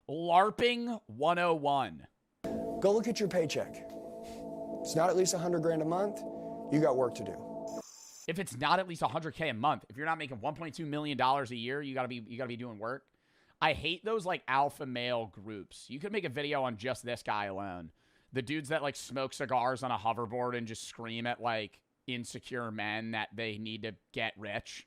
LARPing 101. Go look at your paycheck. It's not at least 100 grand a month. You got work to do. If it's not at least 100K a month, if you're not making $1.2 million a year, you gotta be doing work. I hate those like alpha male groups. You could make a video on just this guy alone. The dudes that like smoke cigars on a hoverboard and just scream at like insecure men that they need to get rich.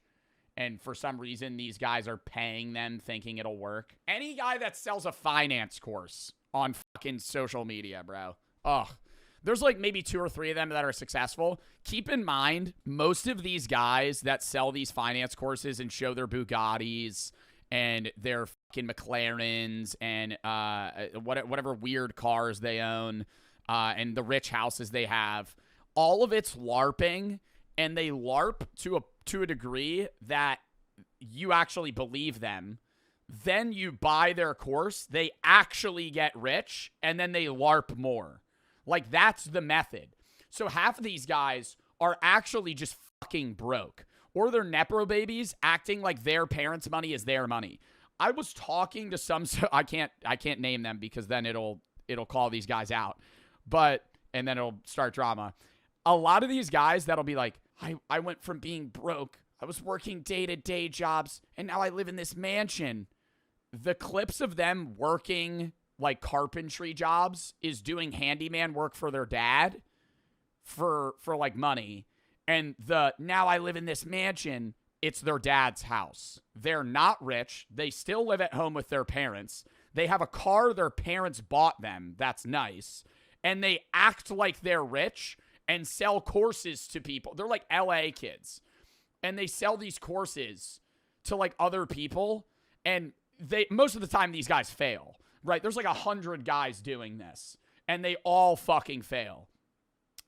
And for some reason, these guys are paying them thinking it'll work. Any guy that sells a finance course on fucking social media, bro. Ugh. There's like maybe 2 or 3 of them that are successful. Keep in mind, most of these guys that sell these finance courses and show their Bugattis and their fucking McLarens and whatever weird cars they own and the rich houses they have, all of it's LARPing, and they LARP to a degree that you actually believe them. Then you buy their course, they actually get rich, and then they LARP more. Like, that's the method. So half of these guys are actually just fucking broke. Or they're Nepo babies acting like their parents' money is their money. I was talking to some, I can't name them because then it'll call these guys out. And then it'll start drama. A lot of these guys that'll be like, I went from being broke, I was working day-to-day jobs, and now I live in this mansion. The clips of them working like carpentry jobs is doing handyman work for their dad for like money. And now I live in this mansion, it's their dad's house. They're not rich. They still live at home with their parents. They have a car their parents bought them. That's nice. And they act like they're rich and sell courses to people. They're like LA kids. And they sell these courses to like other people. And most of the time these guys fail. Right, there's like 100 guys doing this, and they all fucking fail,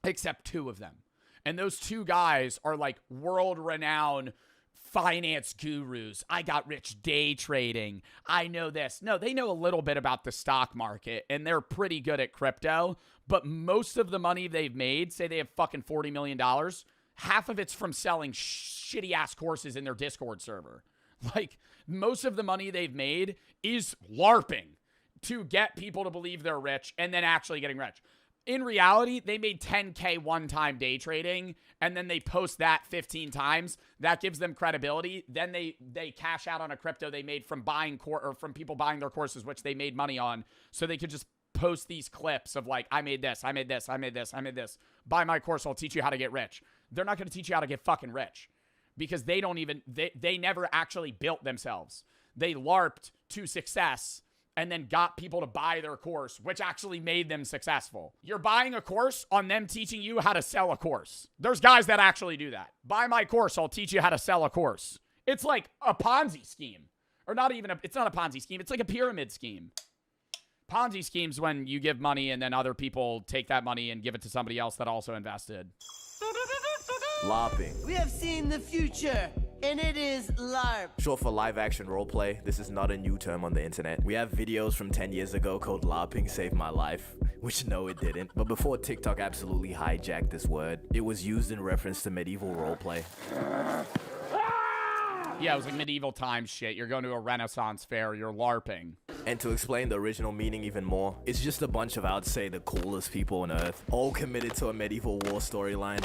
except 2 of them. And those 2 guys are like world-renowned finance gurus. I got rich day trading. I know this. No, they know a little bit about the stock market, and they're pretty good at crypto, but most of the money they've made, say they have fucking $40 million, half of it's from selling shitty-ass courses in their Discord server. Like, most of the money they've made is LARPing to get people to believe they're rich and then actually getting rich. In reality, they made 10K one-time day trading, and then they post that 15 times. That gives them credibility. Then they cash out on a crypto they made from from people buying their courses, which they made money on, so they could just post these clips of like, I made this, I made this, I made this, I made this. Buy my course, I'll teach you how to get rich. They're not going to teach you how to get fucking rich because they never actually built themselves. They LARPed to success and then got people to buy their course, which actually made them successful. You're buying a course on them teaching you how to sell a course. There's guys that actually do that. Buy my course, I'll teach you how to sell a course. It's like a Ponzi scheme. Or not even it's not a Ponzi scheme. It's like a pyramid scheme. Ponzi schemes when you give money and then other people take that money and give it to somebody else that also invested. LARPing. We have seen the future, and it is LARP. Short for live action roleplay. This is not a new term on the internet. We have videos from 10 years ago called LARPing Saved My Life, which no it didn't. But before TikTok absolutely hijacked this word, it was used in reference to medieval roleplay. Yeah, it was like medieval times shit. You're going to a Renaissance fair, you're LARPing. And to explain the original meaning even more, it's just a bunch of, I would say, the coolest people on Earth, all committed to a medieval war storyline.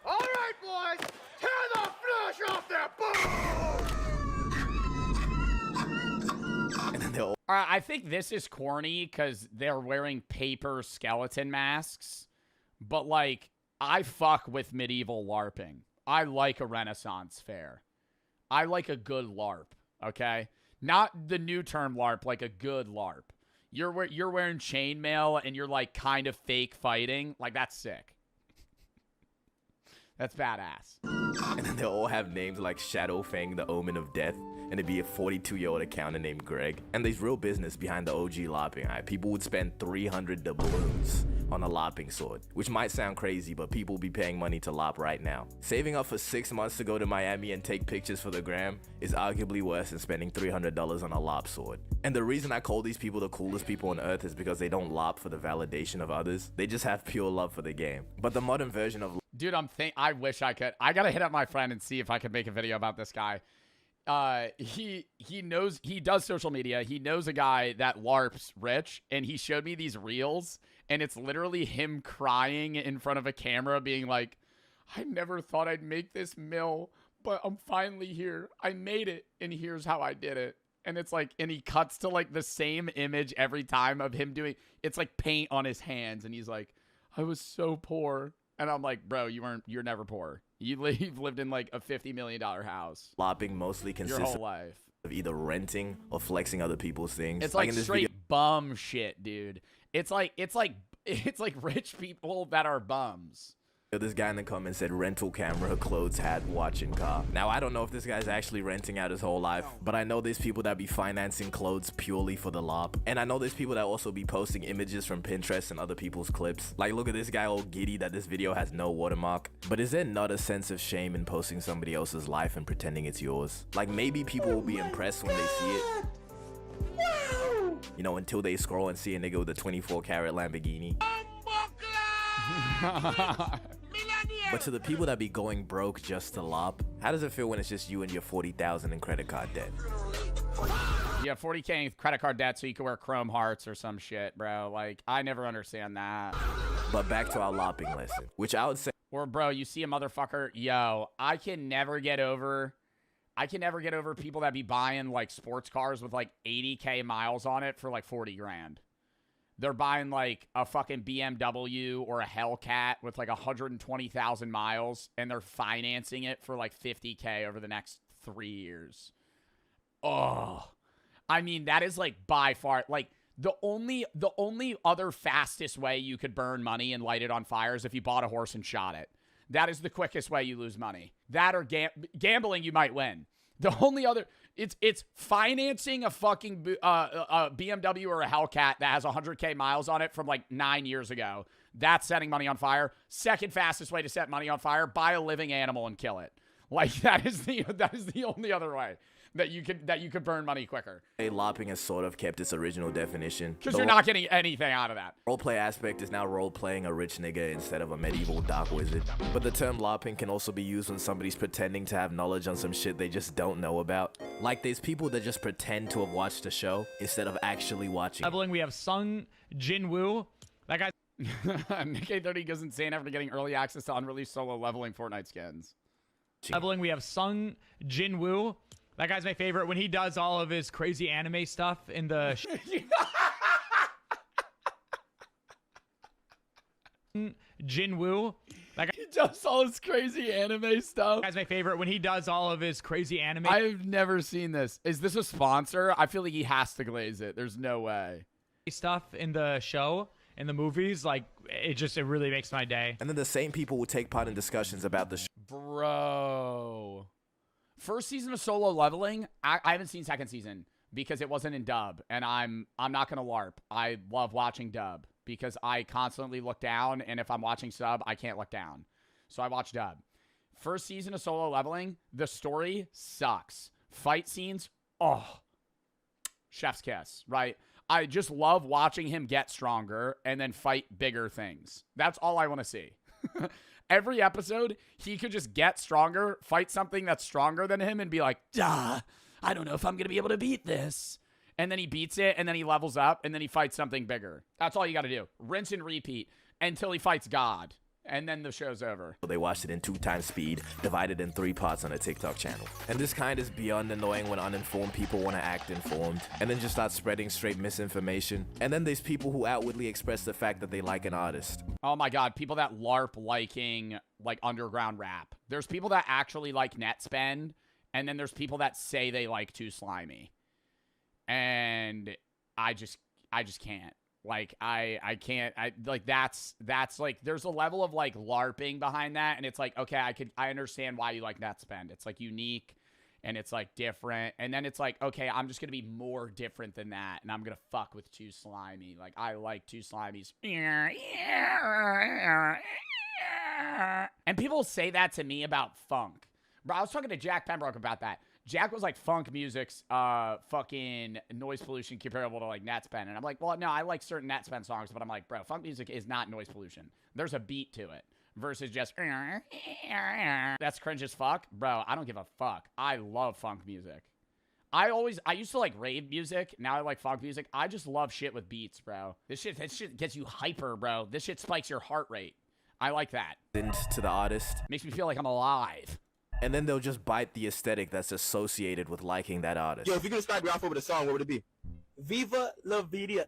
All right, boys, tear the flesh off that bone! And then they're all I think this is corny because they're wearing paper skeleton masks. But, like, I fuck with medieval LARPing. I like a Renaissance fair. I like a good LARP, okay? Not the new term LARP, like a good LARP. You're wearing chainmail and you're, like, kind of fake fighting. Like, that's sick. That's badass. And then they all have names like Shadowfang, the Omen of Death, and it'd be a 42-year-old accountant named Greg. And there's real business behind the OG LARPing. Right? People would spend 300 doubloons on a LARPing sword, which might sound crazy, but people be paying money to LARP right now. Saving up for 6 months to go to Miami and take pictures for the gram is arguably worse than spending $300 on a LARP sword. And the reason I call these people the coolest people on earth is because they don't LARP for the validation of others. They just have pure love for the game. But the modern version of Dude, I wish I could. I gotta hit up my friend and see if I could make a video about this guy. he knows, he does social media. He knows a guy that LARPs rich, and he showed me these reels, and it's literally him crying in front of a camera being like, I never thought I'd make this mill, but I'm finally here. I made it, and here's how I did it. And it's like, and he cuts to like the same image every time of him doing, it's like paint on his hands, and he's like, I was so poor. And I'm like, bro, you're never poor. You've lived in like a $50 million house. Lopping mostly Your consists whole life. of either renting or flexing other people's things. It's like in this straight video, bum shit, dude. It's like rich people that are bums. this guy in the comments said rental camera, clothes, hat, watch, and car. Now, I don't know if this guy's actually renting out his whole life, but I know there's people that be financing clothes purely for the LARP. And I know there's people that also be posting images from Pinterest and other people's clips. Like, look at this guy all giddy that this video has no watermark. But is there not a sense of shame in posting somebody else's life and pretending it's yours? Like, maybe people will be impressed when they see it. You know, until they scroll and see a nigga with a 24-karat Lamborghini. But to the people that be going broke just to LARP, how does it feel when it's just you and your $40,000 in credit card debt? You have 40K in credit card debt so you can wear chrome hearts or some shit, bro. Like, I never understand that. But back to our LARPing lesson, which I would say, Or, bro, you see a motherfucker, yo, I can never get over people that be buying, like, sports cars with, like, 80K miles on it for, like, 40 grand. They're buying, like, a fucking BMW or a Hellcat with, like, 120,000 miles, and they're financing it for, like, 50K over the next 3 years. Oh. I mean, that is, like, by far, like, the only other fastest way you could burn money and light it on fire is if you bought a horse and shot it. That is the quickest way you lose money. That or gambling, you might win. The only other, it's financing a fucking a BMW or a Hellcat that has 100K miles on it from like 9 years ago. That's setting money on fire. Second fastest way to set money on fire: buy a living animal and kill it. Like that is the only other way that you could burn money quicker. LARPing has sort of kept its original definition. Because you're not getting anything out of that. Roleplay aspect is now role-playing a rich nigga instead of a medieval dark wizard. But the term LARPing can also be used when somebody's pretending to have knowledge on some shit they just don't know about. Like, there's people that just pretend to have watched a show instead of actually watching. Leveling, we have Sung Jinwoo. That guy. Nick 830 goes insane after getting early access to unreleased solo leveling Fortnite skins. Leveling, we have Sung Jinwoo. That guy's my favorite. When he does all of his crazy anime stuff in the Jinwoo. That guy, He does all his crazy anime stuff. guy's my favorite. When he does all of his crazy anime I've never seen this. Is this a sponsor? I feel like he has to glaze it. There's no way. stuff in the show, in the movies, like it really makes my day. And then the same people will take part in discussions about the show. Bro. First season of solo leveling, I haven't seen second season because it wasn't in dub, and I'm not gonna LARP. I love watching dub because I constantly look down, and if I'm watching sub, I can't look down. So I watch dub. First season of solo leveling, the story sucks. Fight scenes, oh, chef's kiss, right? I just love watching him get stronger and then fight bigger things. That's all I want to see. Every episode, he could just get stronger, fight something that's stronger than him, and be like, duh, I don't know if I'm going to be able to beat this. And then he beats it, and then he levels up, and then he fights something bigger. That's all you got to do. Rinse and repeat until he fights God. And then the show's over. They watched it in 2x speed, divided in 3 parts on a TikTok channel. And this kind is beyond annoying when uninformed people want to act informed, and then just start spreading straight misinformation. And then there's people who outwardly express the fact that they like an artist. Oh my God, people that LARP liking like underground rap. There's people that actually like net spend, and then there's people that say they like Too Slimy. And I just can't. Like, I can't, like, that's like, there's a level of like LARPing behind that. And it's like, okay, I understand why you like net spend. It's like unique and it's like different. And then it's like, okay, I'm just going to be more different than that. And I'm going to fuck with Too Slimy. Like, I like Too Slimy's. And people say that to me about funk. Bro, I was talking to Jack Pembroke about that. Jack was like, funk music's fucking noise pollution comparable to like net spend. And I'm like, well, no, I like certain net spend songs, but I'm like, bro, funk music is not noise pollution. There's a beat to it. versus just that's cringe as fuck. Bro, I don't give a fuck. I love funk music. I used to like rave music. Now I like funk music. I just love shit with beats, bro. This shit gets you hyper, bro. This shit spikes your heart rate. I like that. To the artist. Makes me feel like I'm alive. And then they'll just bite the aesthetic that's associated with liking that artist. Yo, if you're gonna start me off with a song, what would it be? Viva la vida.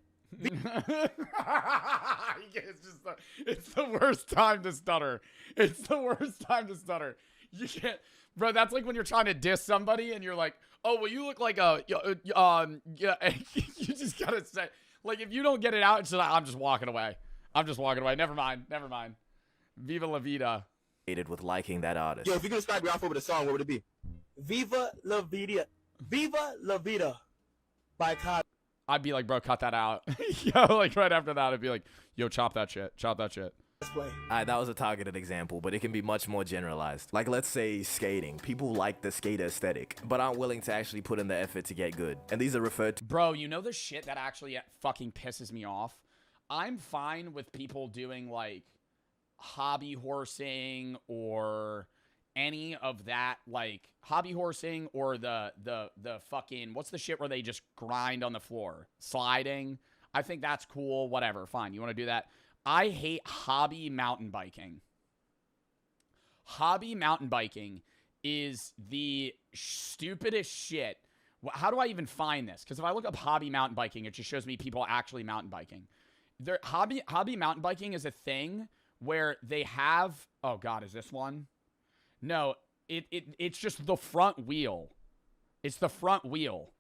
It's the worst time to stutter. It's the worst time to stutter. You can't, bro. That's like when you're trying to diss somebody and you're like, "Oh, well, you look like a yeah." You just gotta say, like, if you don't get it out, it's just like, I'm just walking away. I'm just walking away. Never mind. Never mind. Viva la vida. With liking that artist. Yo, if you're gonna start me off with a song, what would it be? Viva la vida. Viva la vida. By Cod. I'd be like, bro, cut that out. Yo, like right after that, I'd be like, yo, chop that shit. Chop that shit. That was a targeted example, but it can be much more generalized. Like, let's say skating. People like the skater aesthetic, but aren't willing to actually put in the effort to get good. And these are referred to. Bro, you know the shit that actually fucking pisses me off? I'm fine with people doing like hobby horsing or any of that, like hobby horsing or the fucking, what's the shit where they just grind on the floor? Sliding. I think that's cool. Whatever. Fine. You want to do that? I hate hobby mountain biking. Hobby mountain biking is the stupidest shit. How do I even find this? Because if I look up hobby mountain biking, it just shows me people actually mountain biking. Hobby mountain biking is a thing where they have, oh God, is this one? No, it's just the front wheel. It's the front wheel.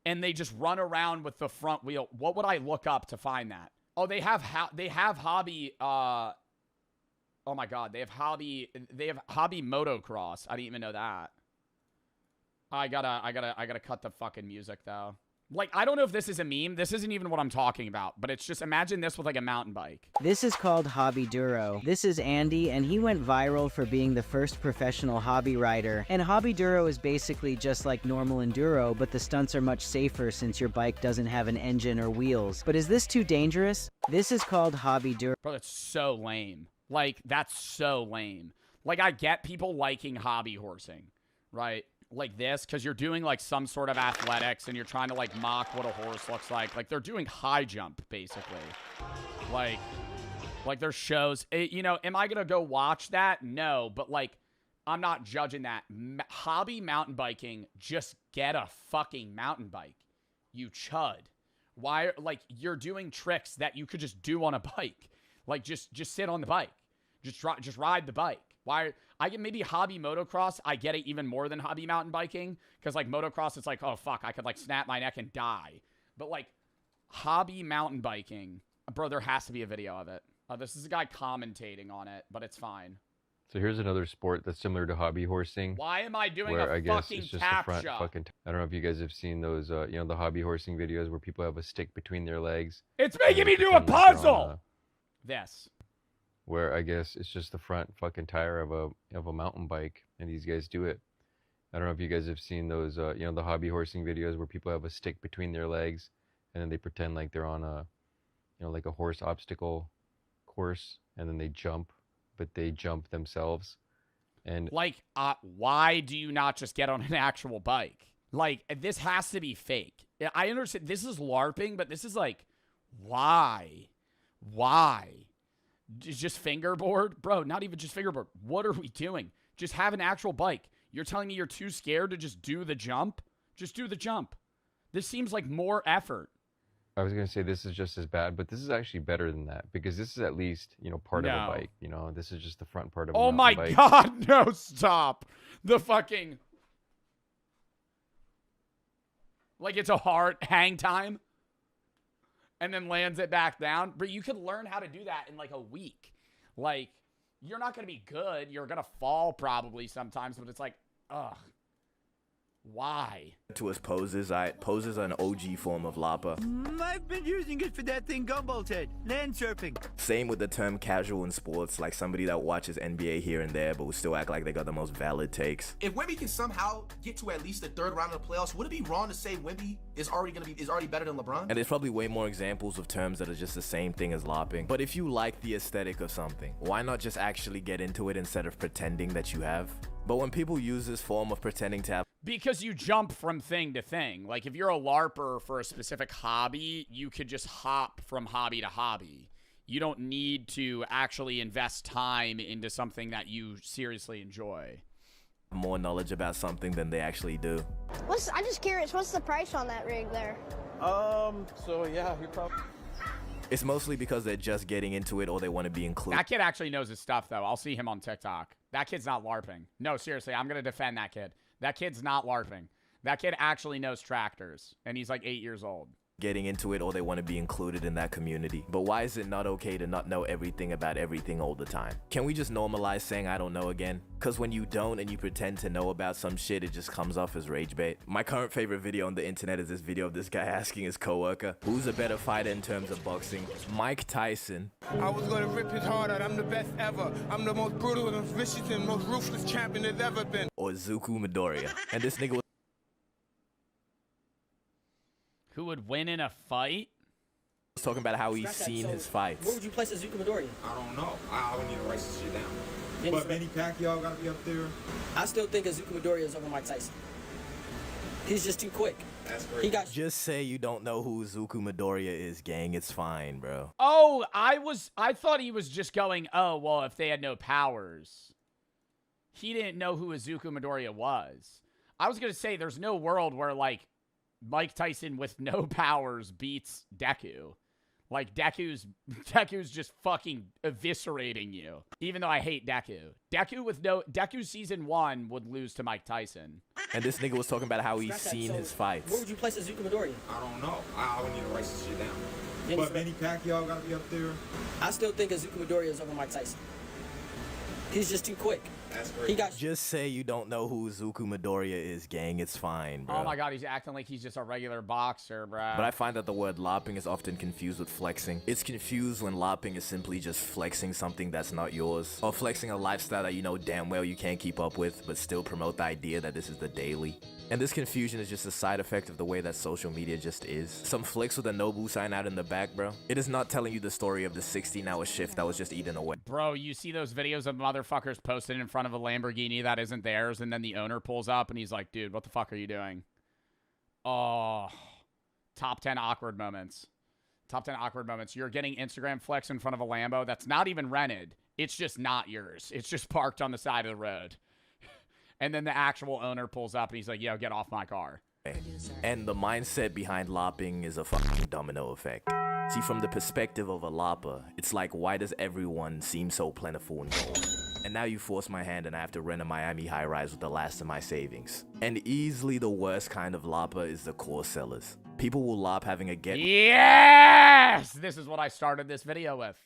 And they just run around with the front wheel. What would I look up to find that? Oh, they have hobby, oh my God, they have hobby motocross. I didn't even know that. I gotta cut the fucking music though. Like, I don't know if this is a meme. This isn't even what I'm talking about, but it's just, imagine this with like a mountain bike. This is called Hobby Duro. This is Andy, and he went viral for being the first professional hobby rider. And Hobby Duro is basically just like normal enduro, but the stunts are much safer since your bike doesn't have an engine or wheels. But is this too dangerous? This is called Hobby Duro. Bro, that's so lame. Like, that's so lame. Like, I get people liking hobby horsing, right? Like this, because you're doing like some sort of athletics and you're trying to like mock what a horse looks like. Like they're doing high jump basically. Like there's shows. You know, am I gonna go watch that? No, but like I'm not judging that. Hobby mountain biking, just get a fucking mountain bike. You chud. Why? Like you're doing tricks that you could just do on a bike. Like just sit on the bike. Just ride the bike. Why? I get maybe hobby motocross. I get it even more than hobby mountain biking. Because like motocross, it's like, oh fuck, I could like snap my neck and die. But like hobby mountain biking, bro, there has to be a video of it. This is a guy commentating on it, but it's fine. So here's another sport that's similar to hobby horsing. Why am I doing where a I guess fucking it's just the front captcha? fucking. I don't know if you guys have seen those, you know, the hobby horsing videos where people have a stick between their legs. It's making me do a pretend like they're on puzzle. This. Where I guess it's just the front fucking tire of a mountain bike, and these guys do it. I don't know if you guys have seen those, you know, the hobby horsing videos where people have a stick between their legs, and then they pretend like they're on a, you know, like a horse obstacle course, and then they jump, but they jump themselves. And like, why do you not just get on an actual bike? Like, this has to be fake. I understand this is LARPing, but this is like, why? Why? Just fingerboard? Bro, not even just fingerboard. What are we doing? Just have an actual bike. You're telling me you're too scared to just do the jump? Just do the jump. This seems like more effort. I was going to say this is just as bad, but this is actually better than that because this is at least, you know, part of a bike. You know, this is just the front part of a Oh my bike. God, no, stop. The fucking... Like it's a hard hang time. And then lands it back down. But you could learn how to do that in like a week. Like, you're not going to be good. You're going to fall probably sometimes, but it's like, ugh. Why? To his poses. Poses are an OG form of Lapa. I've been using it for that thing Gumball said, land surfing. Same with the term casual in sports, like somebody that watches NBA here and there but will still act like they got the most valid takes. If Wemby can somehow get to at least the third round of the playoffs, would it be wrong to say Wemby is already better than LeBron? And there's probably way more examples of terms that are just the same thing as lopping. But if you like the aesthetic of something, why not just actually get into it instead of pretending that you have? But when people use this form of pretending to have, because you jump from thing to thing. Like, if you're a LARPer for a specific hobby, you could just hop from hobby to hobby. You don't need to actually invest time into something that you seriously enjoy. more knowledge about something than they actually do. I'm just curious, what's the price on that rig there? So yeah, he probably... It's mostly because they're just getting into it or they want to be included. That kid actually knows his stuff, though. I'll see him on TikTok. That kid's not LARPing. No, seriously, I'm going to defend that kid. That kid's not LARPing. That kid actually knows tractors, and he's like 8 years old. Getting into it or they want to be included in that community. But why is it not okay to not know everything about everything all the time? Can we just normalize saying I don't know again? Because when you don't and you pretend to know about some shit, it just comes off as rage bait. My current favorite video on the internet is this video of this guy asking his coworker, who's a better fighter in terms of boxing, Mike Tyson? I was gonna rip his heart out. I'm the best ever. I'm the most brutal and vicious and most ruthless champion there's ever been. Or Zuku Midoriya. And this nigga was who would win in a fight? Talking about how he's seen his fights. Where would you place a Zuka Midoriya? I don't know. I would need to write this shit down. But Manny Pacquiao gotta be up there. I still think a Zuka Midoriya is over Mike Tyson. He's just too quick. That's great. He got. Just say you don't know who Zuku Midoriya is, gang. It's fine, bro. Oh, I thought he was just going, oh, well, if they had no powers. He didn't know who Izuku Midoriya was. I was going to say there's no world where, like, Mike Tyson with no powers beats Deku. Like, Deku's just fucking eviscerating you. Even though I hate Deku. Deku season 1 would lose to Mike Tyson. And this nigga was talking about how he's seen his fights. Where would you place a Zuka Midoriya? I don't know. I would need to write this shit down. But Manny Pacquiao gotta be up there. I still think a Zuka Midoriya is over Mike Tyson. He's just too quick. That's great. He got. Just say you don't know who Zuku Midoriya is, gang. It's fine, bro. Oh my god, he's acting like he's just a regular boxer, bro. But I find that the word lopping is often confused with flexing. It's confused when lopping is simply just flexing something that's not yours. Or flexing a lifestyle that you know damn well you can't keep up with, but still promote the idea that this is the daily. And this confusion is just a side effect of the way that social media just is. Some flicks with a Nobu sign out in the back, bro. It is not telling you the story of the 16-hour shift that was just eaten away. Bro, you see those videos of motherfuckers posted in front of a Lamborghini that isn't theirs, and then the owner pulls up and he's like, dude, what the fuck are you doing? Oh, top 10 awkward moments. Top 10 awkward moments. You're getting Instagram flex in front of a Lambo that's not even rented. It's just not yours. It's just parked on the side of the road. And then the actual owner pulls up and he's like, yo, get off my car. And the mindset behind lopping is a fucking domino effect. See, from the perspective of a lopper, it's like, why does everyone seem so plentiful and gold? And now you force my hand and I have to rent a Miami high-rise with the last of my savings. And easily the worst kind of lopper is the core sellers. People will lop having a get... Yes! This is what I started this video with.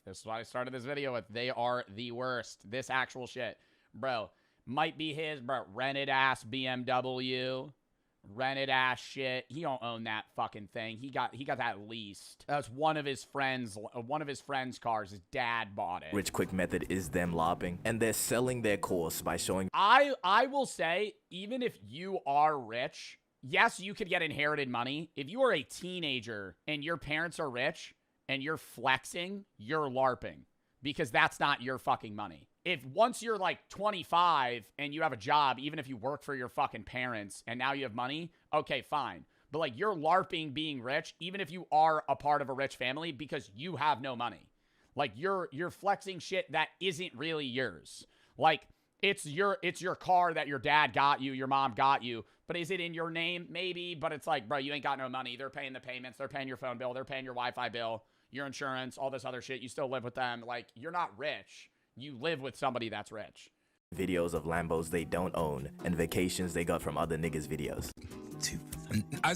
They are the worst. This actual shit. Bro, might be his, bro. Rented ass BMW. Rented ass shit. He don't own that fucking thing. He got that leased. That's one of his friends' cars. His dad bought it. Rich quick method is them lopping, and they're selling their course by showing. I will say, even if you are rich, yes, you could get inherited money. If you are a teenager and your parents are rich and you're flexing, you're LARPing because that's not your fucking money. If once you're like 25 and you have a job, even if you work for your fucking parents and now you have money, okay, fine. But like you're LARPing being rich, even if you are a part of a rich family because you have no money. Like you're flexing shit that isn't really yours. Like it's your car that your dad got you, your mom got you, but is it in your name? Maybe, but it's like, bro, you ain't got no money. They're paying the payments, they're paying your phone bill, they're paying your Wi-Fi bill, your insurance, all this other shit. You still live with them. Like you're not rich. You live with somebody that's rich. Videos of Lambos they don't own and vacations they got from other niggas' videos. I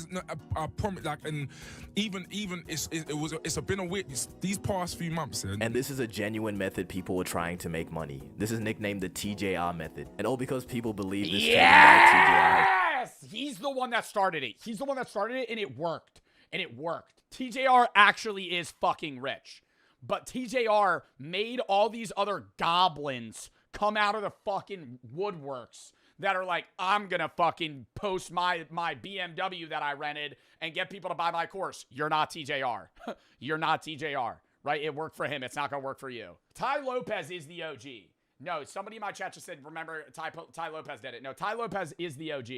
promise, like, and even it's been a witness these past few months. And this is a genuine method people were trying to make money. This is nicknamed the TJR method, and all because people believe this. Yes! he's the one that started it. He's the one that started it, and it worked. And it worked. TJR actually is fucking rich. But TJR made all these other goblins come out of the fucking woodworks that are like, I'm gonna fucking post my BMW that I rented and get people to buy my course. You're not TJR. You're not TJR, right? It worked for him. It's not gonna work for you. Ty Lopez is the OG. No, somebody in my chat just said, remember, Ty Lopez did it. No, Ty Lopez is the OG.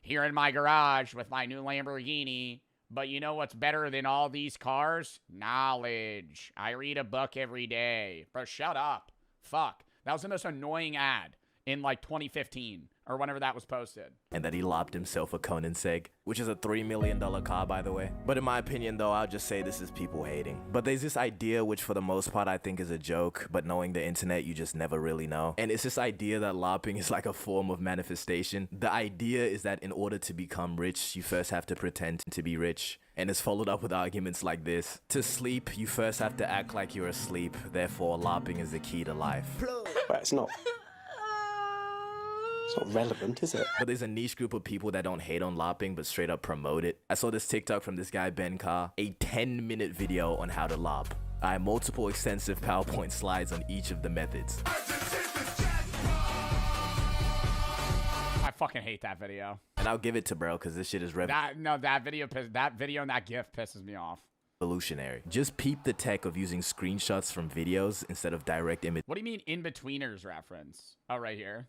Here in my garage with my new Lamborghini. But you know what's better than all these cars? Knowledge. I read a book every day. Bro, shut up. Fuck. That was the most annoying ad in like 2015 or whenever that was posted. And that he lopped himself a Koenigsegg, which is a $3 million car, by the way. But in my opinion, though, I'll just say this is people hating. But there's this idea, which for the most part I think is a joke, but knowing the internet, you just never really know. And it's this idea that lopping is like a form of manifestation. The idea is that in order to become rich, you first have to pretend to be rich. And it's followed up with arguments like this. To sleep, you first have to act like you're asleep. Therefore, lopping is the key to life. But it's not relevant, is it? But there's a niche group of people that don't hate on lopping, but straight up promote it. I saw this TikTok from this guy, Ben Carr, a 10-minute video on how to lop. I have multiple extensive PowerPoint slides on each of the methods. I fucking hate that video. And I'll give it to bro, because this shit is that video and that GIF pisses me off. Revolutionary. Just peep the tech of using screenshots from videos instead of direct image. What do you mean in-betweeners reference? Oh, right here.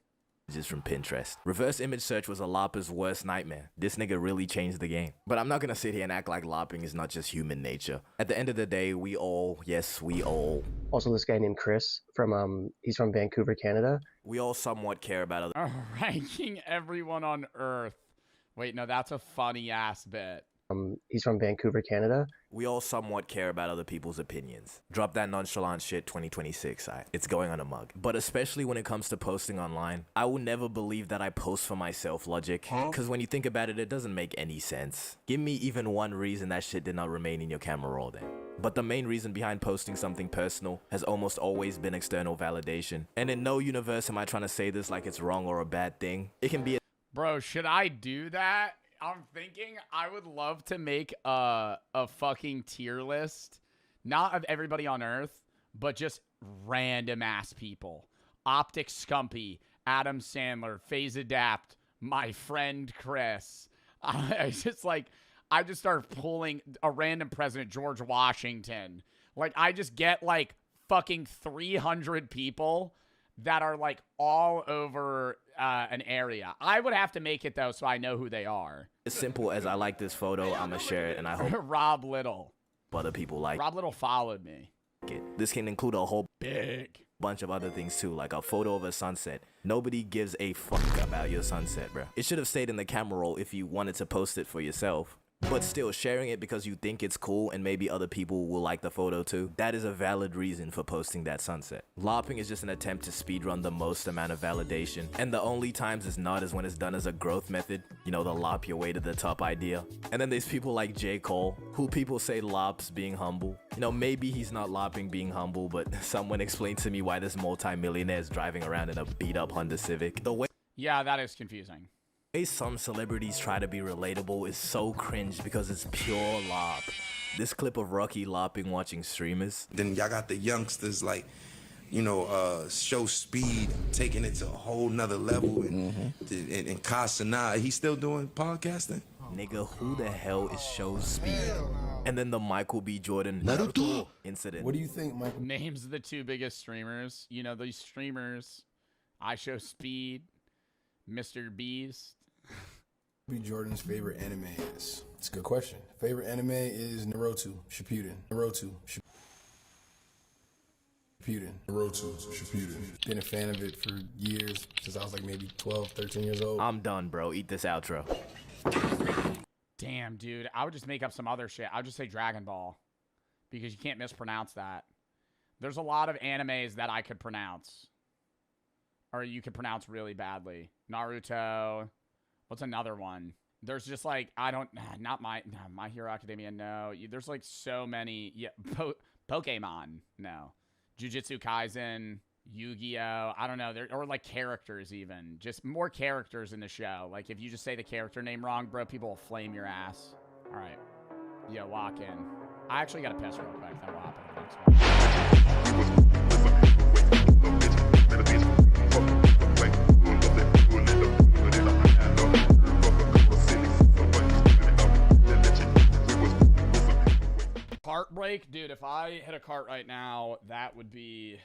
Just from Pinterest. Reverse image search was a lopper's worst nightmare. This nigga really changed the game. But I'm not gonna sit here and act like lopping is not just human nature. At the end of the day, we all, yes, we all. Also, this guy named Chris he's from Vancouver, Canada. We all somewhat care about other. Ranking everyone on Earth. Wait, no, that's a funny ass bit. He's from Vancouver, Canada. We all somewhat care about other people's opinions. Drop that nonchalant shit 2026, it's going on a mug. But especially when it comes to posting online, I will never believe that I post for myself logic. Because when you think about it, it doesn't make any sense. Give me even one reason that shit did not remain in your camera roll then. But the main reason behind posting something personal has almost always been external validation. And in no universe am I trying to say this like it's wrong or a bad thing. It can be Bro, should I do that? I'm thinking I would love to make a fucking tier list, not of everybody on Earth, but just random ass people. Optic Scumpy, Adam Sandler, Phase Adapt, my friend Chris. I just start pulling a random president, George Washington. Like, I just get like fucking 300 people that are like all over an area. I would have to make it though, so I know who they are. As simple as I like this photo, I'ma share it, and I hope Rob Little. Other people like Rob Little followed me. This can include a whole big bunch of other things too, like a photo of a sunset. Nobody gives a fuck about your sunset, bro. It should have stayed in the camera roll if you wanted to post it for yourself. But still, sharing it because you think it's cool and maybe other people will like the photo too, that is a valid reason for posting that sunset. Lopping is just an attempt to speedrun the most amount of validation, and the only times it's not is when it's done as a growth method, you know, the lop your way to the top idea. And then there's people like J. Cole, who people say lops being humble. You know, maybe he's not lopping being humble, but someone explained to me why this multi-millionaire is driving around in a beat-up Honda Civic. The way Yeah, that is confusing. Some celebrities try to be relatable is so cringe because it's pure lop. This clip of Rocky lopping watching streamers. Then y'all got the youngsters like, you know, show speed, taking it to a whole nother level. And Kasana, he's still doing podcasting? Nigga, who the hell is show speed? And then the Michael B. Jordan Naruto incident. What do you think, Michael? Names the two biggest streamers. You know, these streamers. I Show Speed, Mr. Beast. B. Jordan's favorite anime is? It's a good question. Favorite anime is Naruto Shippuden. Naruto Shippuden. Been a fan of it for years, since I was like maybe 12, 13 years old. I'm done, bro. Eat this outro. Damn, dude. I would just make up some other shit. I would just say Dragon Ball. Because you can't mispronounce that. There's a lot of animes that I could pronounce. Or you could pronounce really badly. Naruto. What's another one? There's just like, I don't, not My Hero Academia, no. There's like so many. Yeah, Pokemon, no. Jujutsu Kaisen, Yu-Gi-Oh. I don't know. Or like characters even. Just more characters in the show. Like if you just say the character name wrong, bro, people will flame your ass. All right. Yo, lock in. I actually got to piss real quick. Then we'll hop into the next one. Heartbreak? Dude, if I hit a cart right now, that would be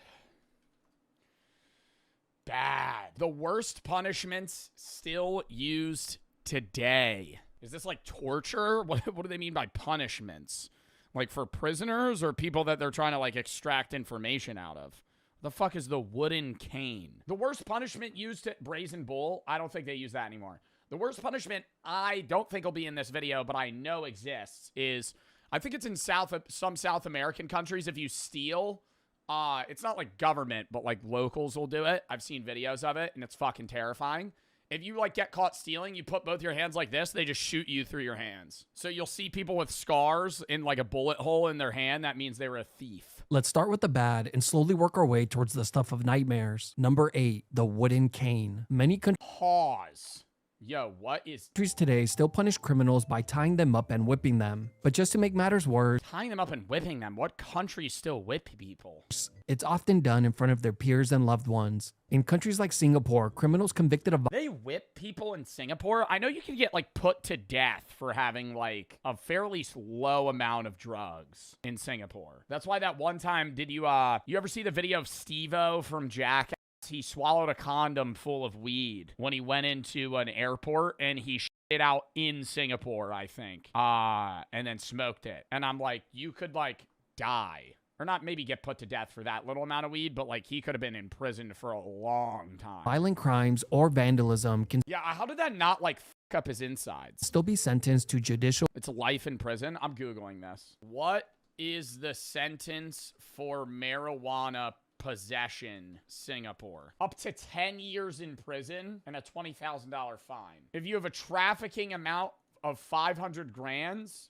bad. The worst punishments still used today. Is this like torture? What do they mean by punishments? Like for prisoners or people that they're trying to like extract information out of? The fuck is the wooden cane? The worst punishment used to Brazen Bull? I don't think they use that anymore. The worst punishment I don't think will be in this video, but I know exists is, I think it's in some South American countries. If you steal, it's not like government, but like locals will do it. I've seen videos of it and it's fucking terrifying. If you like get caught stealing, you put both your hands like this, they just shoot you through your hands. So you'll see people with scars in like a bullet hole in their hand. That means they were a thief. Let's start with the bad and slowly work our way towards the stuff of nightmares. Number 8, the wooden cane. Many Pause. Yo, what is... countries today still punish criminals by tying them up and whipping them. But just to make matters worse... tying them up and whipping them? What countries still whip people? It's often done in front of their peers and loved ones. In countries like Singapore, criminals convicted of... they whip people in Singapore? I know you can get, like, put to death for having, like, a fairly low amount of drugs in Singapore. That's why that one time, did you ever see the video of Steve-O from Jackass? He swallowed a condom full of weed when he went into an airport and he shit it out in Singapore, I think. And then smoked it. And I'm like, you could like die. Or not maybe get put to death for that little amount of weed, but like he could have been imprisoned for a long time. Violent crimes or vandalism can... yeah, how did that not like fuck up his insides? ...still be sentenced to judicial... it's life in prison? I'm Googling this. What is the sentence for marijuana possession, Singapore? Up to 10 years in prison and a $20,000 fine. If you have a trafficking amount of 500 grams,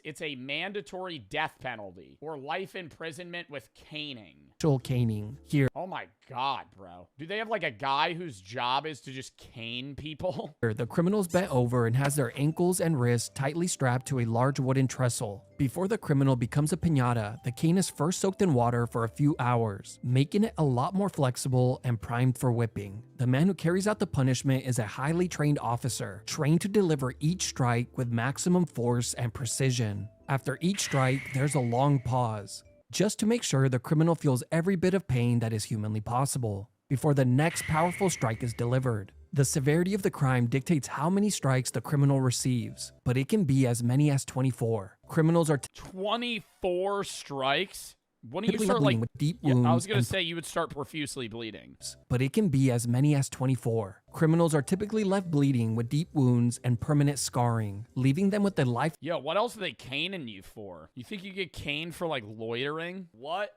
it's a mandatory death penalty or life imprisonment with caning. Caning here. Oh my God, bro. Do they have like a guy whose job is to just cane people? The criminal's bent over and has their ankles and wrists tightly strapped to a large wooden trestle. Before the criminal becomes a piñata, the cane is first soaked in water for a few hours, making it a lot more flexible and primed for whipping. The man who carries out the punishment is a highly trained officer, trained to deliver each strike with maximum force and precision. After each strike, there's a long pause, just to make sure the criminal feels every bit of pain that is humanly possible, before the next powerful strike is delivered. The severity of the crime dictates how many strikes the criminal receives, but it can be as many as 24. Criminals are 24 strikes? Wouldn't you typically start like with deep wounds? Yeah, I was gonna say you would start profusely bleeding. But it can be as many as 24. Criminals are typically left bleeding with deep wounds and permanent scarring, leaving them with a life... Yo, what else are they caning you for? You think you get caned for like loitering? What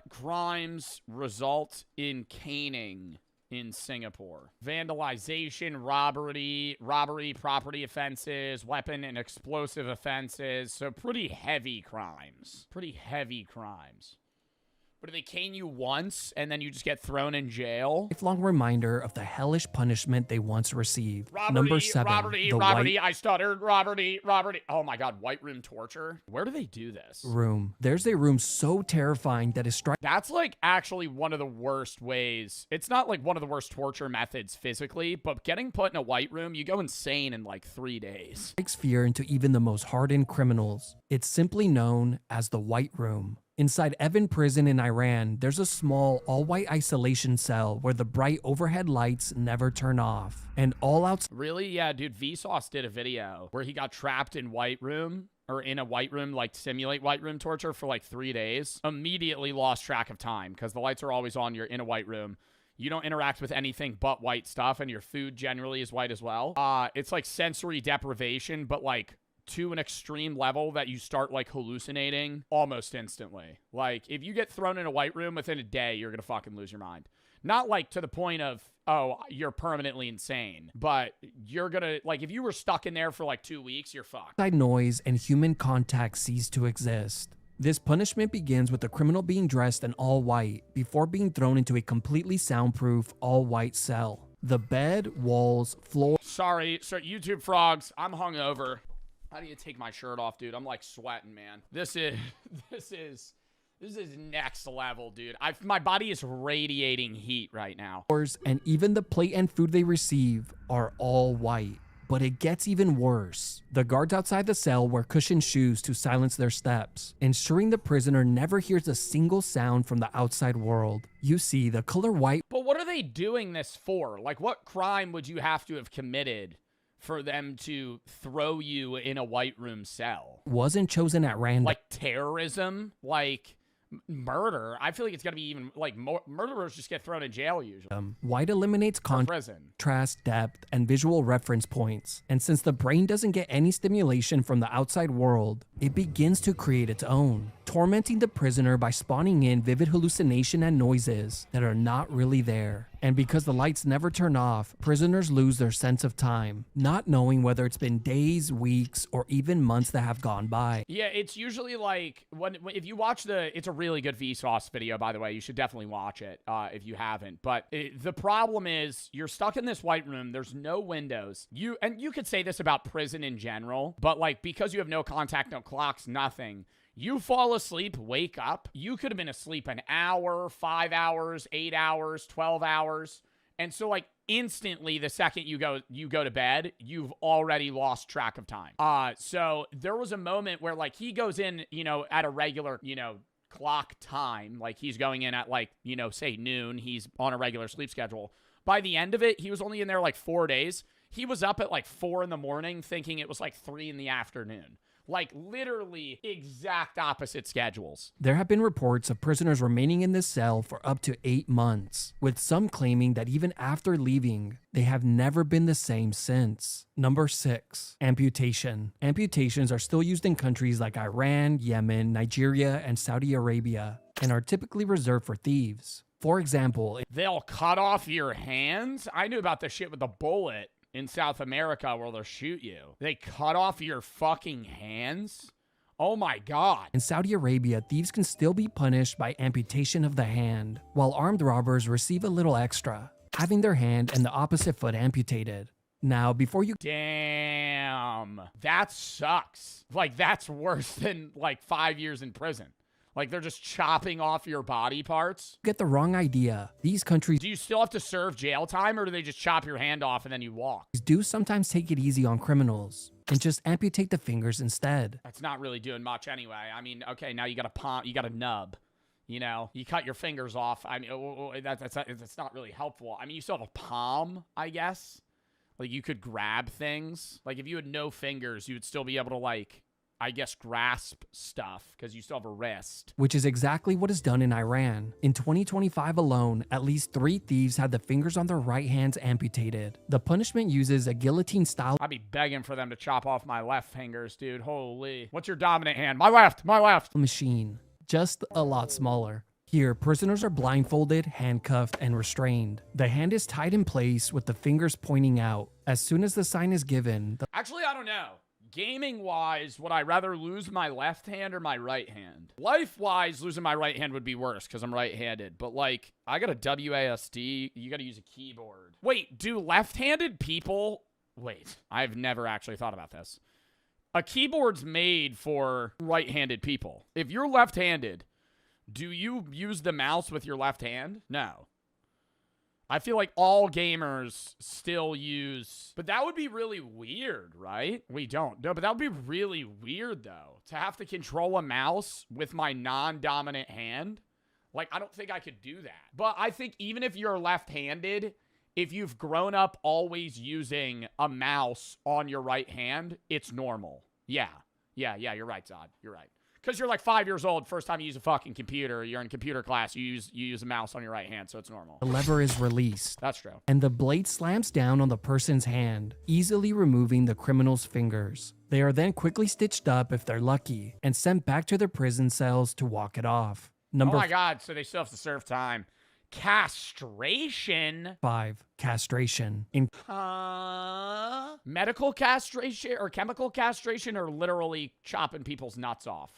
crimes result in caning in Singapore? Vandalization, robbery, property offenses, weapon and explosive offenses. So pretty heavy crimes. But do they cane you once and then you just get thrown in jail? Lifelong reminder of the hellish punishment they once received. Robbery, Number 7. robbery, I stuttered. Robbery. Oh my God, white room torture. Where do they do this? Room. There's a room so terrifying that is That's like actually one of the worst ways. It's not like one of the worst torture methods physically, but getting put in a white room, you go insane in like 3 days. Strikes fear into even the most hardened criminals. It's simply known as the White Room. Inside Evin prison in Iran, there's a small, all-white isolation cell where the bright overhead lights never turn off. And all outside... Really? Yeah, dude, Vsauce did a video where he got trapped in white room, or in a white room, like simulate white room torture for like 3 days. Immediately lost track of time because the lights are always on. You're in a white room. You don't interact with anything but white stuff, and your food generally is white as well. It's like sensory deprivation, but like to an extreme level that you start like hallucinating almost instantly. Like if you get thrown in a white room within a day, you're gonna fucking lose your mind. Not like to the point of, oh, you're permanently insane, but you're gonna, like if you were stuck in there for like 2 weeks, you're fucked. Noise and human contact cease to exist. This punishment begins with the criminal being dressed in all white before being thrown into a completely soundproof all white cell. The bed, walls, floor. Sorry, YouTube frogs. I'm hungover. How do you take my shirt off, dude? I'm like sweating, man. This is next level, dude. My body is radiating heat right now. And even the plate and food they receive are all white. But it gets even worse. The guards outside the cell wear cushioned shoes to silence their steps, ensuring the prisoner never hears a single sound from the outside world. You see, the color white. But what are they doing this for? Like, what crime would you have to have committed for them to throw you in a white room cell? Wasn't chosen at random. Like terrorism? Like murder? I feel like it's gonna be even like murderers just get thrown in jail usually. White eliminates contrast, depth, and visual reference points. And since the brain doesn't get any stimulation from the outside world, it begins to create its own, tormenting the prisoner by spawning in vivid hallucination and noises that are not really there. And because the lights never turn off, prisoners lose their sense of time, not knowing whether it's been days, weeks, or even months that have gone by. Yeah, it's usually like, if you watch it's a really good Vsauce video, by the way. You should definitely watch it if you haven't. But the problem is, you're stuck in this white room. There's no windows. You could say this about prison in general, but like, because you have no contact, no clocks, nothing. You fall asleep, wake up. You could have been asleep an hour, 5 hours, 8 hours, 12 hours. And so like instantly the second you go to bed, you've already lost track of time. So there was a moment where like he goes in, at a regular, clock time. Like he's going in at like, say noon. He's on a regular sleep schedule. By the end of it, he was only in there like 4 days. He was up at like 4 in the morning thinking it was like 3 in the afternoon. Like literally exact opposite schedules. There have been reports of prisoners remaining in this cell for up to 8 months, with some claiming that even after leaving, they have never been the same since. Number 6, amputation. Amputations are still used in countries like Iran, Yemen, Nigeria, and Saudi Arabia, and are typically reserved for thieves. For example, they'll cut off your hands? I knew about this shit with the bullet. In South America where they'll shoot you. They cut off your fucking hands? Oh my God. In Saudi Arabia, thieves can still be punished by amputation of the hand, while armed robbers receive a little extra, having their hand and the opposite foot amputated. Now, before you... Damn. That sucks. Like, that's worse than, like, 5 years in prison. Like, they're just chopping off your body parts. Get the wrong idea. These countries... Do you still have to serve jail time, or do they just chop your hand off and then you walk? ...do sometimes take it easy on criminals and just amputate the fingers instead. That's not really doing much anyway. I mean, okay, now you got a palm, you got a nub. You cut your fingers off. I mean, that's not really helpful. I mean, you still have a palm, I guess. Like, you could grab things. Like, if you had no fingers, you would still be able to, like... I guess grasp stuff because you still have a wrist. Which is exactly what is done in Iran. In 2025 alone, at least 3 thieves had the fingers on their right hands amputated. The punishment uses a guillotine style. I'd be begging for them to chop off my left fingers, dude. Holy. What's your dominant hand? My left. Machine. Just a lot smaller. Here, prisoners are blindfolded, handcuffed, and restrained. The hand is tied in place with the fingers pointing out. As soon as the sign is given... Actually, I don't know. Gaming-wise, would I rather lose my left hand or my right hand? Life-wise, losing my right hand would be worse because I'm right-handed. But, like, I got a WASD. You got to use a keyboard. Wait, do left-handed people... Wait, I've never actually thought about this. A keyboard's made for right-handed people. If you're left-handed, do you use the mouse with your left hand? No. I feel like all gamers still use... But that would be really weird, right? We don't. No, but that would be really weird, though. To have to control a mouse with my non-dominant hand. Like, I don't think I could do that. But I think even if you're left-handed, if you've grown up always using a mouse on your right hand, it's normal. Yeah, you're right, Zod. You're right. Because you're like 5 years old, first time you use a fucking computer, you're in computer class, you use a mouse on your right hand, so it's normal. The lever is released. That's true. And the blade slams down on the person's hand, easily removing the criminal's fingers. They are then quickly stitched up if they're lucky, and sent back to their prison cells to walk it off. Oh my God, so they still have to serve time. Castration? 5. Castration. Medical castration or chemical castration or literally chopping people's nuts off?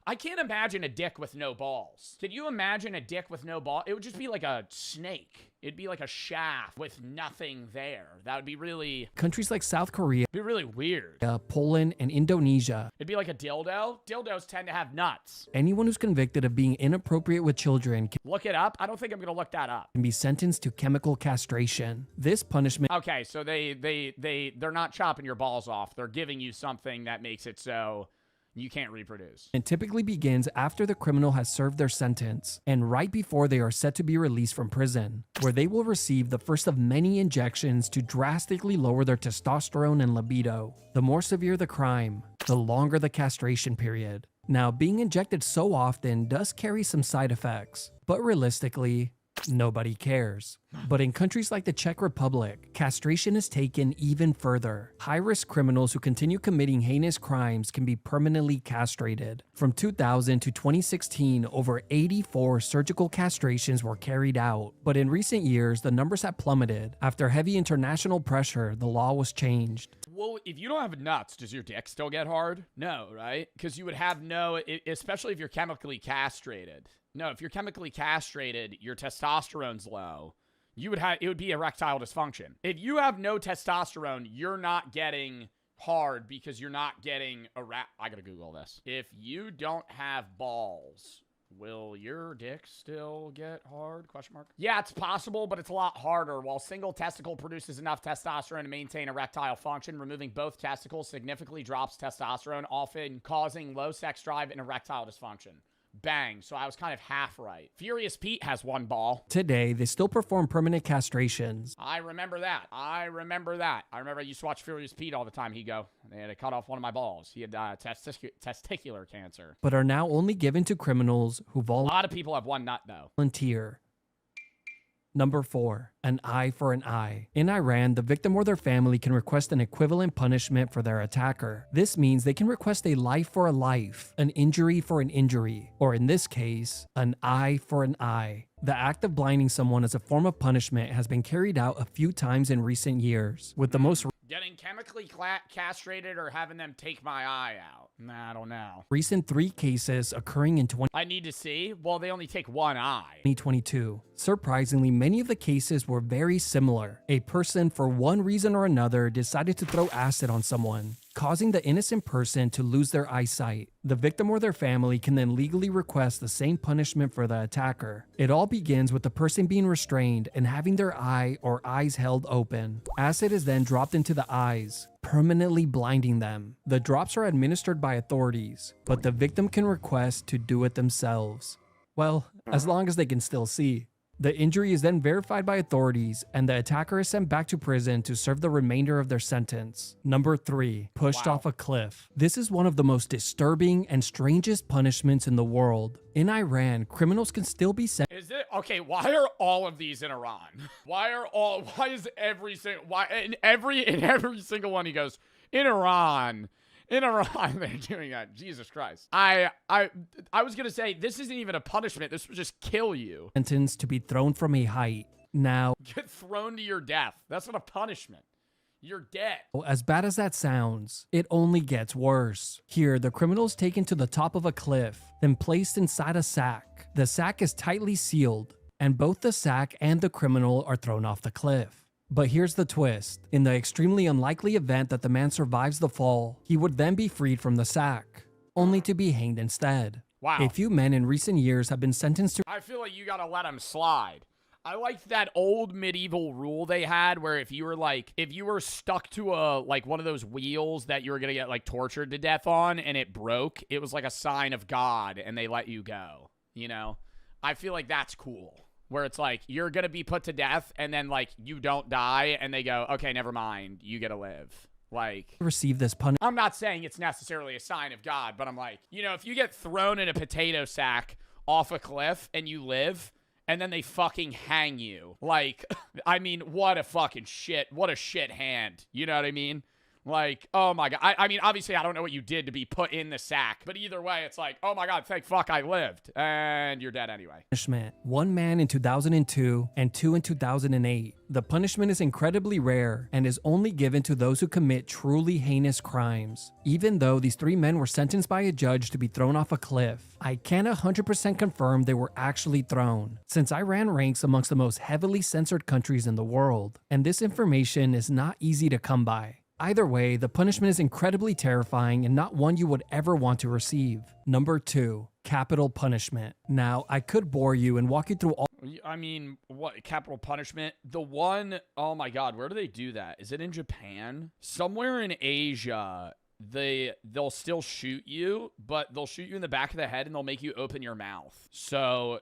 I can't imagine a dick with no balls. Can you imagine a dick with no ball? It would just be like a snake. It'd be like a shaft with nothing there. That would be really... Countries like South Korea, be really weird. Poland, and Indonesia. It'd be like a dildo. Dildos tend to have nuts. Anyone who's convicted of being inappropriate with children can Look it up. I don't think I'm going to look that up. be sentenced to chemical castration. This punishment... Okay, so they're not chopping your balls off. They're giving you something that makes it so... you can't reproduce. It typically begins after the criminal has served their sentence and right before they are set to be released from prison, where they will receive the first of many injections to drastically lower their testosterone and libido. The more severe the crime, the longer the castration period. Now, being injected so often does carry some side effects, but realistically, nobody cares. But in countries like the Czech Republic, castration is taken even further. High-risk criminals who continue committing heinous crimes can be permanently castrated. From 2000 to 2016, over 84 surgical castrations were carried out. But in recent years, the numbers have plummeted. After heavy international pressure, the law was changed. Well, if you don't have nuts, does your dick still get hard? No, right? Because you would have no, especially if you're chemically castrated. No, if you're chemically castrated, your testosterone's low. It would be erectile dysfunction. If you have no testosterone, you're not getting hard because you're not getting I gotta Google this. If you don't have balls, will your dick still get hard? Question mark. Yeah, it's possible, but it's a lot harder. While single testicle produces enough testosterone to maintain erectile function, removing both testicles significantly drops testosterone, often causing low sex drive and erectile dysfunction. Bang. So I was kind of half right. Furious Pete has one ball. Today, they still perform permanent castrations. I remember that. I remember I used to watch Furious Pete all the time. He'd go, they had to cut off one of my balls. He had testicular cancer. But are now only given to criminals who A lot of people have one nut, though. volunteer. Number 4, an eye for an eye. In Iran, the victim or their family can request an equivalent punishment for their attacker. This means they can request a life for a life, an injury for an injury, or in this case, an eye for an eye. The act of blinding someone as a form of punishment has been carried out a few times in recent years, with the most Getting chemically castrated or having them take my eye out? Nah, I don't know. recent 3 cases occurring in I need to see. Well, they only take one eye. 2022. Surprisingly, many of the cases were very similar. A person, for one reason or another, decided to throw acid on someone, causing the innocent person to lose their eyesight. The victim or their family can then legally request the same punishment for the attacker. It all begins with the person being restrained and having their eye or eyes held open. Acid is then dropped into the eyes, permanently blinding them. The drops are administered by authorities, but the victim can request to do it themselves. Well, as long as they can still see. The injury is then verified by authorities, and the attacker is sent back to prison to serve the remainder of their sentence. Number 3, pushed off a cliff. This is one of the most disturbing and strangest punishments in the world. In Iran, criminals can still be sent. Is it okay? Why are all of these in Iran? Why is every single in every single one he goes in Iran? In Iran, they're doing that. Jesus Christ. I was going to say, this isn't even a punishment. This would just kill you. Sentenced to be thrown from a height. Now, Get thrown to your death. That's not a punishment. You're dead. as bad as that sounds, it only gets worse. Here, the criminal is taken to the top of a cliff, then placed inside a sack. The sack is tightly sealed, and both the sack and the criminal are thrown off the cliff. But here's the twist. In the extremely unlikely event that the man survives the fall, he would then be freed from the sack, only to be hanged instead. Wow. A few men in recent years have been sentenced to... I feel like you gotta let him slide. I liked that old medieval rule they had where if you were stuck to one of those wheels that you were gonna get tortured to death on and it broke, it was like a sign of God and they let you go. You know? I feel like that's cool. Where it's like, you're going to be put to death, and then, you don't die, and they go, okay, never mind, you get to live. receive this punishment. I'm not saying it's necessarily a sign of God, but I'm like, if you get thrown in a potato sack off a cliff, and you live, and then they fucking hang you. I mean, what a fucking shit. What a shit hand. You know what I mean? Like, oh my God. I mean, obviously, I don't know what you did to be put in the sack, but either way, it's like, oh my God, thank fuck I lived. And you're dead anyway. Punishment. 1 man in 2002 and 2 in 2008. The punishment is incredibly rare and is only given to those who commit truly heinous crimes. Even though these 3 men were sentenced by a judge to be thrown off a cliff, I can't 100% confirm they were actually thrown, since Iran ranks amongst the most heavily censored countries in the world, and this information is not easy to come by. Either way, the punishment is incredibly terrifying and not one you would ever want to receive. Number 2. Capital punishment. Now, I could bore you and walk you through all. I mean, what, capital punishment? The one, oh my God, where do they do that? Is it in Japan? Somewhere in Asia, they'll still shoot you, but they'll shoot you in the back of the head and they'll make you open your mouth. So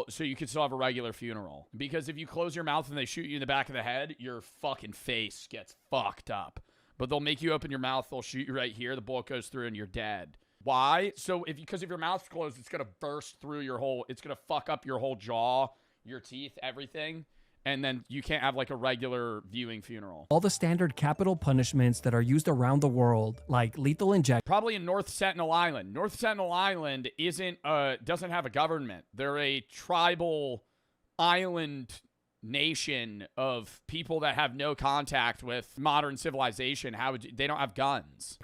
so you can still have a regular funeral. Because if you close your mouth and they shoot you in the back of the head, your fucking face gets fucked up. But they'll make you open your mouth, they'll shoot you right here, the bullet goes through and you're dead. Why? So because if your mouth's closed, it's gonna burst through it's gonna fuck up your whole jaw, your teeth, everything. And then you can't have like a regular viewing funeral. All the standard capital punishments that are used around the world, like lethal injection. Probably in North Sentinel Island. North Sentinel Island doesn't have a government. They're a tribal island nation of people that have no contact with modern civilization. They don't have guns.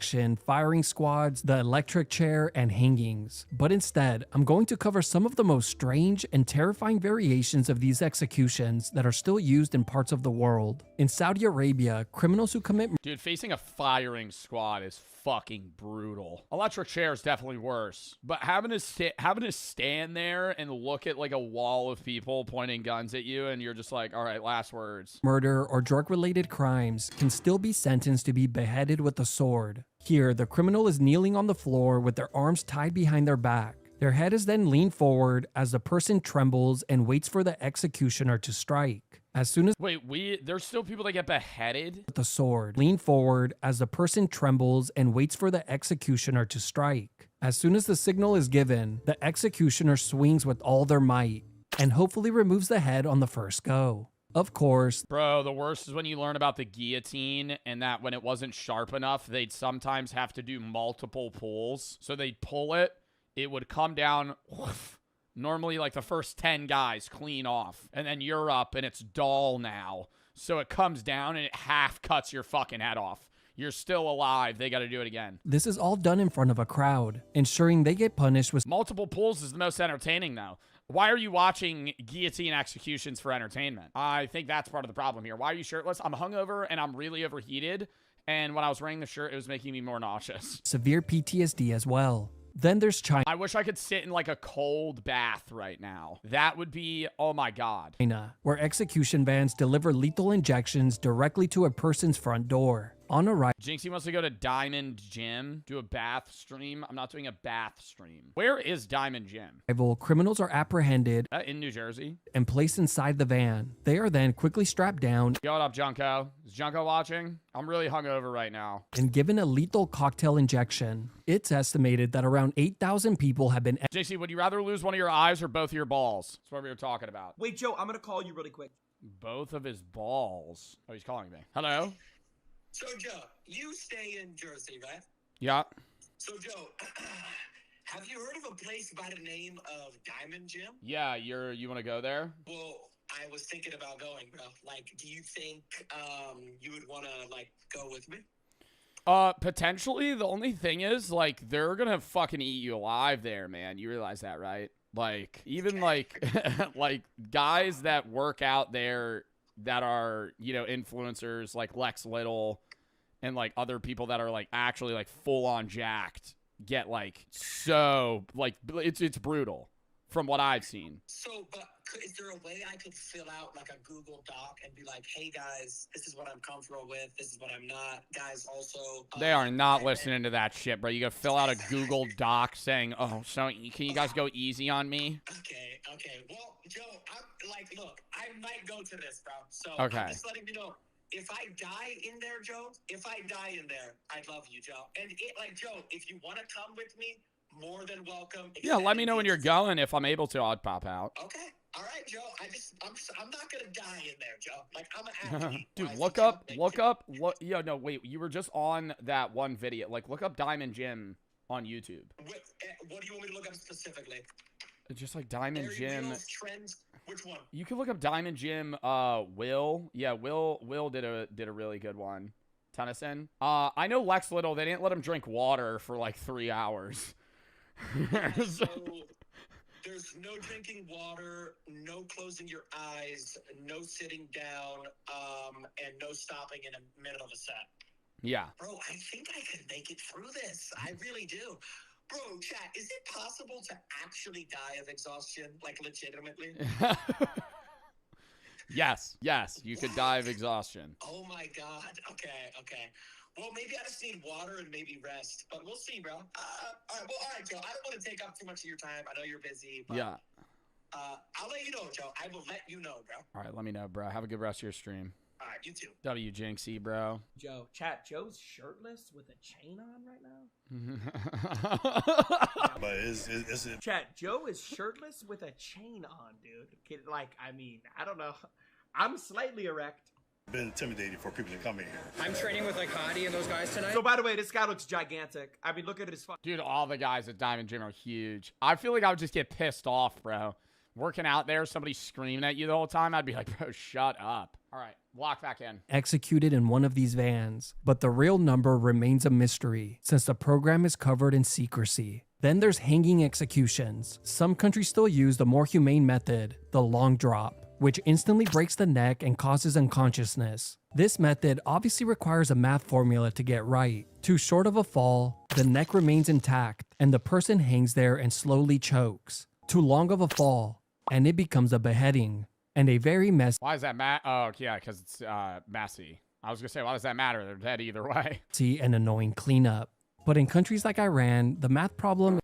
Firing squads, the electric chair, and hangings. But instead, I'm going to cover some of the most strange and terrifying variations of these executions that are still used in parts of the world. In Saudi Arabia, criminals who commit... Dude, facing a firing squad is fucking brutal. Electric chair is definitely worse, but having to stand there and look at like a wall of people pointing guns at you and you're just like, all right, last words. Murder or drug-related crimes can still be sentenced to be beheaded with a sword. Here, the criminal is kneeling on the floor with their arms tied behind their back. Their head is then leaned forward as the person trembles and waits for the executioner to strike. As soon as... Wait, there's still people that get beheaded? With the sword. Lean forward as the person trembles and waits for the executioner to strike. As soon as the signal is given, the executioner swings with all their might and hopefully removes the head on the first go. Of course. Bro, the worst is when you learn about the guillotine and that when it wasn't sharp enough, they'd sometimes have to do multiple pulls. So they'd pull it, it would come down... Normally, like, the first 10 guys clean off, and then you're up, and it's dull now. So it comes down, and it half cuts your fucking head off. You're still alive. They got to do it again. This is all done in front of a crowd, ensuring they get punished with... Multiple pulls is the most entertaining, though. Why are you watching guillotine executions for entertainment? I think that's part of the problem here. Why are you shirtless? I'm hungover, and I'm really overheated, and when I was wearing the shirt, it was making me more nauseous. Severe PTSD as well. Then there's China. I wish I could sit in like a cold bath right now. That would be, oh my God. China, where execution vans deliver lethal injections directly to a person's front door. On arrival, Jinxie wants to go to Diamond Gym, do a bath stream. I'm not doing a bath stream. Where is Diamond Gym? Criminals are apprehended in New Jersey and placed inside the van. They are then quickly strapped down. Yo, what up, Junko? Is Junko watching? I'm really hungover right now. And given a lethal cocktail injection. It's estimated that around 8,000 people have been... JC, would you rather lose one of your eyes or both of your balls? That's what we were talking about. Wait, Joe, I'm going to call you really quick. Both of his balls. Oh, he's calling me. Hello? So, Joe, you stay in Jersey, right? Yeah. So, Joe, have you heard of a place by the name of Diamond Gym? Yeah, you want to go there? Well, I was thinking about going, bro. Like, do you think you would want to, like, go with me? Potentially. The only thing is, like, they're gonna fucking eat you alive there, man. You realize that, right? Like, even, like, like, guys that work out there that are, you know, influencers like Lex Little and like other people that are like actually like full on jacked get like so like it's brutal from what I've seen. So, but is there a way I could fill out like a Google Doc and be like, hey guys, this is what I'm comfortable with, this is what I'm not. Guys, also they are not listening to that shit, bro. You gotta fill out a Google Doc saying, oh, so can you guys go easy on me? Okay. Well, Joe, I'm like, look, I might go to this, bro. So okay. I'm just letting you know. If I die in there, Joe, I'd love you, Joe. And like, Joe, if you want to come with me, more than welcome. Yeah, let me know when you're going. If I'm able to, I'll pop out. Okay. All right, Joe. I'm not gonna die in there, Joe. Like, I'm an athlete. Dude, look, yo, no, wait, you were just on that one video. Like, look up Diamond Jim on YouTube. What do you want me to look up specifically? It's just like Diamond Jim. Trends. Which one? You can look up Diamond Jim. Will. Yeah, Will did a really good one. Tennyson. I know Lex Little. They didn't let him drink water for like 3 hours. So there's no drinking water, no closing your eyes, no sitting down, and no stopping in the middle of a set. Yeah. Bro, I think I could make it through this. I really do. Bro, chat, is it possible to actually die of exhaustion? Like, legitimately? Yes, you could die of exhaustion. Oh my god. Okay. Well, maybe I just need water and maybe rest, but we'll see, bro. All right, Joe. I don't want to take up too much of your time. I know you're busy, but Yeah. I'll let you know, Joe. I will let you know, bro. All right, let me know, bro. Have a good rest of your stream. All right, you too. W Jinxie, bro. Joe, chat, Joe's shirtless with a chain on right now? But is it... Chat, Joe is shirtless with a chain on, dude. Like, I mean, I don't know. I'm slightly erect. Been intimidating for people to come in here. I'm training with like Hadi and those guys tonight. So by the way, this guy looks gigantic. I mean, look at his Dude, all the guys at Diamond Gym are huge. I feel like I would just get pissed off, bro. Working out there, somebody screaming at you the whole time, I'd be like, bro, shut up. All right, lock back in. Executed in one of these vans, but the real number remains a mystery since the program is covered in secrecy. Then there's hanging executions. Some countries still use the more humane method, the long drop, which instantly breaks the neck and causes unconsciousness. This method obviously requires a math formula to get right. Too short of a fall, the neck remains intact, and the person hangs there and slowly chokes. Too long of a fall, and it becomes a beheading. And a very messy. Why is that Oh, yeah, because it's messy. I was going to say, why does that matter? They're dead either way. And annoying cleanup. But in countries like Iran, the math problem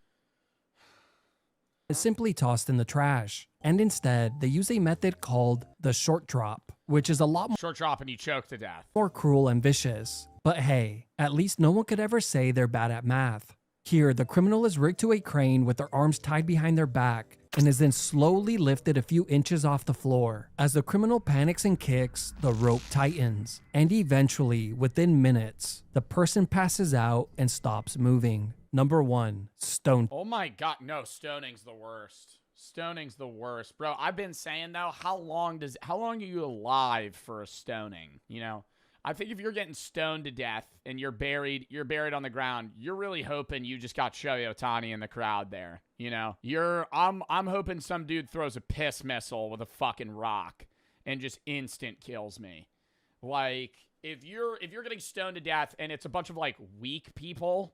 is simply tossed in the trash. And instead, they use a method called the short drop, which is a lot more short drop and you choke to death. More cruel and vicious. But hey, at least no one could ever say they're bad at math. Here, the criminal is rigged to a crane with their arms tied behind their back and is then slowly lifted a few inches off the floor. As the criminal panics and kicks, the rope tightens, and eventually, within minutes, the person passes out and stops moving. Number 1, stone. Oh my god, no, stoning's the worst. Stoning's the worst. Bro, I've been saying though, how long are you alive for a stoning, you know? I think if you're getting stoned to death and you're buried on the ground, you're really hoping you just got Shohei Ohtani in the crowd there. You know, I'm hoping some dude throws a piss missile with a fucking rock and just instant kills me. Like, if you're getting stoned to death and it's a bunch of like weak people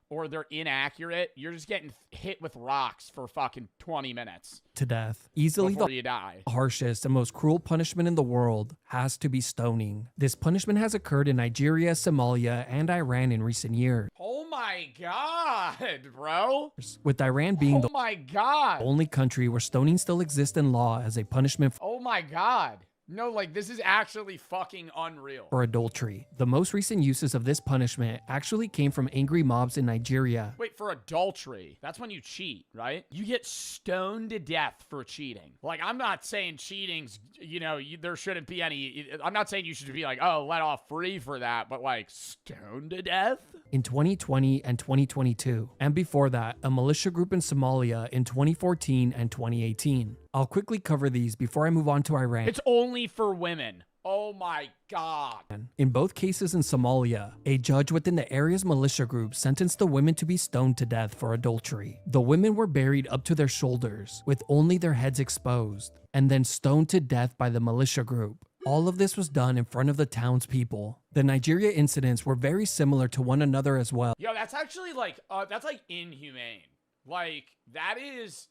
or they're inaccurate, you're just getting hit with rocks for fucking 20 minutes. To death. Easily before you die. Harshest and most cruel punishment in the world has to be stoning. This punishment has occurred in Nigeria, Somalia, and Iran in recent years. Oh my god, bro. With Iran being the only country where stoning still exists in law as a punishment oh my god. No, like, this is actually fucking unreal. For adultery. The most recent uses of this punishment actually came from angry mobs in Nigeria. Wait, for adultery, that's when you cheat, right? You get stoned to death for cheating. Like, I'm not saying cheating's, you know, there shouldn't be any, I'm not saying you should be like, oh, let off free for that, but like, stoned to death? In 2020 and 2022. And before that, a militia group in Somalia in 2014 and 2018. I'll quickly cover these before I move on to Iran. It's only for women. Oh my god. In both cases in Somalia, a judge within the area's militia group sentenced the women to be stoned to death for adultery. The women were buried up to their shoulders, with only their heads exposed, and then stoned to death by the militia group. All of this was done in front of the townspeople. The Nigeria incidents were very similar to one another as well. Yo, that's actually like, that's like inhumane. Like, that is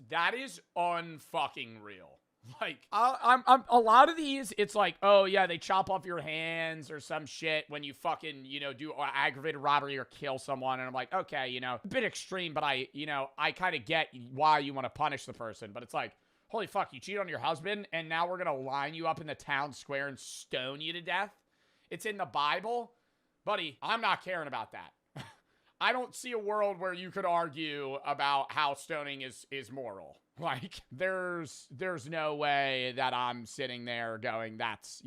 unfucking real. Like, I'm a lot of these, it's like, oh yeah, they chop off your hands or some shit when you fucking, you know, do aggravated robbery or kill someone. And I'm like, okay, you know, a bit extreme, but I kind of get why you want to punish the person. But it's like, holy fuck, you cheat on your husband and now we're going to line you up in the town square and stone you to death? It's in the Bible? Buddy, I'm not caring about that. I don't see a world where you could argue about how stoning is moral. Like, there's no way that I'm sitting there going, that's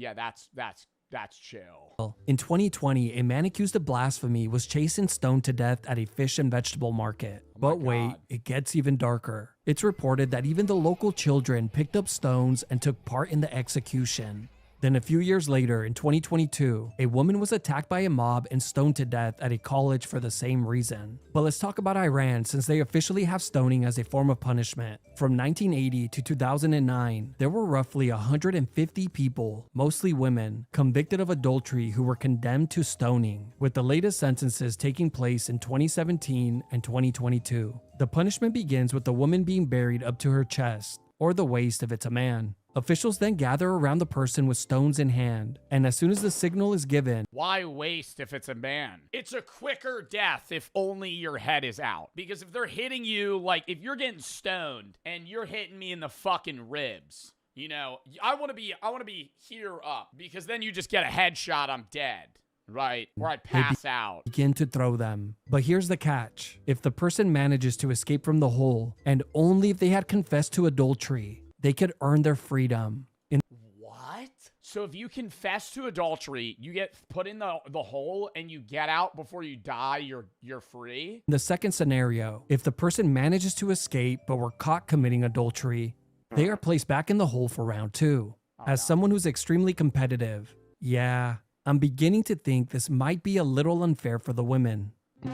chill. In 2020, a man accused of blasphemy was chased and stoned to death at a fish and vegetable market. But wait, it gets even darker. It's reported that even the local children picked up stones and took part in the execution. Then a few years later, in 2022, a woman was attacked by a mob and stoned to death at a college for the same reason. But let's talk about Iran, since they officially have stoning as a form of punishment. From 1980 to 2009, there were roughly 150 people, mostly women, convicted of adultery who were condemned to stoning, with the latest sentences taking place in 2017 and 2022. The punishment begins with the woman being buried up to her chest, or the waist if it's a man. Officials then gather around the person with stones in hand, and as soon as the signal is given, why waste if it's a man? It's a quicker death if only your head is out. Because if they're hitting you, like, if you're getting stoned and you're hitting me in the fucking ribs, you know, I want to be here up, because then you just get a headshot, I'm dead. Right, or I pass out. Begin to throw them. But here's the catch. If the person manages to escape from the hole, and only if they had confessed to adultery, they could earn their freedom. What? So if you confess to adultery, you get put in the hole and you get out before you die, you're free? In the second scenario, if the person manages to escape but were caught committing adultery, they are placed back in the hole for round 2. As someone who's extremely competitive, yeah, I'm beginning to think this might be a little unfair for the women. But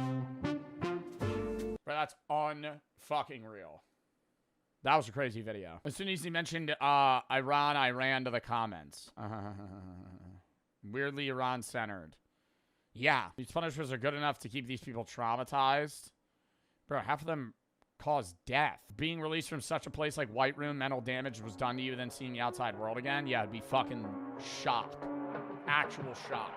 that's unfucking real. That was a crazy video. As soon as he mentioned Iran, I ran to the comments. Weirdly Iran-centered. Yeah, these punishments are good enough to keep these people traumatized. Bro, half of them cause death. Being released from such a place like White Room, mental damage was done to you, then seeing the outside world again? Yeah, it'd be fucking shock. Actual shock.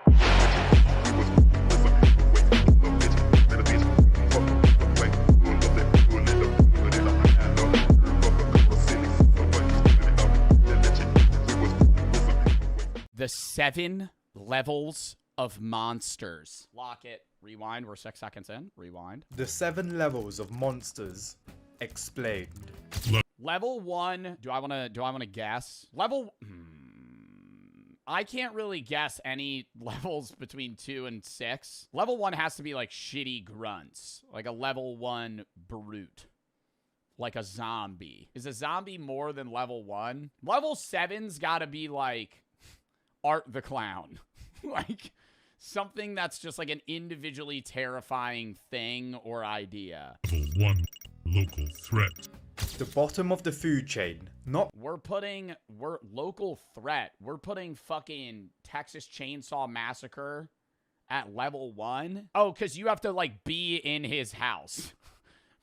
The 7 levels of monsters. Lock it. Rewind. We're 6 seconds in. Rewind. The 7 levels of monsters explained. Level 1. Do I want to guess? Level. I can't really guess any levels between 2 and 6. Level 1 has to be like shitty grunts, like a level 1 brute. Like a zombie. Is a zombie more than level 1? Level 7's got to be like Art the Clown. Like something that's just like an individually terrifying thing or idea. Level 1, local threat. The bottom of the food chain. We're local threat. We're putting fucking Texas Chainsaw Massacre at level 1. Oh, because you have to like be in his house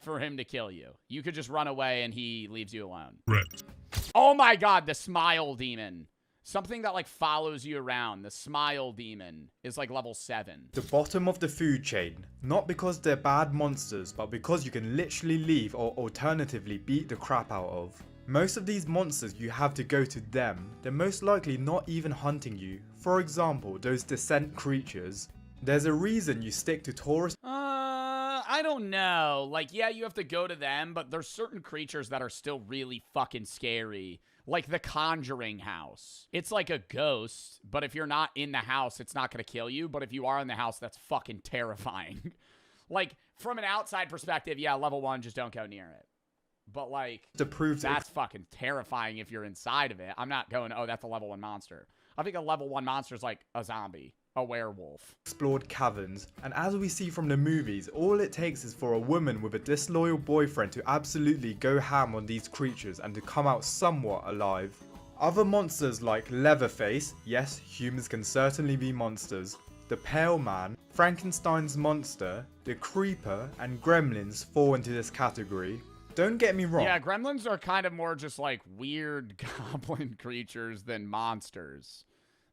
for him to kill you. You could just run away and he leaves you alone. Threat. Oh my god, the smile demon. Something that like follows you around. The smile demon is like level 7. The bottom of the food chain. Not because they're bad monsters, but because you can literally leave or alternatively beat the crap out of. Most of these monsters you have to go to them. They're most likely not even hunting you. For example, those descent creatures. There's a reason you stick to tourist. I don't know. Like, yeah, you have to go to them, but there's certain creatures that are still really fucking scary. Like the Conjuring house. It's like a ghost, but if you're not in the house, it's not going to kill you. But if you are in the house, that's fucking terrifying. Like, from an outside perspective, yeah, level 1, just don't go near it. But, like, to prove that's fucking terrifying if you're inside of it. I'm not going, oh, that's a level 1 monster. I think a level 1 monster is like a zombie. A werewolf. Explored caverns, and as we see from the movies, all it takes is for a woman with a disloyal boyfriend to absolutely go ham on these creatures and to come out somewhat alive. Other monsters like Leatherface, yes, humans can certainly be monsters, the Pale Man, Frankenstein's monster, the Creeper, and Gremlins fall into this category. Don't get me wrong. Yeah, gremlins are kind of more just like weird goblin creatures than monsters.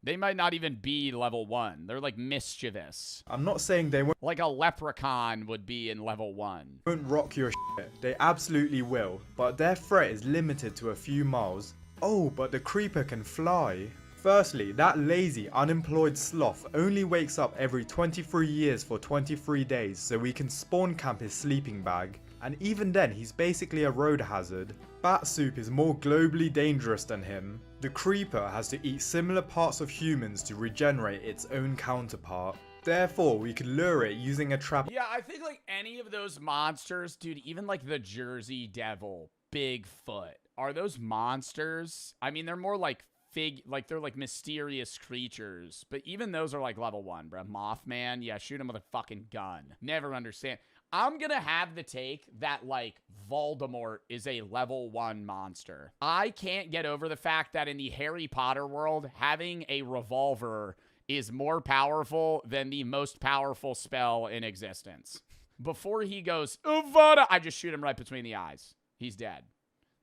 They might not even be level 1. They're like mischievous. I'm not saying they won't. Like a leprechaun would be in level 1. Won't rock your shit. They absolutely will. But their threat is limited to a few miles. Oh, but the creeper can fly. Firstly, that lazy, unemployed sloth only wakes up every 23 years for 23 days so we can spawn camp his sleeping bag. And even then, he's basically a road hazard. Bat Soup is more globally dangerous than him. The Creeper has to eat similar parts of humans to regenerate its own counterpart. Therefore, we can lure it using a trap. Yeah, I think like any of those monsters, dude, even like the Jersey Devil, Bigfoot, are those monsters? I mean, they're more like they're like mysterious creatures, but even those are like level 1, bro. Mothman, yeah, shoot him with a fucking gun. Never understand. I'm gonna have the take that like Voldemort is a level 1 monster. I can't get over the fact that in the Harry Potter world, having a revolver is more powerful than the most powerful spell in existence. Before he goes, Avada, I just shoot him right between the eyes. He's dead.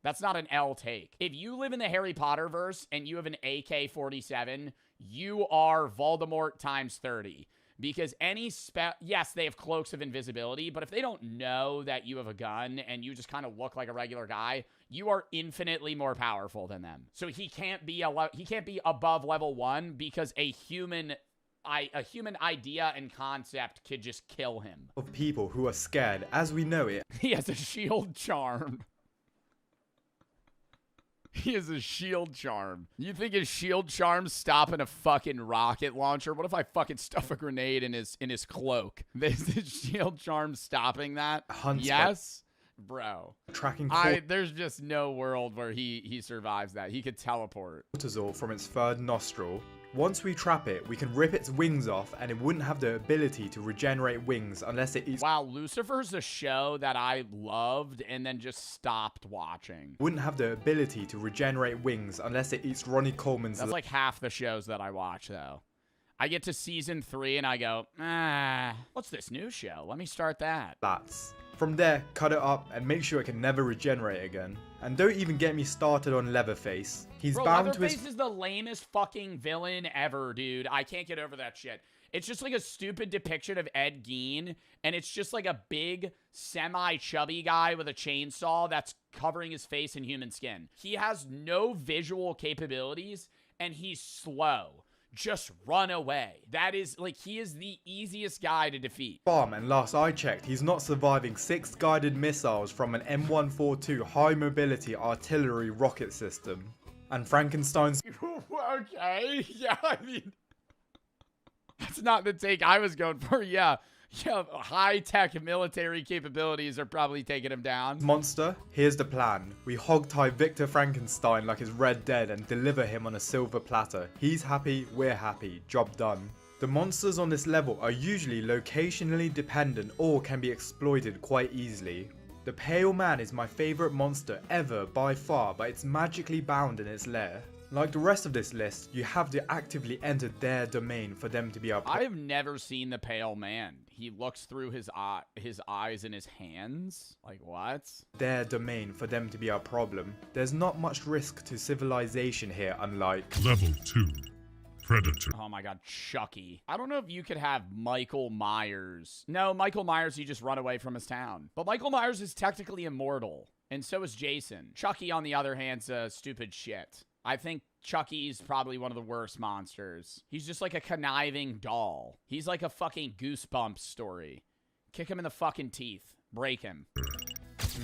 That's not an L take. If you live in the Harry Potter verse and you have an AK-47, you are Voldemort times 30. Because any spell, yes, they have cloaks of invisibility, but if they don't know that you have a gun and you just kind of look like a regular guy, you are infinitely more powerful than them. So he can't be above level 1 because a human idea and concept could just kill him. Of people who are scared as we know it. He has a shield charm. He has a shield charm. You think his shield charm's stopping a fucking rocket launcher? What if I fucking stuff a grenade in his cloak? Is his shield charm stopping that? Yes? Bro. Tracking there's just no world where he survives that. He could teleport. Cortisol from its third nostril. Once we trap it, we can rip its wings off and it wouldn't have the ability to regenerate wings unless it eats— Wow, Lucifer's a show that I loved and then just stopped watching. Wouldn't have the ability to regenerate wings unless it eats Ronnie Coleman's— That's like half the shows that I watch, though. I get to season 3 and I go, what's this new show? Let me start that. Lats. From there, cut it up and make sure it can never regenerate again. And don't even get me started on Leatherface. He's bound to his— Leatherface is the lamest fucking villain ever, dude. I can't get over that shit. It's just like a stupid depiction of Ed Gein, and it's just like a big, semi-chubby guy with a chainsaw that's covering his face in human skin. He has no visual capabilities, and he's slow. Just run away. That is, like, he is the easiest guy to defeat. Farm, and last I checked, he's not surviving 6 guided missiles from an M142 high mobility artillery rocket system. And Frankenstein's— Okay, yeah, I mean, that's not the take I was going for. Yeah, high-tech military capabilities are probably taking him down. Monster, here's the plan. We hogtie Victor Frankenstein like his Red Dead and deliver him on a silver platter. He's happy, we're happy, job done. The monsters on this level are usually locationally dependent or can be exploited quite easily. The Pale Man is my favourite monster ever by far, but it's magically bound in its lair. Like the rest of this list, you have to actively enter their domain for them to be our— I have never seen the Pale Man. He looks through his eyes and his hands. Like, what? Their domain for them to be our problem. There's not much risk to civilization here, unlike— Level 2. Predator. Oh my god, Chucky. I don't know if you could have Michael Myers. No, Michael Myers, you just run away from his town. But Michael Myers is technically immortal, and so is Jason. Chucky, on the other hand, is stupid shit. I think Chucky's probably one of the worst monsters. He's just like a conniving doll. He's like a fucking Goosebumps story. Kick him in the fucking teeth. Break him.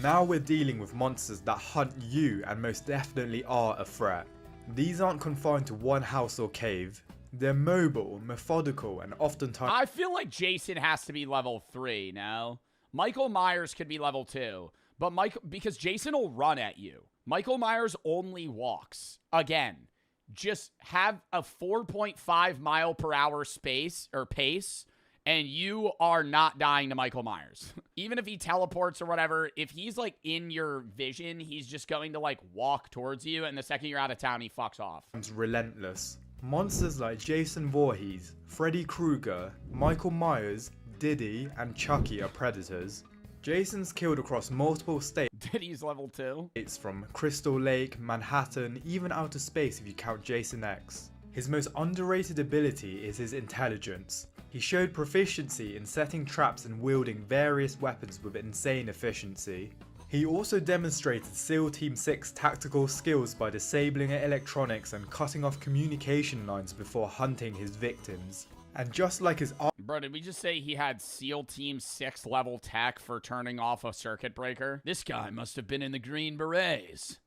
Now we're dealing with monsters that hunt you and most definitely are a threat. These aren't confined to one house or cave. They're mobile, methodical, and oftentimes— I feel like Jason has to be level 3, no? Michael Myers could be level 2. But because Jason will run at you. Michael Myers only walks. Again, just have a 4.5 mile per hour pace, and you are not dying to Michael Myers. Even if he teleports or whatever, if he's like in your vision, he's just going to like walk towards you, and the second you're out of town, he fucks off. Relentless. Monsters like Jason Voorhees, Freddy Krueger, Michael Myers, Diddy, and Chucky are predators. Jason's killed across multiple states. Diddy's level 2. It's from Crystal Lake, Manhattan, even outer space if you count Jason X. His most underrated ability is his intelligence. He showed proficiency in setting traps and wielding various weapons with insane efficiency. He also demonstrated SEAL Team 6 tactical skills by disabling electronics and cutting off communication lines before hunting his victims. And just like his Bro, did we just say he had SEAL Team 6 level tech for turning off a circuit breaker? This guy must have been in the Green Berets.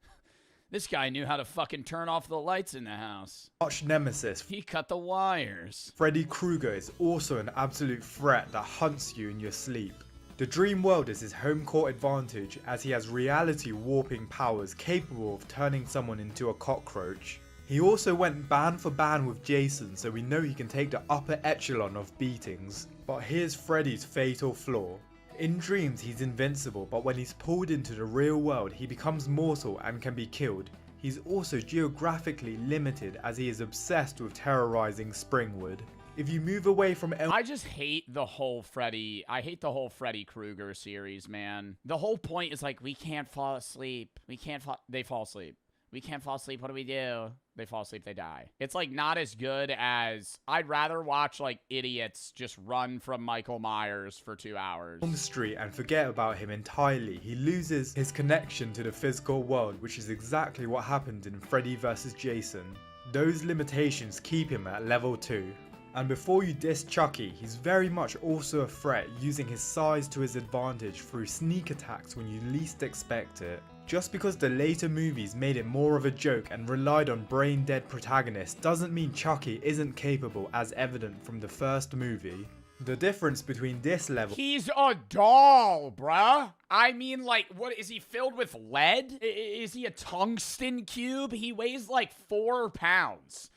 This guy knew how to fucking turn off the lights in the house. arch nemesis, He cut the wires. Freddy Krueger, is also an absolute threat that hunts you in your sleep. The dream world is his home court advantage as he has reality warping powers capable of turning someone into a cockroach. He also went band for band with Jason, so we know he can take the upper echelon of beatings. But here's Freddy's fatal flaw. In dreams he's invincible, but when he's pulled into the real world he becomes mortal and can be killed. He's also geographically limited as he is obsessed with terrorizing Springwood. If you move away from I just hate the whole Freddy. I hate the whole Freddy Krueger series, man. The whole point is like, we can't fall asleep. They fall asleep. We can't fall asleep. What do we do? They fall asleep. They die. It's like not as good as... I'd rather watch like idiots just run from Michael Myers for 2 hours. On the street and forget about him entirely. He loses his connection to the physical world, which is exactly what happened in Freddy vs. Jason. Those limitations keep him at level 2. And before you diss Chucky, he's very much also a threat, using his size to his advantage through sneak attacks when you least expect it. Just because the later movies made it more of a joke and relied on brain-dead protagonists doesn't mean Chucky isn't capable, as evident from the first movie. The difference between this level... He's a doll, bruh. I mean, like, what, is he filled with lead? Is he a tungsten cube? He weighs like 4 pounds.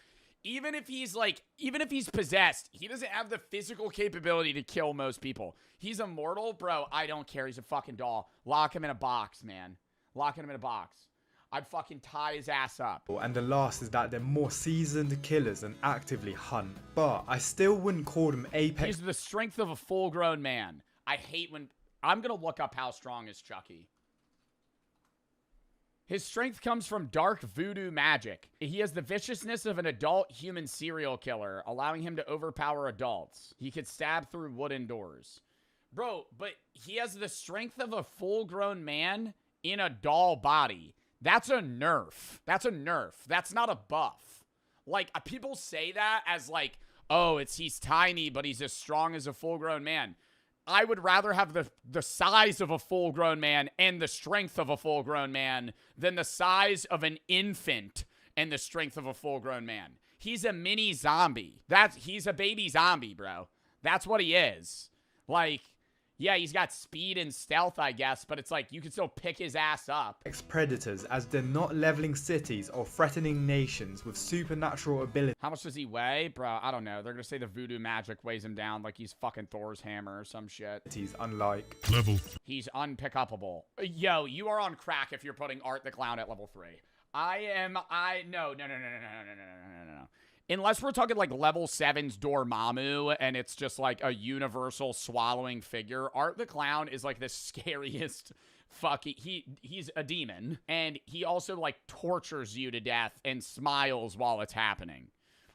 Even if he's possessed, he doesn't have the physical capability to kill most people. He's immortal, bro. I don't care. He's a fucking doll. Lock him in a box, man. Lock him in a box. I'd fucking tie his ass up. And the last is that they're more seasoned killers and actively hunt. But I still wouldn't call them apex. He's the strength of a full-grown man. I hate when... I'm gonna look up how strong is Chucky. His strength comes from dark voodoo magic. He has the viciousness of an adult human serial killer, allowing him to overpower adults. He could stab through wooden doors. Bro, but he has the strength of a full-grown man in a doll body. That's a nerf. That's a nerf. That's not a buff. Like, people say that as like, oh, he's tiny, but he's as strong as a full-grown man. I would rather have the size of a full-grown man and the strength of a full-grown man than the size of an infant and the strength of a full-grown man. He's a mini zombie. He's a baby zombie, bro. That's what he is. Like, yeah, he's got speed and stealth, I guess, but it's like you can still pick his ass up. Predators, as they're not leveling cities or threatening nations with supernatural abilities. How much does he weigh? Bro, I don't know. They're gonna say the voodoo magic weighs him down like he's fucking Thor's hammer or some shit. He's unlike level. He's unpickupable. Yo, you are on crack if you're putting Art the Clown at level 3. No. Unless we're talking like level 7's Dormammu and it's just like a universal swallowing figure, Art the Clown is like the scariest fucking... He's a demon. And he also like tortures you to death and smiles while it's happening.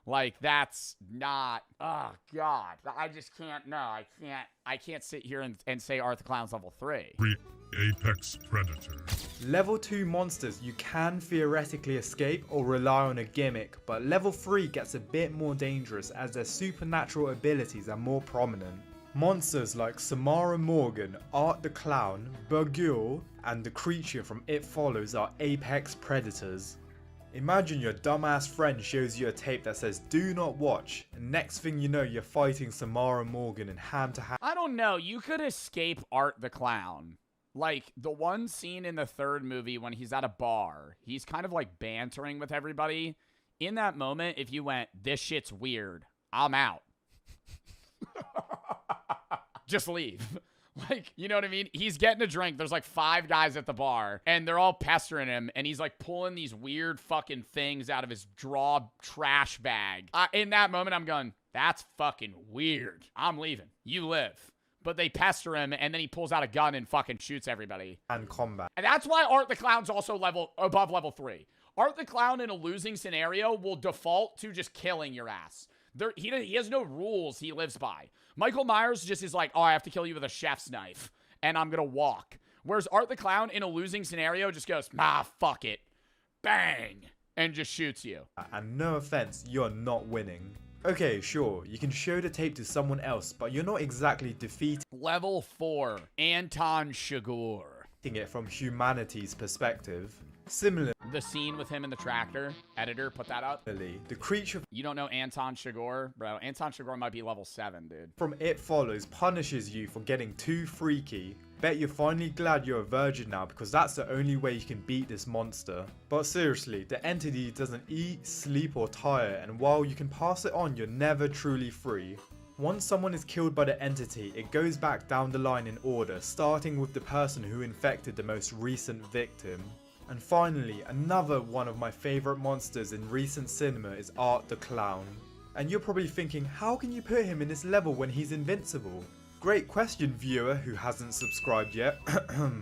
Like, that's not... Oh, God. I just can't... No, I can't sit here and say Art the Clown's level 3. Apex Predator. Level 2 monsters you can theoretically escape or rely on a gimmick, but level 3 gets a bit more dangerous as their supernatural abilities are more prominent. Monsters like Samara Morgan, Art the Clown, Burgul, and the creature from It Follows are apex predators. Imagine your dumbass friend shows you a tape that says do not watch, and next thing you know you're fighting Samara Morgan in hand to hand. I don't know, you could escape Art the Clown. Like, the one scene in the 3rd movie when he's at a bar, he's kind of like bantering with everybody. In that moment, if you went, this shit's weird, I'm out. Just leave. Like, you know what I mean? He's getting a drink. There's like 5 guys at the bar, and they're all pestering him, and he's like pulling these weird fucking things out of his trash bag. In that moment, I'm going, that's fucking weird. I'm leaving. You live. But they pester him, and then he pulls out a gun and fucking shoots everybody. And combat. And that's why Art the Clown's also above level 3. Art the Clown in a losing scenario will default to just killing your ass. He has no rules he lives by. Michael Myers just is like, oh, I have to kill you with a chef's knife, and I'm gonna walk. Whereas Art the Clown in a losing scenario just goes, fuck it. Bang. And just shoots you. And no offense, you're not winning. Okay, sure, you can show the tape to someone else, but you're not exactly defeating Level 4, Anton Chigurh. It from humanity's perspective. Similarly, the scene with him in the tractor, editor, put that up. The creature. You don't know Anton Chigurh? Bro, Anton Chigurh might be level 7, dude. From It Follows punishes you for getting too freaky. Bet you're finally glad you're a virgin now because that's the only way you can beat this monster. But seriously, the entity doesn't eat, sleep or tire, and while you can pass it on, you're never truly free. Once someone is killed by the entity, it goes back down the line in order, starting with the person who infected the most recent victim. And finally, another one of my favourite monsters in recent cinema is Art the Clown. And you're probably thinking, how can you put him in this level when he's invincible? Great question, viewer who hasn't subscribed yet.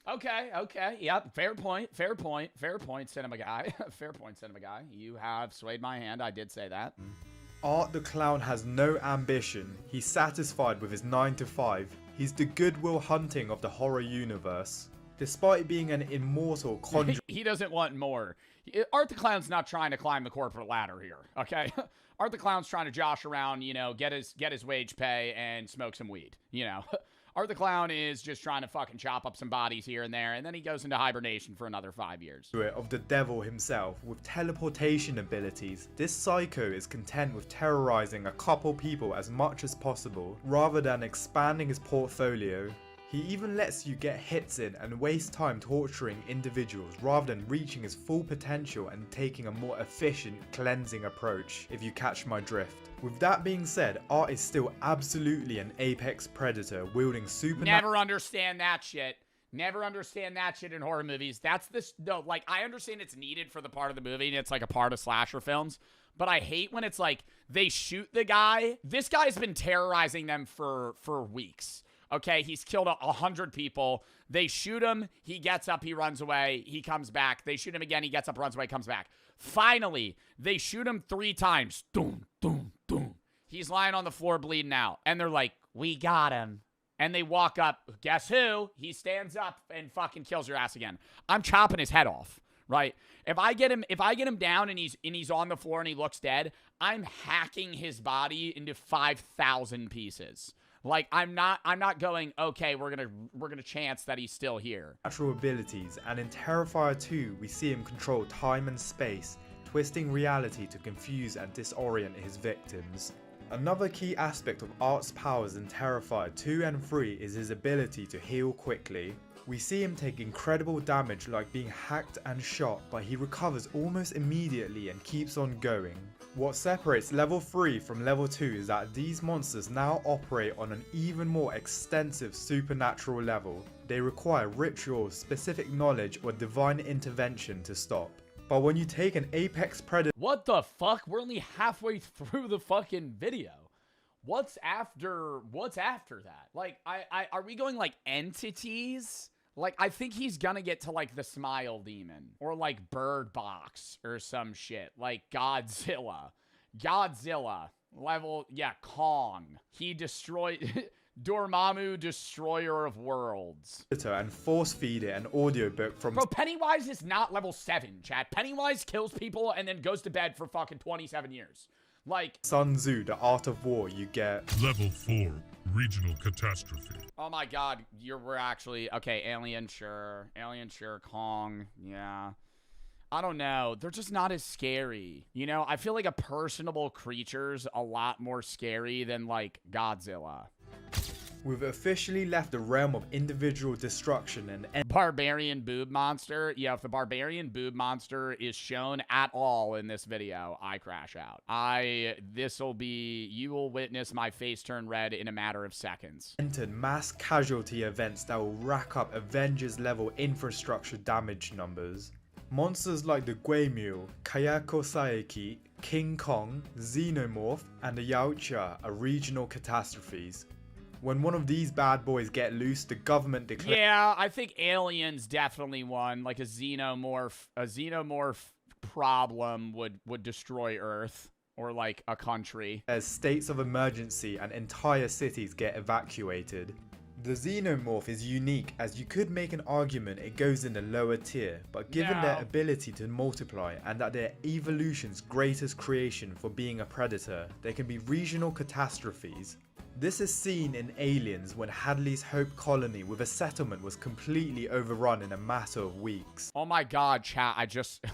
Okay, yep, fair point, cinema guy. Fair point, cinema guy. You have swayed my hand, I did say that. Art the Clown has no ambition. He's satisfied with his 9 to 5. He's the Goodwill Hunting of the horror universe. Despite being an immortal conjurer, he doesn't want more. Art the Clown's not trying to climb the corporate ladder here, okay? Art the Clown's trying to josh around, you know, get his wage pay and smoke some weed, you know? Art the Clown is just trying to fucking chop up some bodies here and there, and then he goes into hibernation for another 5 years. Of the devil himself, with teleportation abilities, this psycho is content with terrorizing a couple people as much as possible, rather than expanding his portfolio. He even lets you get hits in and waste time torturing individuals rather than reaching his full potential and taking a more efficient cleansing approach, if you catch my drift. With that being said, Art is still absolutely an apex predator wielding Never understand that shit. Never understand that shit in horror movies. That's this, no, like, I understand it's needed for the part of the movie and it's like a part of slasher films, but I hate when it's like, they shoot the guy. This guy's been terrorizing them for weeks. Okay, he's killed 100 people. They shoot him. He gets up. He runs away. He comes back. They shoot him again. He gets up, runs away, comes back. Finally, they shoot him 3 times. Doom, doom, doom. He's lying on the floor bleeding out. And they're like, we got him. And they walk up. Guess who? He stands up and fucking kills your ass again. I'm chopping his head off, right? If I get him down and he's on the floor and he looks dead, I'm hacking his body into 5,000 pieces. Like, I'm not going, okay, we're gonna chance that he's still here. Natural abilities, and in Terrifier 2, we see him control time and space, twisting reality to confuse and disorient his victims. Another key aspect of Art's powers in Terrifier 2 and 3 is his ability to heal quickly. We see him take incredible damage like being hacked and shot, but he recovers almost immediately and keeps on going. What separates level 3 from level 2 is that these monsters now operate on an even more extensive supernatural level. They require ritual, specific knowledge, or divine intervention to stop. But when you take an apex predator— What the fuck? We're only halfway through the fucking video. What's after that? Like, are we going like entities? Like, I think he's gonna get to, like, the Smile Demon. Or, like, Bird Box or some shit. Like, Godzilla. Level, yeah, Kong. He destroyed... Dormammu, Destroyer of Worlds. And force feed it an audiobook from— Bro, Pennywise is not level 7, chat. Pennywise kills people and then goes to bed for fucking 27 years. Like— Sun Tzu, The Art of War, you get— Level 4, Regional Catastrophe. Oh my god, we're actually— okay, Alien, sure. Kong, yeah. I don't know. They're just not as scary. You know, I feel like a personable creature's a lot more scary than, like, Godzilla. We've officially left the realm of individual destruction and— Barbarian Boob Monster. Yeah, if the Barbarian Boob Monster is shown at all in this video, I crash out. You will witness my face turn red in a matter of seconds. Entered mass casualty events that will rack up Avengers level infrastructure damage numbers. Monsters like the Guemul, Kayako Saeki, King Kong, Xenomorph, and the Yautja are regional catastrophes. When one of these bad boys get loose, the government declares— Yeah, I think aliens definitely one. Like a xenomorph problem would destroy Earth or like a country. As states of emergency and entire cities get evacuated. The Xenomorph is unique, as you could make an argument it goes in the lower tier, but given their ability to multiply and that their evolution's greatest creation for being a predator, they can be regional catastrophes. This is seen in Aliens when Hadley's Hope colony with a settlement was completely overrun in a matter of weeks. Oh my god, chat, I just...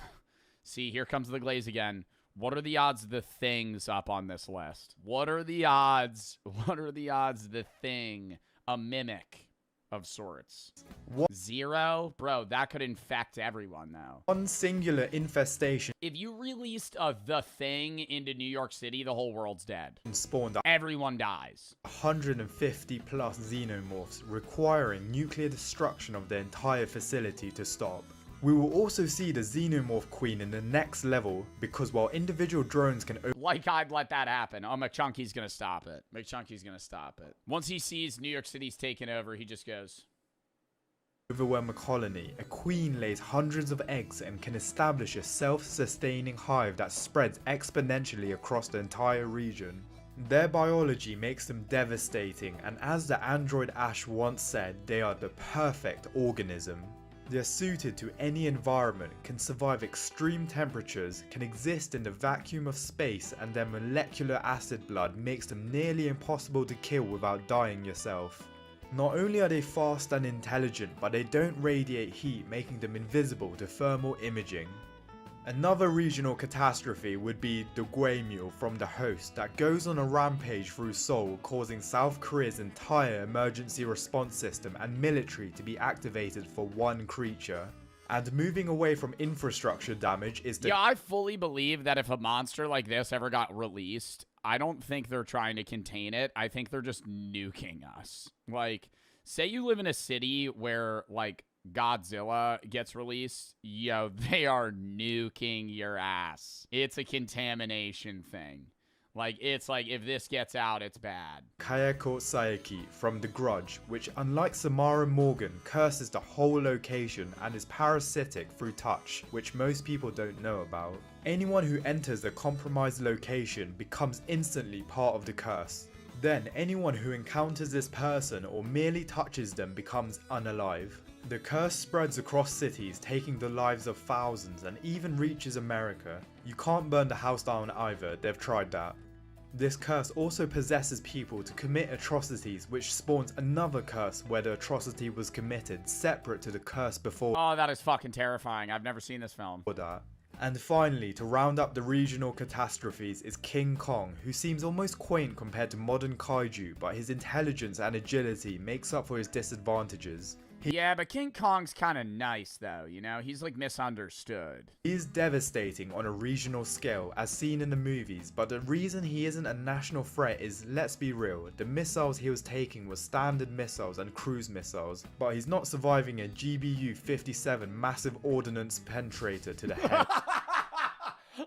See, here comes the glaze again. What are the odds the Thing's up on this list? What are the odds the Thing, a mimic of sorts? What? 0? Bro, that could infect everyone, though. One singular infestation. If you released the Thing into New York City, the whole world's dead. Spawned everyone dies. 150 plus xenomorphs, requiring nuclear destruction of the entire facility to stop. We will also see the Xenomorph Queen in the next level, because while individual drones can... Like I'd let that happen. Oh, McChunky's gonna stop it. McChunky's gonna stop it. Once he sees New York City's taken over, he just goes... Overwhelm a colony, a queen lays hundreds of eggs and can establish a self-sustaining hive that spreads exponentially across the entire region. Their biology makes them devastating, and as the android Ash once said, they are the perfect organism. They're suited to any environment, can survive extreme temperatures, can exist in the vacuum of space, and their molecular acid blood makes them nearly impossible to kill without dying yourself. Not only are they fast and intelligent, but they don't radiate heat, making them invisible to thermal imaging. Another regional catastrophe would be the Guemul from The Host that goes on a rampage through Seoul, causing South Korea's entire emergency response system and military to be activated for one creature. And moving away from infrastructure damage is the... Yeah, I fully believe that if a monster like this ever got released, I don't think they're trying to contain it. I think they're just nuking us. Like, say you live in a city where, like, Godzilla gets released, yo, they are nuking your ass. It's a contamination thing. Like, it's like, if this gets out, it's bad. Kayako Saeki from The Grudge, which unlike Samara Morgan, curses the whole location and is parasitic through touch, which most people don't know about. Anyone who enters the compromised location becomes instantly part of the curse. Then anyone who encounters this person or merely touches them becomes unalive. The curse spreads across cities, taking the lives of thousands, and even reaches America. You can't burn the house down either, they've tried that. This curse also possesses people to commit atrocities, which spawns another curse where the atrocity was committed, separate to the curse before. Oh, that is fucking terrifying. I've never seen this film. That. And finally, to round up the regional catastrophes is King Kong, who seems almost quaint compared to modern kaiju, but his intelligence and agility makes up for his disadvantages. Yeah, but King Kong's kind of nice, though, you know? He's, like, misunderstood. He is devastating on a regional scale, as seen in the movies, but the reason he isn't a national threat is, let's be real, the missiles he was taking were standard missiles and cruise missiles, but he's not surviving a GBU-57 massive ordnance penetrator to the head.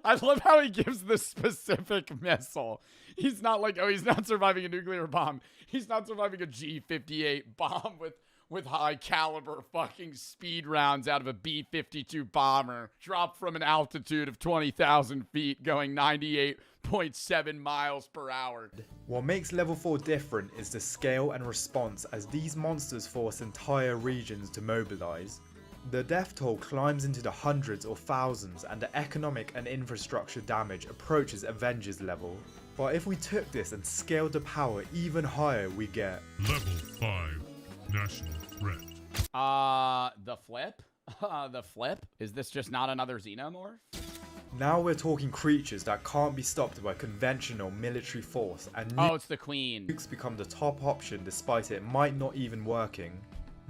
I love how he gives the specific missile. He's not like, oh, he's not surviving a nuclear bomb. He's not surviving a G-58 bomb with high caliber fucking speed rounds out of a B-52 bomber dropped from an altitude of 20,000 feet going 98.7 miles per hour. What makes level 4 different is the scale and response, as these monsters force entire regions to mobilize. The death toll climbs into the hundreds or thousands, and the economic and infrastructure damage approaches Avengers level. But if we took this and scaled the power even higher, we get Level 5 National Threat. The flip? The flip? Is this just not another Xenomorph? Now we're talking creatures that can't be stopped by conventional military force, and it's the Queen. Nukes become the top option despite it might not even working.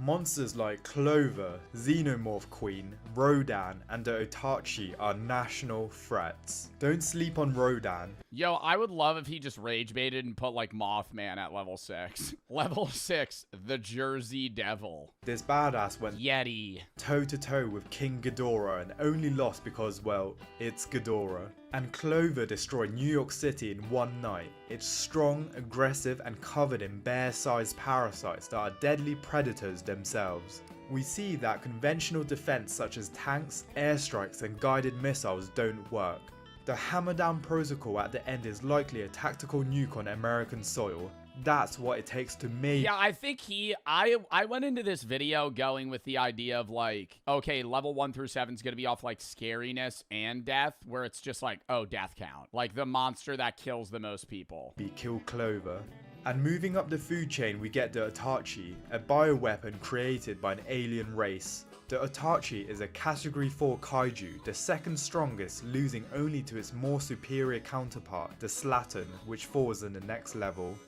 Monsters like Clover, Xenomorph Queen, Rodan, and the Otachi are national threats. Don't sleep on Rodan. Yo, I would love if he just rage baited and put like Mothman at level 6. Level 6, the Jersey Devil. This badass went Yeti toe to toe with King Ghidorah and only lost because, well, it's Ghidorah. And Clover destroyed New York City in one night. It's strong, aggressive, and covered in bear-sized parasites that are deadly predators themselves. We see that conventional defense such as tanks, airstrikes, and guided missiles don't work. The Hammer Down Protocol at the end is likely a tactical nuke on American soil, That's what it takes to make. Yeah, I think I went into this video going with the idea of like, okay, level 1 through 7 is going to be off like scariness and death, where it's just like, oh, death count. Like the monster that kills the most people. Kill Clover. And moving up the food chain, we get the Itachi, a bioweapon created by an alien race. The Itachi is a Category 4 kaiju, the second strongest, losing only to its more superior counterpart, the Slattern, which falls in the next level.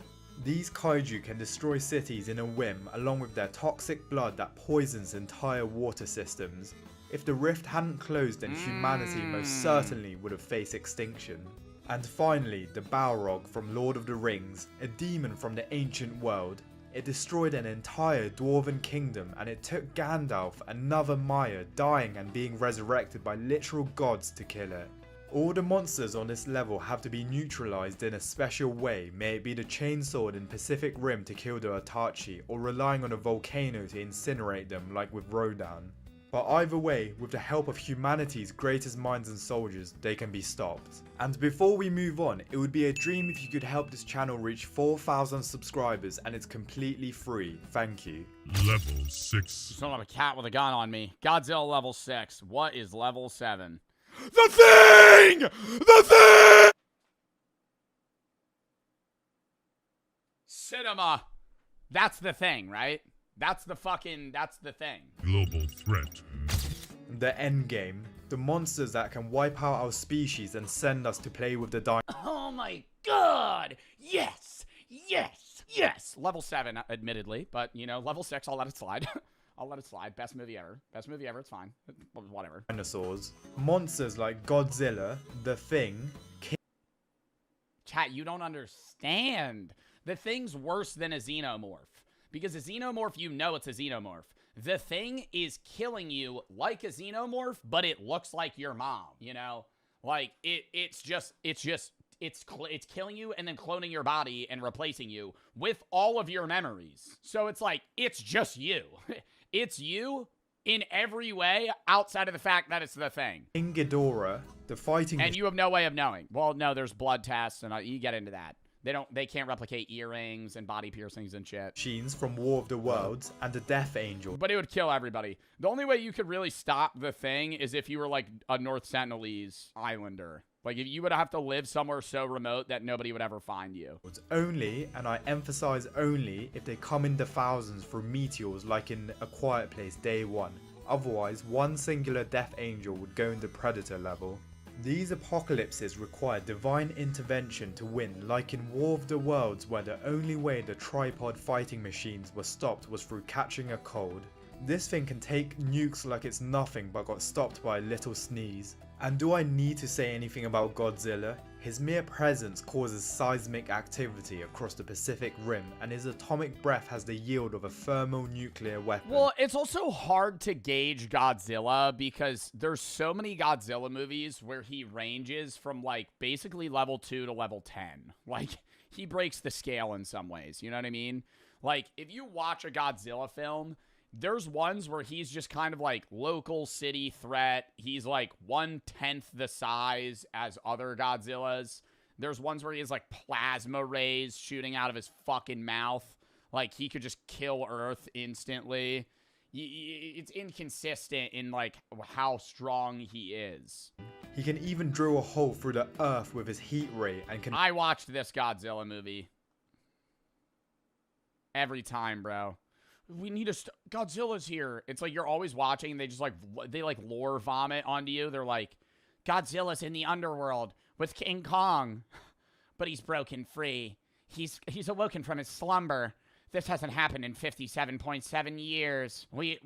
These kaiju can destroy cities in a whim, along with their toxic blood that poisons entire water systems. If the rift hadn't closed, then humanity most certainly would have faced extinction. And finally, the Balrog from Lord of the Rings, a demon from the ancient world. It destroyed an entire dwarven kingdom, and it took Gandalf, another Maya, dying and being resurrected by literal gods to kill it. All the monsters on this level have to be neutralized in a special way, may it be the chainsword in Pacific Rim to kill the Itachi, or relying on a volcano to incinerate them like with Rodan. But either way, with the help of humanity's greatest minds and soldiers, they can be stopped. And before we move on, it would be a dream if you could help this channel reach 4,000 subscribers, and it's completely free. Thank you. Level 6. Son of a cat with a gun on me. Godzilla level 6. What is level 7? The Thing! The Thing! Cinema. That's the thing, right? That's the thing. Global threat. The endgame. The monsters that can wipe out our species and send us to play with the dinosaurs. Oh my god! Yes! Yes! Yes! Level 7, admittedly, but, you know, level 6, I'll let it slide. I'll let it slide. Best movie ever. Best movie ever, it's fine. Whatever. Dinosaurs. Monsters like Godzilla, The Thing, Chat, you don't understand. The Thing's worse than a xenomorph. Because a xenomorph, you know it's a xenomorph. The Thing is killing you like a xenomorph, but it looks like your mom, you know? Like, it's killing you and then cloning your body and replacing you with all of your memories. So it's like, it's just you. It's you in every way outside of the fact that it's the Thing. King Ghidorah, the fighting... And you have no way of knowing. Well, no, there's blood tests and you get into that. They can't replicate earrings and body piercings and shit. Machines from War of the Worlds and the Death Angel. But it would kill everybody. The only way you could really stop the Thing is if you were like a North Sentinelese Islander. Like, if you would have to live somewhere so remote that nobody would ever find you. It's only, and I emphasize only, if they come in the thousands through meteors like in A Quiet Place Day 1. Otherwise, one singular Death Angel would go into Predator level. These apocalypses require divine intervention to win, like in War of the Worlds, where the only way the tripod fighting machines were stopped was through catching a cold. This thing can take nukes like it's nothing but got stopped by a little sneeze. And do I need to say anything about Godzilla? His mere presence causes seismic activity across the Pacific Rim, and his atomic breath has the yield of a thermonuclear weapon. Well, it's also hard to gauge Godzilla because there's so many Godzilla movies where he ranges from, like, basically level 2 to level 10. Like, he breaks the scale in some ways, you know what I mean? Like, if you watch a Godzilla film, there's ones where he's just kind of like local city threat. He's like 1/10 the size as other Godzillas. There's ones where he has like plasma rays shooting out of his fucking mouth. Like he could just kill Earth instantly. It's inconsistent in like how strong he is. He can even drill a hole through the Earth with his heat ray and can... I watched this Godzilla movie. Every time, bro. We need Godzilla's here. It's like you're always watching and they just like, they like lore vomit onto you. They're like, Godzilla's in the underworld with King Kong, but he's broken free. He's awoken from his slumber. This hasn't happened in 57.7 years. We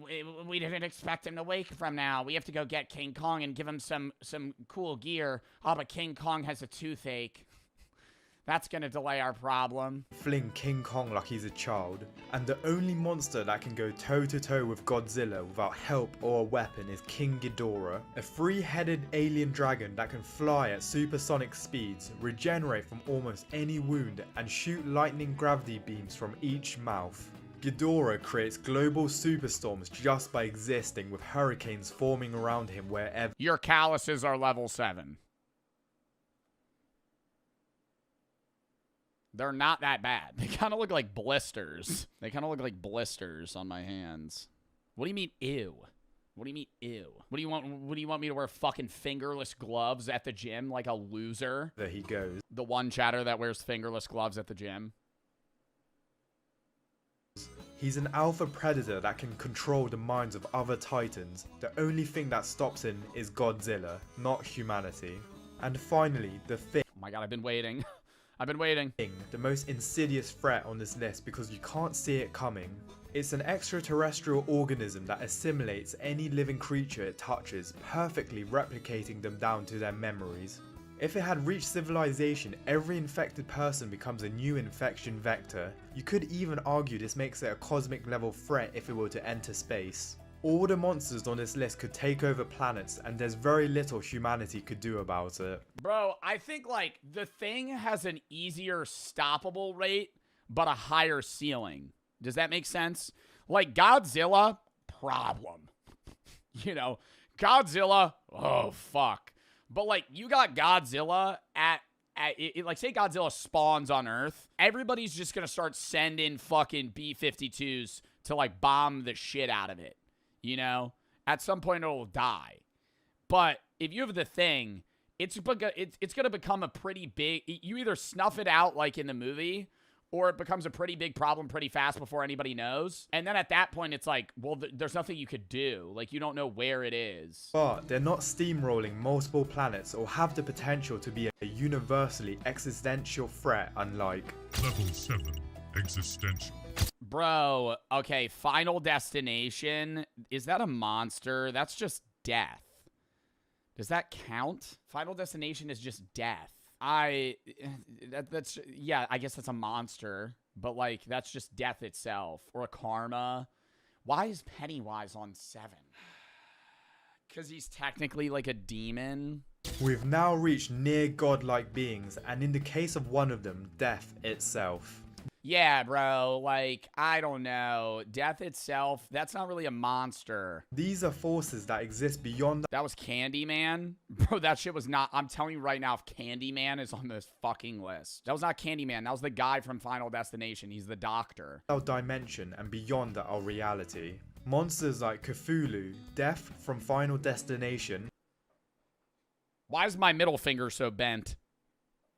didn't expect him to wake from now. We have to go get King Kong and give him some cool gear. Oh, but King Kong has a toothache. That's gonna delay our problem. Fling King Kong like he's a child. And the only monster that can go toe-to-toe with Godzilla without help or a weapon is King Ghidorah, a three-headed alien dragon that can fly at supersonic speeds, regenerate from almost any wound, and shoot lightning gravity beams from each mouth. Ghidorah creates global superstorms just by existing, with hurricanes forming around him wherever. Your calluses are level 7. They're not that bad. They kind of look like blisters. They kind of look like blisters on my hands. What do you mean, ew? What do you mean, ew? What do you want me to wear fucking fingerless gloves at the gym like a loser? There he goes. The one chatter that wears fingerless gloves at the gym. He's an alpha predator that can control the minds of other titans. The only thing that stops him is Godzilla, not humanity. And finally, the Thing. Oh my god, I've been waiting. I've been waiting. The most insidious threat on this list because you can't see it coming. It's an extraterrestrial organism that assimilates any living creature it touches, perfectly replicating them down to their memories. If it had reached civilization, every infected person becomes a new infection vector. You could even argue this makes it a cosmic level threat if it were to enter space. All the monsters on this list could take over planets, and there's very little humanity could do about it. Bro, I think, like, the Thing has an easier stoppable rate, but a higher ceiling. Does that make sense? Like, Godzilla, problem. You know, Godzilla, oh, fuck. But, like, you got Godzilla like, say Godzilla spawns on Earth. Everybody's just gonna start sending fucking B-52s to, like, bomb the shit out of it. You know, at some point it'll die. But if you have the Thing, it's going to become a pretty big... You either snuff it out like in the movie, or it becomes a pretty big problem pretty fast before anybody knows. And then at that point, it's like, well, there's nothing you could do. Like, you don't know where it is. But they're not steamrolling multiple planets or have the potential to be a universally existential threat, unlike... Level 7, existential. Bro, okay, Final Destination. Is that a monster? That's just death. Does that count? Final Destination is just death. Yeah, I guess that's a monster. But, like, that's just death itself. Or a karma. Why is Pennywise on 7? Because he's technically, like, a demon. We've now reached near godlike beings, and in the case of one of them, death itself. Yeah, bro, like, I don't know. Death itself, that's not really a monster. These are forces that exist beyond... That was Candyman? Bro, that shit was not... I'm telling you right now, if Candyman is on this fucking list. That was not Candyman. That was the guy from Final Destination. He's the doctor. Our dimension and beyond our reality. Monsters like Cthulhu, Death from Final Destination... Why is my middle finger so bent?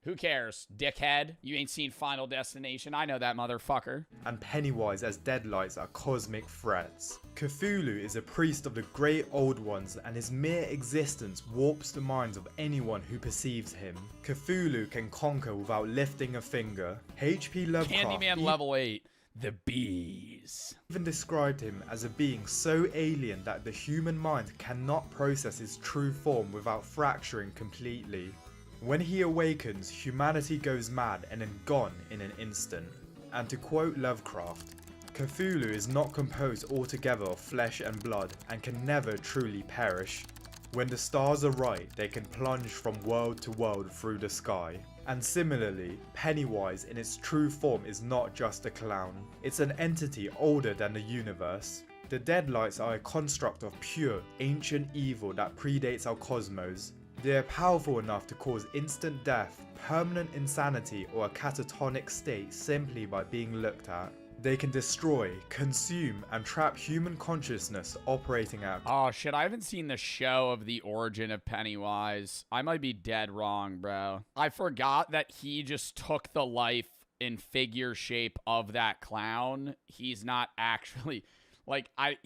Who cares, dickhead? You ain't seen Final Destination. I know that, motherfucker. And Pennywise as Deadlights are cosmic threats. Cthulhu is a priest of the great old ones, and his mere existence warps the minds of anyone who perceives him. Cthulhu can conquer without lifting a finger. H.P. Lovecraft... Candyman level 8. The bees. Even described him as a being so alien that the human mind cannot process his true form without fracturing completely. When he awakens, humanity goes mad and then gone in an instant. And to quote Lovecraft, Cthulhu is not composed altogether of flesh and blood and can never truly perish. When the stars are right, they can plunge from world to world through the sky. And similarly, Pennywise in its true form is not just a clown. It's an entity older than the universe. The Deadlights are a construct of pure, ancient evil that predates our cosmos. They are powerful enough to cause instant death, permanent insanity, or a catatonic state simply by being looked at. They can destroy, consume, and trap human consciousness operating at... Oh shit, I haven't seen the show of the origin of Pennywise. I might be dead wrong, bro. I forgot that he just took the life in figure shape of that clown. He's not actually... Like, I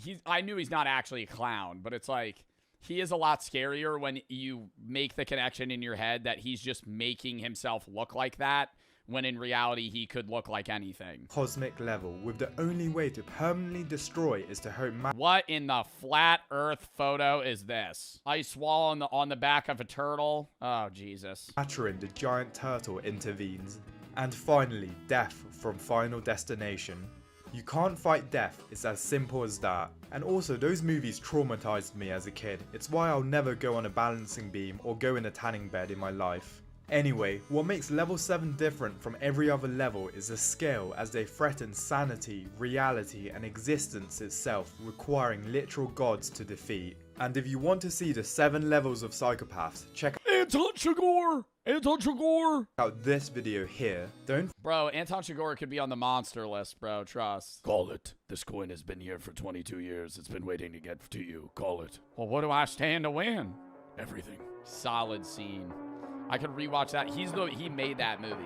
knew he's not actually a clown, but it's like... He is a lot scarier when you make the connection in your head that he's just making himself look like that, when in reality he could look like anything. Cosmic level, with the only way to permanently destroy is to hope... What in the flat earth photo is this? Ice wall on the back of a turtle? Oh, Jesus. Maturin, the giant turtle, intervenes. And finally, Death from Final Destination. You can't fight death, it's as simple as that. And also, those movies traumatized me as a kid. It's why I'll never go on a balancing beam or go in a tanning bed in my life. Anyway, what makes level 7 different from every other level is the scale, as they threaten sanity, reality, and existence itself, requiring literal gods to defeat. And if you want to see the 7 levels of psychopaths, check out Anton Chigurh! Anton Chigurh. Out this video here, don't. Bro, Anton Chigurh could be on the monster list, bro. Trust. Call it. This coin has been here for 22 years. It's been waiting to get to you. Call it. Well, what do I stand to win? Everything. Solid scene. I could rewatch that. He made that movie.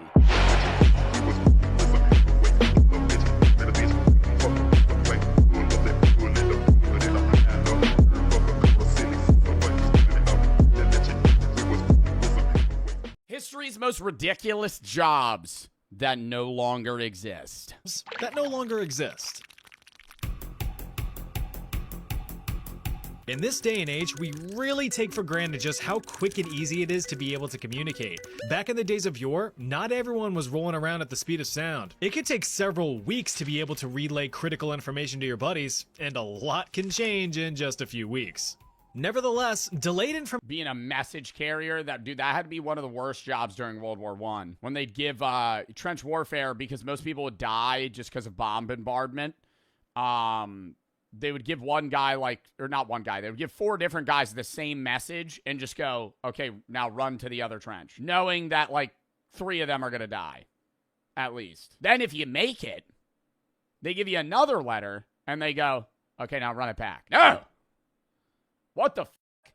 History's most ridiculous jobs that no longer exist. That no longer exist. In this day and age, we really take for granted just how quick and easy it is to be able to communicate. Back in the days of yore, not everyone was rolling around at the speed of sound. It could take several weeks to be able to relay critical information to your buddies, and a lot can change in just a few weeks. Nevertheless, delayed information. Being a message carrier, that had to be one of the worst jobs during World War I. When they'd give trench warfare, because most people would die just because of bomb bombardment. They would give one guy they would give 4 different guys the same message and just go, okay, now run to the other trench. Knowing that 3 of them are going to die, at least. Then if you make it, they give you another letter and they go, okay, now run it back. No! What the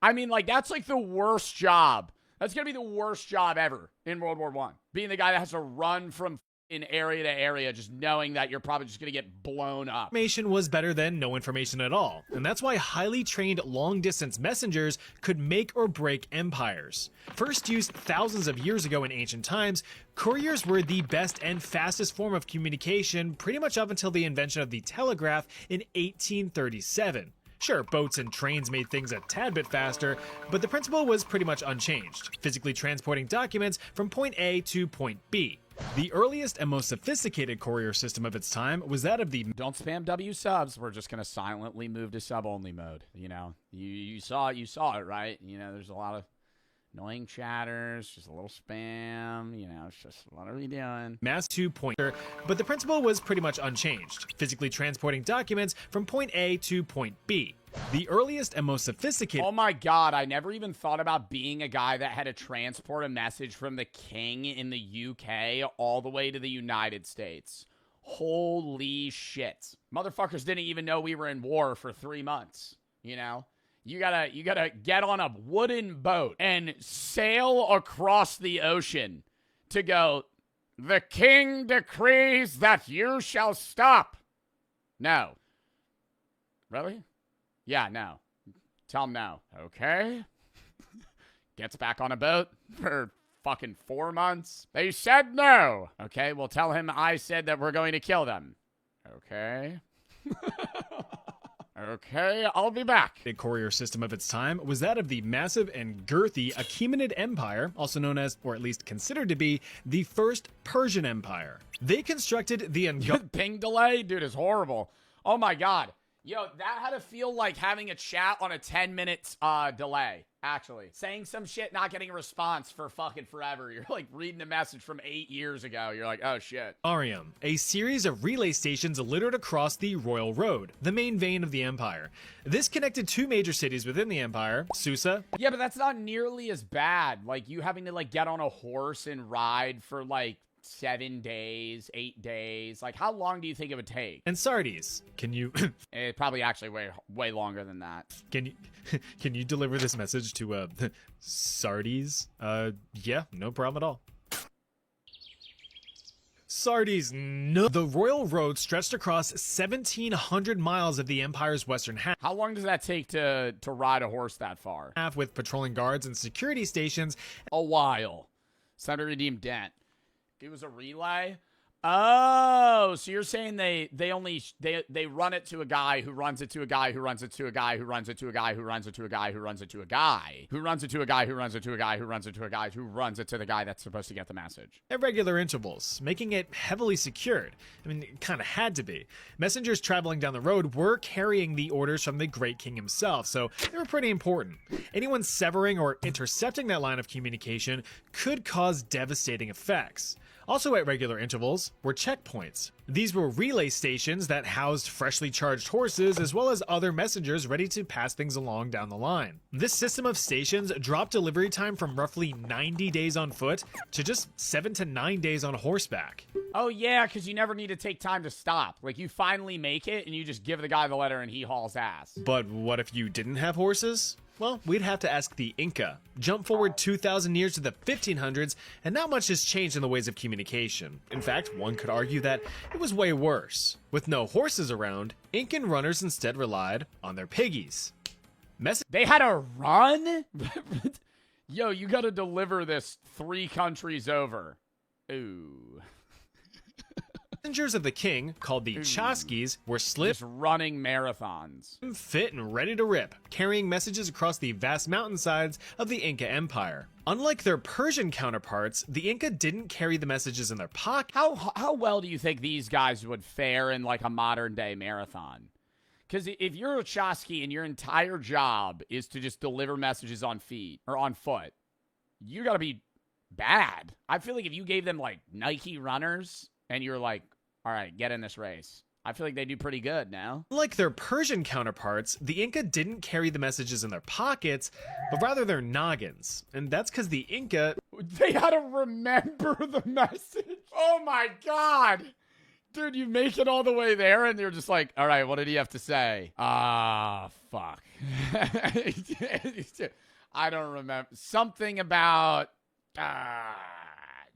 I mean, that's the worst job. That's going to be the worst job ever in World War I. Being the guy that has to run from in area to area, just knowing that you're probably just going to get blown up. Information was better than no information at all, and that's why highly trained long-distance messengers could make or break empires. First used thousands of years ago in ancient times, couriers were the best and fastest form of communication pretty much up until the invention of the telegraph in 1837. Sure, boats and trains made things a tad bit faster, but the principle was pretty much unchanged, physically transporting documents from point A to point B. The earliest and most sophisticated courier system of its time was that of the... Don't spam W subs. We're just going to silently move to sub-only mode. You know, you saw it, right? You know, there's a lot of annoying chatters, just a little spam, you know, it's just, what are we doing? Mass 2-pointer, but the principle was pretty much unchanged, physically transporting documents from point A to point B. The earliest and most sophisticated... Oh my god, I never even thought about being a guy that had to transport a message from the king in the UK all the way to the United States. Holy shit. Motherfuckers didn't even know we were in war for 3 months, you know? You gotta get on a wooden boat and sail across the ocean to go, the king decrees that you shall stop. No. Really? Yeah, no. Tell him no. Okay. Gets back on a boat for fucking 4 months. They said no. Okay, well tell him I said that we're going to kill them. Okay. Okay, I'll be back. The courier system of its time was that of the massive and girthy Achaemenid Empire, also known as, or at least considered to be, the first Persian Empire. They constructed the... Ping delay? Dude, is horrible. Oh my god. Yo, that had to feel like having a chat on a 10-minute delay, actually. Saying some shit, not getting a response for fucking forever. You're like reading a message from 8 years ago. You're like, oh shit. Arium, a series of relay stations littered across the Royal Road, the main vein of the empire. This connected 2 major cities within the empire, Susa. Yeah, but that's not nearly as bad. Like, you having to, like, get on a horse and ride for, like, 7 days, 8 days. Like, how long do you think it would take? And Sardes, can you... Probably actually way longer than that. Can you deliver this message to, Sardes? Yeah, no problem at all. Sardes, no. The Royal Road stretched across 1,700 miles of the empire's western half. How long does that take to ride a horse that far? With patrolling guards and security stations. A while. Senator Redeemed Dent. It was a relay? Oh, so you're saying they run it to a guy who runs it to a guy who runs it to a guy who runs it to a guy who runs it to a guy who runs it to a guy who runs it to a guy who runs it to a guy who runs it to a guy who runs it to the guy that's supposed to get the message. At regular intervals, making it heavily secured. I mean, it kind of had to be. Messengers traveling down the road were carrying the orders from the Great King himself, so they were pretty important. Anyone severing or intercepting that line of communication could cause devastating effects. Also at regular intervals were checkpoints. These were relay stations that housed freshly charged horses as well as other messengers ready to pass things along down the line. This system of stations dropped delivery time from roughly 90 days on foot to just 7 to 9 days on horseback. Oh yeah, because you never need to take time to stop. Like, you finally make it and you just give the guy the letter and he hauls ass. But what if you didn't have horses? Well, we'd have to ask the Inca. Jump forward 2,000 years to the 1500s, and not much has changed in the ways of communication. In fact, one could argue that it was way worse. With no horses around, Incan runners instead relied on their piggies. They had to run? Yo, you gotta deliver this 3 countries over. Ooh. Messengers of the king, called the Chasquis, were slick, just running marathons, fit and ready to rip, carrying messages across the vast mountainsides of the Inca Empire. Unlike their Persian counterparts, the Inca didn't carry the messages in their pocket. How well do you think these guys would fare in like a modern day marathon? Because if you're a Chasqui and your entire job is to just deliver messages on feet or on foot, you gotta be bad. I feel like if you gave them like Nike runners and you're like, all right, get in this race, I feel like they do pretty good now. Like their Persian counterparts, the Inca didn't carry the messages in their pockets, but rather their noggins. And that's because the Inca... They had to remember the message. Oh my God. Dude, you make it all the way there and you're just like, all right, what did he have to say? Fuck. I don't remember. Something about...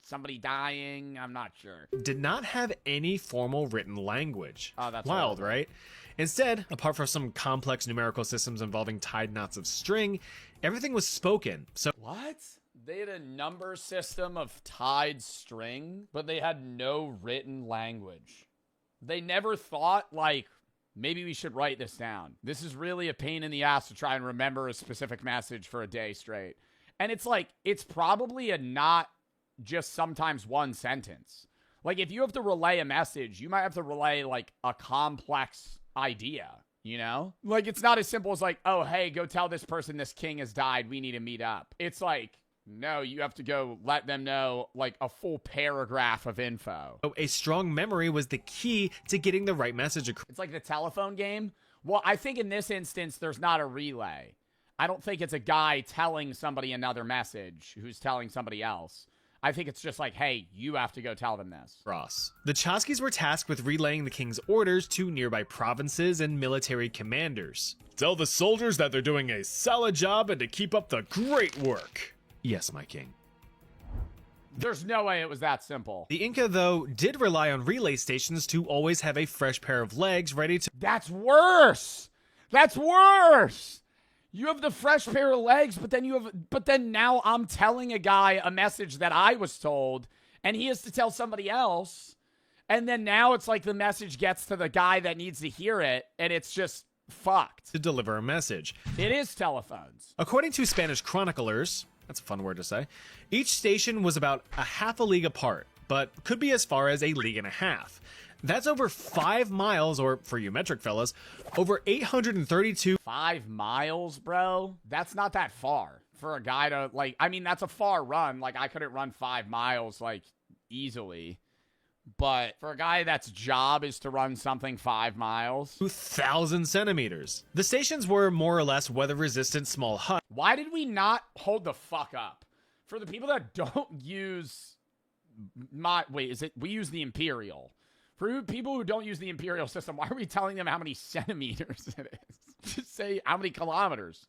somebody dying? I'm not sure. Did not have any formal written language. Oh, that's wild, horrible. right? Instead, apart from some complex numerical systems involving tied knots of string, everything was spoken. So what? They had a number system of tied string, but they had no written language. They never thought, like, maybe we should write this down. This is really a pain in the ass to try and remember a specific message for a day straight. And it's like, it's probably a not just sometimes one sentence. Like, if you have to relay a message, you might have to relay, like, a complex idea, you know? Like, it's not as simple as, like, oh, hey, go tell this person this king has died. We need to meet up. It's like, no, you have to go let them know, like, a full paragraph of info. a strong memory was the key to getting the right message across. It's like the telephone game. Well, I think in this instance, there's not a relay. I don't think it's a guy telling somebody another message who's telling somebody else. I think it's just like, hey, you have to go tell them this. The Chasquis were tasked with relaying the king's orders to nearby provinces and military commanders. Tell the soldiers that they're doing a solid job and to keep up the great work. Yes, my king. There's no way it was that simple. The Inca, though, did rely on relay stations to always have a fresh pair of legs ready to... That's worse! That's worse! You have the fresh pair of legs, but then now I'm telling a guy a message that I was told, and he has to tell somebody else, and then now it's like the message gets to the guy that needs to hear it, and it's just fucked. To deliver a message. It is telephones. According to Spanish chroniclers, that's a fun word to say, each station was about a half a league apart, but could be as far as a league and a half. That's over 5 miles, or for you metric fellas, over 832. 5 miles, bro? That's not that far for a guy to, like, I mean, that's a far run. Like, I couldn't run 5 miles, like, easily. But for a guy that's job is to run something 5 miles. 2,000 centimeters. The stations were more or less weather-resistant small huts. Why did we not hold the fuck up? For the people that don't use we use the Imperial. For people who don't use the Imperial system, why are we telling them how many centimeters it is? Just say how many kilometers.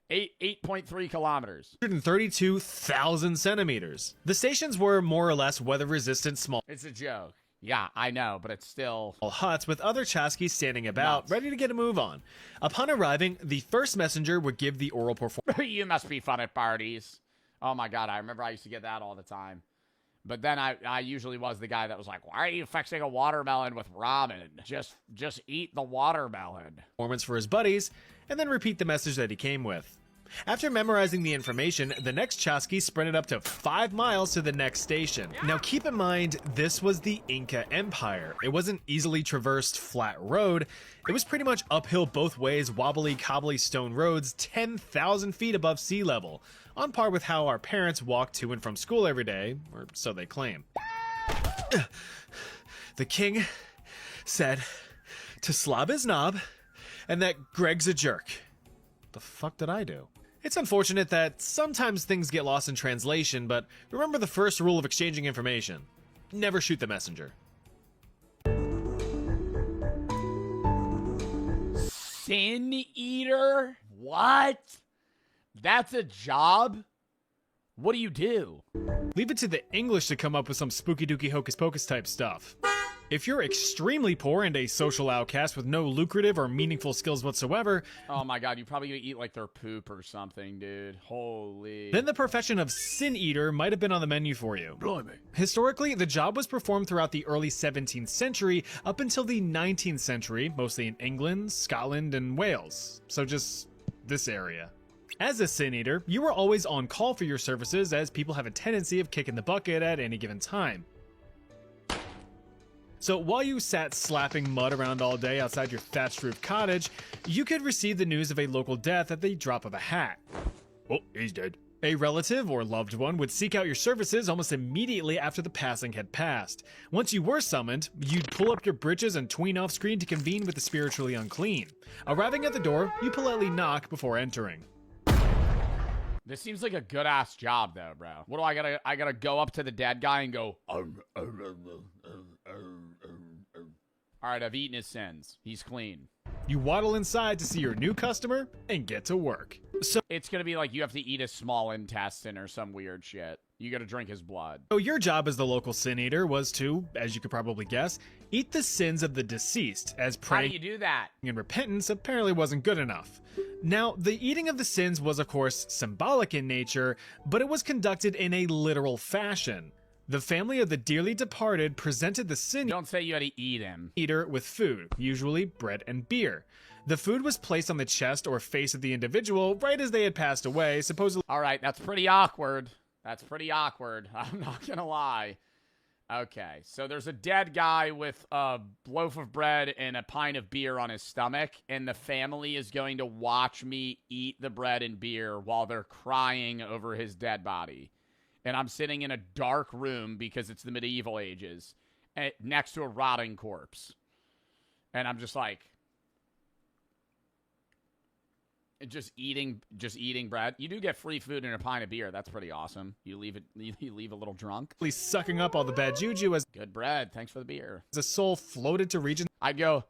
8.3 kilometers. 132,000 centimeters. The stations were more or less weather-resistant small... It's a joke. Yeah, I know, but it's still... huts with other Chasquis standing about, ready to get a move on. Upon arriving, the first messenger would give the oral performance. You must be fun at parties. Oh my God, I remember I used to get that all the time. But then I usually was the guy that was like, why are you fixing a watermelon with ramen? Just eat the watermelon. Performance for his buddies, and then repeat the message that he came with. After memorizing the information, the next Chasqui sprinted up to 5 miles to the next station. Now keep in mind, this was the Inca Empire. It wasn't easily traversed flat road. It was pretty much uphill both ways, wobbly, cobbly stone roads 10,000 feet above sea level, on par with how our parents walk to and from school every day, or so they claim. The king said to slob his knob and that Greg's a jerk. The fuck did I do? It's unfortunate that sometimes things get lost in translation, but remember the first rule of exchanging information. Never shoot the messenger. Sin Eater? What? That's a job? What do you do? Leave it to the English to come up with some spooky dooky hocus pocus type stuff. If you're extremely poor and a social outcast with no lucrative or meaningful skills whatsoever, oh my god, you probably gonna eat like their poop or something, dude. Holy. then the profession of Sin Eater might have been on the menu for you. Blimey. Historically, the job was performed throughout the early 17th century up until the 19th century, mostly in England, Scotland, and Wales. So just this area. As a Sin Eater, you were always on call for your services, as people have a tendency of kicking the bucket at any given time. So while you sat slapping mud around all day outside your thatched roof cottage, you could receive the news of a local death at the drop of a hat. Oh, he's dead. A relative or loved one would seek out your services almost immediately after the passing had passed. Once you were summoned, you'd pull up your britches and tween off screen to convene with the spiritually unclean. Arriving at the door, you politely knock before entering. This seems like a good ass job though, bro. What do I gotta go up to the dead guy and go, alright, I've eaten his sins. He's clean. You waddle inside to see your new customer and get to work. So it's gonna be like you have to eat his small intestine or some weird shit. You gotta drink his blood. So your job as the local Sin Eater was to, as you could probably guess, eat the sins of the deceased, as praying How do you do that? and repentance apparently wasn't good enough. Now, the eating of the sins was of course symbolic in nature, but it was conducted in a literal fashion. The family of the dearly departed presented the Sin Don't say you had to eat him. Eater with food, usually bread and beer. The food was placed on the chest or face of the individual right as they had passed away, supposedly. Alright, that's pretty awkward. That's pretty awkward. I'm not gonna lie. Okay, so there's a dead guy with a loaf of bread and a pint of beer on his stomach, and the family is going to watch me eat the bread and beer while they're crying over his dead body. And I'm sitting in a dark room because it's the medieval ages, next to a rotting corpse. And I'm just like, just eating bread. You do get free food and a pint of beer. That's pretty awesome. You leave a little drunk. At least sucking up all the bad juju as good bread. Thanks for the beer. The soul floated to regions. I go,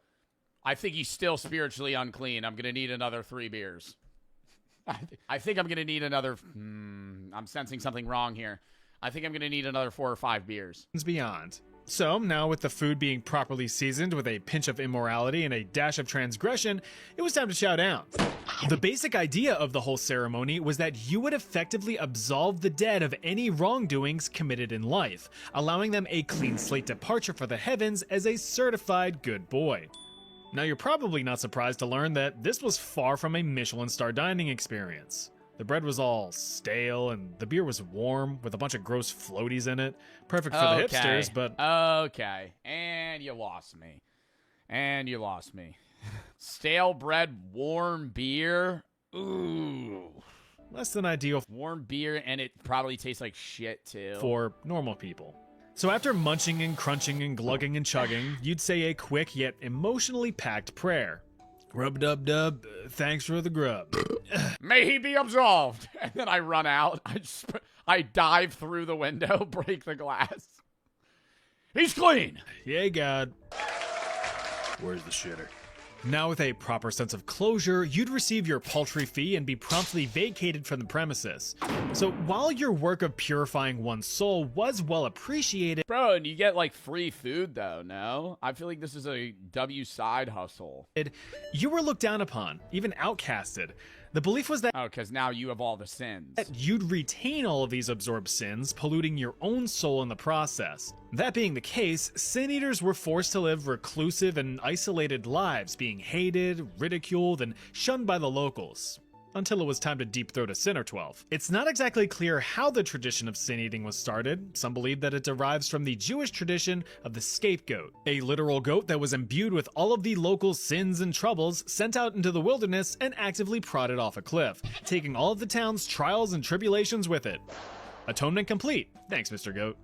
I think he's still spiritually unclean. I'm going to need another 3 beers. I think I'm going to need another, I'm sensing something wrong here. I think I'm going to need another 4 or 5 beers. Beyond. So, now with the food being properly seasoned with a pinch of immorality and a dash of transgression, it was time to chow down. The basic idea of the whole ceremony was that you would effectively absolve the dead of any wrongdoings committed in life, allowing them a clean slate departure for the heavens as a certified good boy. Now, you're probably not surprised to learn that this was far from a Michelin star dining experience. The bread was all stale, and the beer was warm, with a bunch of gross floaties in it. Perfect for the hipsters, but... Okay, and you lost me. Stale bread, warm beer? Ooh. Less than ideal. Warm beer, and it probably tastes like shit, too. For normal people. So after munching and crunching and glugging and chugging, you'd say a quick yet emotionally packed prayer. Rub-dub-dub, thanks for the grub. May he be absolved. And then I run out. I dive through the window, break the glass. He's clean. Yay, God. Where's the shitter? Now with a proper sense of closure, you'd receive your paltry fee and be promptly vacated from the premises. So while your work of purifying one's soul was well appreciated... Bro, and you get like free food though, no? I feel like this is a W side hustle. You were looked down upon, even outcasted. The belief was that... Oh, because now you have all the sins. That you'd retain all of these absorbed sins, polluting your own soul in the process. That being the case, Sin Eaters were forced to live reclusive and isolated lives, being hated, ridiculed, and shunned by the locals. Until it was time to deep throat a sin or 12. It's not exactly clear how the tradition of sin eating was started. Some believe that it derives from the Jewish tradition of the scapegoat, a literal goat that was imbued with all of the local sins and troubles, sent out into the wilderness and actively prodded off a cliff, taking all of the town's trials and tribulations with it. Atonement complete. Thanks, Mr. Goat.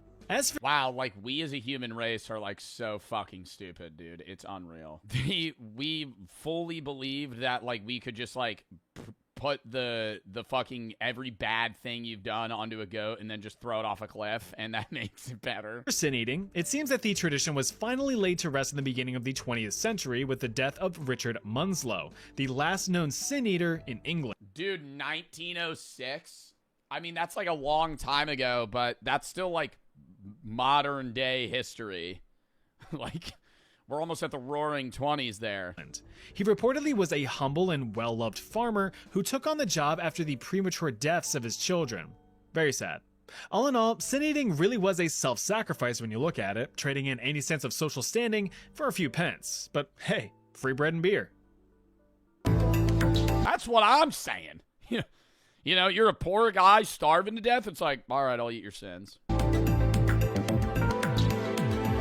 Wow, like we as a human race are like so fucking stupid, dude. It's unreal. We fully believed that like we could just like put the fucking every bad thing you've done onto a goat and then just throw it off a cliff, and that makes it better. For sin eating, it seems that the tradition was finally laid to rest in the beginning of the 20th century with the death of Richard Munslow, the last known sin eater in England. Dude, 1906? I mean, that's like a long time ago, but that's still like modern day history. Like, we're almost at the roaring 20s there. He reportedly was a humble and well-loved farmer who took on the job after the premature deaths of his children. Very sad. All in all, sin eating really was a self-sacrifice when you look at it, trading in any sense of social standing for a few pence. But hey, free bread and beer. That's what I'm saying. You know, you're a poor guy starving to death. It's like, all right, I'll eat your sins.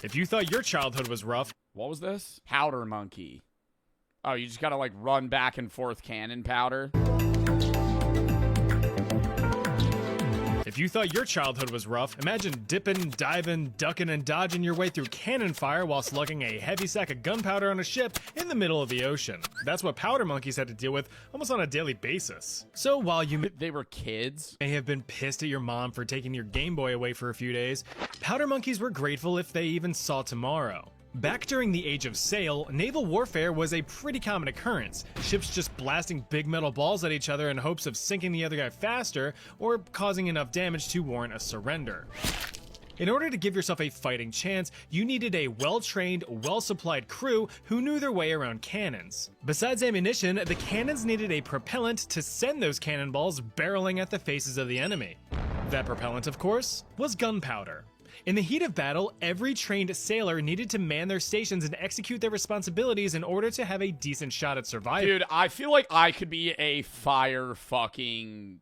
If you thought your childhood was rough. What was this? Powder monkey. Oh, you just gotta like run back and forth cannon powder. If you thought your childhood was rough, imagine dipping, diving, ducking, and dodging your way through cannon fire while slugging a heavy sack of gunpowder on a ship in the middle of the ocean. That's what powder monkeys had to deal with almost on a daily basis. So while they were kids, may have been pissed at your mom for taking your Game Boy away for a few days, powder monkeys were grateful if they even saw tomorrow. Back during the Age of Sail, naval warfare was a pretty common occurrence, ships just blasting big metal balls at each other in hopes of sinking the other guy faster or causing enough damage to warrant a surrender. In order to give yourself a fighting chance, you needed a well-trained, well-supplied crew who knew their way around cannons. Besides ammunition, the cannons needed a propellant to send those cannonballs barreling at the faces of the enemy. That propellant, of course, was gunpowder. In the heat of battle, every trained sailor needed to man their stations and execute their responsibilities in order to have a decent shot at survival. Dude, I feel like I could be a fire fucking,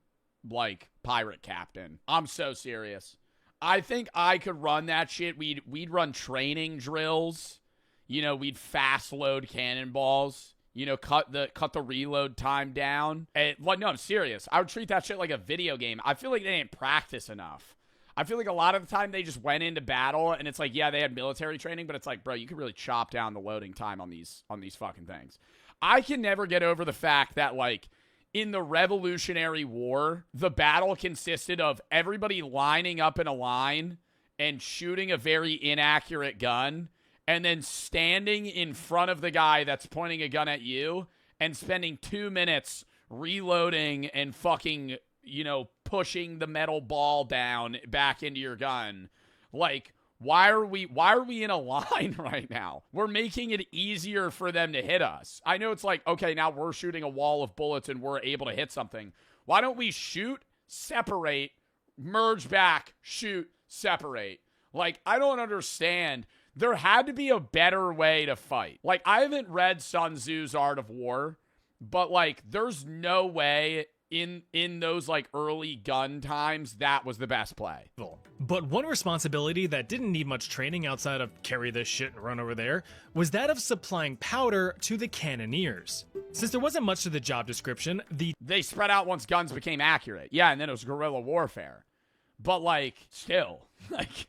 like, pirate captain. I'm so serious. I think I could run that shit. We'd run training drills. You know, we'd fast load cannonballs. You know, cut the reload time down. Like, no, I'm serious. I would treat that shit like a video game. I feel like they didn't practice enough. I feel like a lot of the time they just went into battle and it's like, yeah, they had military training, but it's like, bro, you could really chop down the loading time on these fucking things. I can never get over the fact that, like, in the Revolutionary War, the battle consisted of everybody lining up in a line and shooting a very inaccurate gun and then standing in front of the guy that's pointing a gun at you and spending 2 minutes reloading and fucking, you know, pushing the metal ball down back into your gun. Like, why are we in a line right now? We're making it easier for them to hit us. I know it's like, okay, now we're shooting a wall of bullets and we're able to hit something. Why don't we shoot, separate, merge back, shoot, separate? Like, I don't understand. There had to be a better way to fight. Like, I haven't read Sun Tzu's Art of War, but, like, there's no way in those, like, early gun times that was the best play. But one responsibility that didn't need much training outside of carry this shit and run over there was that of supplying powder to the cannoneers. Since there wasn't much to the job description, they spread out once guns became accurate. Yeah, and then it was guerrilla warfare. But, like, still, like,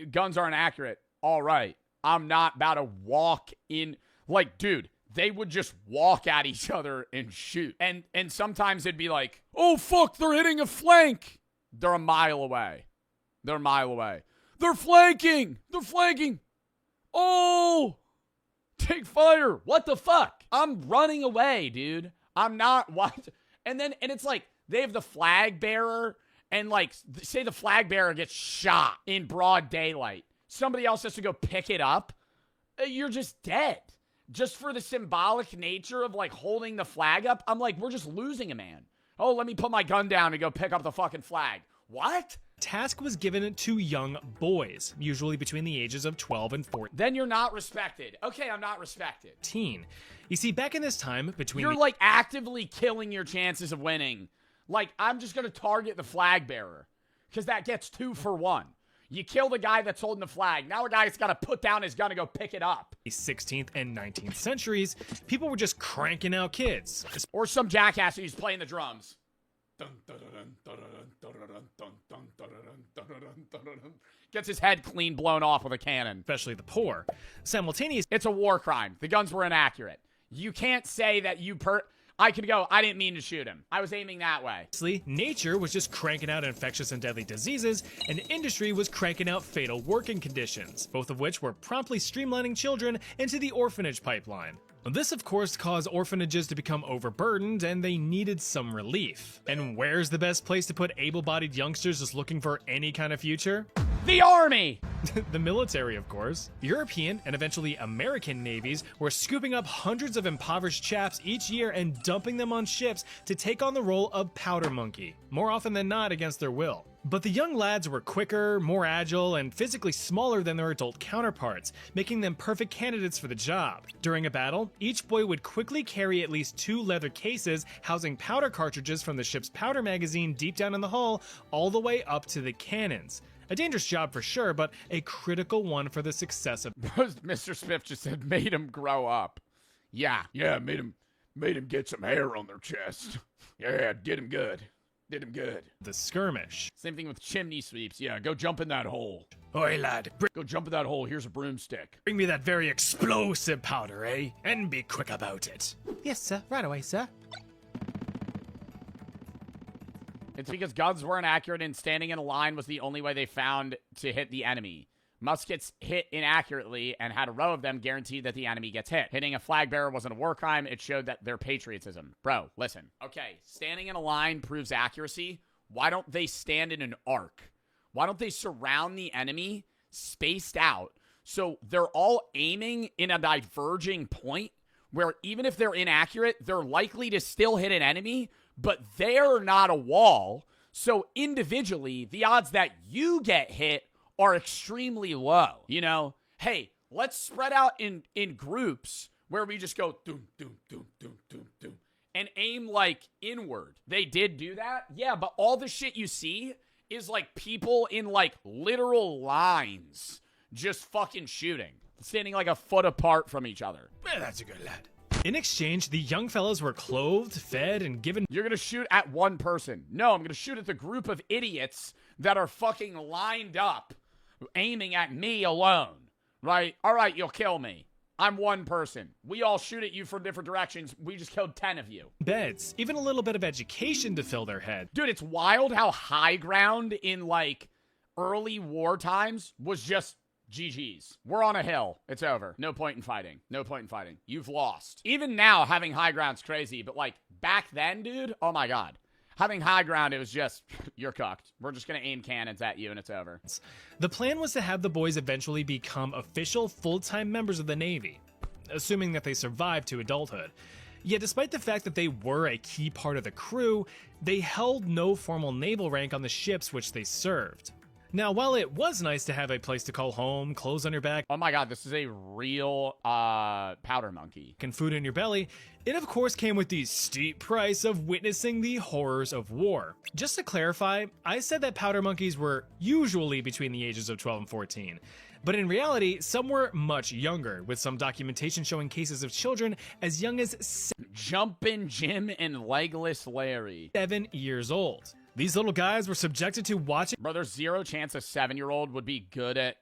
guns aren't accurate. All right, I'm not about to walk in. Like, dude, they would just walk at each other and shoot. And sometimes it'd be like, oh, fuck, they're hitting a flank. They're a mile away. They're flanking. They're flanking. Oh, take fire. What the fuck? I'm running away, dude. I'm not. What? And it's like, they have the flag bearer. And, like, say the flag bearer gets shot in broad daylight. Somebody else has to go pick it up. You're just dead. Just for the symbolic nature of, like, holding the flag up. I'm like, we're just losing a man. Oh, let me put my gun down and go pick up the fucking flag. What? Task was given to young boys, usually between the ages of 12 and 14. Then you're not respected. Okay, I'm not respected. You see, back in this time, You're, like, actively killing your chances of winning. Like, I'm just going to target the flag bearer. Because that gets 2 for 1. You kill the guy that's holding the flag. Now a guy's got to put down his gun and go pick it up. The 16th and 19th centuries, people were just cranking out kids. Or some jackass who's playing the drums. Gets his head clean blown off with a cannon. Especially the poor. Simultaneously, it's a war crime. The guns were inaccurate. You can't say that I could go, I didn't mean to shoot him. I was aiming that way. Nature was just cranking out infectious and deadly diseases, and industry was cranking out fatal working conditions, both of which were promptly streamlining children into the orphanage pipeline. This, of course, caused orphanages to become overburdened, and they needed some relief. And where's the best place to put able-bodied youngsters just looking for any kind of future? The army! The military, of course. European and eventually American navies were scooping up hundreds of impoverished chaps each year and dumping them on ships to take on the role of powder monkey, more often than not against their will. But the young lads were quicker, more agile, and physically smaller than their adult counterparts, making them perfect candidates for the job. During a battle, each boy would quickly carry at least 2 leather cases housing powder cartridges from the ship's powder magazine deep down in the hull, all the way up to the cannons. A dangerous job for sure, but a critical one for the success of... Mr. Smith just said, made him grow up. Yeah, made him get some hair on their chest. Yeah, did him good. Did him good. The skirmish. Same thing with chimney sweeps. Yeah, go jump in that hole. Oi, lad. Go jump in that hole. Here's a broomstick. Bring me that very explosive powder, eh? And be quick about it. Yes, sir. Right away, sir. It's because guns weren't accurate and standing in a line was the only way they found to hit the enemy. Muskets hit inaccurately and had a row of them guaranteed that the enemy gets hit. Hitting a flag bearer wasn't a war crime. It showed that their patriotism. Bro, listen. Okay, standing in a line proves accuracy. Why don't they stand in an arc? Why don't they surround the enemy spaced out so they're all aiming in a diverging point where even if they're inaccurate, they're likely to still hit an enemy, but they're not a wall. So individually, the odds that you get hit are extremely low. You know, hey, let's spread out in groups where we just go doom, doom, doom, doom, doom, doom, and aim like inward. They did do that. Yeah, but all the shit you see is like people in like literal lines just fucking shooting, standing like a foot apart from each other. Man, that's a good lad. In exchange, the young fellows were clothed, fed, and given... You're gonna shoot at one person. No, I'm gonna shoot at the group of idiots that are fucking lined up, aiming at me alone, right? All right, you'll kill me. I'm one person. We all shoot at you from different directions. We just killed 10 of you. Beds, even a little bit of education to fill their head. Dude, it's wild how high ground in, like, early war times was just GG's. We're on a hill. It's over. No point in fighting. No point in fighting. You've lost. Even now, having high ground's crazy, but, like, back then, dude, oh my God. Having high ground, it was just, you're cooked. We're just going to aim cannons at you and it's over. The plan was to have the boys eventually become official full-time members of the Navy, assuming that they survived to adulthood. Yet despite the fact that they were a key part of the crew, they held no formal naval rank on the ships which they served. Now, while it was nice to have a place to call home, clothes on your back... Oh my God, this is a real powder monkey. ...and food in your belly, it of course came with the steep price of witnessing the horrors of war. Just to clarify, I said that powder monkeys were usually between the ages of 12 and 14. But in reality, some were much younger, with some documentation showing cases of children as young as... Jumpin' Jim and Legless Larry. 7 years old. These little guys were subjected to watching... Bro, there's zero chance a 7-year-old would be good at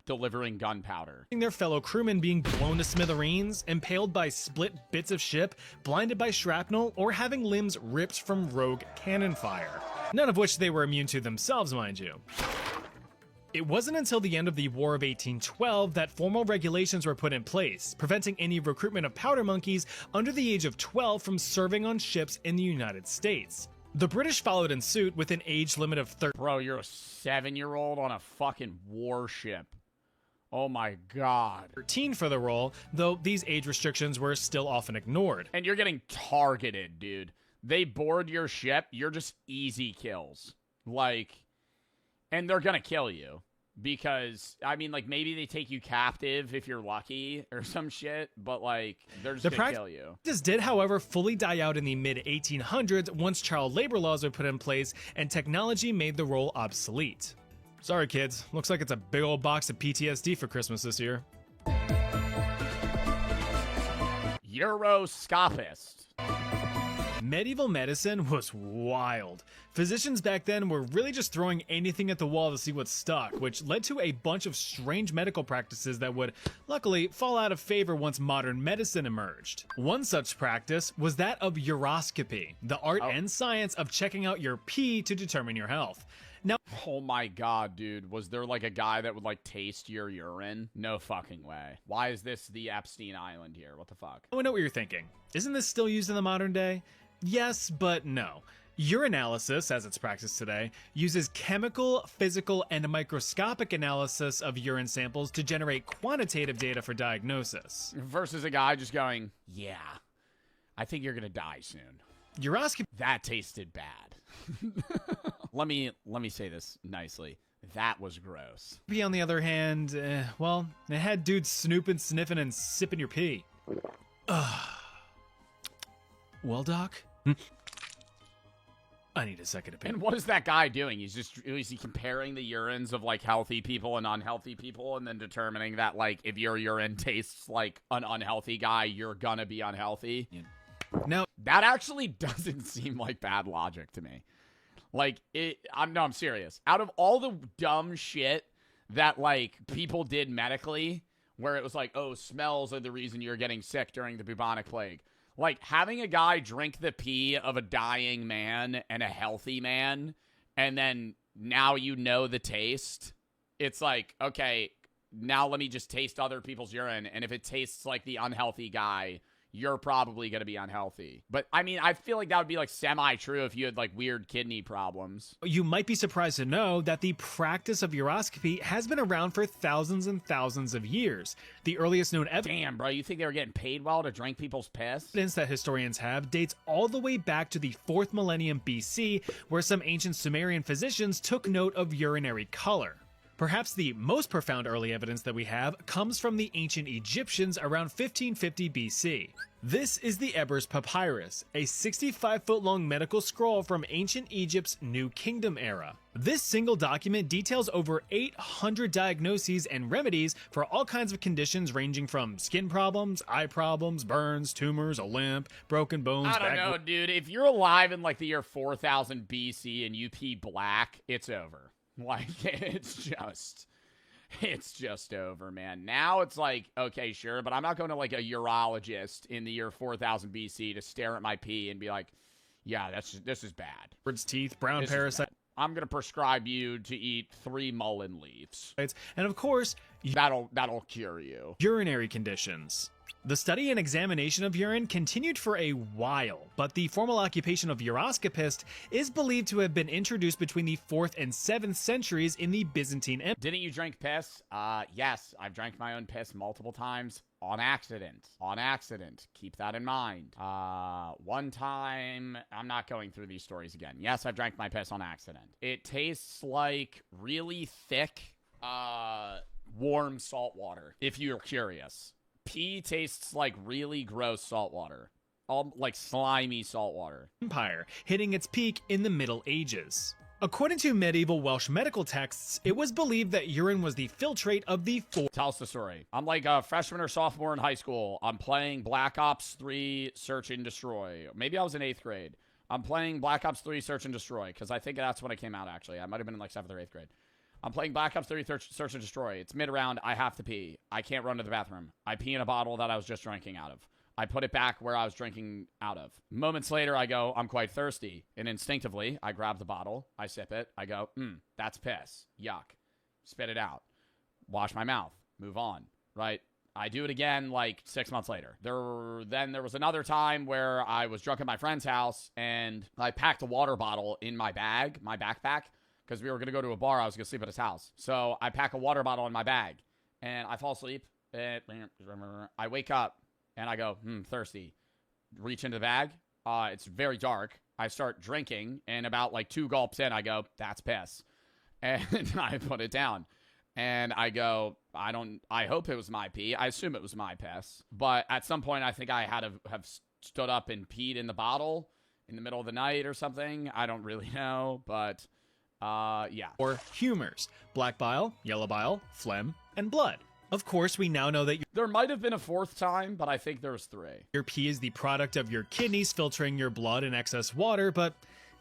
delivering gunpowder. Their fellow crewmen being blown to smithereens, impaled by split bits of ship, blinded by shrapnel, or having limbs ripped from rogue cannon fire. None of which they were immune to themselves, mind you. It wasn't until the end of the War of 1812 that formal regulations were put in place, preventing any recruitment of powder monkeys under the age of 12 from serving on ships in the United States. The British followed in suit with an age limit of 13. Bro, you're a 7-year-old on a fucking warship. Oh my God. 13 for the role, though these age restrictions were still often ignored. And you're getting targeted, dude. They board your ship, you're just easy kills. Like, and they're gonna kill you. Because, I mean, like, maybe they take you captive if you're lucky or some shit, but, like, they're just gonna kill you. This did, however, fully die out in the mid-1800s once child labor laws were put in place and technology made the role obsolete. Sorry, kids. Looks like it's a big old box of PTSD for Christmas this year. Euroscopist. Medieval medicine was wild. Physicians back then were really just throwing anything at the wall to see what stuck, which led to a bunch of strange medical practices that would, luckily, fall out of favor once modern medicine emerged. One such practice was that of uroscopy, the art and science of checking out your pee to determine your health. Now, oh my god, dude. Was there like a guy that would like taste your urine? No fucking way. Why is this the Epstein Island here? What the fuck? I know what you're thinking. Isn't this still used in the modern day? Yes, but no. Urinalysis, as it's practiced today, uses chemical, physical, and microscopic analysis of urine samples to generate quantitative data for diagnosis. Versus a guy just going, yeah, I think you're gonna die soon. Uroscopy. That tasted bad. Let me say this nicely. That was gross. On the other hand, well, it had dudes snooping, sniffing, and sipping your pee. Well, Doc? I need a second opinion. And what is that guy doing? Is he comparing the urines of like healthy people and unhealthy people and then determining that like if your urine tastes like an unhealthy guy, you're gonna be unhealthy? Yeah. No. That actually doesn't seem like bad logic to me. Like I'm serious. Out of all the dumb shit that like people did medically, where it was like, oh, smells are the reason you're getting sick during the bubonic plague. Like, having a guy drink the pee of a dying man and a healthy man, and then now you know the taste, it's like, okay, now let me just taste other people's urine, and if it tastes like the unhealthy guy, you're probably going to be unhealthy. But, I mean, I feel like that would be, like, semi-true if you had, like, weird kidney problems. You might be surprised to know that the practice of uroscopy has been around for thousands and thousands of years. The earliest known evidence... Damn, bro, you think they were getting paid well to drink people's piss? Evidence that historians have dates all the way back to the 4th millennium BC, where some ancient Sumerian physicians took note of urinary color. Perhaps the most profound early evidence that we have comes from the ancient Egyptians around 1550 BC. This is the Ebers Papyrus, a 65-foot-long medical scroll from ancient Egypt's New Kingdom era. This single document details over 800 diagnoses and remedies for all kinds of conditions ranging from skin problems, eye problems, burns, tumors, a limp, broken bones, I don't know, dude. If you're alive in like the year 4000 BC and you pee black, it's over. Like, it's just over, man. Now it's like, okay, sure, but I'm not going to like a urologist in the year 4000 BC to stare at my pee and be like, yeah, this is bad. Bird's teeth, brown parasite. I'm going to prescribe you to eat 3 mullein leaves. And of course, that'll cure you. Urinary conditions. The study and examination of urine continued for a while, but the formal occupation of uroscopist is believed to have been introduced between the 4th and 7th centuries in the Byzantine Empire. Didn't you drink piss? Yes, I've drank my own piss multiple times on accident. On accident. Keep that in mind. One time, I'm not going through these stories again. Yes, I've drank my piss on accident. It tastes like really thick, warm salt water, if you're curious. Pee tastes like really gross salt water. All like slimy salt water. Empire, hitting its peak in the Middle Ages. According to medieval Welsh medical texts, it was believed that urine was the filtrate of the Tell us the story. I'm like a freshman or sophomore in high school. I'm playing Black Ops 3 Search and Destroy. Maybe I was in 8th grade. I'm playing Black Ops 3 Search and Destroy, because I think that's when it came out, actually. I might have been in like 7th or 8th grade. I'm playing Black Ops 3 Search and Destroy. It's mid-round. I have to pee. I can't run to the bathroom. I pee in a bottle that I was just drinking out of. I put it back where I was drinking out of. Moments later, I go, I'm quite thirsty. And instinctively, I grab the bottle. I sip it. I go, that's piss. Yuck. Spit it out. Wash my mouth. Move on. Right? I do it again like 6 months later. Then there was another time where I was drunk at my friend's house, and I packed a water bottle in my bag, my backpack, because we were going to go to a bar. I was going to sleep at his house. So I pack a water bottle in my bag, and I fall asleep. I wake up, and I go, thirsty. Reach into the bag. It's very dark. I start drinking, and about like 2 gulps in, I go, that's piss. And I put it down. And I go, I hope it was my pee. I assume it was my piss. But at some point, I think I had to have stood up and peed in the bottle in the middle of the night or something. I don't really know, but... yeah. Or humors: black bile, yellow bile, phlegm, and blood. Of course, we now know that there might have been a 4th time, but I think there was 3. Your pee is the product of your kidneys filtering your blood and excess water, but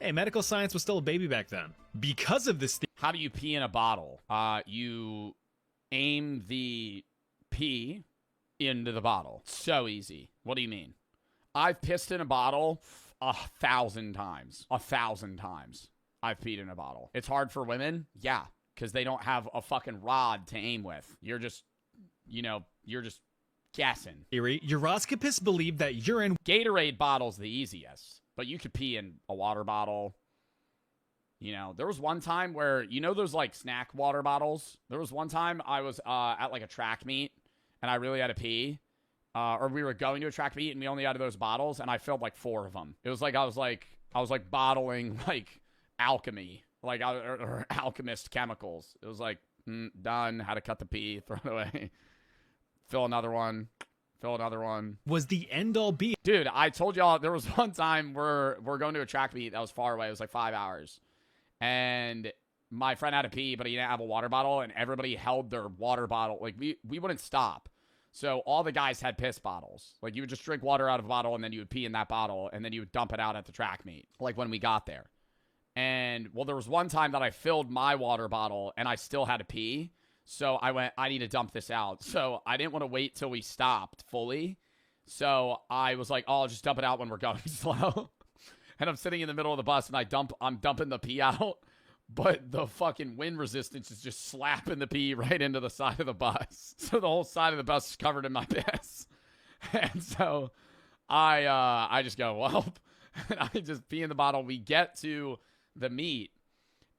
Hey, medical science was still a baby back then. Because of this How do you pee in a bottle? You aim the pee into the bottle. So easy. What do you mean? I've pissed in a bottle 1,000 times. 1,000 times I've peed in a bottle. It's hard for women? Yeah, because they don't have a fucking rod to aim with. You're just, you're just guessing. Uroscopists believe that urine... Gatorade bottle's the easiest, but you could pee in a water bottle. There was one time where, those like snack water bottles? There was one time I was at like a track meet and I really had to pee. Or we were going to a track meet and we only had those bottles and I filled like 4 of them. It was like I was like bottling like alchemy, like or alchemist chemicals. It was like done, had to cut the pee, throw it away. Fill another one. Was the end all be? Dude, I told y'all there was one time we're going to a track meet that was far away. It was like 5 hours. And my friend had to pee, but he didn't have a water bottle, and everybody held their water bottle. Like, we wouldn't stop. So all the guys had piss bottles. Like, you would just drink water out of a bottle, and then you would pee in that bottle, and then you would dump it out at the track meet, like when we got there. And, well, there was one time that I filled my water bottle, and I still had to pee. So I went, I need to dump this out. So I didn't want to wait till we stopped fully. So I was like, oh, I'll just dump it out when we're going slow. And I'm sitting in the middle of the bus and I'm dumping the pee out, but the fucking wind resistance is just slapping the pee right into the side of the bus. So the whole side of the bus is covered in my piss. And so I just go, well, and I just pee in the bottle. We get to the meet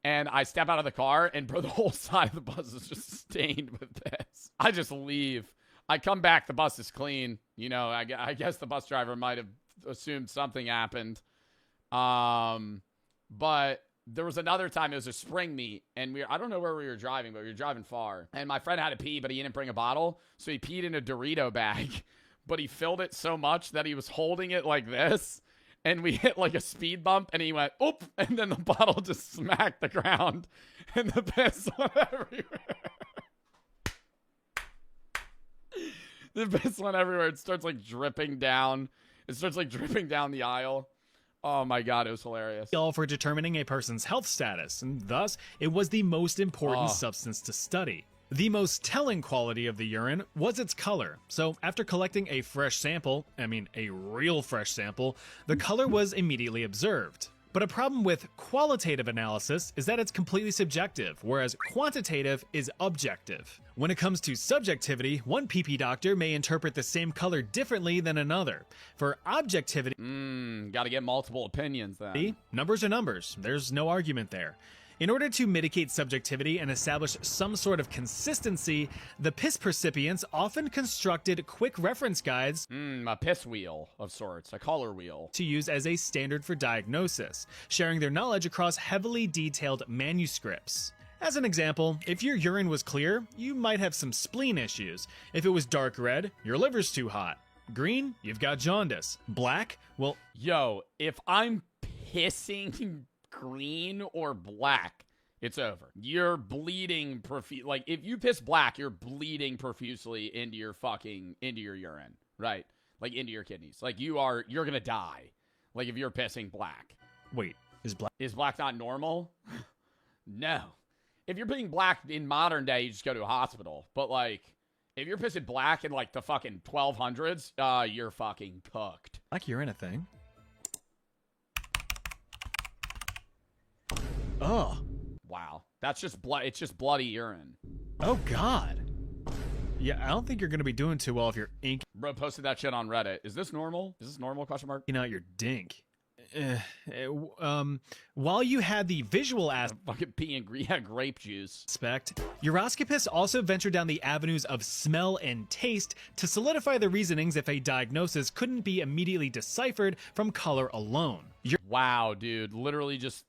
and I step out of the car and bro, the whole side of the bus is just stained with piss. I just leave. I come back, the bus is clean. I guess the bus driver might have assumed something happened. But there was another time, it was a spring meet, and I don't know where we were driving, but we were driving far. And my friend had to pee, but he didn't bring a bottle, so he peed in a Dorito bag. But he filled it so much that he was holding it like this, and we hit like a speed bump, and he went, oop, and then the bottle just smacked the ground, and the piss went everywhere. The piss went everywhere. It starts like dripping down. It starts like dripping down the aisle. Oh my God, it was hilarious. All for determining a person's health status, and thus it was the most important substance to study. The most telling quality of the urine was its color. So after collecting a fresh sample, a real fresh sample, the color was immediately observed. But a problem with qualitative analysis is that it's completely subjective, whereas quantitative is objective. When it comes to subjectivity, one PP doctor may interpret the same color differently than another. For objectivity, gotta get multiple opinions then. Numbers are numbers. There's no argument there. In order to mitigate subjectivity and establish some sort of consistency, the piss percipients often constructed quick reference guides, a piss wheel of sorts, a color wheel, to use as a standard for diagnosis, sharing their knowledge across heavily detailed manuscripts. As an example, if your urine was clear, you might have some spleen issues. If it was dark red, your liver's too hot. Green, you've got jaundice. Black, well... Yo, if I'm pissing green or black, it's over. You're bleeding like, if you piss black, you're bleeding profusely into your urine, right? Like, into your kidneys. Like, you're gonna die. Like, if you're pissing black. Wait, is black not normal? No. If you're pissing black in modern day, you just go to a hospital. But, like, if you're pissing black in, like, the fucking 1200s, you're fucking cooked. Like urine a thing? Oh. Wow. That's just blood. It's just bloody urine. Oh, God. Yeah, I don't think you're going to be doing too well if you're ink. Bro posted that shit on Reddit. Is this normal? Is this normal? Question mark. You know, your dink. While you had the visual fucking pee and grape juice aspect, uroscopists also ventured down the avenues of smell and taste to solidify their reasonings if a diagnosis couldn't be immediately deciphered from color alone. Wow, dude. Literally just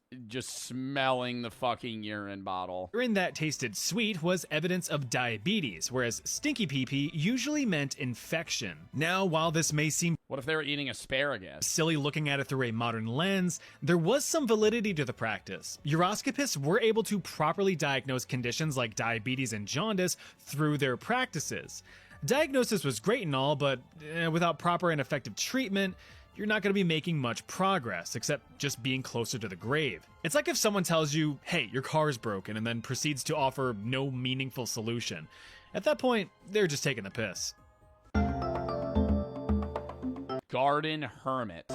smelling the fucking urine bottle. Urine that tasted sweet was evidence of diabetes, whereas stinky pee-pee usually meant infection. Now, while this may seem... What if they were eating asparagus? ...silly looking at it through a modern lens, there was some validity to the practice. Uroscopists were able to properly diagnose conditions like diabetes and jaundice through their practices. Diagnosis was great and all, but without proper and effective treatment, you're not going to be making much progress, except just being closer to the grave. It's like if someone tells you, hey, your car is broken, and then proceeds to offer no meaningful solution. At that point, they're just taking the piss. Garden hermit.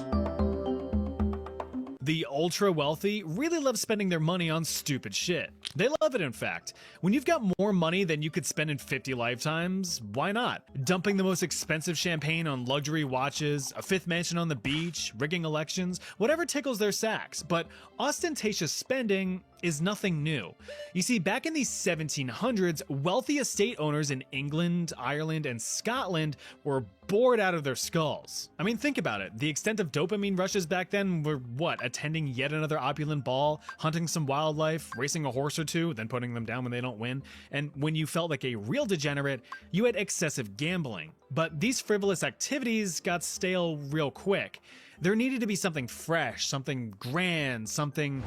The ultra wealthy really love spending their money on stupid shit. They love it, in fact. When you've got more money than you could spend in 50 lifetimes, why not? Dumping the most expensive champagne on luxury watches, a fifth mansion on the beach, rigging elections, whatever tickles their sacks. But ostentatious spending is nothing new. You see, back in the 1700s, wealthy estate owners in England, Ireland, and Scotland were bored out of their skulls. I mean, think about it. The extent of dopamine rushes back then were what? Attending yet another opulent ball, hunting some wildlife, racing a horse or two, then putting them down when they don't win. And when you felt like a real degenerate, you had excessive gambling. But these frivolous activities got stale real quick. There needed to be something fresh, something grand, something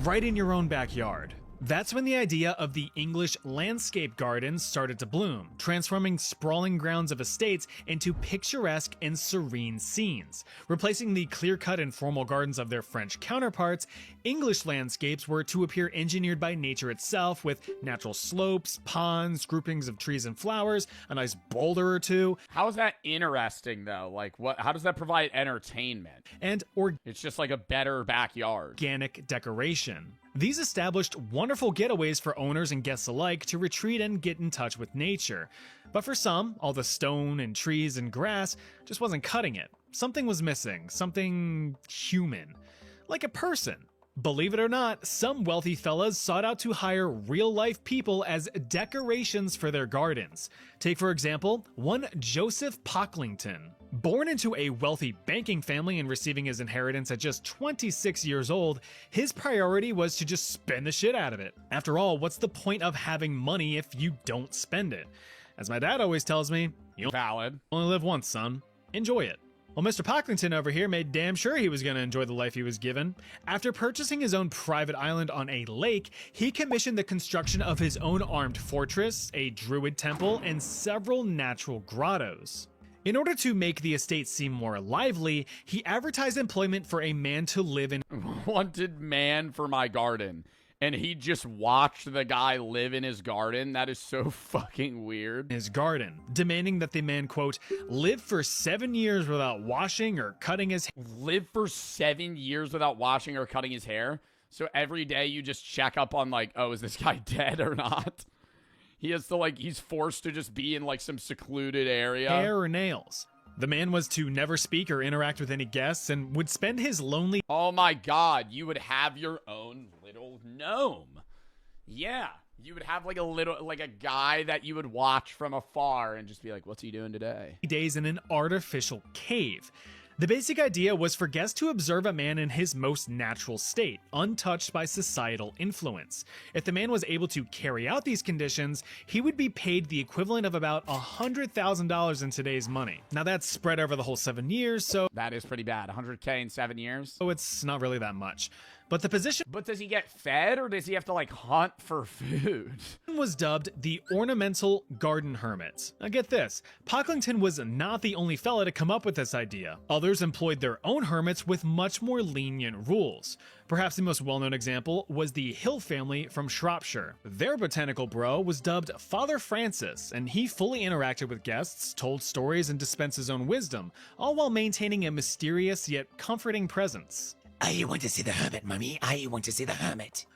right in your own backyard. That's when the idea of the English landscape garden started to bloom, transforming sprawling grounds of estates into picturesque and serene scenes. Replacing the clear-cut and formal gardens of their French counterparts, English landscapes were to appear engineered by nature itself, with natural slopes, ponds, groupings of trees and flowers, a nice boulder or two. How is that interesting, though? Like, what? How does that provide entertainment? And it's just like a better backyard. Organic decoration. These established wonderful getaways for owners and guests alike to retreat and get in touch with nature. But for some, all the stone and trees and grass just wasn't cutting it. Something was missing, something human, like a person. Believe it or not, some wealthy fellas sought out to hire real-life people as decorations for their gardens. Take, for example, one Joseph Pocklington. Born into a wealthy banking family and receiving his inheritance at just 26 years old, his priority was to just spend the shit out of it. After all, what's the point of having money if you don't spend it? As my dad always tells me, you only live once, son. Enjoy it. Well, Mr. Pocklington over here made damn sure he was going to enjoy the life he was given. After purchasing his own private island on a lake, he commissioned the construction of his own armed fortress, a druid temple, and several natural grottos. In order to make the estate seem more lively, he advertised employment for a man to live in. Wanted man for my garden. And he just watched the guy live in his garden. That is so fucking weird. His garden, demanding that the man, quote, live for 7 years without washing or cutting his hair. Live for 7 years without washing or cutting his hair? So every day you just check up on like, oh, is this guy dead or not? He has to like, he's forced to just be in like some secluded area. Hair or nails. The man was to never speak or interact with any guests and would spend his lonely... Oh my god, you would have your own little gnome. Yeah, you would have like a little, like a guy that you would watch from afar and just be like, what's he doing today? Days in an artificial cave. The basic idea was for guests to observe a man in his most natural state, untouched by societal influence. If the man was able to carry out these conditions, he would be paid the equivalent of about $100,000 in today's money. Now that's spread over the whole 7 years, so... That is pretty bad. 100K in 7 years? So it's not really that much. But the position... But does he get fed or does he have to like hunt for food? Was dubbed the Ornamental Garden Hermit. Now get this, Pocklington was not the only fella to come up with this idea. Others employed their own hermits with much more lenient rules. Perhaps the most well-known example was the Hill family from Shropshire. Their botanical bro was dubbed Father Francis, and he fully interacted with guests, told stories, and dispensed his own wisdom, all while maintaining a mysterious yet comforting presence. I want to see the hermit, mummy. I want to see the hermit.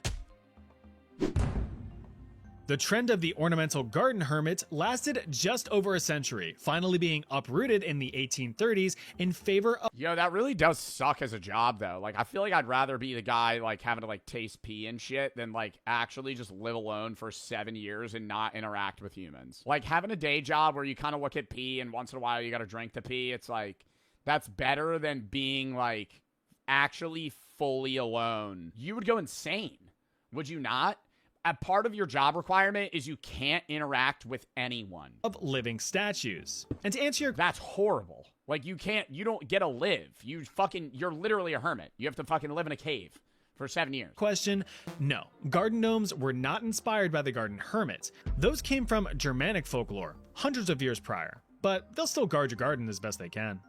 The trend of the ornamental garden hermit lasted just over a century, finally being uprooted in the 1830s in favor of... Yo, that really does suck as a job, though. Like, I feel like I'd rather be the guy, like, having to, like, taste pee and shit than, like, actually just live alone for 7 years and not interact with humans. Like, having a day job where you kind of look at pee and once in a while you gotta drink the pee, it's like, that's better than being, like, actually fully alone. You would go insane, would you not? A part of your job requirement is you can't interact with anyone. Of living statues. And to answer your... That's horrible. Like, you don't get to live. You're literally a hermit. You have to fucking live in a cave for 7 years. Question, no. Garden gnomes were not inspired by the garden hermit. Those came from Germanic folklore, hundreds of years prior. But they'll still guard your garden as best they can.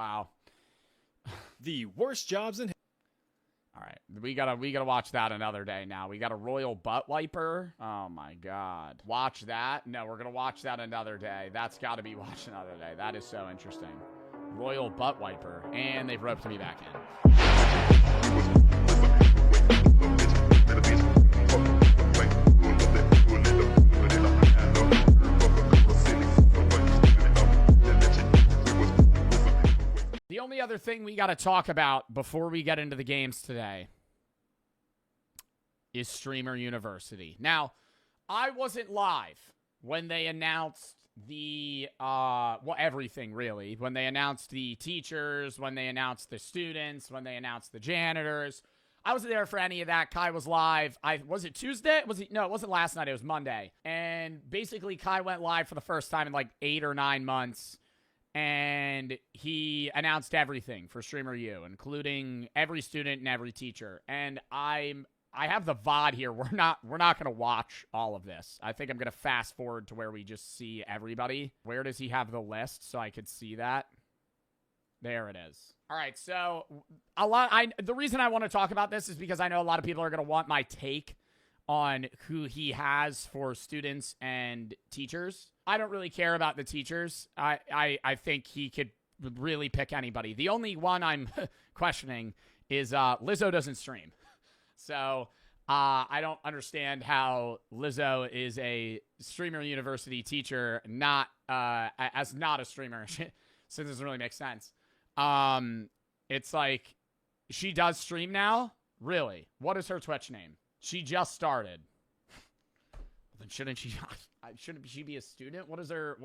Wow. The worst jobs in. All right, we gotta watch that another day. Now we got a royal butt wiper. Oh my god, watch that. No, we're gonna watch that another day. That's got to be watched another day. That is so interesting. Royal butt wiper, and they've roped me back in. The only other thing we got to talk about before we get into the games today is Streamer University. Now, I wasn't live when they announced the, everything really. When they announced the teachers, when they announced the students, when they announced the janitors. I wasn't there for any of that. Kai was live. Was it Tuesday? No, it wasn't last night. It was Monday. And basically, Kai went live for the first time in like 8 or 9 months. And he announced everything for Streamer U, including every student and every teacher. And I have the VOD here. We're not going to watch all of this. I think I'm going to fast forward to where we just see everybody. Where does he have the list so I could see that? There it is. All right, so the reason I want to talk about this is because I know a lot of people are going to want my take on who he has for students and teachers. I don't really care about the teachers. I think he could really pick anybody. The only one I'm questioning is Lizzo doesn't stream. So I don't understand how Lizzo is a Streamer University teacher, not a streamer. So it doesn't really make sense. It's like she does stream now? Really? What is her Twitch name? She just started. Then shouldn't she be a student? What is her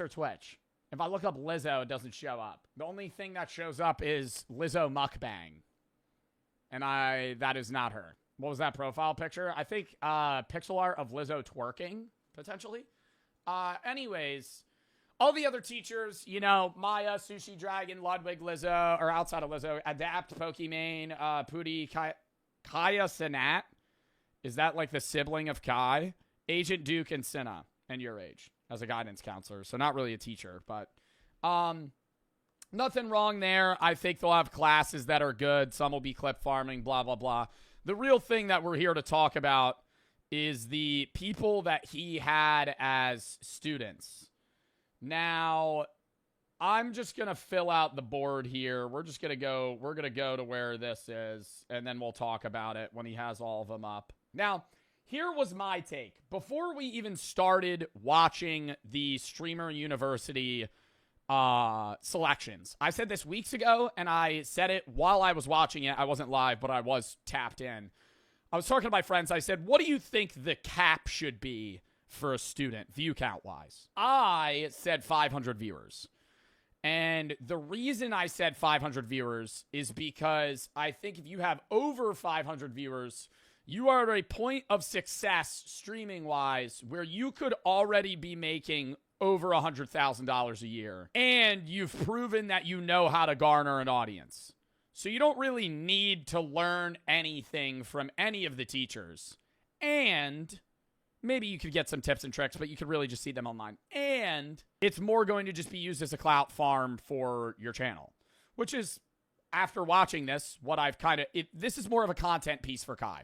Twitch? If I look up Lizzo, it doesn't show up. The only thing that shows up is Lizzo mukbang. And that is not her. What was that profile picture? I think pixel art of Lizzo twerking, potentially. Anyways, all the other teachers, Maya, Sushi Dragon, Ludwig, Lizzo, or outside of Lizzo, Adapt, Pokimane, Pootie, Kaya Sanat. Is that like the sibling of Kai? Agent Duke and Cinna, and your age as a guidance counselor. So not really a teacher, but nothing wrong there. I think they'll have classes that are good. Some will be clip farming, blah, blah, blah. The real thing that we're here to talk about is the people that he had as students. Now, I'm just going to fill out the board here. We're going to go to where this is, and then we'll talk about it when he has all of them up. Now, here was my take. Before we even started watching the Streamer University selections, I said this weeks ago, and I said it while I was watching it. I wasn't live, but I was tapped in. I was talking to my friends. I said, what do you think the cap should be for a student, view count-wise? I said 500 viewers. And the reason I said 500 viewers is because I think if you have over 500 viewers, you are at a point of success streaming-wise where you could already be making over $100,000 a year. And you've proven that you know how to garner an audience. So you don't really need to learn anything from any of the teachers. And maybe you could get some tips and tricks, but you could really just see them online. And it's more going to just be used as a clout farm for your channel, which is, after watching this, what I've this is more of a content piece for Kai.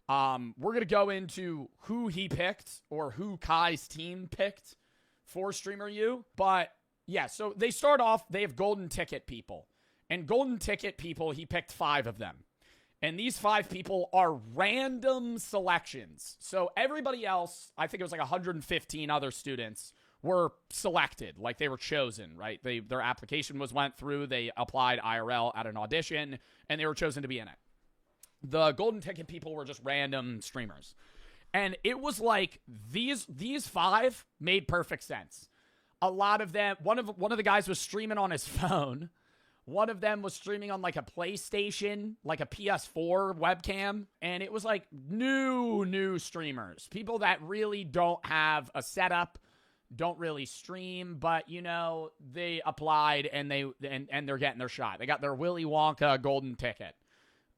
We're going to go into who he picked or who Kai's team picked for Streamer U. But yeah, so they start off, they have golden ticket people. And golden ticket people, he picked 5 of them. And these 5 people are random selections. So everybody else, I think it was like 115 other students, were selected. Like they were chosen, right? Their application went through. They applied IRL at an audition, and they were chosen to be in it. The golden ticket people were just random streamers. And it was like these 5 made perfect sense. A lot of them, one of the guys was streaming on his phone. One of them was streaming on like a PlayStation, like a PS4 webcam. And it was like new streamers. People that really don't have a setup, don't really stream, but they applied and they're getting their shot. They got their Willy Wonka golden ticket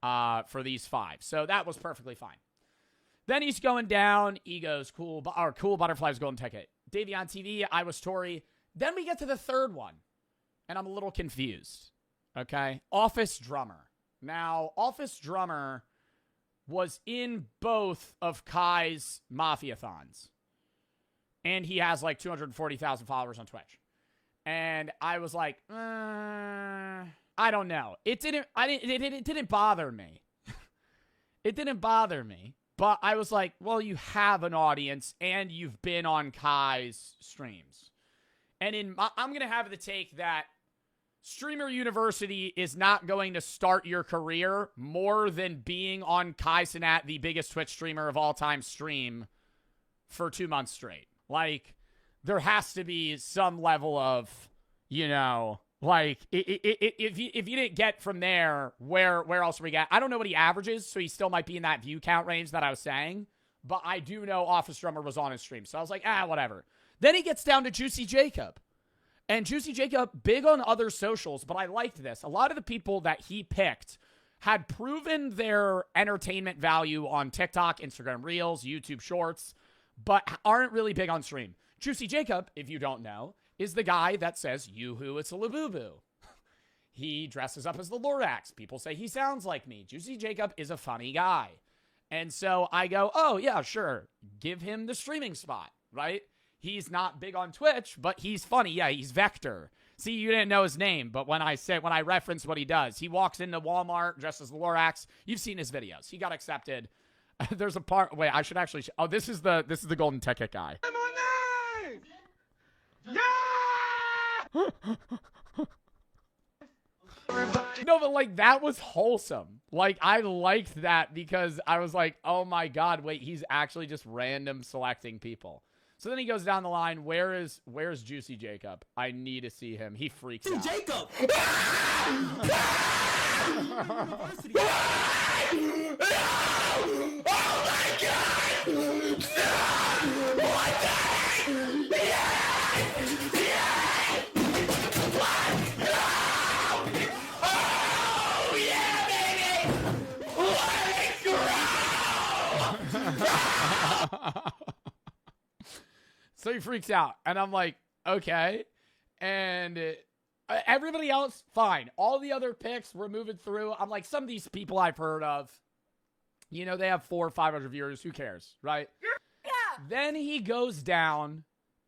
for these 5. So that was perfectly fine. Then he's going down. Ego's cool butterflies golden ticket. Davion TV, I was Tori. Then we get to the third one. and I'm a little confused. Okay? Office Drummer. Now, Office Drummer was in both of Kai's Mafiathons. And he has like 240,000 followers on Twitch. And I was like, I don't know. It didn't bother me. It didn't bother me. But I was like, well, you have an audience and you've been on Kai's streams. And I'm going to have the take that Streamer University is not going to start your career more than being on Kai Cenat, the biggest Twitch streamer of all time, stream for 2 months straight. Like, there has to be some level of, you know, like, if you didn't get from there, where else are we get? I don't know what he averages, so he still might be in that view count range that I was saying. But I do know Office Drummer was on his stream, so I was like, whatever. Then he gets down to Juicy Jacob. And Juicy Jacob, big on other socials, but I liked this. A lot of the people that he picked had proven their entertainment value on TikTok, Instagram Reels, YouTube Shorts, but aren't really big on stream. Juicy Jacob, if you don't know, is the guy that says, "Yoo-hoo, it's a Labubu." He dresses up as the Lorax. People say he sounds like me. Juicy Jacob is a funny guy. And so I go, oh, yeah, sure. Give him the streaming spot, right? He's not big on Twitch, but he's funny. Yeah, he's Vector. See, you didn't know his name, but when I reference what he does, he walks into Walmart dressed as the Lorax. You've seen his videos. He got accepted. There's a part. Wait, I should actually. Oh, this is the golden ticket guy. No, but like that was wholesome. Like I liked that because I was like, oh my god, wait, he's actually just random selecting people. So then he goes down the line. Where's Juicy Jacob? I need to see him. He freaks out. Jacob! Oh my god! No! What the? Yes! Yes! What? No! Oh yeah, baby! Let it grow! So he freaks out, and I'm like, okay. And everybody else, fine. All the other picks we're moving through. I'm like, some of these people I've heard of, you know, they have 400 or 500 viewers. Who cares, right? Yeah. Then he goes down,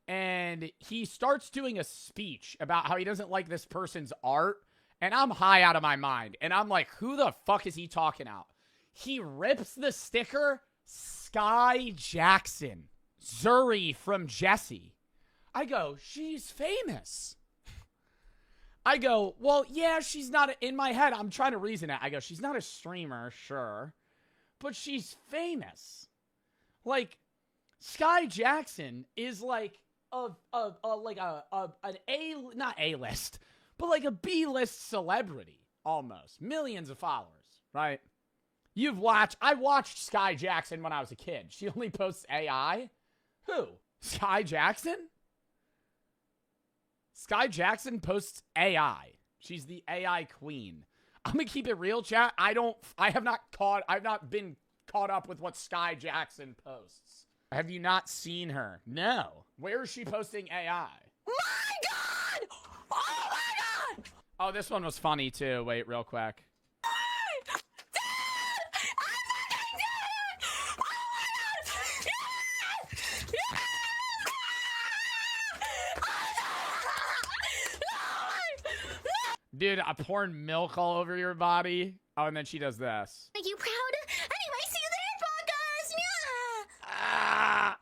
and he starts doing a speech about how he doesn't like this person's art, and I'm high out of my mind. And I'm like, who the fuck is he talking out? He rips the sticker, Sky Jackson. Zuri from Jesse. I go, she's famous. I go, well, yeah, she's not in my head. I'm trying to reason it. I go, she's not a streamer, sure, but she's famous. Like, Sky Jackson is like not A-list, but like a B-list celebrity almost. Millions of followers, right? I watched Sky Jackson when I was a kid. She only posts AI. Who? Sky Jackson? Sky Jackson posts AI. She's the AI queen. I'm gonna keep it real, chat. I've not been caught up with what Sky Jackson posts. Have you not seen her? No. Where is she posting AI? My god! Oh my god! Oh, this one was funny too. Wait, real quick. Dude, I'm pouring milk all over your body. Oh, and then she does this. Are you proud? Anyway, see you there, podcast. Yeah. Ah!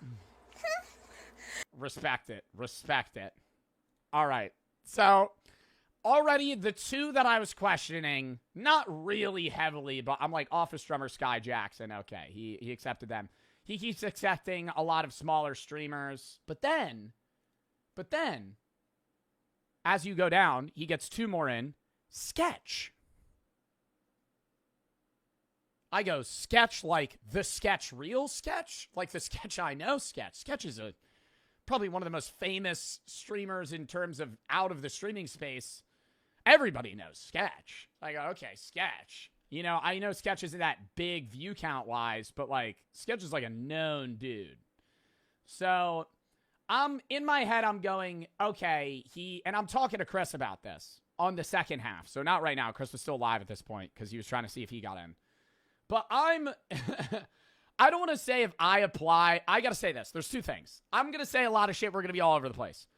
Respect it. Respect it. All right. So, already the two that I was questioning, not really heavily, but I'm like, Office Drummer Sky Jackson. Okay, he accepted them. He keeps accepting a lot of smaller streamers. But then, as you go down, he gets two more in. Sketch. I go, Sketch like the Sketch real Sketch? Like the Sketch I know Sketch. Sketch is probably one of the most famous streamers in terms of out of the streaming space. Everybody knows Sketch. I go, okay, Sketch. You know, I know Sketch isn't that big view count wise, but like Sketch is like a known dude. So I'm in my head, I'm going, okay, and I'm talking to Chris about this on the second half. So not right now. Chris was still live at this point because he was trying to see if he got in. But I don't want to say if I apply. I got to say this. There's two things. I'm going to say a lot of shit. We're going to be all over the place.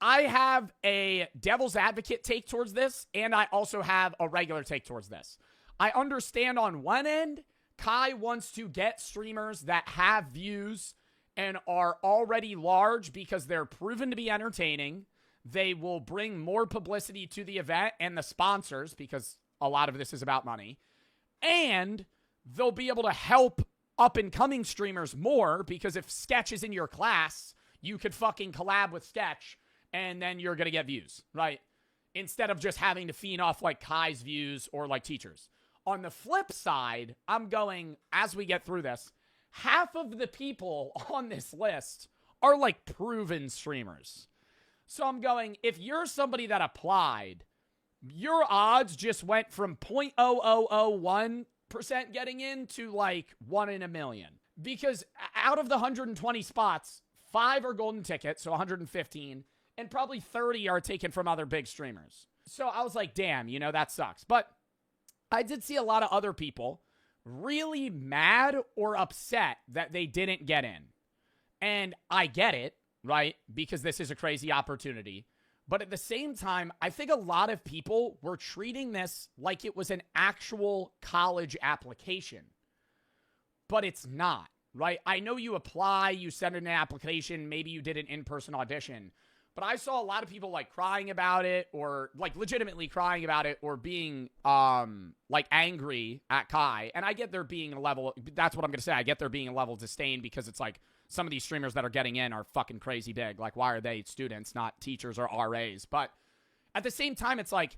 I have a devil's advocate take towards this, and I also have a regular take towards this. I understand on one end, Kai wants to get streamers that have views and are already large because they're proven to be entertaining. They will bring more publicity to the event and the sponsors because a lot of this is about money. And they'll be able to help up-and-coming streamers more because if Sketch is in your class, you could fucking collab with Sketch and then you're going to get views, right? Instead of just having to feed off like Kai's views or like teachers. On the flip side, I'm going, as we get through this, half of the people on this list are like proven streamers. So I'm going, if you're somebody that applied, your odds just went from 0.0001% getting in to like 1 in a million. Because out of the 120 spots, 5 are golden tickets, so 115, and probably 30 are taken from other big streamers. So I was like, damn, you know, that sucks. But I did see a lot of other people really mad or upset that they didn't get in. And I get it, right? Because this is a crazy opportunity. But at the same time, I think a lot of people were treating this like it was an actual college application. But it's not, right? I know you apply, you send in an application, maybe you did an in-person audition. But I saw a lot of people like crying about it or like legitimately crying about it or being like angry at Kai. And I get there being a level, that's what I'm going to say. I get there being a level of disdain because it's like some of these streamers that are getting in are fucking crazy big. Like, why are they students, not teachers or RAs? But at the same time, it's like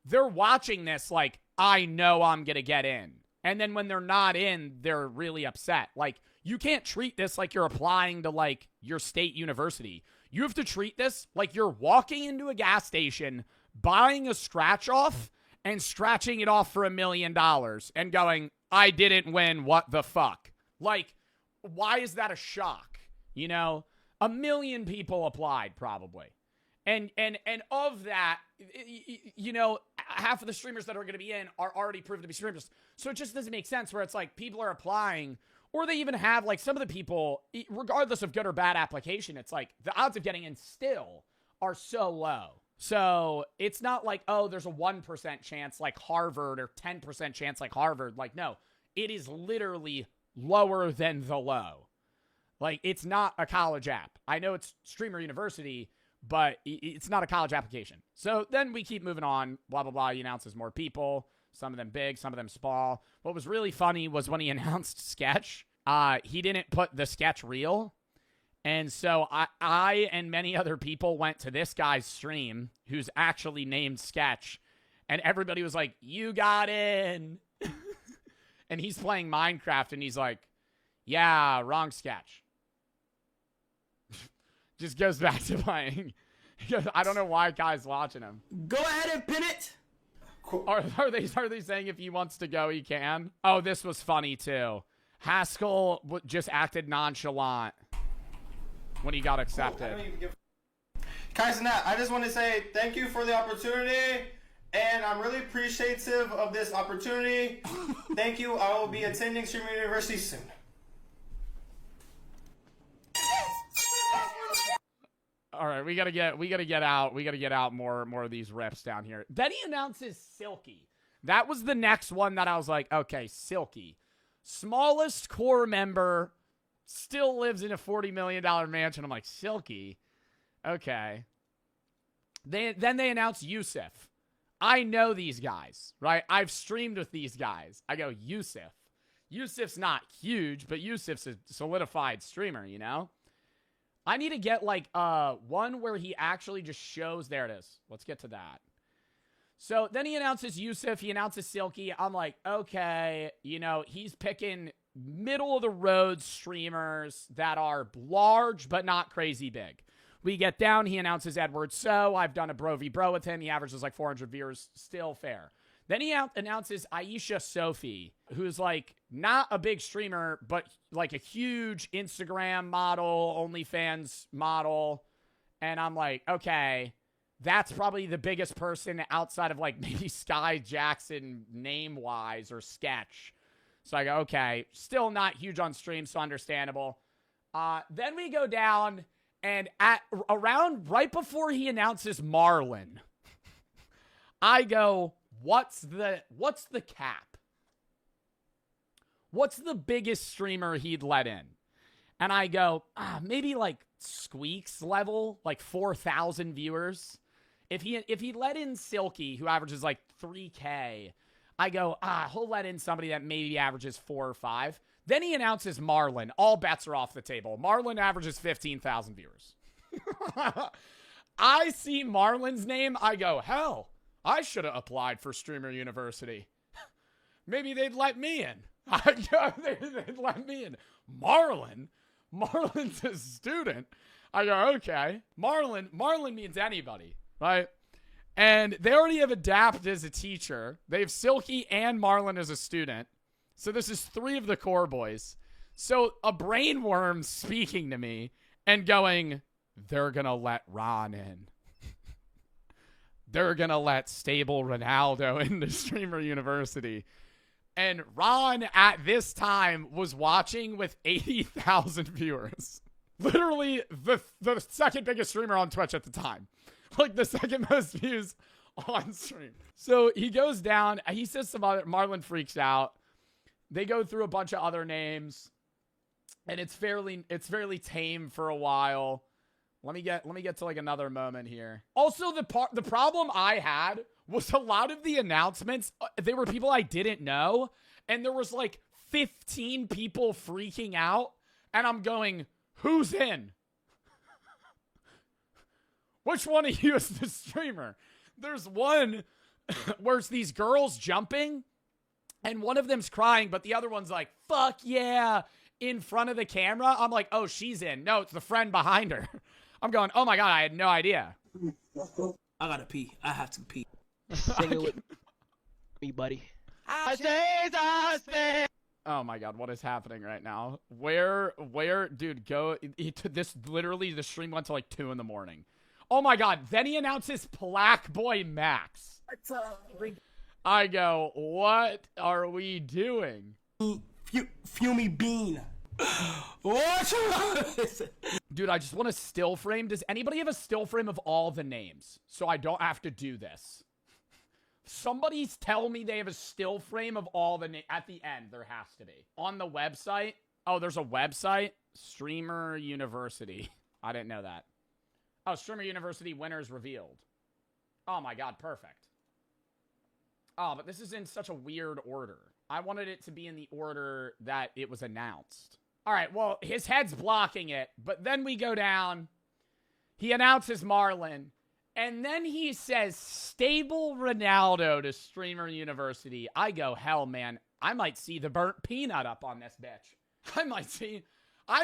they're watching this like, I know I'm going to get in. And then when they're not in, they're really upset. Like, you can't treat this like you're applying to like your state university. You have to treat this like you're walking into a gas station, buying a scratch off, and scratching it off for $1 million and going, I didn't win, what the fuck? Like, why is that a shock? You know, 1 million people applied probably. And of that, you know, half of the streamers that are going to be in are already proven to be streamers. So it just doesn't make sense where it's like people are applying. Or they even have, like, some of the people, regardless of good or bad application, it's like the odds of getting in still are so low. So it's not like, oh, there's a 1% chance like Harvard or 10% chance like Harvard. Like, no, it is literally lower than the low. Like, it's not a college app. I know it's Streamer University, but it's not a college application. So then we keep moving on, blah, blah, blah. He announces more people. Some of them big, some of them small. What was really funny was when he announced Sketch, he didn't put the Sketch reel. And so I and many other people went to this guy's stream who's actually named Sketch. And everybody was like, you got in. And he's playing Minecraft and he's like, yeah, wrong Sketch. Just goes back to playing. I don't know why Kai's watching him. Go ahead and pin it. Are they saying if he wants to go, he can? Oh, this was funny, too. Haskell just acted nonchalant when he got accepted. Kai Cenat, I just want to say thank you for the opportunity, and I'm really appreciative of this opportunity. Thank you. I will be attending Streamer University soon. All right, we gotta get out more of these reps down here. Then he announces Silky. That was the next one that I was like, okay, Silky, smallest core member, still lives in a $40 million mansion. I'm like, Silky, okay. Then they announce Yusuf. I know these guys, right? I've streamed with these guys. I go, Yusuf. Yusuf's not huge, but Yusuf's a solidified streamer, you know? I need to get, like, one where he actually just shows. There it is. Let's get to that. So then he announces Yusuf. He announces Silky. I'm like, okay, you know, he's picking middle-of-the-road streamers that are large but not crazy big. We get down. He announces Edward So. I've done a bro v bro with him. He averages like 400 viewers. Still fair. Then he announces Aisha Sophie, who's like not a big streamer, but like a huge Instagram model, OnlyFans model. And I'm like, okay, that's probably the biggest person outside of like maybe Sky Jackson name-wise or Sketch. So I go, okay, still not huge on stream, so understandable. Then we go down, and at around right before he announces Marlon, I go, what's the cap? What's the biggest streamer he'd let in? And I go, maybe like Squeaks level, like 4,000 viewers. If he let in Silky, who averages like 3K, I go, he'll let in somebody that maybe averages 4 or 5. Then he announces Marlon. All bets are off the table. Marlon averages 15,000 viewers. I see Marlon's name. I go, hell, I should have applied for Streamer University. Maybe they'd let me in. I go, they'd let me in. Marlon? Marlon's a student. I go, okay. Marlon means anybody, right? And they already have Adapt as a teacher. They have Silky and Marlon as a student. So this is 3 of the core boys. So a brainworm speaking to me and going, they're going to let Ron in. They're going to let Stable Ronaldo into Streamer University. And Ron at this time was watching with 80,000 viewers. Literally the second biggest streamer on Twitch at the time. Like the second most views on stream. So he goes down. He says some other, Marlon freaks out. They go through a bunch of other names. And it's fairly tame for a while. Let me get to like another moment here. Also, the problem I had was a lot of the announcements, they were people I didn't know. And there was like 15 people freaking out. And I'm going, who's in? Which one of you is the streamer? There's one where it's these girls jumping. And one of them's crying, but the other one's like, fuck yeah, in front of the camera. I'm like, oh, she's in. No, it's the friend behind her. I'm going, oh my God, I had no idea. I gotta pee. I have to pee. Sing it with me, buddy. Oh my God, what is happening right now? Where, dude, go. This literally, the stream went to like 2 in the morning. Oh my God, then he announces Black Boy Max. I go, what are we doing? Fumey Bean. What? Dude, I just want a still frame. Does anybody have a still frame of all the names so I don't have to do this? Somebody tell me they have a still frame of all the names. At the end, there has to be. On the website. Oh, there's a website? Streamer University. I didn't know that. Oh, Streamer University winners revealed. Oh my God, perfect. Oh, but this is in such a weird order. I wanted it to be in the order that it was announced. All right, well, his head's blocking it, but then we go down. He announces Marlon, and then he says Stable Ronaldo to Streamer University. I go, hell, man, I might see the burnt peanut up on this bitch. I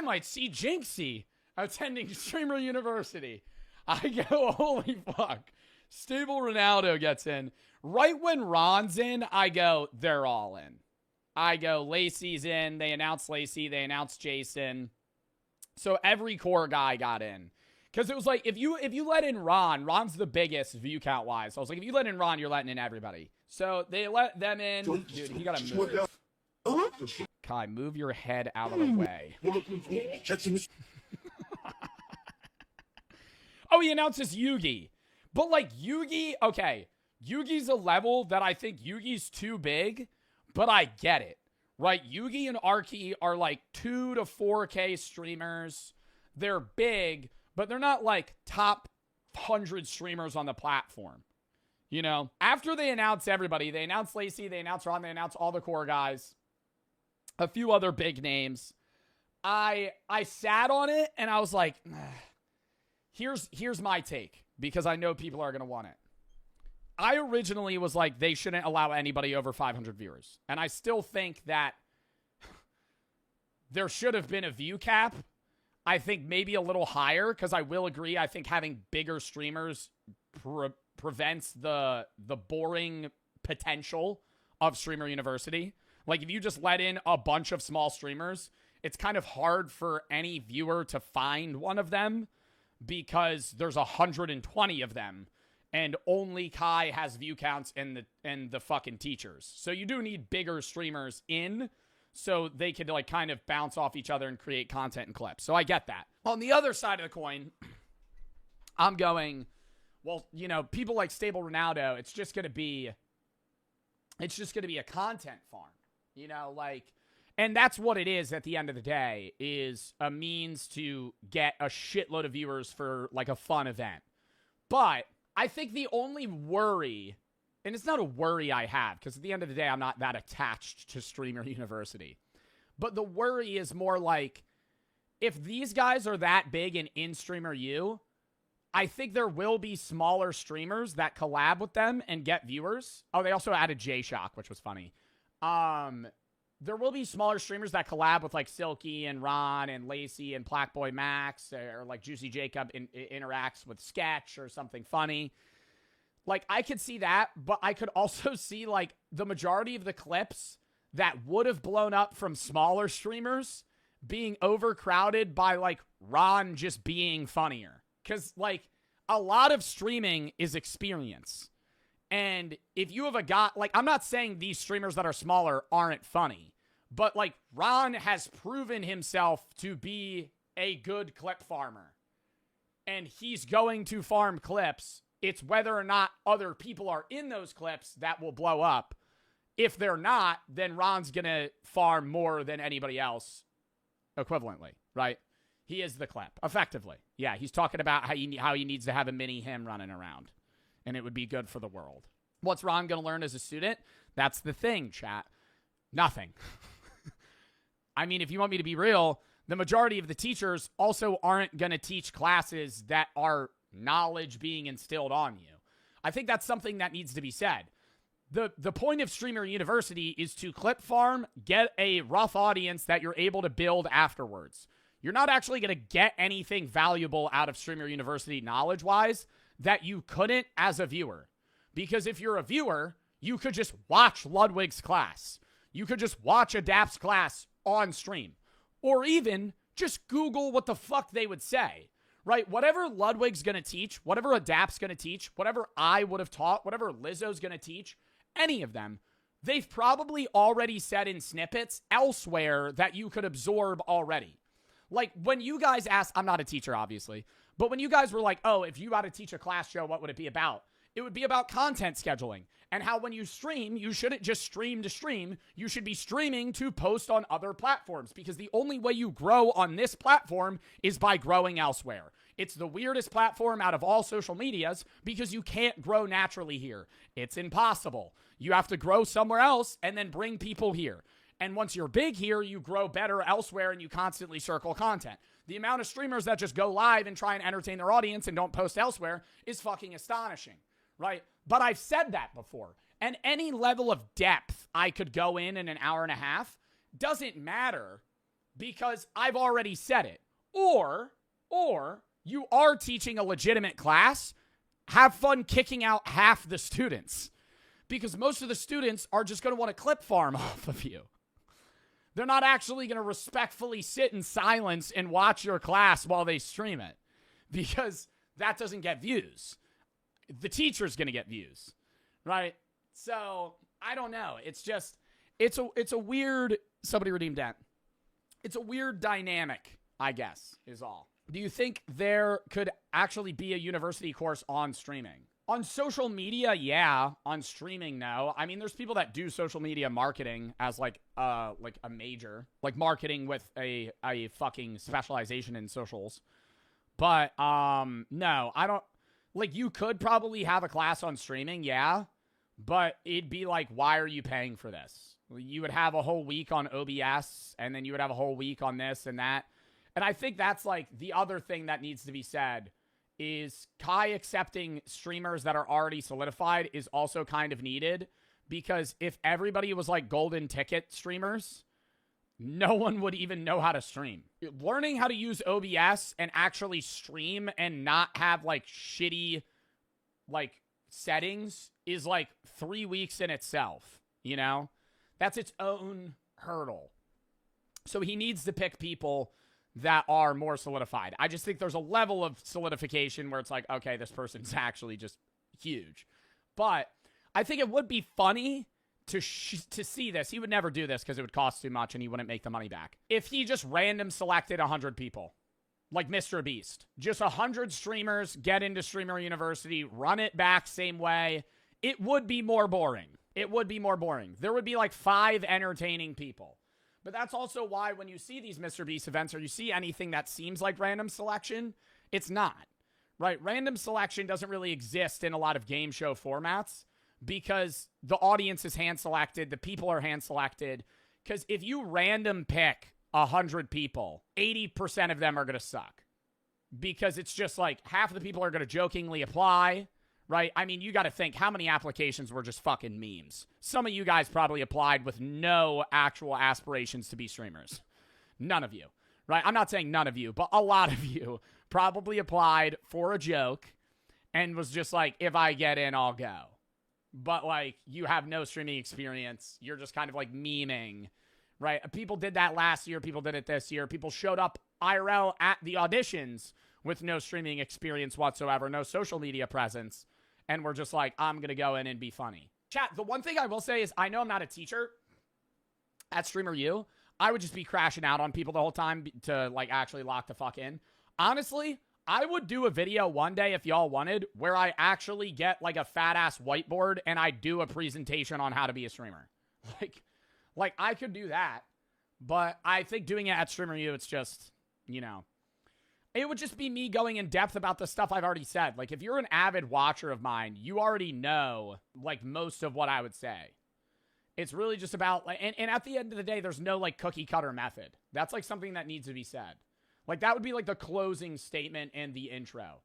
might see Jinxie attending Streamer University. I go, holy fuck. Stable Ronaldo gets in. Right when Ron's in, I go, they're all in. I go, Lacey's in. They announced Lacey. They announced Jason. So every core guy got in. Because it was like, if you let in Ron's the biggest view count wise. So I was like, if you let in Ron, you're letting in everybody. So they let them in. Dude, he got to move. Kai, move your head out of the way. Oh, he announces Yugi. But like Yugi, okay. Yugi's a level that I think Yugi's too big, but I get it, right? Yugi and Arki are like 2 to 4K streamers. They're big, but they're not like top 100 streamers on the platform. You know, after they announce everybody, they announce Lacey, they announce Ron, they announce all the core guys, a few other big names. I sat on it and I was like, here's my take, because I know people are going to want it. I originally was like, they shouldn't allow anybody over 500 viewers. And I still think that there should have been a view cap. I think maybe a little higher, because I will agree, I think having bigger streamers prevents the boring potential of Streamer University. Like, if you just let in a bunch of small streamers, it's kind of hard for any viewer to find one of them because there's 120 of them, and only Kai has view counts and the fucking teachers. So you do need bigger streamers in so they could, like, kind of bounce off each other and create content and clips. So I get that. On the other side of the coin, I'm going, well, you know, people like Stable Ronaldo, it's just going to be a content farm, you know, like, and that's what it is at the end of the day, is a means to get a shitload of viewers for, like, a fun event. But I think the only worry, and it's not a worry I have, because at the end of the day, I'm not that attached to Streamer University. But the worry is more like, if these guys are that big and in Streamer U, I think there will be smaller streamers that collab with them and get viewers. Oh, they also added J-Shock, which was funny. There will be smaller streamers that collab with, like, Silky and Ron and Lacey and Blackboy Max, or like Juicy Jacob interacts with Sketch or something funny. Like, I could see that, but I could also see, like, the majority of the clips that would have blown up from smaller streamers being overcrowded by, like, Ron just being funnier. Because, like, a lot of streaming is experience. And if you have a guy, like, I'm not saying these streamers that are smaller aren't funny, but, like, Ron has proven himself to be a good clip farmer. And he's going to farm clips. It's whether or not other people are in those clips that will blow up. If they're not, then Ron's going to farm more than anybody else equivalently, right? He is the clip, effectively. Yeah, he's talking about how he needs to have a mini him running around. And it would be good for the world. What's Ron going to learn as a student? That's the thing, chat. Nothing. I mean, if you want me to be real, the majority of the teachers also aren't going to teach classes that are knowledge being instilled on you. I think that's something that needs to be said. The point of Streamer University is to clip farm, get a rough audience that you're able to build afterwards. You're not actually going to get anything valuable out of Streamer University knowledge-wise that you couldn't as a viewer. Because if you're a viewer, you could just watch Ludwig's class. You could just watch Adapt's class on stream. Or even just Google what the fuck they would say. Right? Whatever Ludwig's going to teach, whatever Adapt's going to teach, whatever I would have taught, whatever Lizzo's going to teach, any of them, they've probably already said in snippets elsewhere that you could absorb already. Like, when you guys asked, I'm not a teacher, obviously, but when you guys were like, oh, if you got to teach a class show, what would it be about? It would be about content scheduling and how when you stream, you shouldn't just stream to stream. You should be streaming to post on other platforms, because the only way you grow on this platform is by growing elsewhere. It's the weirdest platform out of all social medias because you can't grow naturally here. It's impossible. You have to grow somewhere else and then bring people here. And once you're big here, you grow better elsewhere and you constantly circle content. The amount of streamers that just go live and try and entertain their audience and don't post elsewhere is fucking astonishing, right? But I've said that before. And any level of depth I could go in an hour and a half doesn't matter because I've already said it. Or you are teaching a legitimate class, have fun kicking out half the students. Because most of the students are just going to want to clip farm off of you. They're not actually going to respectfully sit in silence and watch your class while they stream it, because that doesn't get views. The teacher's going to get views, right? So I don't know. It's just, it's a weird, somebody redeemed that. It's a weird dynamic, I guess, is all. Do you think there could actually be a university course on streaming? On social media, yeah. On streaming, no. I mean, there's people that do social media marketing as like a major, like marketing with a fucking specialization in socials. But no, I don't. Like, you could probably have a class on streaming, yeah. But it'd be like, why are you paying for this? You would have a whole week on OBS, and then you would have a whole week on this and that. And I think that's like the other thing that needs to be said. Is Kai accepting streamers that are already solidified is also kind of needed, because if everybody was like golden ticket streamers, no one would even know how to stream. Learning how to use OBS and actually stream and not have like shitty like settings is like 3 weeks in itself, you know? That's its own hurdle. So he needs to pick people that are more solidified. I just think there's a level of solidification where it's like, okay, this person's actually just huge. But I think it would be funny to see this. He would never do this because it would cost too much and he wouldn't make the money back. If he just random selected 100 people, like Mr. Beast, just 100 streamers, get into Streamer University, run it back same way, it would be more boring. It would be more boring. There would be like 5 entertaining people. But that's also why when you see these Mr. Beast events or you see anything that seems like random selection, it's not, right? Random selection doesn't really exist in a lot of game show formats because the audience is hand-selected, the people are hand-selected. Because if you random pick 100 people, 80% of them are going to suck. Because it's just like half of the people are going to jokingly apply, right? I mean, you got to think how many applications were just fucking memes. Some of you guys probably applied with no actual aspirations to be streamers. None of you, right? I'm not saying none of you, but a lot of you probably applied for a joke and was just like, if I get in, I'll go. But like, you have no streaming experience. You're just kind of like memeing, right? People did that last year. People did it this year. People showed up IRL at the auditions with no streaming experience whatsoever, no social media presence. And we're just like, I'm going to go in and be funny. Chat, the one thing I will say is I know I'm not a teacher at Streamer U. I would just be crashing out on people the whole time to like actually lock the fuck in. Honestly, I would do a video one day if y'all wanted where I actually get like a fat ass whiteboard and I do a presentation on how to be a streamer. Like I could do that, but I think doing it at Streamer U, it's just, you know, it would just be me going in depth about the stuff I've already said. Like, if you're an avid watcher of mine, you already know, like, most of what I would say. It's really just about, like, and at the end of the day, there's no, like, cookie-cutter method. That's, like, something that needs to be said. Like, that would be, like, the closing statement and the intro.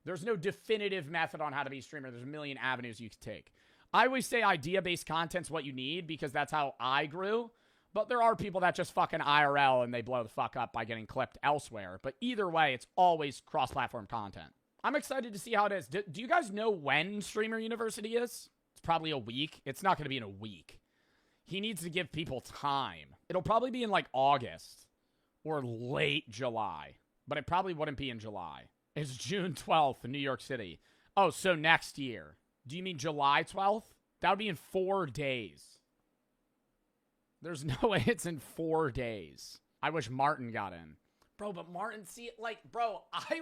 There's no definitive method on how to be a streamer. There's a million avenues you could take. I always say idea-based content's what you need because that's how I grew. But there are people that just fucking IRL and they blow the fuck up by getting clipped elsewhere. But either way, it's always cross-platform content. I'm excited to see how it is. Do you guys know when Streamer University is? It's probably a week. It's not going to be in a week. He needs to give people time. It'll probably be in like August or late July. But it probably wouldn't be in July. It's June 12th in New York City. Oh, so next year. Do you mean July 12th? That would be in 4 days. There's no way it's in 4 days. I wish Martin got in. Bro, but Martin, see, like, bro, I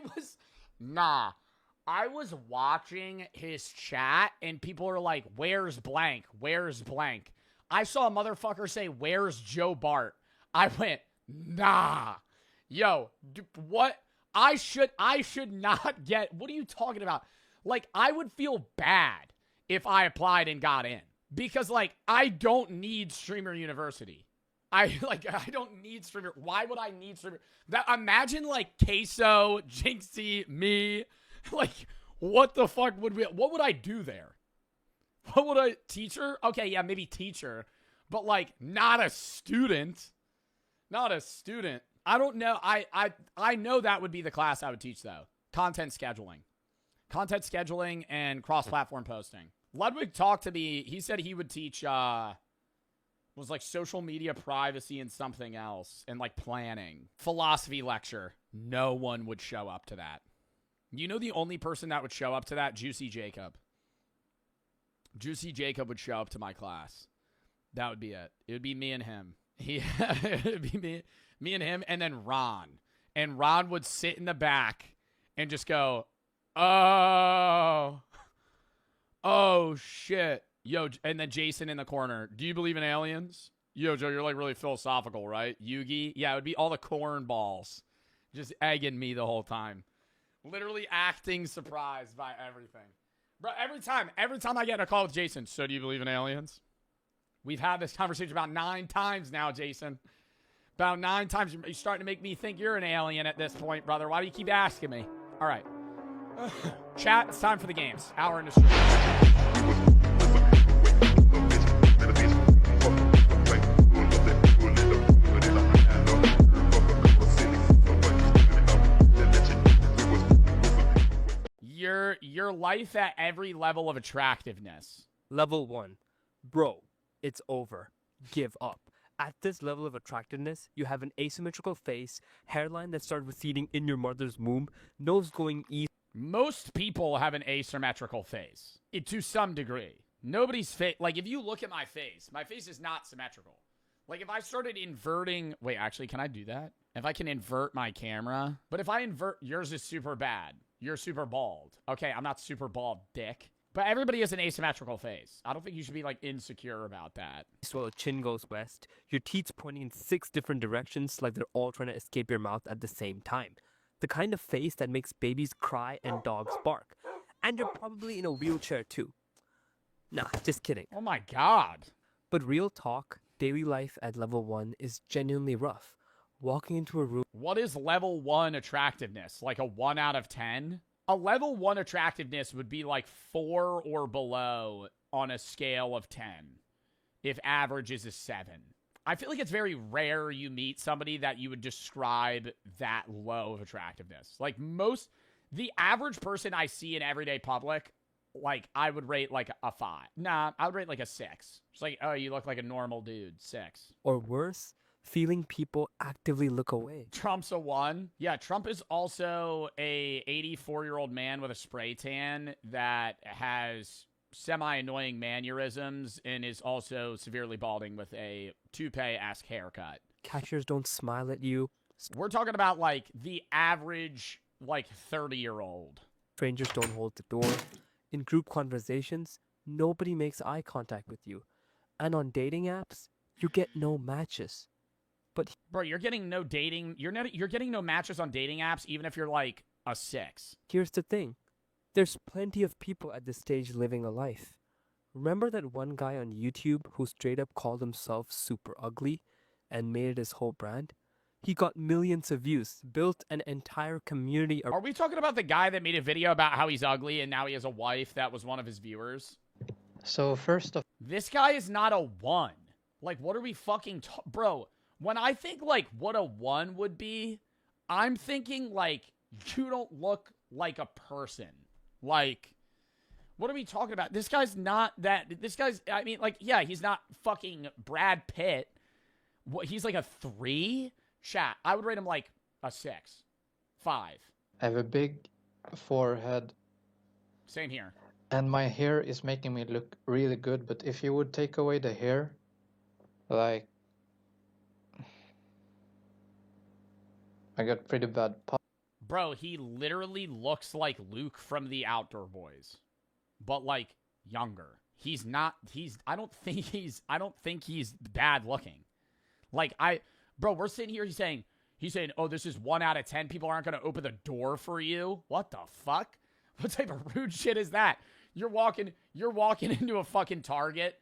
was watching his chat, and people are like, where's blank? Where's blank? I saw a motherfucker say, where's Joe Bart? I went, nah. Yo, what? I should not get, what are you talking about? Like, I would feel bad if I applied and got in. Because, like, I don't need Streamer University. I don't need Streamer. Why would I need Streamer? Imagine, like, Queso, Jinxie, me. Like, what the fuck what would I do there? What would I, teacher? Okay, yeah, maybe teacher. But, like, not a student. Not a student. I don't know. I know that would be the class I would teach, though. Content scheduling. Content scheduling and cross-platform posting. Ludwig talked to me. He said he would teach, was like social media privacy and something else. And like planning. Philosophy lecture. No one would show up to that. You know the only person that would show up to that? Juicy Jacob. Juicy Jacob would show up to my class. That would be it. It would be me and him. It would be me and him and then Ron. And Ron would sit in the back and just go, oh, shit. Yo, and then Jason in the corner. Do you believe in aliens? Yo, Joe, you're like really philosophical, right? Yugi? Yeah, it would be all the cornballs just egging me the whole time. Literally acting surprised by everything. Bro, every time I get in a call with Jason, so do you believe in aliens? We've had this conversation about 9 times now, Jason. About 9 times. You're starting to make me think you're an alien at this point, brother. Why do you keep asking me? All right. Chat, it's time for the games. Our industry. your life at every level of attractiveness. Level 1. Bro, it's over. Give up. At this level of attractiveness, you have an asymmetrical face, hairline that started receding in your mother's womb, nose going east. Most people have an asymmetrical face, to some degree. Nobody's face, like if you look at my face is not symmetrical. Like if I started inverting, wait, actually, can I do that? If I can invert my camera, but if I invert, yours is super bad. You're super bald. Okay, I'm not super bald, dick. But everybody has an asymmetrical face. I don't think you should be, like, insecure about that. While chin goes west, your teeth pointing in 6 different directions like they're all trying to escape your mouth at the same time. The kind of face that makes babies cry and dogs bark. And you're probably in a wheelchair, too. Nah, just kidding. Oh my god. But real talk, daily life at level 1 is genuinely rough. Walking into a room... What is level 1 attractiveness? Like a 1 out of 10? A level 1 attractiveness would be like 4 or below on a scale of 10, if average is a 7. I feel like it's very rare you meet somebody that you would describe that low of attractiveness. Like the average person I see in everyday public, like I would rate like a 5. Nah, I would rate like a 6. It's like, oh, you look like a normal dude, 6. Or worse, feeling people actively look away. Trump's a 1. Yeah, Trump is also a 84-year-old man with a spray tan that has semi-annoying mannerisms and is also severely balding with a toupee-esque haircut. Cashiers don't smile at you. We're talking about, like, the average, like, 30-year-old. Strangers don't hold the door. In group conversations, nobody makes eye contact with you. And on dating apps, you get no matches. But bro, you're getting no dating. You're getting no matches on dating apps, even if you're like a 6. Here's the thing. There's plenty of people at this stage living a life. Remember that one guy on YouTube who straight up called himself super ugly and made it his whole brand? He got millions of views, built an entire community. Are we talking about the guy that made a video about how he's ugly and now he has a wife that was one of his viewers? So first of... This guy is not a 1. Like, what are we fucking... Bro... When I think, like, what a 1 would be, I'm thinking, like, you don't look like a person. Like, what are we talking about? This guy's not that... This guy's... I mean, like, yeah, he's not fucking Brad Pitt. What, he's like a 3? Chat, I would rate him, like, a 6. 5. I have a big forehead. Same here. And my hair is making me look really good, but if you would take away the hair, like... I got pretty bad Bro, he literally looks like Luke from the Outdoor Boys. But like younger. I don't think he's bad looking. Like bro, we're sitting here he's saying, "Oh, this is 1 out of 10 people aren't going to open the door for you." What the fuck? What type of rude shit is that? You're walking into a fucking Target.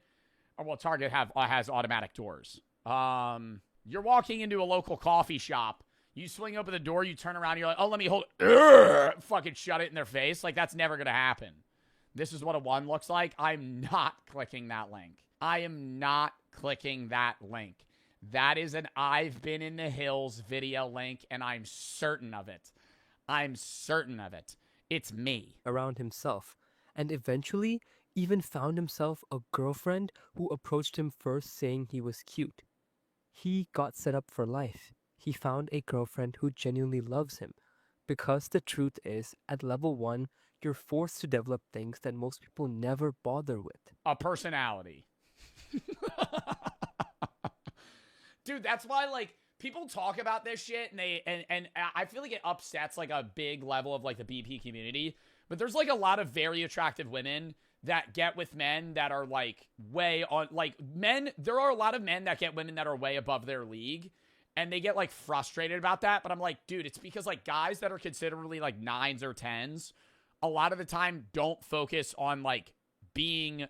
Or well, Target has automatic doors. You're walking into a local coffee shop. You swing open the door, you turn around, you're like, oh, let me hold it. Fucking shut it in their face. Like, that's never going to happen. This is what a 1 looks like. I'm not clicking that link. I am not clicking that link. That is an I've Been in the Hills video link, and I'm certain of it. I'm certain of it. It's me. Around himself. And eventually, even found himself a girlfriend who approached him first saying he was cute. He got set up for life. He found a girlfriend who genuinely loves him. Because the truth is, at level 1, you're forced to develop things that most people never bother with. A personality. Dude, that's why, like, people talk about this shit, and I feel like it upsets, like, a big level of, like, the BP community. But there's, like, a lot of very attractive women that get with men that are, like, way on, like, there are a lot of men that get women that are way above their league. And they get, like, frustrated about that. But I'm like, dude, it's because, like, guys that are considerably, like, 9s or 10s, a lot of the time don't focus on, like, being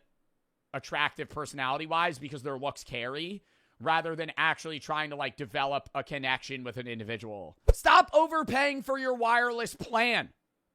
attractive personality-wise because their looks carry, rather than actually trying to, like, develop a connection with an individual. Stop overpaying for your wireless plan.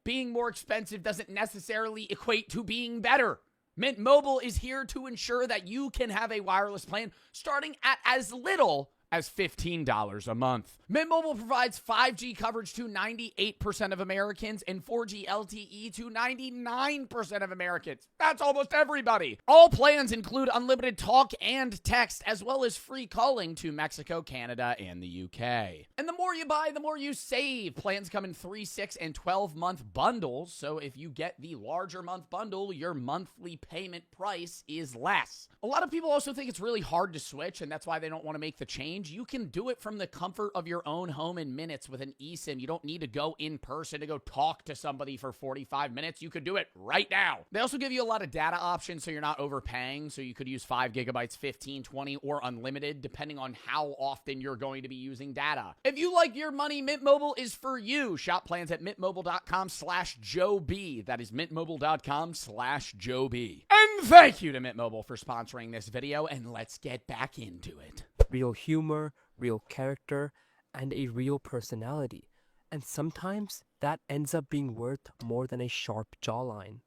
Being more expensive doesn't necessarily equate to being better. Mint Mobile is here to ensure that you can have a wireless plan starting at as little as $15 a month. Mint Mobile provides 5G coverage to 98% of Americans and 4G LTE to 99% of Americans. That's almost everybody. All plans include unlimited talk and text, as well as free calling to Mexico, Canada, and the UK. And the more you buy, the more you save. Plans come in 3, 6, and 12-month bundles, so if you get the larger month bundle, your monthly payment price is less. A lot of people also think it's really hard to switch, and that's why they don't want to make the change. You can do it from the comfort of your own home in minutes with an eSIM. You don't need to go in person to go talk to somebody for 45 minutes. You could do it right now. They also give you a lot of data options so you're not overpaying. So you could use 5 gigabytes, 15, 20, or unlimited, depending on how often you're going to be using data. If you like your money, Mint Mobile is for you. Shop plans at mintmobile.com/JoeB. That is mintmobile.com/JoeB. And thank you to Mint Mobile for sponsoring this video, and let's get back into it. Real humor, real character, and a real personality. And sometimes that ends up being worth more than a sharp jawline.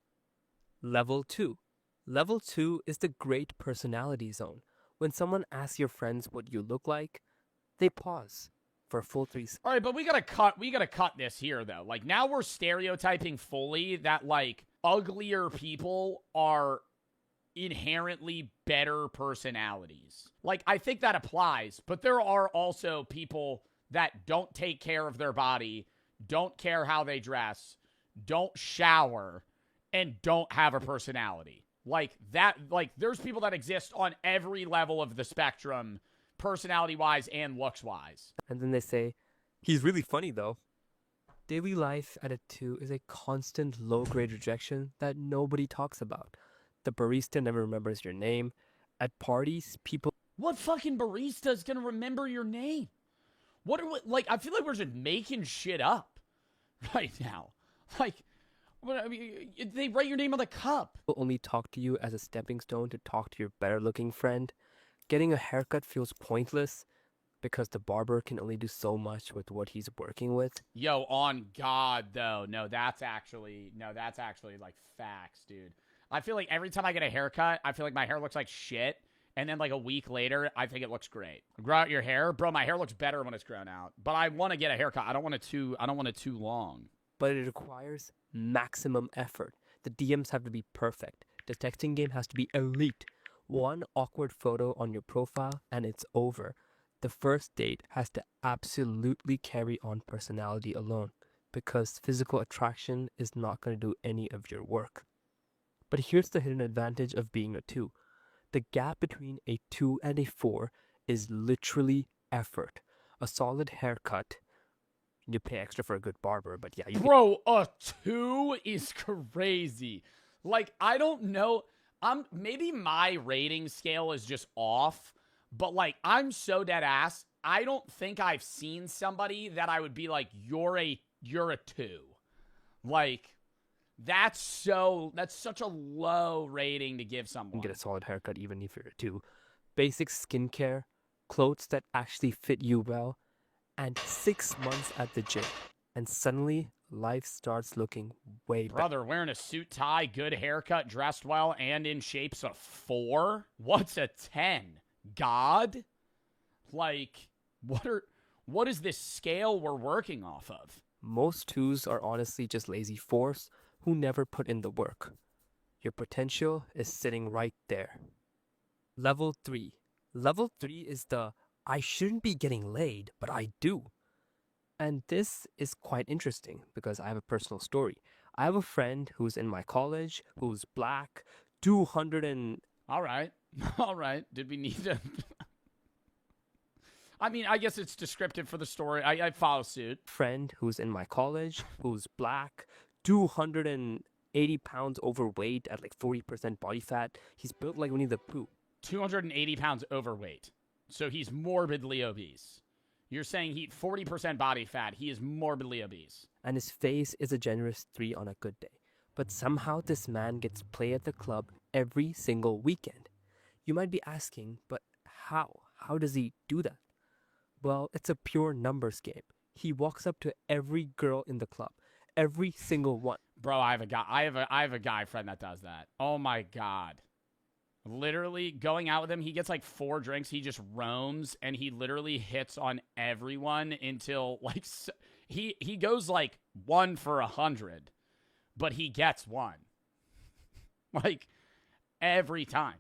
Level 2. Level 2 is the great personality zone. When someone asks your friends what you look like, they pause for a full 3 seconds. All right, but we gotta cut this here, though. Like, now we're stereotyping fully that, like, uglier people are inherently better personalities. Like, I think that applies, but there are also people that don't take care of their body, don't care how they dress, don't shower, and don't have a personality. Like, that, like, there's people that exist on every level of the spectrum, personality-wise and looks-wise. And then they say, he's really funny though. Daily life at a 2 is a constant low-grade rejection that nobody talks about. The barista never remembers your name. At parties, people... What fucking barista is gonna remember your name? What are we, like, I feel like we're just making shit up right now. Like, what, I mean, they write your name on the cup. People only talk to you as a stepping stone to talk to your better-looking friend. Getting a haircut feels pointless because the barber can only do so much with what he's working with. Yo, on God, though. No, that's actually, like, facts, dude. I feel like every time I get a haircut, I feel like my hair looks like shit. And then, like, a week later, I think it looks great. Grow out your hair? Bro, my hair looks better when it's grown out. But I want to get a haircut. I don't want it too long. But it requires maximum effort. The DMs have to be perfect. The texting game has to be elite. One awkward photo on your profile, and it's over. The first date has to absolutely carry on personality alone, because physical attraction is not going to do any of your work. But here's the hidden advantage of being a 2. The gap between a 2 and a 4 is literally effort. A solid haircut. You pay extra for a good barber, but yeah. Bro, a 2 is crazy. Like, I don't know. Maybe my rating scale is just off, but, like, I'm so dead ass. I don't think I've seen somebody that I would be like, you're a 2. Like, that's such a low rating to give someone. Get a solid haircut even if you're a 2. Basic skincare, clothes that actually fit you well, and 6 months at the gym. And suddenly, life starts looking way better. Brother, wearing a suit, tie, good haircut, dressed well, and in shape's a 4? What's a 10? God? Like, what is this scale we're working off of? Most 2s are honestly just lazy 4s who never put in the work. Your potential is sitting right there. Level 3. Level 3 is the I shouldn't be getting laid, but I do. And this is quite interesting because I have a personal story. I have a friend who's in my college, who's black, 200 and... All right. Did we need to... I mean, I guess it's descriptive for the story. I follow suit. Friend who's in my college, who's black, 280 pounds overweight at like 40% body fat. He's built like Winnie the Pooh. 280 pounds overweight. So he's morbidly obese. You're saying 40% body fat. He is morbidly obese. And his face is a generous 3 on a good day. But somehow this man gets play at the club every single weekend. You might be asking, but how? How does he do that? Well, it's a pure numbers game. He walks up to every girl in the club. Every single one. Bro, I have a guy friend that does that. Oh my God. Literally going out with him, he gets like 4 drinks. He just roams and he literally hits on everyone until like he goes like 1 for 100, but he gets 1. Like every time.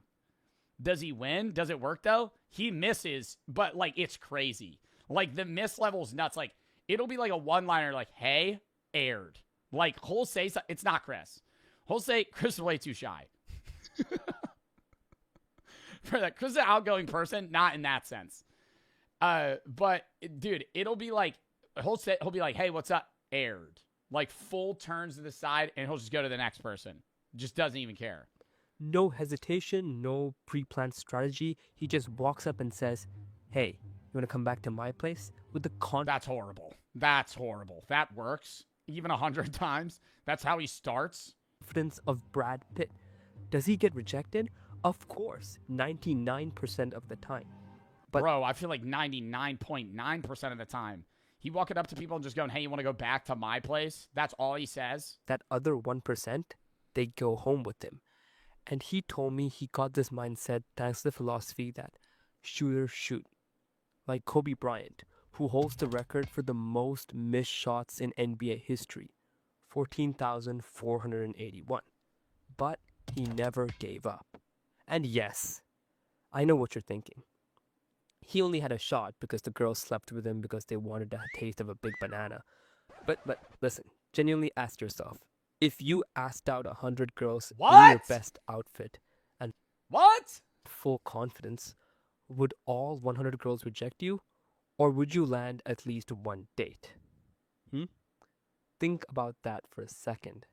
Does he win? Does it work though? He misses, but like it's crazy. Like the miss level's nuts. Like it'll be like a one-liner like, "Hey, aired." Like he'll say it's not Chris. He'll say Chris is way too shy. For that, Chris is an outgoing person, not in that sense. But dude, it'll be like he'll be like, "Hey, what's up?" Aired. Like full turns to the side, and he'll just go to the next person. Just doesn't even care. No hesitation, no pre-planned strategy. He just walks up and says, "Hey, you want to come back to my place?" With the That's horrible. That's horrible. That works even 100 times. That's how he starts. Confidence of Brad Pitt. Does he get rejected? Of course, 99% of the time. But bro, I feel like 99.9% of the time, he walking up to people and just going, "Hey, you want to go back to my place?" That's all he says. That other 1%, they go home with him. And he told me he got this mindset thanks to the philosophy that shooters shoot. Like Kobe Bryant, who holds the record for the most missed shots in NBA history, 14,481. But he never gave up. And yes, I know what you're thinking. He only had a shot because the girls slept with him because they wanted a taste of a big banana. But listen, genuinely ask yourself, if you asked out 100 girls in your best outfit and full confidence, would all 100 girls reject you? Or would you land at least one date? Think about that for a second.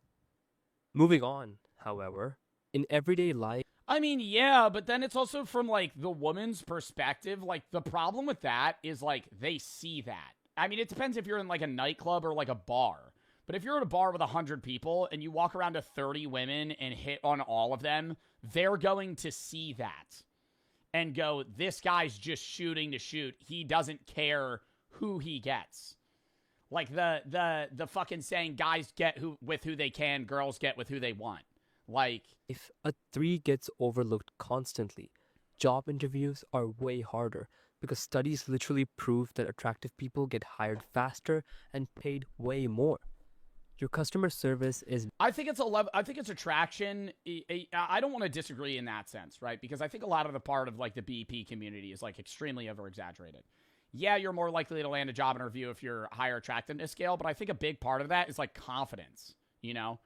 Moving on, however, in everyday life, I mean, yeah, but then it's also from, like, the woman's perspective. Like, the problem with that is, like, they see that. I mean, it depends if you're in, like, a nightclub or, like, a bar. But if you're at a bar with 100 people and you walk around to 30 women and hit on all of them, they're going to see that and go, this guy's just shooting to shoot. He doesn't care who he gets. Like, the fucking saying, guys get with who they can, girls get with who they want. Like, if a 3 gets overlooked constantly, job interviews are way harder because studies literally prove that attractive people get hired faster and paid way more. Your customer service is... I think it's attraction. I don't want to disagree in that sense, right? Because I think a lot of the part of, like, the BP community is, like, extremely over-exaggerated. Yeah, you're more likely to land a job interview if you're higher attractiveness scale, but I think a big part of that is, like, confidence, you know?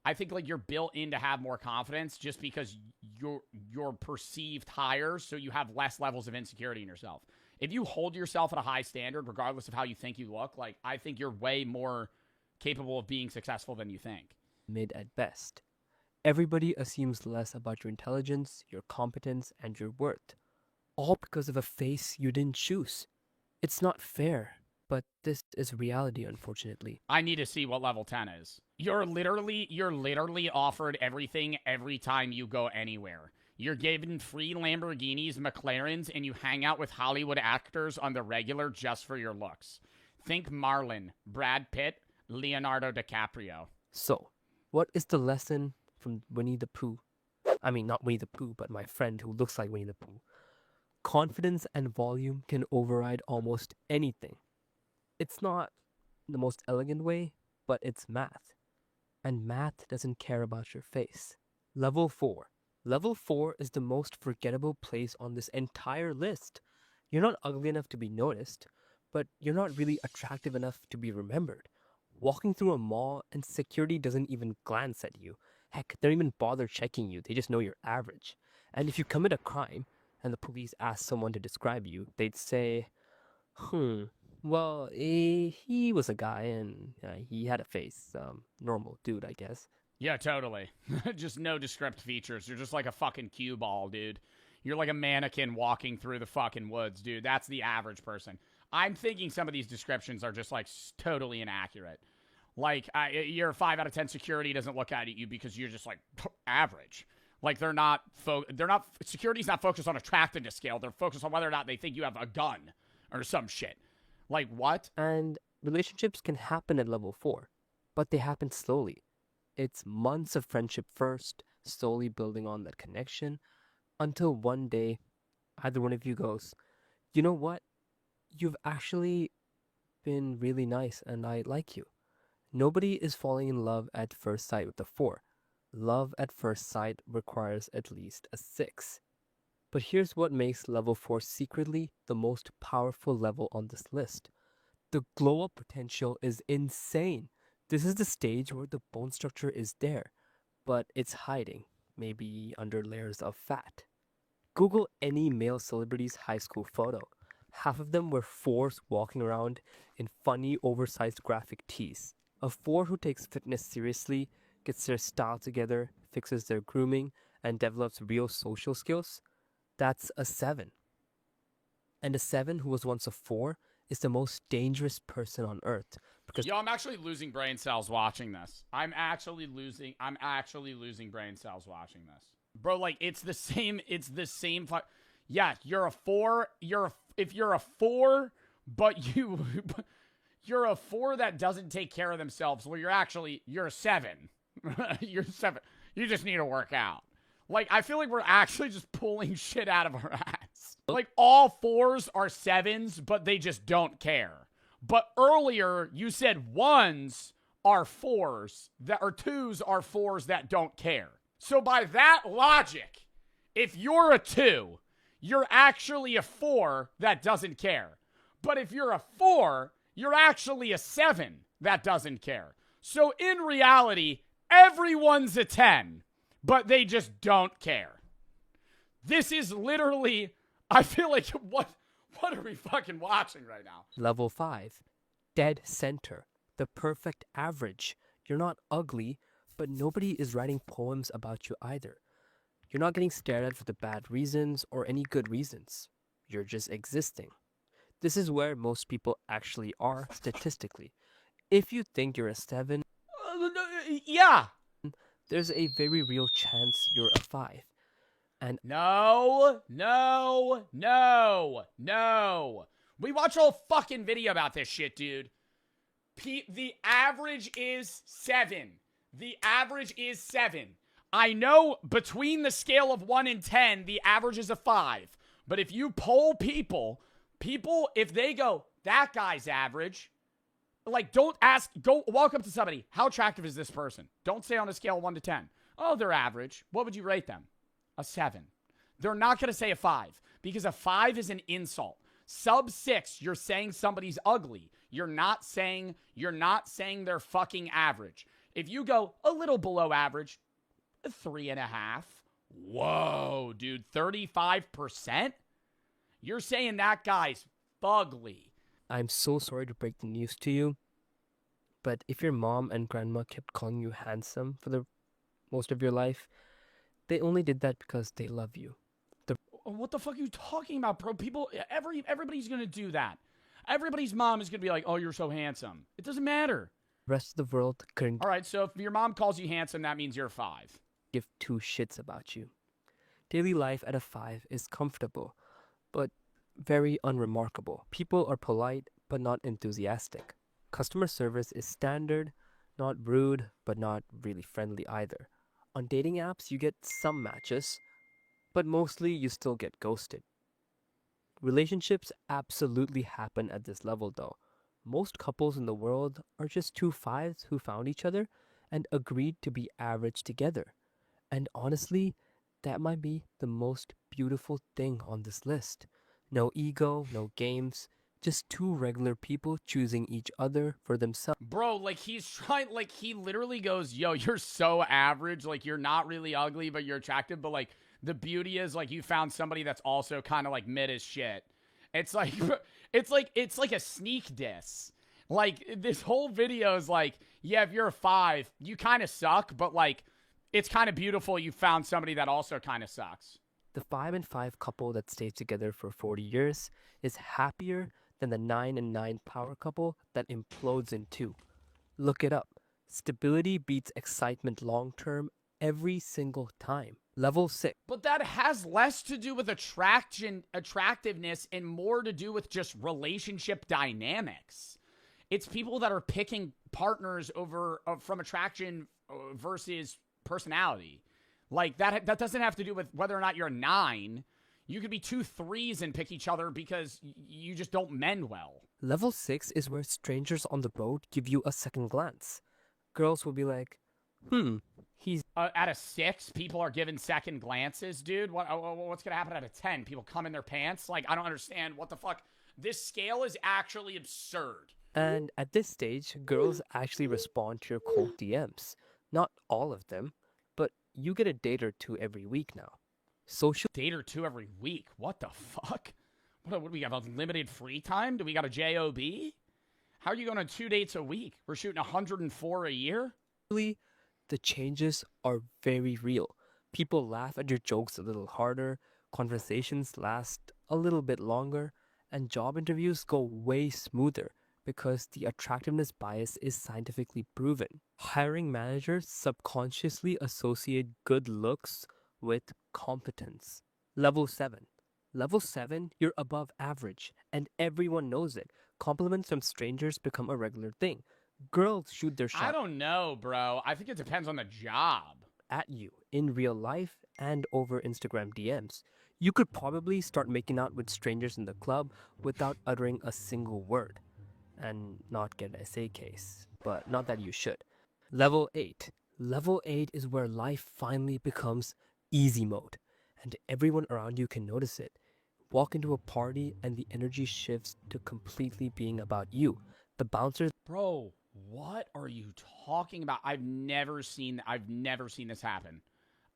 I think, like, you're built in to have more confidence just because you're perceived higher, so you have less levels of insecurity in yourself. If you hold yourself at a high standard, regardless of how you think you look, like, I think you're way more capable of being successful than you think. Mid at best. Everybody assumes less about your intelligence, your competence, and your worth. All because of a face you didn't choose. It's not fair, but this is reality, unfortunately. I need to see what level 10 is. You're literally offered everything every time you go anywhere. You're given free Lamborghinis, McLarens, and you hang out with Hollywood actors on the regular just for your looks. Think Marlon, Brad Pitt, Leonardo DiCaprio. So, what is the lesson from Winnie the Pooh? I mean, not Winnie the Pooh, but my friend who looks like Winnie the Pooh. Confidence and volume can override almost anything. It's not the most elegant way, but it's math. And math doesn't care about your face. Level 4. Level 4 is the most forgettable place on this entire list. You're not ugly enough to be noticed, but you're not really attractive enough to be remembered. Walking through a mall and security doesn't even glance at you. Heck, they don't even bother checking you. They just know you're average. And if you commit a crime and the police ask someone to describe you, they'd say, well, he was a guy and he had a face. Normal dude, I guess. Yeah, totally. Just no descriptive features. You're just like a fucking cue ball, dude. You're like a mannequin walking through the fucking woods, dude. That's the average person. I'm thinking some of these descriptions are just, like, totally inaccurate. Like, your 5 out of 10 security doesn't look at you because you're just, like, average. Like, security's not focused on attractiveness scale. They're focused on whether or not they think you have a gun or some shit. Like, what? And relationships can happen at level 4, but they happen slowly. It's months of friendship first, slowly building on that connection. Until one day, either one of you goes, you know what? You've actually been really nice and I like you. Nobody is falling in love at first sight with a 4. Love at first sight requires at least a 6. But here's what makes level 4 secretly the most powerful level on this list. The glow up potential is insane. This is the stage where the bone structure is there, but it's hiding, maybe under layers of fat. Google any male celebrity's high school photo. Half of them were 4s walking around in funny, oversized graphic tees. A 4 who takes fitness seriously, gets their style together, fixes their grooming, and develops real social skills, that's a 7. And a 7 who was once a 4 is the most dangerous person on earth. Because Yo, I'm actually losing brain cells watching this. I'm actually losing brain cells watching this. Bro, like, it's the same, yeah, you're a 4, if you're a 4, but you're a 4 that doesn't take care of themselves, well, you're a 7. You're 7. You just need to work out. Like, I feel like we're actually just pulling shit out of our ass. Like, all 4s are 7s, but they just don't care. But earlier, you said 1s are 4s, or 2s are 4s that don't care. So by that logic, if you're a 2, you're actually a 4 that doesn't care. But if you're a 4, you're actually a 7 that doesn't care. So in reality, everyone's a 10, but they just don't care. This is literally, I feel like, what are we fucking watching right now? Level 5, dead center, the perfect average. You're not ugly, but nobody is writing poems about you either. You're not getting stared at for the bad reasons or any good reasons. You're just existing. This is where most people actually are statistically. If you think you're a 7, yeah, there's a very real chance you're a 5. And no. We watched a whole fucking video about this shit, dude. The average is 7. The average is 7. I know between the scale of 1 and 10, the average is a 5. But if you poll people, if they go, that guy's average, like, don't ask, go walk up to somebody, how attractive is this person? Don't say on a scale of 1 to 10. Oh, they're average. What would you rate them? A 7. They're not going to say a 5 because a 5 is an insult. Sub 6, you're saying somebody's ugly. You're not saying they're fucking average. If you go a little below average, a 3.5. Whoa, dude, 35%? You're saying that guy's fugly. I'm so sorry to break the news to you, but if your mom and grandma kept calling you handsome for the most of your life, they only did that because they love you. What the fuck are you talking about, bro? Everybody's going to do that. Everybody's mom is going to be like, oh, you're so handsome. It doesn't matter. The rest of the world couldn't. All right, so if your mom calls you handsome, that means you're a 5. Give 2 shits about you. Daily life at a 5 is comfortable, but very unremarkable. People are polite, but not enthusiastic. Customer service is standard, not rude, but not really friendly either. On dating apps, you get some matches, but mostly you still get ghosted. Relationships absolutely happen at this level though. Most couples in the world are just 2 5s who found each other and agreed to be average together. And honestly, that might be the most beautiful thing on this list. No ego, no games, just 2 regular people choosing each other for themselves. Bro, like, he's trying, like, he literally goes, yo, you're so average. Like, you're not really ugly, but you're attractive. But, like, the beauty is, like, you found somebody that's also kind of, like, mid as shit. It's like, it's like a sneak diss. Like, this whole video is like, yeah, if you're a 5, you kind of suck, but, like, it's kind of beautiful you found somebody that also kind of sucks. The 5 and 5 couple that stays together for 40 years is happier than the 9 and 9 power couple that implodes in 2. Look it up. Stability beats excitement long term every single time. Level 6. But that has less to do with attractiveness and more to do with just relationship dynamics. It's people that are picking partners over from attraction versus personality. Like, that doesn't have to do with whether or not you're a 9. You could be 2 3s and pick each other because you just don't mend well. Level 6 is where strangers on the road give you a second glance. Girls will be like, he's... At a 6, people are given second glances, dude? What's going to happen at a 10? People come in their pants? Like, I don't understand. What the fuck? This scale is actually absurd. And at this stage, girls actually respond to your cold DMs. Not all of them, but you get a date or 2 every week now. Social date or 2 every week? What the fuck? What do we got? Unlimited free time? Do we got a JOB? How are you going on 2 dates a week? We're shooting 104 a year? The changes are very real. People laugh at your jokes a little harder, conversations last a little bit longer, and job interviews go way smoother because the attractiveness bias is scientifically proven. Hiring managers subconsciously associate good looks with competence. Level 7. Level 7, you're above average, and everyone knows it. Compliments from strangers become a regular thing. Girls shoot their shot. I don't know, bro. I think it depends on the job. At you in real life and over Instagram DMs. You could probably start making out with strangers in the club without uttering a single word and not get an essay case, but not that you should. Level 8. Level 8 is where life finally becomes easy mode, and everyone around you can notice it. Walk into a party and the energy shifts to completely being about you. The bouncers... Bro, what are you talking about? I've never seen this happen.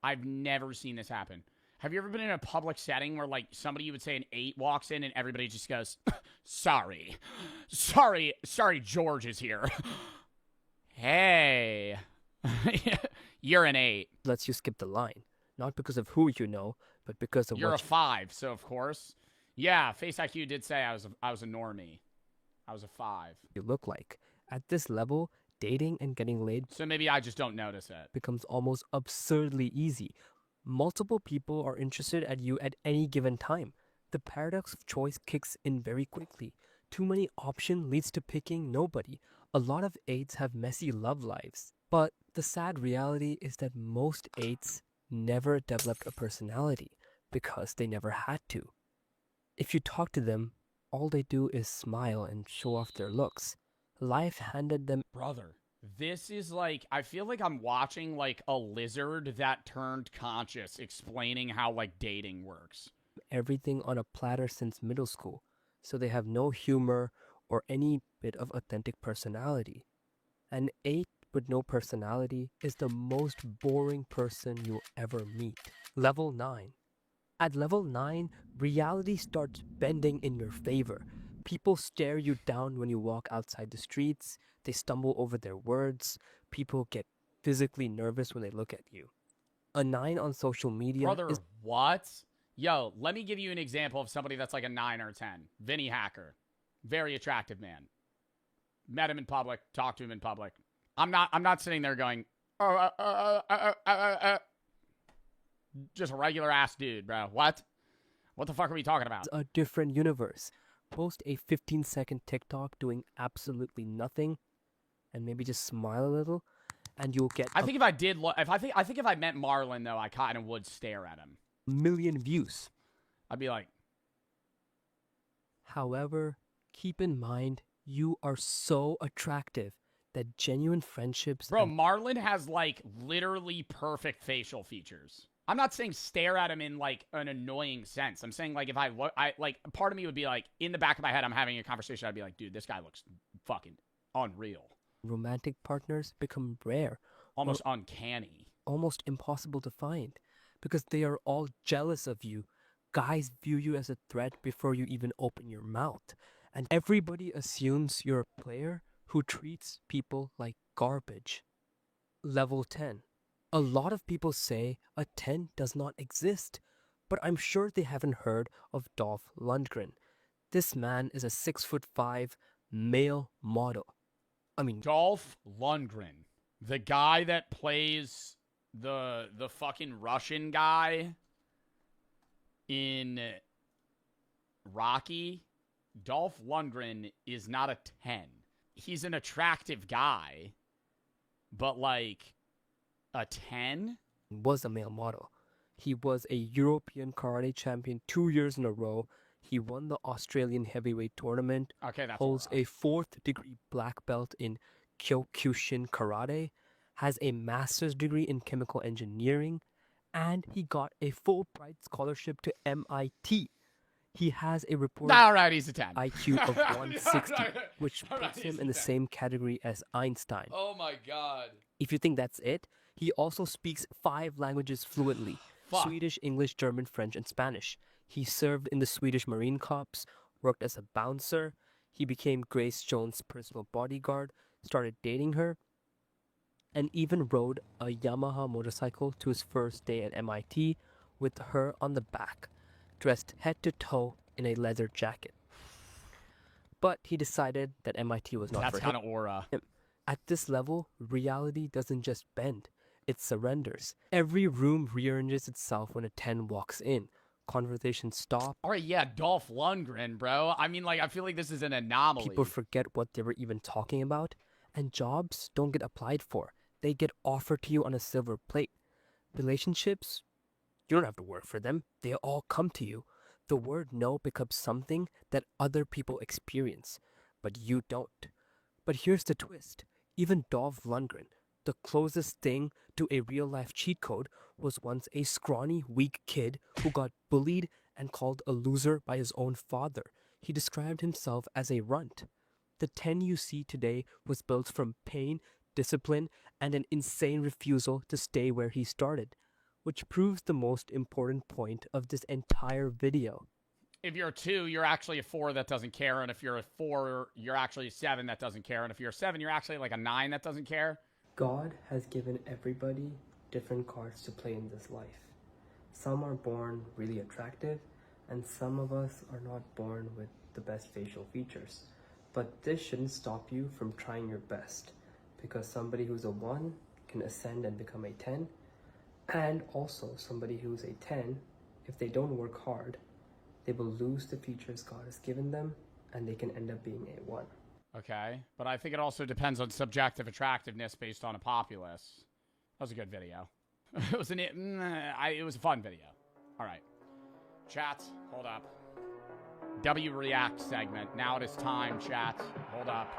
I've never seen this happen. Have you ever been in a public setting where, like, somebody you would say an 8 walks in and everybody just goes, sorry, George is here. Hey, you're an 8. Lets you skip the line. Not because of who you know, but because of You're a 5, so of course. Yeah, Face IQ did say I was a normie. I was a 5. You look like. At this level, dating and getting laid... So maybe I just don't notice it. ...becomes almost absurdly easy. Multiple people are interested at you at any given time. The paradox of choice kicks in very quickly. Too many options leads to picking nobody. A lot of 8s have messy love lives. But the sad reality is that most 8s never developed a personality because they never had to. If you talk to them, all they do is smile and show off their looks. Life handed them... Brother, this is like, I feel like I'm watching like a lizard that turned conscious explaining how like dating works. Everything on a platter since middle school, so they have no humor or any bit of authentic personality. An 8 with no personality is the most boring person you'll ever meet. Level 9. At level 9, reality starts bending in your favor. People stare you down when you walk outside the streets. They stumble over their words. People get physically nervous when they look at you. A 9 on social media Brother, is... what? Yo, let me give you an example of somebody that's like a 9 or a 10. Vinny Hacker. Very attractive man. Met him in public. Talked to him in public. I'm not sitting there going, just a regular ass dude, bro. What? What the fuck are we talking about? A different universe. Post a 15-second TikTok doing absolutely nothing, and maybe just smile a little, and you'll get... I think if I did, I think if I met Marlon though, I kind of would stare at him. ...million views. I'd be like... However, keep in mind, you are so attractive that genuine friendships... Bro, Marlon has like literally perfect facial features. I'm not saying stare at him in like an annoying sense. I'm saying like if I look, like part of me would be like in the back of my head, I'm having a conversation. I'd be like, dude, this guy looks fucking unreal. Romantic partners become rare. Almost uncanny. Almost impossible to find because they are all jealous of you. Guys view you as a threat before you even open your mouth. And everybody assumes you're a player who treats people like garbage. Level 10. A lot of people say a 10 does not exist, but I'm sure they haven't heard of Dolph Lundgren. This man is a 6'5" male model. I mean, Dolph Lundgren, the guy that plays the fucking Russian guy in Rocky. Dolph Lundgren is not a 10. He's an attractive guy, but like a 10? was a male model. He was a European karate champion 2 years in a row. He won the Australian heavyweight tournament, Okay, that's holds a 4th degree black belt in Kyokushin karate, has a master's degree in chemical engineering, and he got a Fulbright scholarship to MIT. He has a reported All right, he's a 10. IQ of 160, which All right, puts him he's in a the 10. same category as Einstein. Oh my god. If you think that's it, he also speaks 5 languages fluently: Swedish, English, German, French, and Spanish. He served in the Swedish Marine Corps, worked as a bouncer. He became Grace Jones' personal bodyguard, started dating her, and even rode a Yamaha motorcycle to his first day at MIT with her on the back, dressed head to toe in a leather jacket. But he decided that MIT was not That's for him. kind of aura. At this level, reality doesn't just bend, it surrenders. Every room rearranges itself when a 10 walks in. Conversations stop. All right, yeah, Dolph Lundgren, bro. I mean, like, I feel like this is an anomaly. People forget what they were even talking about, and jobs don't get applied for. They get offered to you on a silver plate. Relationships, you don't have to work for them. They all come to you. The word no becomes something that other people experience, but you don't. But here's the twist. Even Dolph Lundgren, the closest thing to a real-life cheat code, was once a scrawny, weak kid who got bullied and called a loser by his own father. He described himself as a runt. The 10 you see today was built from pain, discipline, and an insane refusal to stay where he started, which proves the most important point of this entire video. If you're a 2, you're actually a 4 that doesn't care. And if you're a 4, you're actually a 7 that doesn't care. And if you're a 7, you're actually like a 9 that doesn't care. God has given everybody different cards to play in this life. Some are born really attractive, and some of us are not born with the best facial features. But this shouldn't stop you from trying your best, because somebody who's a 1 can ascend and become a 10, and also somebody who's a 10, if they don't work hard, they will lose the features God has given them, and they can end up being a 1. Okay, but I think it also depends on subjective attractiveness based on a populace. That was a good video. It was it was a fun video. All right. Chat, hold up. W React segment. Now it is time, chat. Hold up.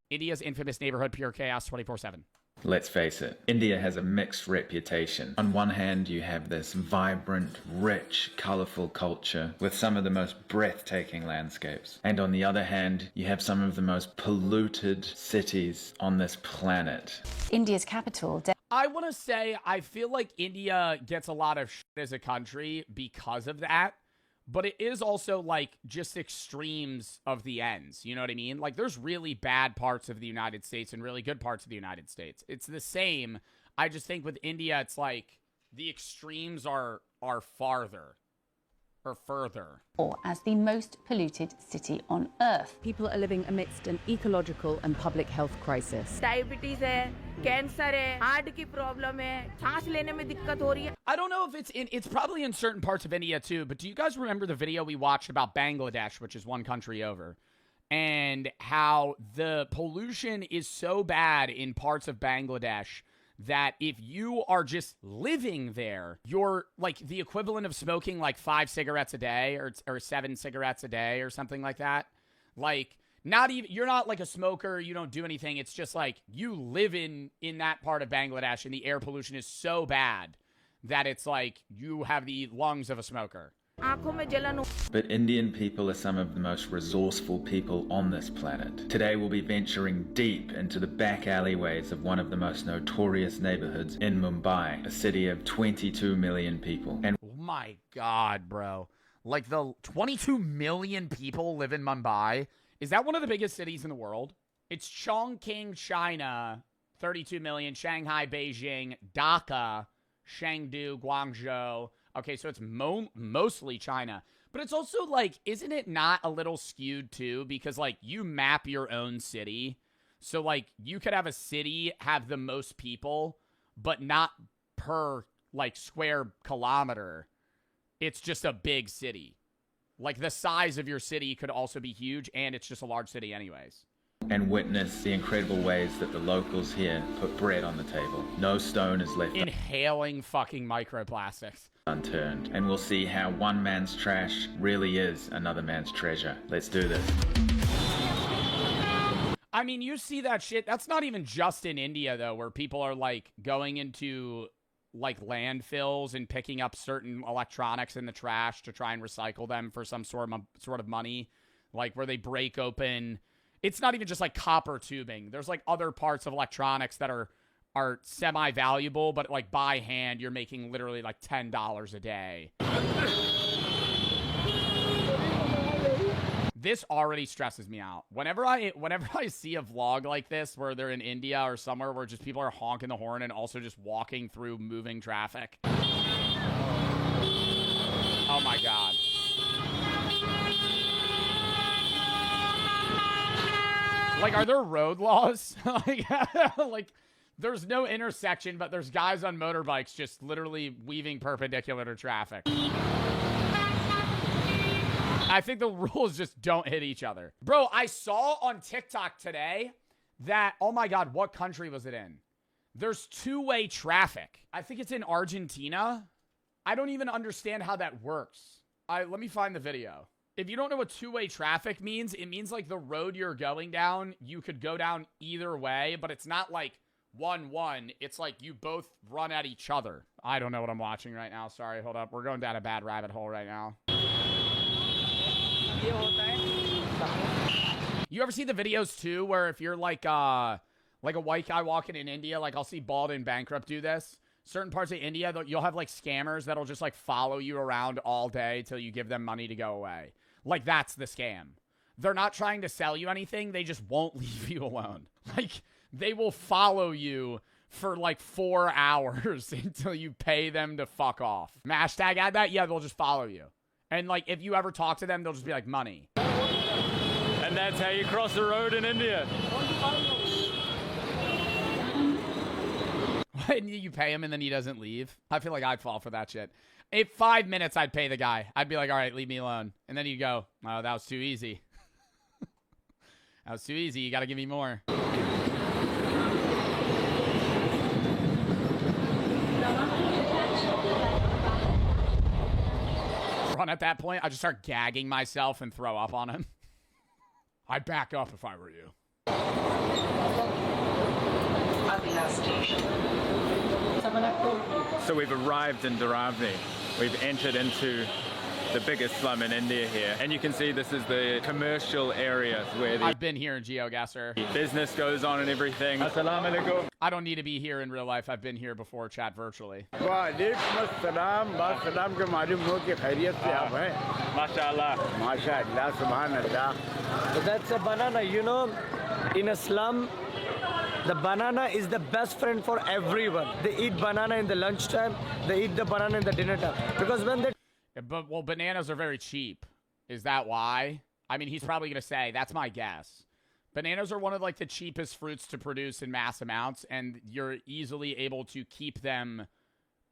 India's infamous neighborhood, pure chaos, 24/7. Let's face it, India has a mixed reputation. On one hand, you have this vibrant, rich, colorful culture with some of the most breathtaking landscapes. And on the other hand, you have some of the most polluted cities on this planet. India's capital. I want to say, I feel like India gets a lot of shit as a country because of that. But it is also, like, just extremes of the ends. You know what I mean? Like, there's really bad parts of the United States and really good parts of the United States. It's the same. I just think with India, it's like the extremes are farther or further. Or as the most polluted city on Earth. People are living amidst an ecological and public health crisis. Diabetes है, cancer है, heart की problem है, सांस लेने में दिक्कत हो रही है. I don't know if it's probably in certain parts of India too, but do you guys remember the video we watched about Bangladesh, which is one country over, and how the pollution is so bad in parts of Bangladesh that if you are just living there, you're like the equivalent of smoking like 5 cigarettes a day or 7 cigarettes a day or something like that. Like, not even, you're not like a smoker, you don't do anything. It's just like you live in that part of Bangladesh and the air pollution is so bad that it's like you have the lungs of a smoker. But Indian people are some of the most resourceful people on this planet. Today we'll be venturing deep into the back alleyways of one of the most notorious neighborhoods in Mumbai, a city of 22 million people. And oh my God, bro. Like the 22 million people live in Mumbai. Is that one of the biggest cities in the world? It's Chongqing, China, 32 million, Shanghai, Beijing, Dhaka, Chengdu, Guangzhou. Okay, so it's mostly China. But it's also like, isn't it not a little skewed too? Because like you map your own city. So like you could have a city have the most people, but not per like square kilometer. It's just a big city. Like, the size of your city could also be huge, and it's just a large city anyways. And witness the incredible ways that the locals here put bread on the table. No stone is left Inhaling fucking microplastics. unturned. And we'll see how one man's trash really is another man's treasure. Let's do this. I mean, you see that shit. That's not even just in India, though, where people are, like, going into, like, landfills and picking up certain electronics in the trash to try and recycle them for some sort of money. Like, where they break open... It's not even just, like, copper tubing. There's, like, other parts of electronics that are semi-valuable, but, like, by hand, you're making literally, like, $10 a day. This already stresses me out. Whenever I see a vlog like this where they're in India or somewhere where just people are honking the horn and also just walking through moving traffic. Oh my God. Like, are there road laws? like, there's no intersection, but there's guys on motorbikes just literally weaving perpendicular to traffic. I think the rules just don't hit each other. Bro, I saw on TikTok today that, oh my God, what country was it in? There's two-way traffic. I think it's in Argentina. I don't even understand how that works. Let me find the video. If you don't know what two-way traffic means, it means like the road you're going down, you could go down either way, but it's not like 1-1. It's like you both run at each other. I don't know what I'm watching right now. Sorry, hold up. We're going down a bad rabbit hole right now. You ever see the videos too where if you're like a white guy walking in India, like I'll see Bald and Bankrupt do this. Certain parts of India, you'll have like scammers that'll just like follow you around all day till you give them money to go away. Like that's the scam. They're not trying to sell you anything. They just won't leave you alone. Like they will follow you for like 4 hours until you pay them to fuck off. Hashtag add that? Yeah, they'll just follow you. And, like, if you ever talk to them, they'll just be like, money. And that's how you cross the road in India. And you pay him and then he doesn't leave. I feel like I'd fall for that shit. In 5 minutes, I'd pay the guy. I'd be like, all right, leave me alone. And then he'd go, oh, that was too easy. That was too easy. You got to give me more. Run at that point, I just start gagging myself and throw up on him. I'd back up if I were you. So we've arrived in Dharavni. We've entered into the biggest slum in India here. And you can see this is the commercial area where the I've been here in GeoGuessr. business goes on and everything. Assalamu alaikum. I don't need to be here in real life. I've been here before, chat virtually. Mashallah. Mashallah, subhanallah. But that's a banana, you know, in a slum, the banana is the best friend for everyone. They eat banana in the lunchtime, they eat the banana in the dinner time. Because when they... But, well, bananas are very cheap. Is that why? I mean, he's probably going to say, that's my guess. Bananas are one of, like, the cheapest fruits to produce in mass amounts, and you're easily able to keep them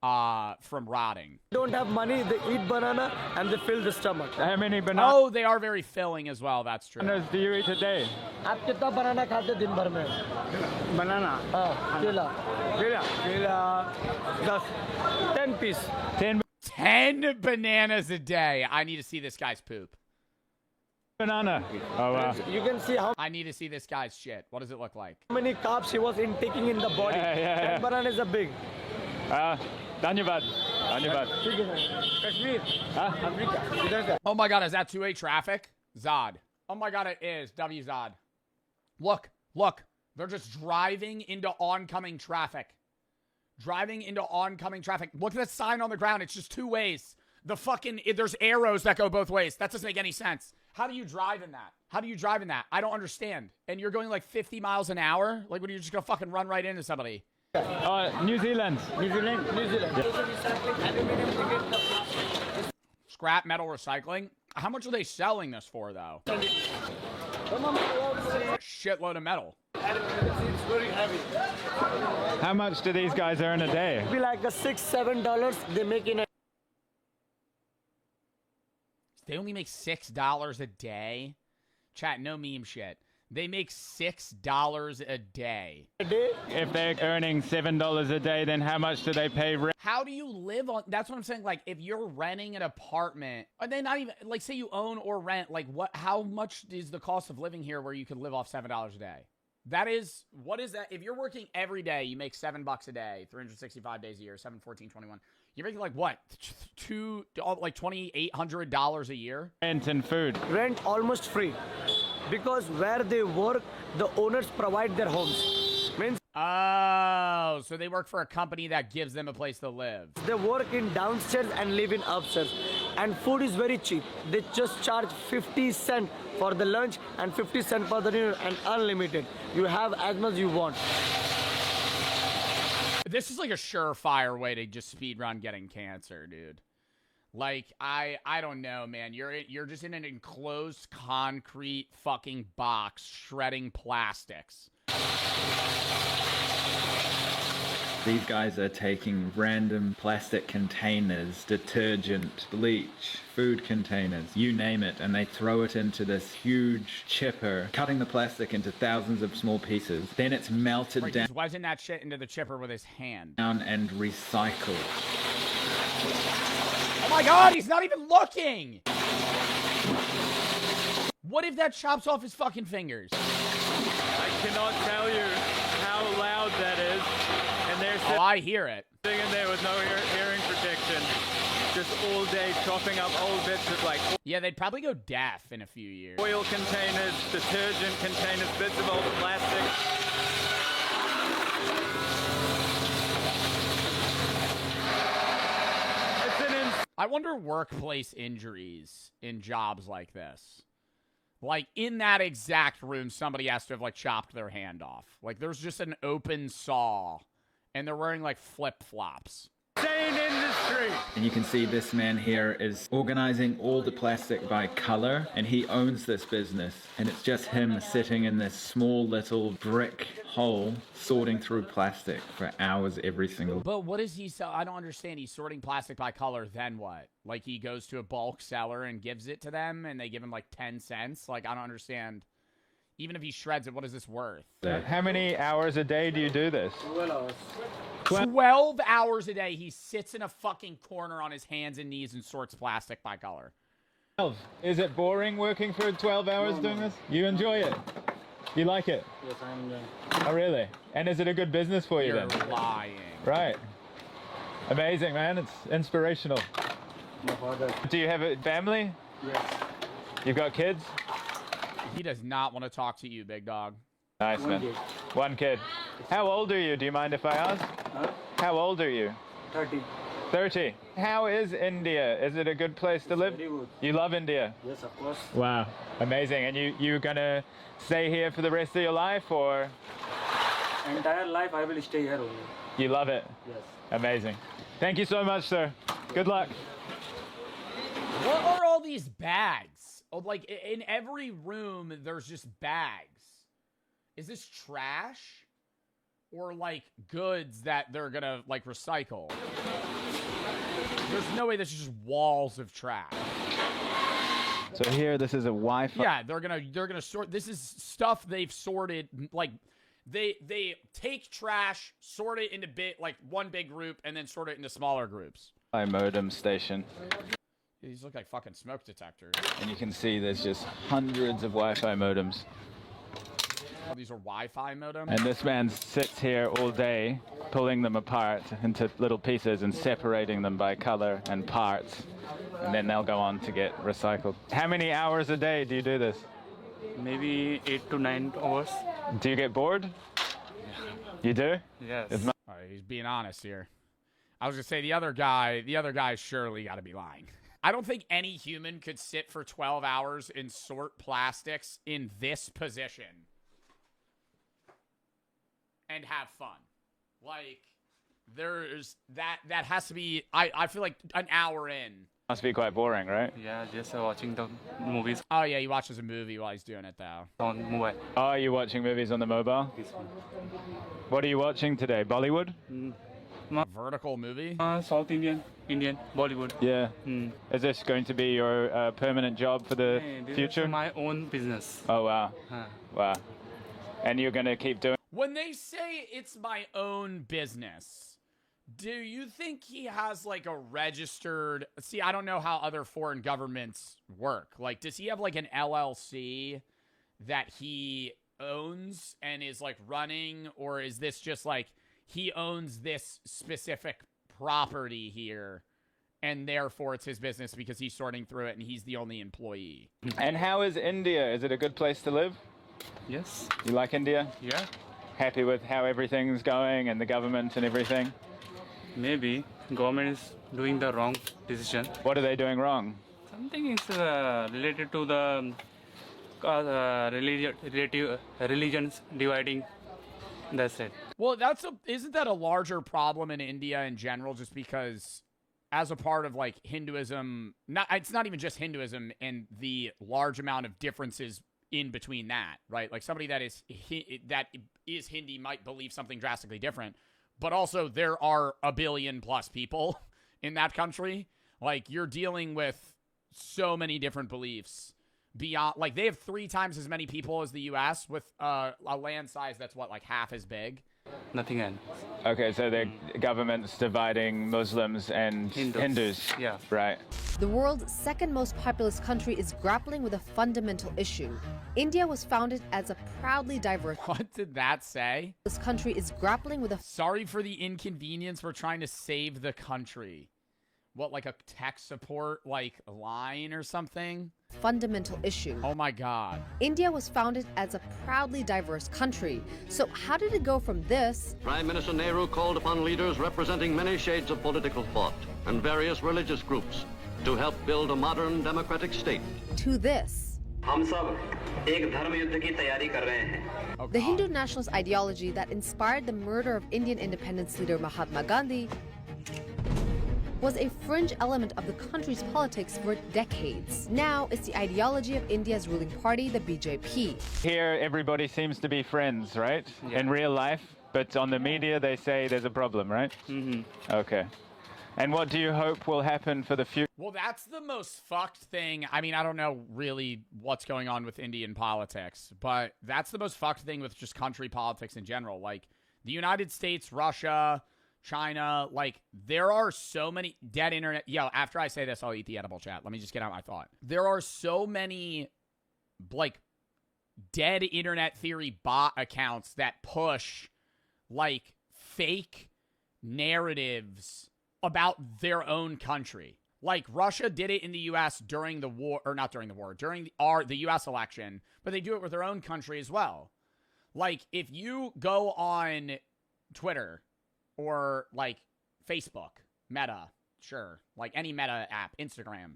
from rotting. don't have money, they eat banana and they fill the stomach. How many bananas? Oh, they are very filling as well. That's true. Do you eat a day? आप कितना banana खाते दिन भर में? Banana. केला. Keela. 10 piece. 10 bananas a day. I need to see this guy's poop. Banana. Oh, wow. You can see how I need to see this guy's shit. What does it look like? many carbs he was intaking in the body. Yeah. 10 bananas are big. Dhanyavad. Dhanyavad. Kashmir. Africa. Oh my God, is that 2A traffic? Zod. Oh my God, it is. W Zod. Look. They're just driving into oncoming traffic. Look at the sign on the ground. It's just 2 ways. There's arrows that go both ways. That doesn't make any sense. How do you drive in that? I don't understand. And you're going like 50 miles an hour? Like, when you're just going to fucking run right into somebody? New Zealand. Scrap metal recycling? How much are they selling this for, though? A shitload of metal. It's very heavy. How much do these guys earn a day? Be like $6-7 they make in a They only make $6 a day? Chat, no meme shit. They make $6 a day. If they're earning $7 a day, then how much do they pay rent? How do you live on... That's what I'm saying. Like, if you're renting an apartment, or they not even... Like, say you own or rent, like, what? How much is the cost of living here where you can live off $7 a day? That is... What is that? If you're working every day, you make $7 a day, 365 days a year, 7, 14, 21. You're making, like, what? Like, $2,800 a year? Rent and food. Rent almost free. Because where they work, the owners provide their homes. Means oh, so they work for a company that gives them a place to live. they work in downstairs and live in upstairs. And food is very cheap. They just charge 50 cents for the lunch and 50 cents for the dinner and unlimited. You have as much as you want. This is like a surefire way to just speedrun getting cancer, dude. Like, I don't know, man. You're just in an enclosed concrete fucking box shredding plastics. These guys are taking random plastic containers, detergent, bleach, food containers, you name it, and they throw it into this huge chipper, cutting the plastic into thousands of small pieces. Then it's melted Right, down. he's wedging that shit into the chipper with his hand. And recycled. Oh my god, he's not even looking! What if that chops off his fucking fingers? I cannot tell you how loud that is. And they're Oh, I hear it. sitting in there with no hearing protection. Just all day chopping up old bits of like Yeah, they'd probably go deaf in a few years. oil containers, detergent containers, bits of old plastic. I wonder workplace injuries in jobs like this. Like, in that exact room, somebody has to have, like, chopped their hand off. Like, there's just an open saw, and they're wearing, like, flip-flops. Insane industry! And you can see this man here is organizing all the plastic by color, and he owns this business. And it's just him sitting in this small little brick hole, sorting through plastic for hours every single day. But what is he sell? I don't understand. He's sorting plastic by color, then what? Like, he goes to a bulk seller and gives it to them, and they give him, like, 10 cents? Like, I don't understand. Even if he shreds it, what is this worth? How many hours a day do you do this? 12 hours a day, he sits in a fucking corner on his hands and knees and sorts plastic by color. 12. Is it boring working for 12 hours doing this? You enjoy it? You like it? Yes, I am enjoying. Oh, really? And is it a good business for you You're then? lying. Right. Amazing, man. It's inspirational. My father. Do you have a family? Yes. You've got kids? He does not want to talk to you, big dog. Nice, One man. kid. One kid. How old are you? Do you mind if I ask? Huh? How old are you? 30. 30. How is India? Is it a good place to live? Very good. You love India? Yes, of course. Wow. Amazing. And you gonna stay here for the rest of your life, or? Entire life I will stay here only. You love it? Yes. Amazing. Thank you so much, sir. Good luck. What are all these bags? Oh, like, in every room, there's just bags. Is this trash? Or, like, goods that they're gonna, like, recycle? There's no way this is just walls of trash. So here, this is a Wi-Fi. Yeah, they're gonna sort. This is stuff they've sorted. Like, they take trash, sort it into one big group, and then sort it into smaller groups. Modem station. These look like fucking smoke detectors. And you can see there's just hundreds of Wi-Fi modems. Oh, these are Wi-Fi modems? And this man sits here all day, pulling them apart into little pieces and separating them by color and parts. And then they'll go on to get recycled. How many hours a day do you do this? Maybe 8 to 9 hours. Do you get bored? You do? Yes. All right, he's being honest here. I was gonna say the other guy surely got to be lying. I don't think any human could sit for 12 hours and sort plastics in this position and have fun. Like, there's that has to be. I feel like an hour in. Must be quite boring, right? Yeah, just watching the movies Oh yeah, he watches a movie while he's doing it though. on mobile. Oh, are you watching movies on the mobile? This one. What are you watching today? Bollywood? Vertical movie? South Indian, Bollywood. Yeah. Is this going to be your permanent job for the This future? is my own business. Oh, wow. Wow. And you're going to keep doing When they say it's my own business, do you think he has like a registered... See, I don't know how other foreign governments work. Like, does he have like an LLC that he owns and is like running? Or is this just like he owns this specific property here and therefore it's his business because he's sorting through it and he's the only employee? And how is India? Is it a good place to live? Yes. You like India? Yeah. Happy with how everything's going and the government and everything? Maybe government is doing the wrong decision. What are they doing wrong? Something is related to the religions dividing. That's it. Well, isn't that a larger problem in India in general? Just because, as a part of like Hinduism, it's not even just Hinduism and the large amount of differences in between that, right? Like somebody that is Hindi might believe something drastically different, but also there are 1 billion plus people in that country. Like you're dealing with so many different beliefs. Beyond, like they have 3 times as many people as the U.S. with a land size that's what, like half as big. Nothing else. Okay, so the government's dividing Muslims and Hindus. Yeah. Right. The world's second most populous country is grappling with a fundamental issue. India was founded as a proudly diverse... What did that say? This country is grappling with a... Sorry for the inconvenience. We're trying to save the country. What, like a tech support, like, line or something? Fundamental issue. Oh my God. India was founded as a proudly diverse country. So how did it go from this... Prime Minister Nehru called upon leaders representing many shades of political thought and various religious groups to help build a modern democratic state. ...to this. The Hindu nationalist ideology that inspired the murder of Indian independence leader Mahatma Gandhi was a fringe element of the country's politics for decades. Now, it's the ideology of India's ruling party, the BJP. Here, everybody seems to be friends, right? Yeah. In real life, but on the media, they say there's a problem, right? Mm-hmm. Okay. And what do you hope will happen for the future? Well, that's the most fucked thing. I mean, I don't know really what's going on with Indian politics, but that's the most fucked thing with just country politics in general. Like, the United States, Russia, China, like, there are so many dead internet... Yo, after I say this, I'll eat the edible, chat. Let me just get out my thought. There are so many, like, dead internet theory bot accounts that push, like, fake narratives about their own country. Like, Russia did it in the U.S. during the war, or not during the war, during the U.S. election, but they do it with their own country as well. Like, if you go on Twitter or, like, Facebook, Meta, sure, like any Meta app, Instagram,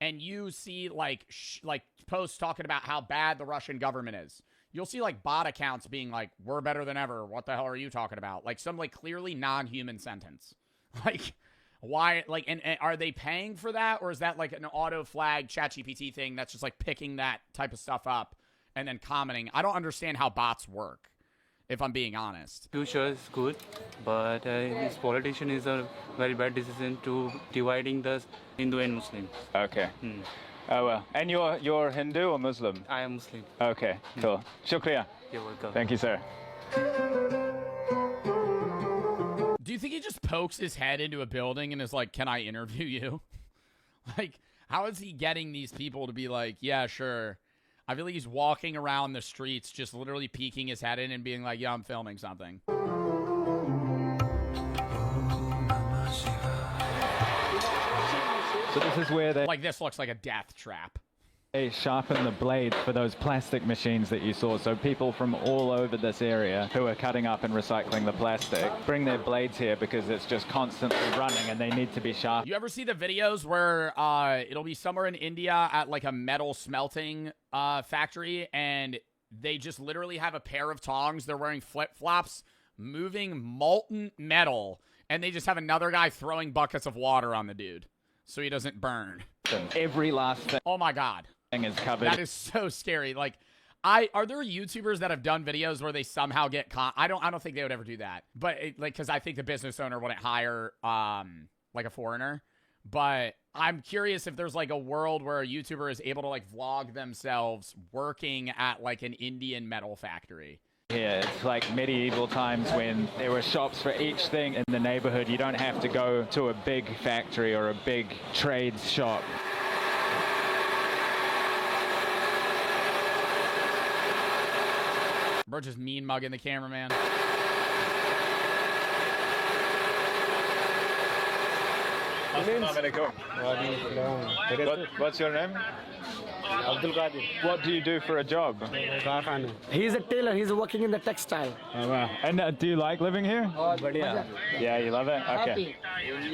and you see, like, posts talking about how bad the Russian government is, you'll see, like, bot accounts being like, we're better than ever, what the hell are you talking about? Like, some, like, clearly non-human sentence. Like, why, like, and are they paying for that, or is that, like, an auto-flag ChatGPT thing that's just, like, picking that type of stuff up and then commenting? I don't understand how bots work, if I'm being honest. Future is good, but this politician is a very bad decision to dividing the Hindu and Muslim. Okay. Oh, well. And you're Hindu or Muslim? I am Muslim. Okay, cool. Shukriya. You're welcome. Thank you, sir. Do you think he just pokes his head into a building and is like, can I interview you? Like, how is he getting these people to be like, yeah, sure. I feel like he's walking around the streets just literally peeking his head in and being like, yeah, I'm filming something. So this is where they... Like, this looks like a death trap. They sharpen the blades for those plastic machines that you saw. So people from all over this area who are cutting up and recycling the plastic bring their blades here because it's just constantly running and they need to be sharp. You ever see the videos where it'll be somewhere in India at like a metal smelting factory, and they just literally have a pair of tongs, they're wearing flip-flops, moving molten metal, and they just have another guy throwing buckets of water on the dude so he doesn't burn. Every last thing. Oh my God. Is covered. That is so scary. Like, Are there YouTubers that have done videos where they somehow get I don't think they would ever do that. But because I think the business owner wouldn't hire like a foreigner. But I'm curious if there's like a world where a YouTuber is able to like vlog themselves working at like an Indian metal factory. Here, it's like medieval times when there were shops for each thing in the neighborhood. You don't have to go to a big factory or a big trades shop. Bro just mean mugging the cameraman. What's your name? What do you do for a job? He's a tailor. He's working in the textile. Oh, wow. And do you like living here? Yeah, you love it? Okay.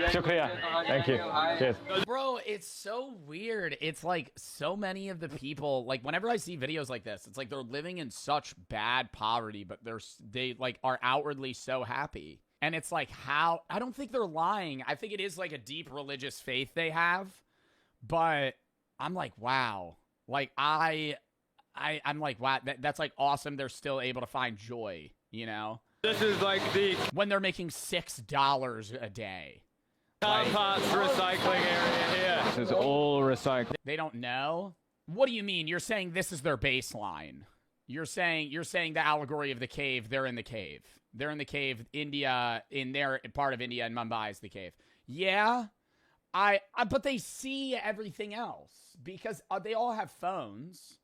Shukriya. Thank you. Cheers. Bro, it's so weird. It's like so many of the people, like whenever I see videos like this, it's like they're living in such bad poverty, but they like are outwardly so happy. And it's like how, I don't think they're lying. I think it is like a deep religious faith they have, but I'm like, wow. Like I'm like, wow, that's like awesome. They're still able to find joy, you know? This is like when they're making $6 a day. Car parts recycling area here. This is all recycling. They don't know? What do you mean? You're saying this is their baseline. You're saying the allegory of the cave, they're in the cave. They're in the cave, India, in their part of India, and Mumbai is the cave. Yeah, but they see everything else because they all have phones.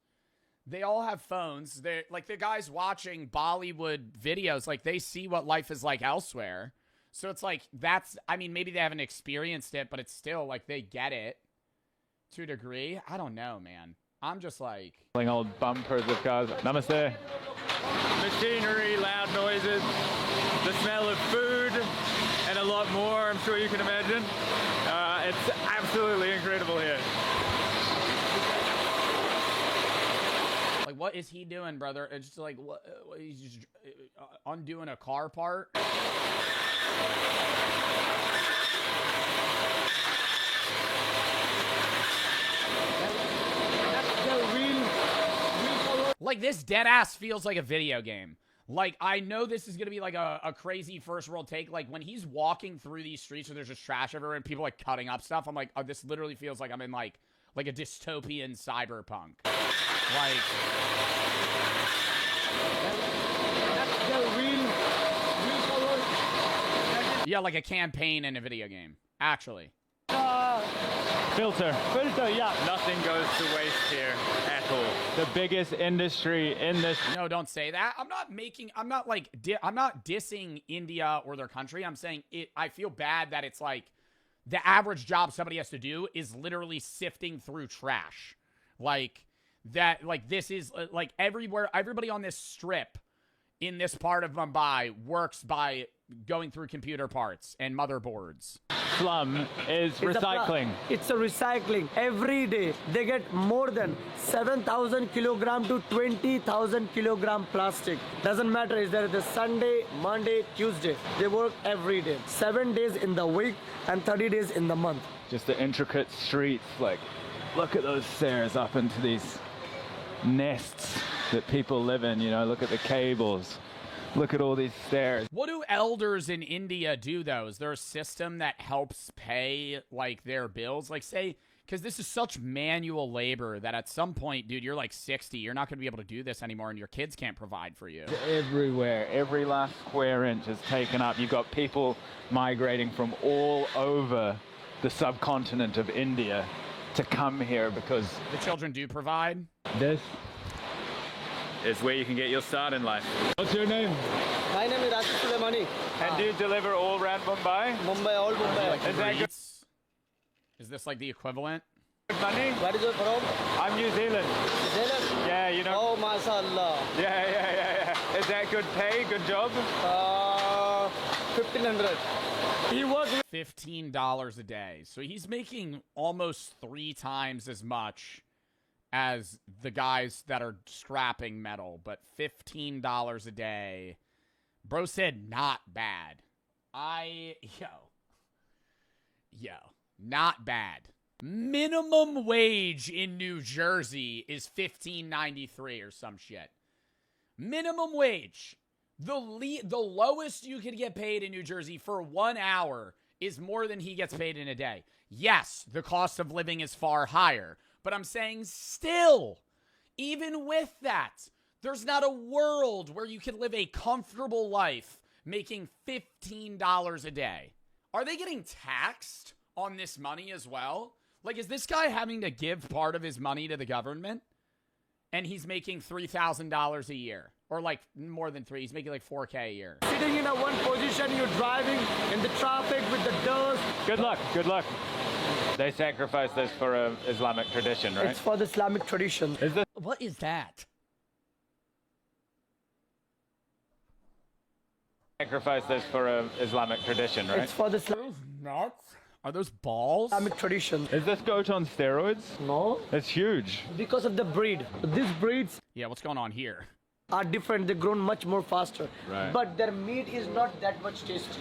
They all have phones. They're like the guys watching Bollywood videos, like they see what life is like elsewhere. So it's like I mean, maybe they haven't experienced it, but it's still like they get it to a degree. I don't know, man. I'm just like old bumpers of cars. Namaste. Machinery, loud noises, the smell of food, and a lot more, I'm sure you can imagine. It's absolutely incredible here. Like, what is he doing, brother? It's just like, what? He's just undoing a car part? Like, this dead ass feels like a video game. Like, I know this is going to be like a crazy first world take. Like, when he's walking through these streets where there's just trash everywhere and people like cutting up stuff, I'm like, oh, this literally feels like I'm in like a dystopian cyberpunk. Like, yeah, like a campaign in a video game, actually. Filter, yeah. Nothing goes to waste here at all. The biggest industry in this. No, don't say that. I'm not dissing India or their country. I'm saying I feel bad that it's like the average job somebody has to do is literally sifting through trash. Like that, like this is like everywhere. Everybody on this strip in this part of Mumbai works by going through computer parts and motherboards. Slum is recycling. It's a recycling. Every day they get more than 7,000 kilogram to 20,000 kilogram plastic. Doesn't matter, is there the Sunday, Monday, Tuesday. They work every day. 7 days in the week and 30 days in the month. Just the intricate streets, like, look at those stairs up into these nests that people live in, you know, look at the cables. Look at all these stairs. What do elders in India do, though? Is there a system that helps pay, like, their bills? Like, say, because this is such manual labor that at some point, dude, you're like 60. You're not going to be able to do this anymore, and your kids can't provide for you. Everywhere. Every last square inch is taken up. You've got people migrating from all over the subcontinent of India to come here because... The children do provide? This is where you can get your start in life. What's your name? My name is Rajesh Suleimani. And do you deliver all around Mumbai? Mumbai, all Mumbai. Like, is that good? Is this like the equivalent? Money? Where is you from? I'm New Zealand. New Zealand? Yeah, you know. Oh, mashallah. Yeah. Is that good pay? Good job? 1,500. He works $15 a day. So he's making almost 3 times as much as the guys that are scrapping metal, but $15 a day. Bro said not bad. Yo, not bad. Minimum wage in New Jersey is $15.93 or some shit. Minimum wage. The lowest you could get paid in New Jersey for 1 hour is more than he gets paid in a day. Yes, the cost of living is far higher, but I'm saying still, even with that, there's not a world where you can live a comfortable life making $15 a day. Are they getting taxed on this money as well? Like, is this guy having to give part of his money to the government? And he's making $3,000 a year. Or like more than three. He's making like $4K a year. Sitting in a one position, you're driving in the traffic with the dust. Good luck, good luck. They sacrifice this for an Islamic tradition, right? It's for the Islamic tradition. Is this What is that? sacrifice this for an Islamic tradition, right? It's for the nuts. Are those balls? Islamic tradition. Is this goat on steroids? No. It's huge. Because of the breed. These breeds Yeah, what's going on here? are different. They're grown much more faster. Right. But their meat is not that much tasty.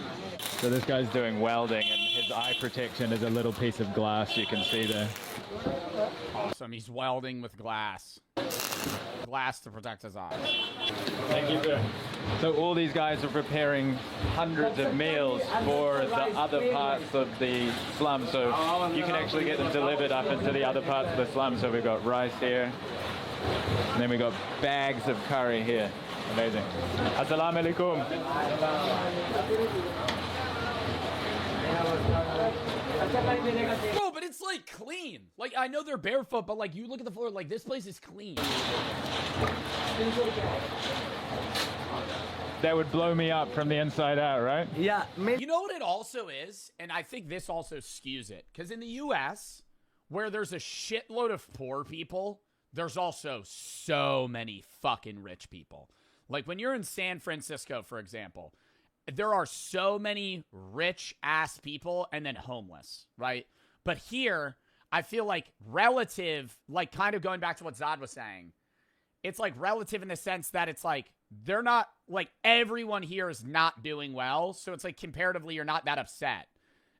So this guy's doing welding, and his eye protection is a little piece of glass you can see there. Awesome. He's welding with glass. Glass to protect his eyes. Thank you. So all these guys are preparing hundreds of meals for the other parts of the slum. So you can actually get them delivered up into the other parts of the slum. So we've got rice here. And then we got bags of curry here. Amazing. Assalamu alaikum. Bro, but it's like clean. Like, I know they're barefoot, but like you look at the floor, like this place is clean. That would blow me up from the inside out, right? Yeah. You know what it also is? And I think this also skews it. Because in the U.S., where there's a shitload of poor people, there's also so many fucking rich people. Like when you're in San Francisco, for example, there are so many rich-ass people and then homeless, right? But here, I feel like relative, like kind of going back to what Zod was saying, it's like relative in the sense that it's like they're not, like everyone here is not doing well. So it's like comparatively, you're not that upset.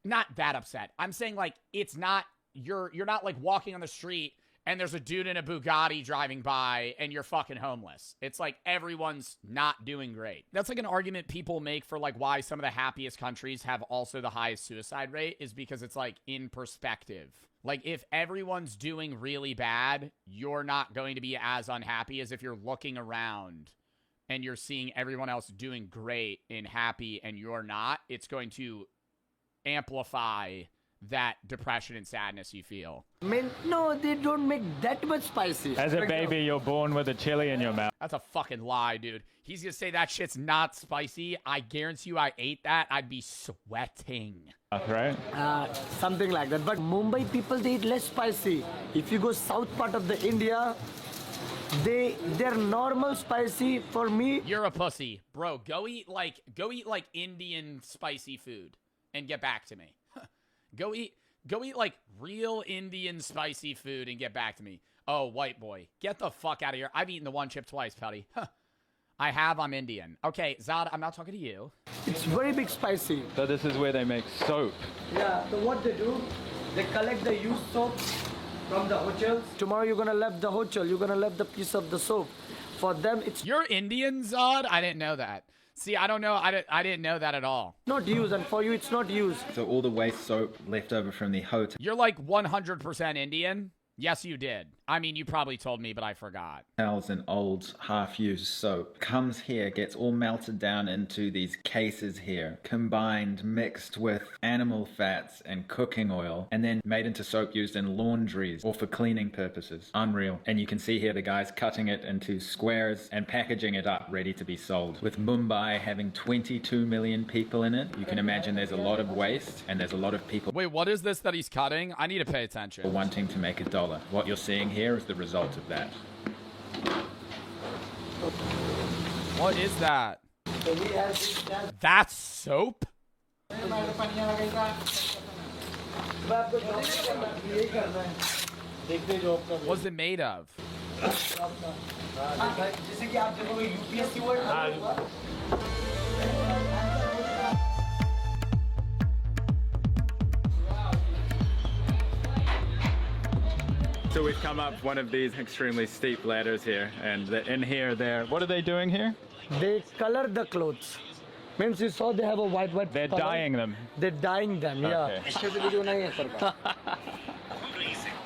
Not that upset. I'm saying like it's not, you're not like walking on the street and there's a dude in a Bugatti driving by and you're fucking homeless. It's like everyone's not doing great. That's like an argument people make for like why some of the happiest countries have also the highest suicide rate is because it's like in perspective. Like if everyone's doing really bad, you're not going to be as unhappy as if you're looking around and you're seeing everyone else doing great and happy and you're not. It's going to amplify that depression and sadness you feel. Man, no, they don't make that much spicy. As a baby, you're born with a chili in your mouth. That's a fucking lie, dude. He's gonna say that shit's not spicy. I guarantee you I ate that, I'd be sweating. Right? Something like that. But Mumbai people, they eat less spicy. If you go south part of the India, they're normal spicy. For me, you're a pussy. Bro, go eat like Indian spicy food and get back to me. Go eat like real Indian spicy food and get back to me. Oh, white boy. Get the fuck out of here. I've eaten the one chip twice, Petty. I have. I'm Indian. Okay, Zod, I'm not talking to you. It's very big spicy. So this is where they make soap. Yeah, so what they do, they collect the used soap from the hotels. Tomorrow you're gonna left the hotel. You're gonna left the piece of the soap. For them, it's... You're Indian, Zod? I didn't know that. See, I don't know. I didn't know that at all. Not used, and for you, it's not used. So all the waste soap left over from the hotel. You're like 100% Indian? Yes, you did. I mean, you probably told me, but I forgot. And old half-used soap comes here, gets all melted down into these cases here, combined, mixed with animal fats and cooking oil, and then made into soap used in laundries or for cleaning purposes. Unreal. And you can see here the guys cutting it into squares and packaging it up, ready to be sold. With Mumbai having 22 million people in it, you can imagine there's a lot of waste and there's a lot of people. Wait, what is this that he's cutting? I need to pay attention. Wanting to make $1. What you're seeing here is the result of that. What is that? That's soap? What's it made of? So we've come up one of these extremely steep ladders here, and in here, what are they doing here? They color the clothes. Means you saw they have a white They're color. dyeing them. They're dyeing them, yeah.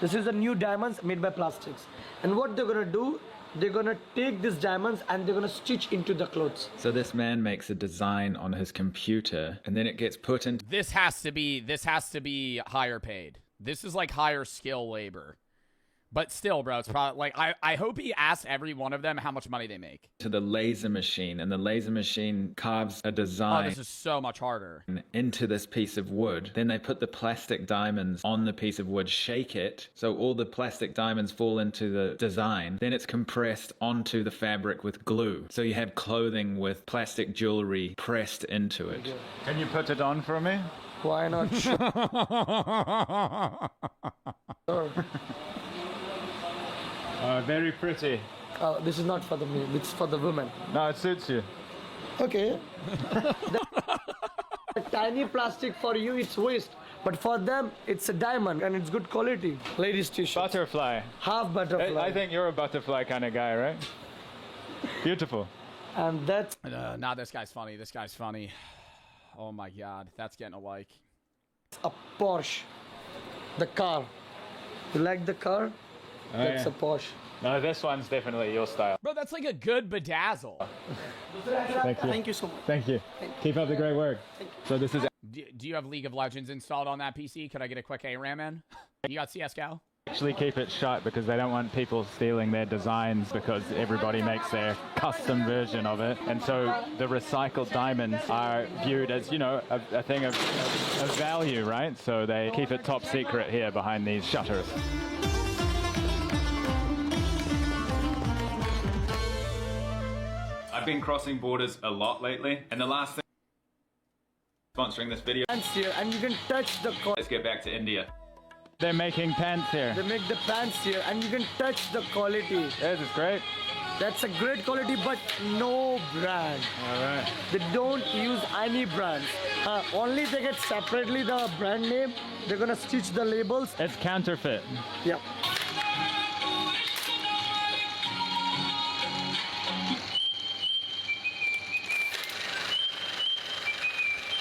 This is the new diamonds made by plastics. And what they're gonna do, they're gonna take these diamonds and they're gonna stitch into the clothes. So this man makes a design on his computer, and then it gets put into... This has to be higher paid. This is like higher skill labor. But still, bro, it's probably like I hope he asks every one of them how much money they make. To the laser machine, and the laser machine carves a design. Oh, this is so much harder. Into this piece of wood. Then they put the plastic diamonds on the piece of wood, shake it, so all the plastic diamonds fall into the design. Then it's compressed onto the fabric with glue. So you have clothing with plastic jewelry pressed into it. Can you put it on for me? Why not? Sure. Very pretty. This is not for the men, it's for the women. No, it suits you. Okay. The tiny plastic for you, it's waste. But for them, it's a diamond and it's good quality. Ladies t-shirt. Butterfly. Half butterfly. I think you're a butterfly kind of guy, right? Beautiful. And that's... Nah, this guy's funny. This guy's funny. Oh my God, that's getting a like. A Porsche. The car. You like the car? Oh, That's yeah. a Porsche. No, this one's definitely your style. Bro, that's like a good bedazzle. Thank you. Thank you so much. Thank you. Keep up the great work. So this is... Do you have League of Legends installed on that PC? Could I get a quick ARAM in? You got CSGO? Actually keep it shut because they don't want people stealing their designs because everybody makes their custom version of it. And so the recycled diamonds are viewed as, you know, a thing of value, right? So they keep it top secret here behind these shutters. I've been crossing borders a lot lately, and the last thing sponsoring this video. Pants here, and you can touch the... Let's get back to India. They're making pants here. They make the pants here, and you can touch the quality. This is great. That's a great quality, but no brand. All right. They don't use any brands. Only they get separately the brand name. They're gonna stitch the labels. It's counterfeit. Yep.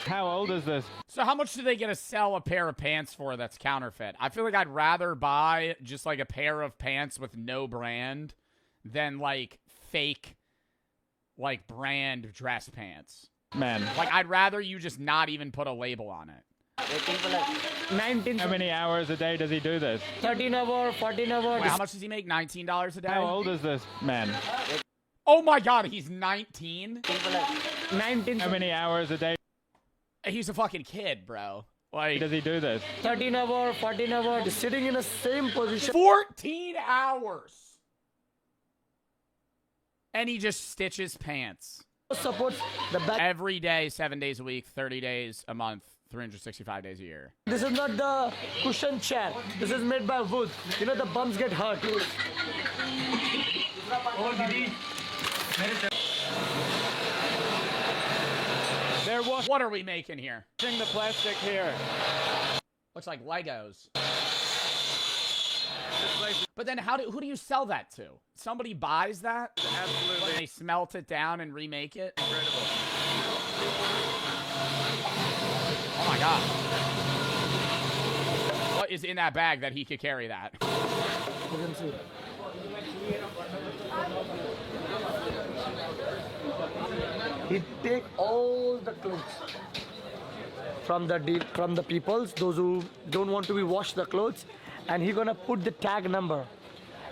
How old is this? So how much do they get to sell a pair of pants for that's counterfeit? I feel like I'd rather buy just like a pair of pants with no brand than like fake like brand dress pants. Man. Like I'd rather you just not even put a label on it. 19. How many hours a day does he do this? 13 hours, 14 hours. Wait, how much does he make? $19 a day? How old is this man? Oh my God, he's 19? 19. How many hours a day? He's a fucking kid, bro. Like, does he do this? 13 hours, 14 hours. He's sitting in the same position. 14 hours. And he just stitches pants. Supports the back. Every day, 7 days a week, 30 days a month, 365 days a year. This is not the cushion chair. This is made by wood. You know the bums get hurt. What are we making here? Washing the plastic here. Looks like Legos. But then who do you sell that to? Somebody buys that? Absolutely. They smelt it down and remake it? Incredible. Oh my God. What is in that bag that he could carry that? He take all the clothes from the peoples, those who don't want to be washed the clothes, and he gonna put the tag number,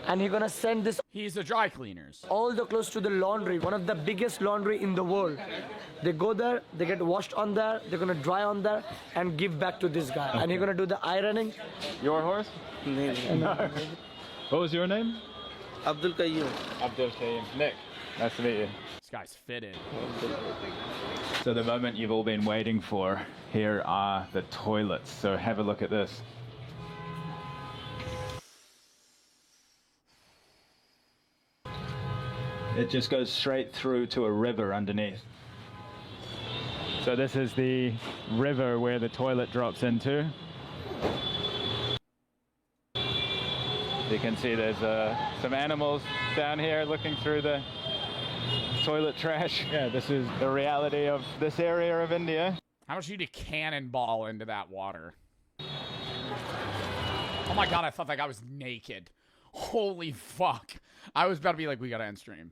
and he gonna send this. He's the dry cleaners. All the clothes to the laundry, one of the biggest laundry in the world. They go there, they get washed on there, they're gonna dry on there, and give back to this guy, and he's gonna do the ironing. Your horse? No. What was your name? Abdul Qayyum. Abdul Qayyum. Nick. Nice to meet you. This guy's fitted. So the moment you've all been waiting for, here are the toilets. So have a look at this. It just goes straight through to a river underneath. So this is the river where the toilet drops into. You can see there's some animals down here looking through the toilet trash. Yeah, this is the reality of this area of India. How much you need to cannonball into that water? Oh my god, I thought that guy was naked. Holy fuck. I was about to be like, we gotta end stream.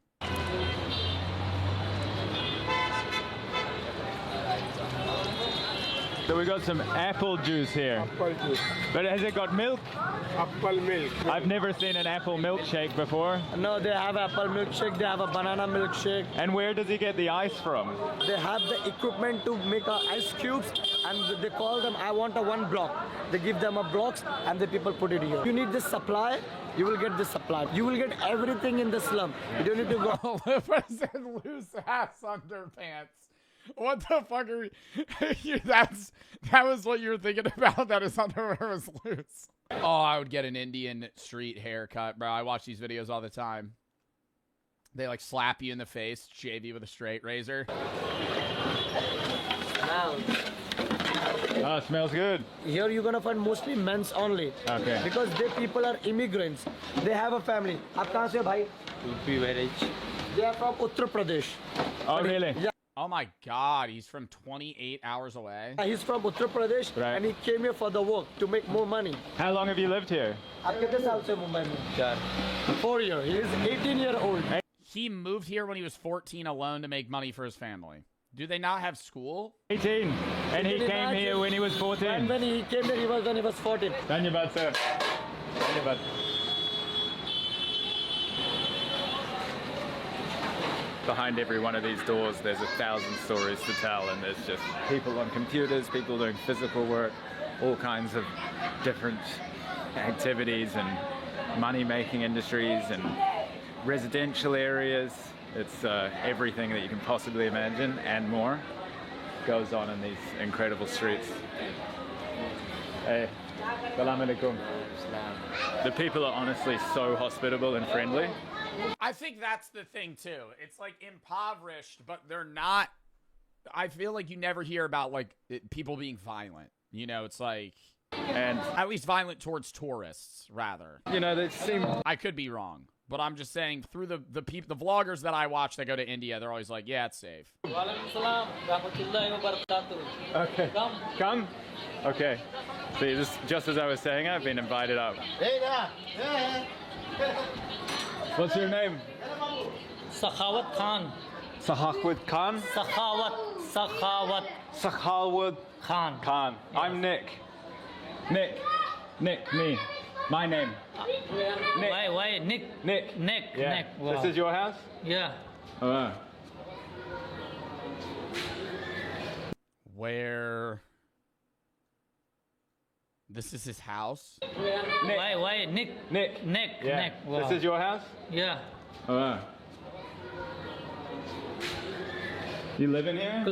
So we got some apple juice here. Apple juice. But has it got milk? Apple milk. I've never seen an apple milkshake before. No, they have apple milkshake, they have a banana milkshake. And where does he get the ice from? They have the equipment to make ice cubes, and they call them, I want a one block. They give them a blocks, and the people put it here. You need this supply, you will get this supply. You will get everything in the slum. You don't need to go. Lippers and loose ass underpants. What the fuck are we? That was what you were thinking about, that his underwear was loose. Oh, I would get an Indian street haircut, bro. I watch these videos all the time. They like slap you in the face, shave you with a straight razor. Oh, it smells good. Here you're gonna find mostly men's only. Okay. Because they people are immigrants. They have a family. Aap kahan se ho, bhai? They are from Uttar Pradesh. Oh, really? Yeah. Oh my god, he's from 28 hours away. He's from Uttar Pradesh, right, and he came here for the work to make more money. How long have you lived here? आप कितने साल से मुंबई में? 4 years. He is 18-year-old. He moved here when he was 14 alone to make money for his family. Do they not have school? 18. And he came here when he was 14. And when he came here, when he was 14. Dhanyabad, sir. Dhanyabad. Behind every one of these doors, there's 1,000 stories to tell, and there's just people on computers, people doing physical work, all kinds of different activities and money-making industries and residential areas. It's everything that you can possibly imagine and more goes on in these incredible streets. Hey, salam alaikum. The people are honestly so hospitable and friendly. I think that's the thing too. It's like impoverished, but they're not. I feel like you never hear about like people being violent. You know, it's like, and at least violent towards tourists, rather. You know, they seem. I could be wrong, but I'm just saying through the vloggers that I watch that go to India, they're always like, yeah, it's safe. Okay. Come. Okay. See, just as I was saying, I've been invited up. What's your name? Sakhawat Khan. Sakhawat Khan? Sakhawat Khan. I'm Nick. Nick, me. My name. Nick. Why? Nick. Yeah. Nick. Wow. This is your house? Yeah. Oh, wow. Where? This is his house? Why? Nick. Yeah. Nick. Wow. This is your house? Yeah. Oh, wow. You live in here?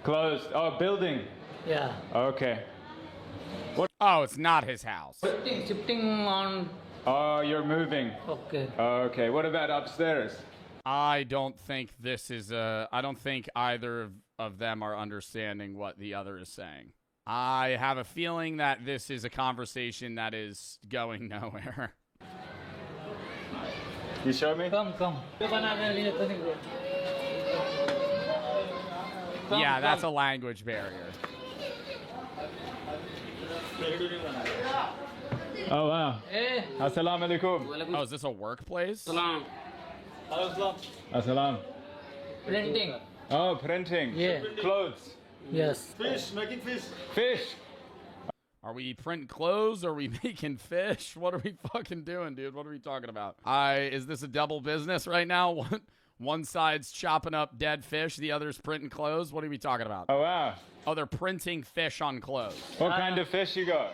Closed. Oh, building. Yeah. Okay. What? Oh, it's not his house. Shifting on. Oh, you're moving. Okay. Okay. What about upstairs? I don't think this is I don't think either of them are understanding what the other is saying. I have a feeling that this is a conversation that is going nowhere. You show me? Come. Yeah, that's a language barrier. Oh, wow. Hey. Assalamu alaikum. Oh, is this a workplace? Salam. Assalam. Printing. Oh, printing. Yeah. Clothes. Yes. Making fish. Fish. Are we printing clothes? Are we making fish? What are we fucking doing, dude? What are we talking about? Is this a double business right now? One side's chopping up dead fish, the other's printing clothes. What are we talking about? Oh, wow. Oh, they're printing fish on clothes. What kind of fish you got?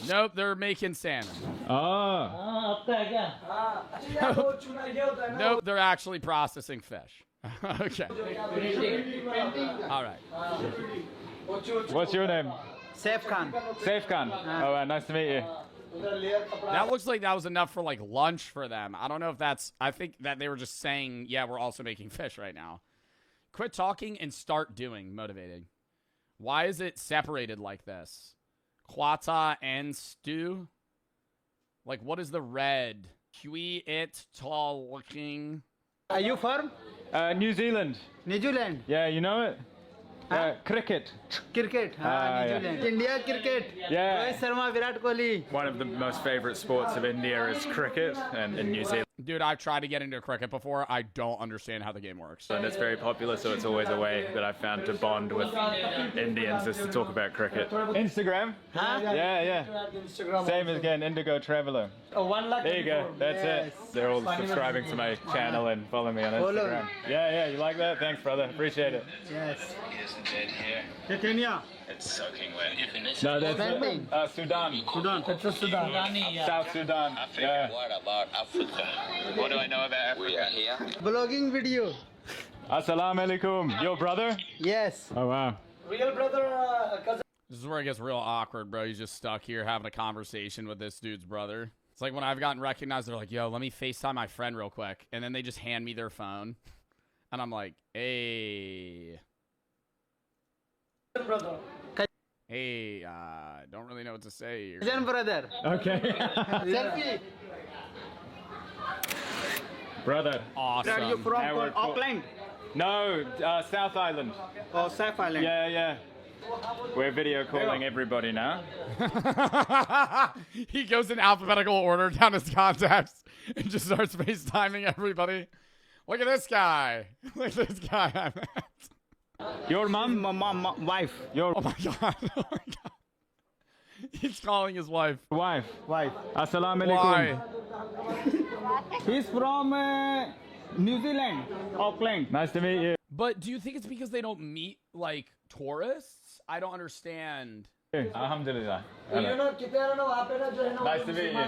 Nope, they're making salmon. Oh. Nope, they're actually processing fish. Okay. All right. What's your name? Saif Khan. Saif Khan. Oh, nice to meet you. That looks like that was enough for like lunch for them. I don't know if that's. I think that they were just saying, yeah, we're also making fish right now. Quit talking and start doing. Motivating. Why is it separated like this? Quata and stew. Like, what is the red? Hui it tall looking. Are you from? New Zealand. New Zealand. Yeah, you know it? Cricket. Cricket. New Zealand. India cricket. Yeah. Rohit Sharma, Virat Kohli. One of the most favorite sports of India is cricket, and in New Zealand. Dude, I've tried to get into cricket before. I don't understand how the game works. And it's very popular, so it's always a way that I've found to bond with Indians is to talk about cricket. Instagram? Huh? Yeah. Same as again, Indigo Traveler. Oh, 1 lakh. There you go. That's it. They're all subscribing to my channel and follow me on Instagram. Yeah. You like that? Thanks, brother. Appreciate it. Yes. Here's the bed here. Kenya. It's soaking wet. No, that's Sudan. Sudan. That's a Sudan. South Sudan. Yeah. What about Africa? What do I know about Africa? We are here. Vlogging video. Assalamu alaikum. Your brother? Yes. Oh, wow. Real brother, cousin. This is where it gets real awkward, bro. He's just stuck here having a conversation with this dude's brother. It's like when I've gotten recognized, they're like, yo, let me FaceTime my friend real quick. And then they just hand me their phone. And I'm like, hey. Brother. Hey, don't really know what to say here. Cousin brother. Okay. Selfie. Brother. Awesome. Where are you from? Auckland? No, South Island. Oh, South Island. Yeah. We're video calling everybody now. He goes in alphabetical order down his contacts and just starts FaceTiming everybody. Look at this guy. Look at this guy I met. Your mom? Wife. Your Oh my god. Oh my god. He's calling his wife. Wife. Assalamu Why? alaikum. He's from New Zealand, Auckland. Nice to meet you. But do you think it's because they don't meet, like, tourists? I don't understand. Alhamdulillah. Nice to meet you.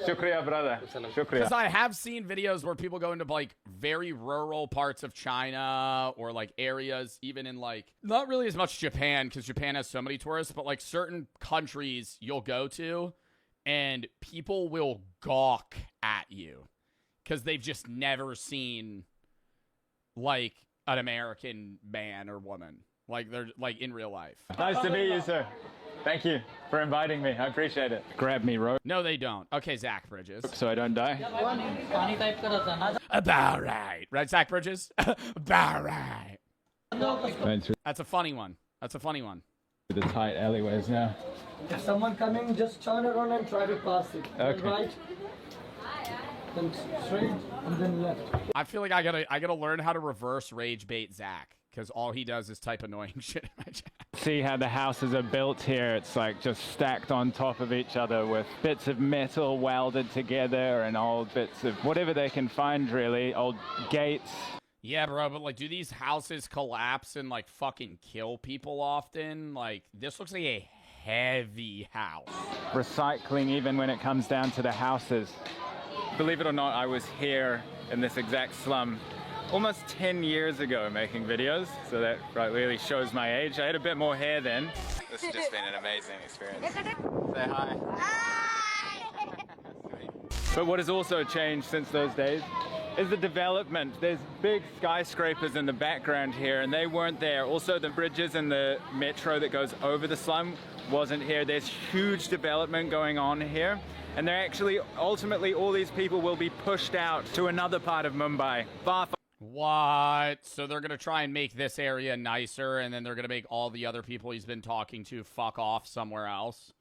Shukriya, brother. Shukriya. Because I have seen videos where people go into, like, very rural parts of China or, like, areas even in, like, not really as much Japan because Japan has so many tourists, but, like, certain countries you'll go to and people will gawk at you because they've just never seen, like, an American man or woman. Like, they're, like, in real life. Nice to meet you, sir. Thank you for inviting me. I appreciate it. Grab me, rope. No, they don't. Okay, Zach Bridges. So I don't die. About right. Right, Zach Bridges? About right. That's a funny one. That's a funny one. The tight alleyways now. If someone coming, just turn around and try to pass it. Okay. Right, then straight, and then left. I feel like I gotta learn how to reverse rage bait Zach, because all he does is type annoying shit in my chat. See how the houses are built here. It's like just stacked on top of each other with bits of metal welded together and old bits of whatever they can find, really. Old gates. Yeah, bro, but, like, do these houses collapse and, like, fucking kill people often? Like, this looks like a heavy house. Recycling even when it comes down to the houses. Believe it or not, I was here in this exact slum almost 10 years ago making videos, so that really shows my age. I had a bit more hair then. This has just been an amazing experience. Say hi. But what has also changed since those days is the development. There's big skyscrapers in the background here, and they weren't there. Also, the bridges and the metro that goes over the slum wasn't here. There's huge development going on here. And they're actually, ultimately, all these people will be pushed out to another part of Mumbai. What? So they're going to try and make this area nicer, and then they're going to make all the other people he's been talking to fuck off somewhere else?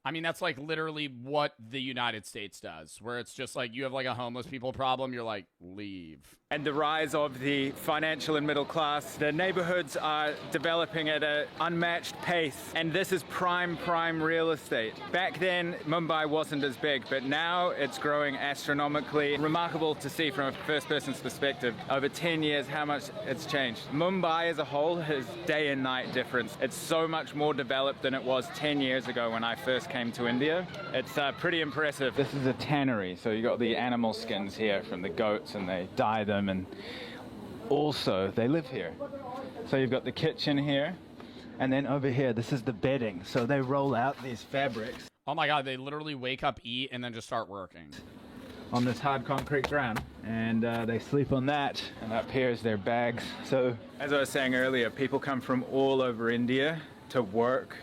I mean, that's, like, literally what the United States does, where it's just, like, you have, like, a homeless people problem, you're like, leave. And the rise of the financial and middle class, the neighborhoods are developing at an unmatched pace. And this is prime real estate. Back then, Mumbai wasn't as big, but now it's growing astronomically. Remarkable to see from a first person's perspective, over 10 years, how much it's changed. Mumbai as a whole has day and night difference. It's so much more developed than it was 10 years ago when I first came to India. It's pretty impressive. This is a tannery, so you got the animal skins here from the goats, and they dye them, and also they live here. So you've got the kitchen here, and then over here, this is the bedding. So they roll out these fabrics. Oh my god, they literally wake up, eat, and then just start working. On this hard concrete ground, and they sleep on that, and up here is their bags. So, as I was saying earlier, people come from all over India to work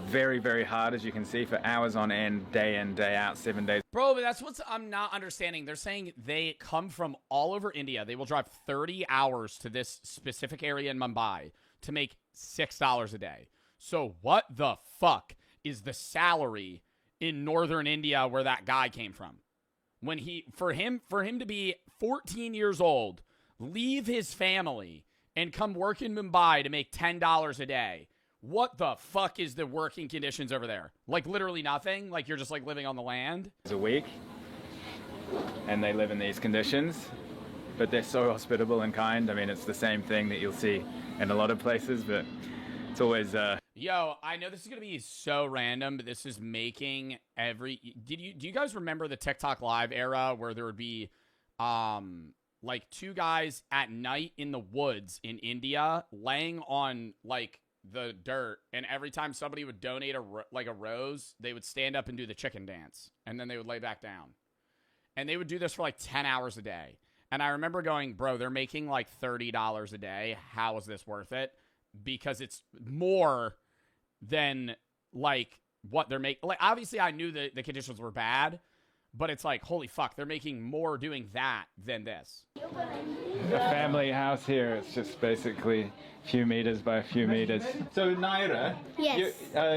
very, very hard, as you can see, for hours on end, day in, day out, 7 days. Bro, but that's what I'm not understanding. They're saying they come from all over India. They will drive 30 hours to this specific area in Mumbai to make $6 a day. So what the fuck is the salary in northern India where that guy came from? When for him to be 14 years old, leave his family and come work in Mumbai to make $10 a day. What the fuck is the working conditions over there? Like literally nothing? Like you're just like living on the land? A week, and they live in these conditions, but they're so hospitable and kind. I mean, it's the same thing that you'll see in a lot of places, but it's always Yo, I know this is gonna be so random, but this is making do you guys remember the TikTok live era where there would be like two guys at night in the woods in India laying on like the dirt, and every time somebody would donate a rose, they would stand up and do the chicken dance, and then they would lay back down, and they would do this for like 10 hours a day. And I remember going, bro, they're making like $30 a day. How is this worth it? Because it's more than like what they're making. Like obviously I knew that the conditions were bad, but it's like, holy fuck, they're making more doing that than this. a family house here. It's just basically a few meters by a few meters. So Naira, Yes.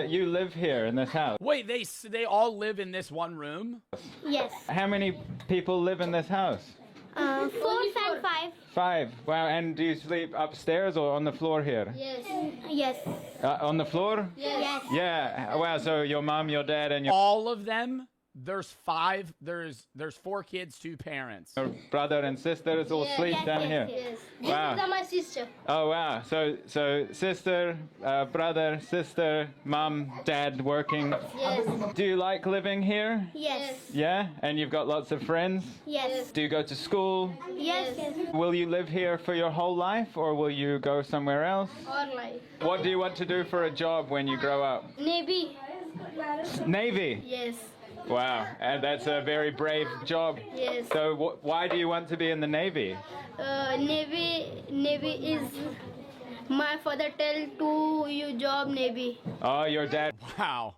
you live here in this house? Wait, they all live in this one room? Yes. How many people live in this house? 4 and 5. 5. Wow, and do you sleep upstairs or on the floor here? Yes. Yes. On the floor? Yes. Yeah. Wow, so your mom, your dad, and your All of them? There's 5. There's 4 kids, 2 parents. brother and sisters all sleep down here? Yes. Wow. This is my sister. Oh, wow. So sister, brother, sister, mom, dad working. Yes. Do you like living here? Yes. Yeah? And you've got lots of friends? Yes. Do you go to school? Yes. Will you live here for your whole life, or will you go somewhere else? All right. What do you want to do for a job when you grow up? Navy. Navy? Yes. Wow, and that's a very brave job. Yes. So why do you want to be in the Navy? Navy is my father tell to you job Navy. Oh, your dad. Wow.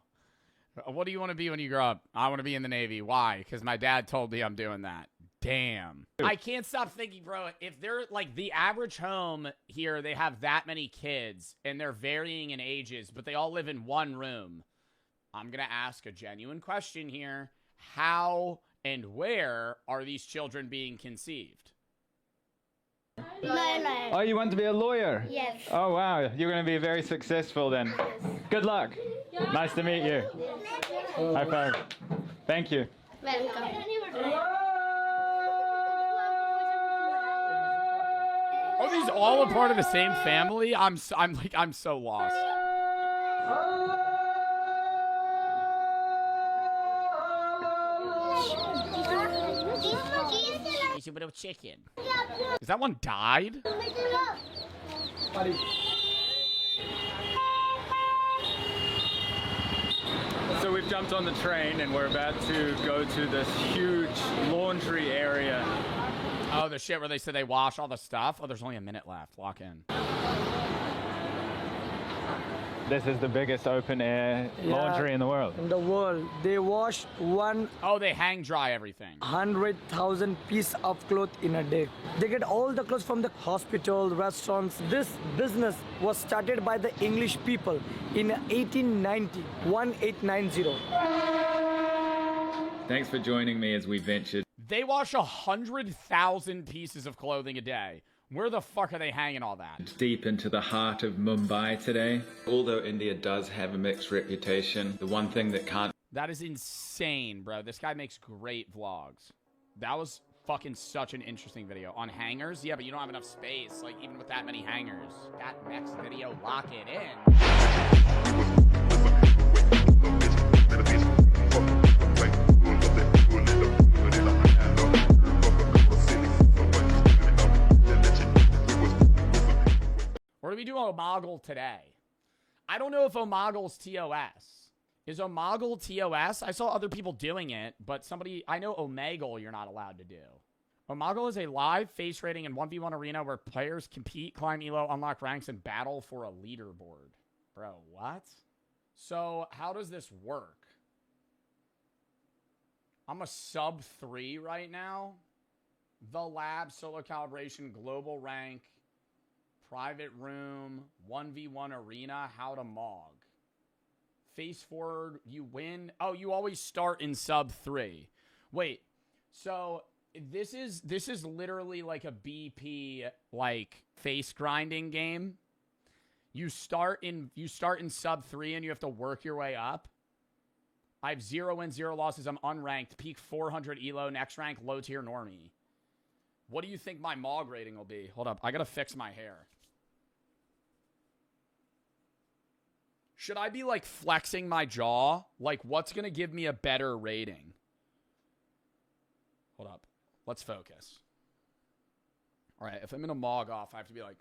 What do you want to be when you grow up? I want to be in the Navy. Why? Because my dad told me I'm doing that. Damn. I can't stop thinking, bro, if they're like the average home here, they have that many kids and they're varying in ages, but they all live in one room. I'm going to ask a genuine question here. How and where are these children being conceived? Lawyer. Oh, you want to be a lawyer? Yes. Oh, wow. You're going to be very successful then. Good luck. Nice to meet you. High five. Thank you. Welcome. Are these all a part of the same family? I'm so lost. It's a bit of chicken. Is that one died? So we've jumped on the train and we're about to go to this huge laundry area. Oh, the shit where they said they wash all the stuff? Oh, there's only a minute left. Lock in. This is the biggest open air laundry in the world. In the world, they wash Oh, they hang dry everything. 100,000 piece of clothes in a day. They get all the clothes from the hospital, restaurants. This business was started by the English people in 1890. Thanks for joining me as we ventured. They wash 100,000 pieces of clothing a day. Where the fuck are they hanging all that? Deep into the heart of Mumbai today. Although India does have a mixed reputation, the one thing that can't... That is insane, bro. This guy makes great vlogs. That was fucking such an interesting video. On hangers? Yeah, but you don't have enough space, like, even with that many hangers. That next video, lock it in. Or do we do Omegle today? I don't know if Omegle's TOS. Is Omegle TOS? I saw other people doing it, but I know Omegle you're not allowed to do. Omegle is a live face rating and 1v1 arena where players compete, climb elo, unlock ranks, and battle for a leaderboard. Bro, what? So, how does this work? I'm a sub 3 right now. The lab, solo calibration, global rank, private room, 1v1 arena, how to mog. Face forward, you win. Oh, you always start in sub 3. Wait, so this is literally like a BP like face grinding game. You start in sub 3 and you have to work your way up. I have 0 wins, 0 losses. I'm unranked. Peak 400 elo. Next rank, low tier normie. What do you think my mog rating will be? Hold up. I got to fix my hair. Should I be like flexing my jaw? Like what's going to give me a better rating? Hold up. Let's focus. All right. If I'm going to mog off, I have to be like,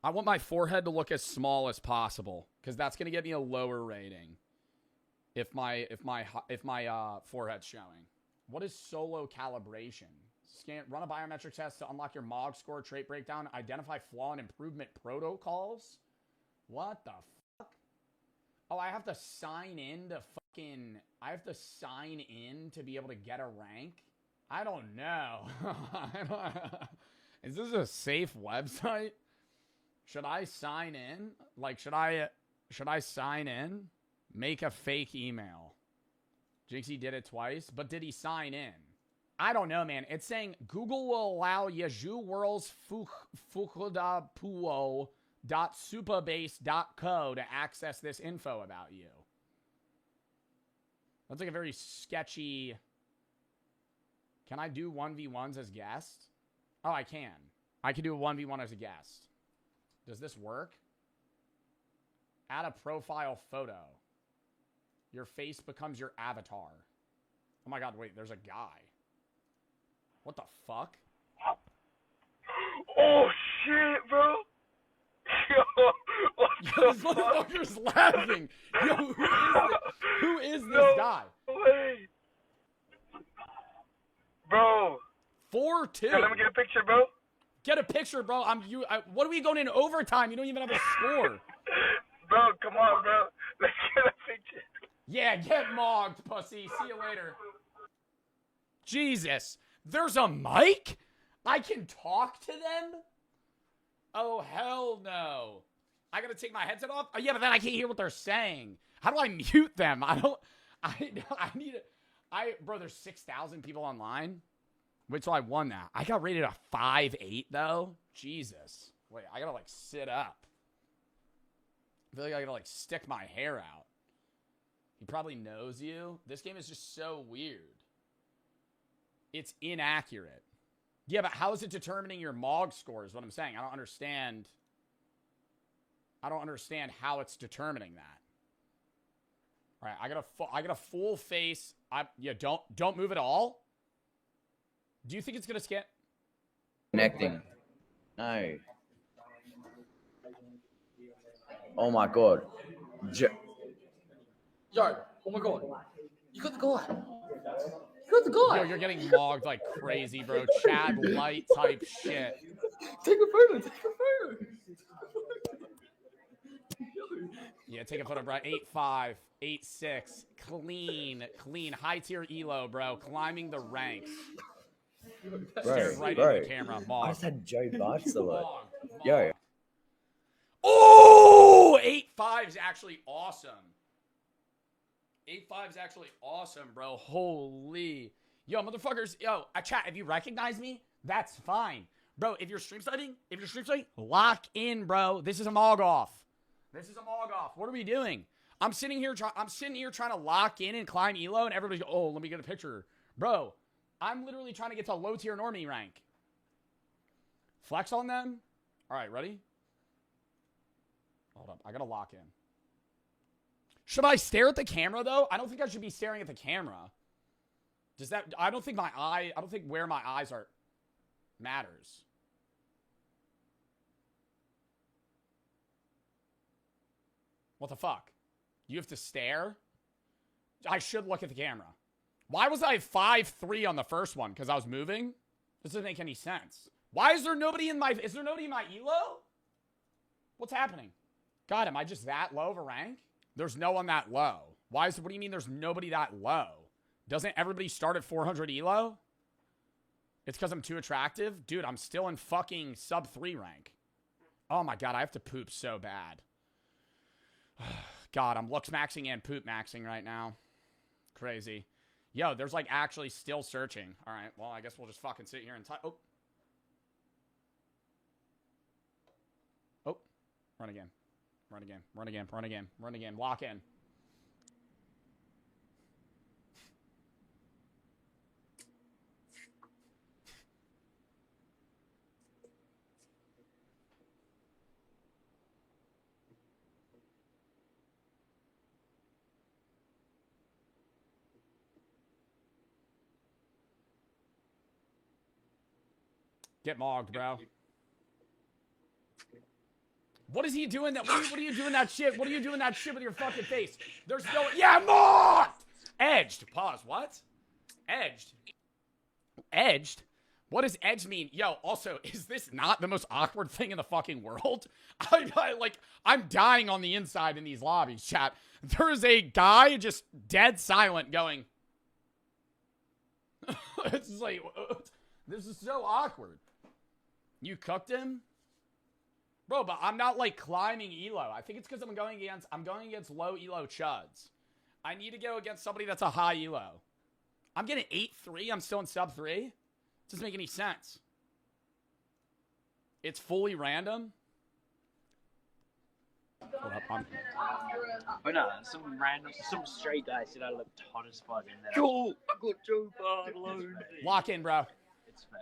I want my forehead to look as small as possible because that's going to get me a lower rating if my forehead's showing. What is solo calibration? Run a biometric test to unlock your mog score, trait breakdown, identify flaw and improvement protocols. What the fuck? Oh, I have to sign in to be able to get a rank? I don't know. Is this a safe website? Should I sign in? Like, should I sign in? Make a fake email. Jixie did it twice, but did he sign in? I don't know, man. It's saying Google will allow Yaju World's fukudapuo.supabase.co to access this info about you. That's like a very sketchy... Can I do 1v1s as guest? Oh, I can. I can do a 1v1 as a guest. Does this work? Add a profile photo. Your face becomes your avatar. Oh my god, wait, there's a guy. What the fuck? Oh shit, bro! Yo, this motherfucker's laughing. Yo, who is this guy? Wait. Bro. 4-2. Yeah, let me get a picture, bro. Get a picture, bro. What are we going in overtime? You don't even have a score. Bro, come on, bro. Let's get a picture. Yeah, get mogged, pussy. See you later. Jesus. There's a mic? I can talk to them? Oh, hell no. I gotta take my headset off? Oh, yeah, but then I can't hear what they're saying. How do I mute them? Bro, there's 6,000 people online. Wait till I won that. I got rated a 5.8 though. Jesus. Wait, I gotta like sit up. I feel like I gotta like stick my hair out. He probably knows you. This game is just so weird. It's inaccurate. Yeah, but how is it determining your MOG score is what I'm saying. I don't understand how it's determining that. All right, I got a full face. Don't move at all. Do you think it's gonna scan? Connecting. No. Oh my god. Yo, oh my god. You got the guy. You got the guy. Yo, you're getting logged like crazy, bro. Chad Light type shit. Take a photo. Take a photo. Yeah, take a photo, bro. 8'5", 8'6", clean, high tier elo, bro. Climbing the ranks. Stared right into the camera. Mog. I just had Joe Bartolozzi. Yo. Oh, 8'5" is actually awesome. 8'5" is actually awesome, bro. Holy. Yo, motherfuckers. Yo, chat, if you recognize me, that's fine. Bro, if you're stream studying, lock in, bro. This is a mog off. What are we doing? I'm sitting here trying to lock in and climb elo, and everybody's go, oh, let me get a picture. Bro, I'm literally trying to get to low tier normie rank. Flex on them. All right, ready? Hold up. I got to lock in. Should I stare at the camera, though? I don't think I should be staring at the camera. I don't think where my eyes are matters. What the fuck? You have to stare? I should look at the camera. Why was I 5'3" on the first one? Because I was moving? This doesn't make any sense. Why is there nobody in my... Is there nobody in my elo? What's happening? God, am I just that low of a rank? There's no one that low. What do you mean there's nobody that low? Doesn't everybody start at 400 elo? It's because I'm too attractive? Dude, I'm still in fucking sub 3 rank. Oh my God, I have to poop so bad. God, I'm looks maxing and poop maxing right now. Crazy. Yo, there's like actually still searching. All right, well, I guess we'll just fucking sit here and type. Oh. Oh. Run again. Run again. Run again. Run again. Run again. Lock in. Get mogged, bro. What is he doing that? What are you doing that shit? What are you doing that shit with your fucking face? There's no... Yeah, mogged! Edged. Pause. What? Edged. Edged? What does edge mean? Yo, also, is this not the most awkward thing in the fucking world? I'm dying on the inside in these lobbies, chat. There's a guy just dead silent going... It's just like... This is so awkward. You cooked him? Bro, but I'm not like climbing elo. I think it's because I'm going against low elo chuds. I need to go against somebody that's a high elo. I'm getting 8-3. I'm still in sub 3. Doesn't make any sense. It's fully random. Hold up, Oh no, some straight guy said I looked hot as fuck in there. Joe, I got Joe Bartolozzi. Lock in, bro. It's fake.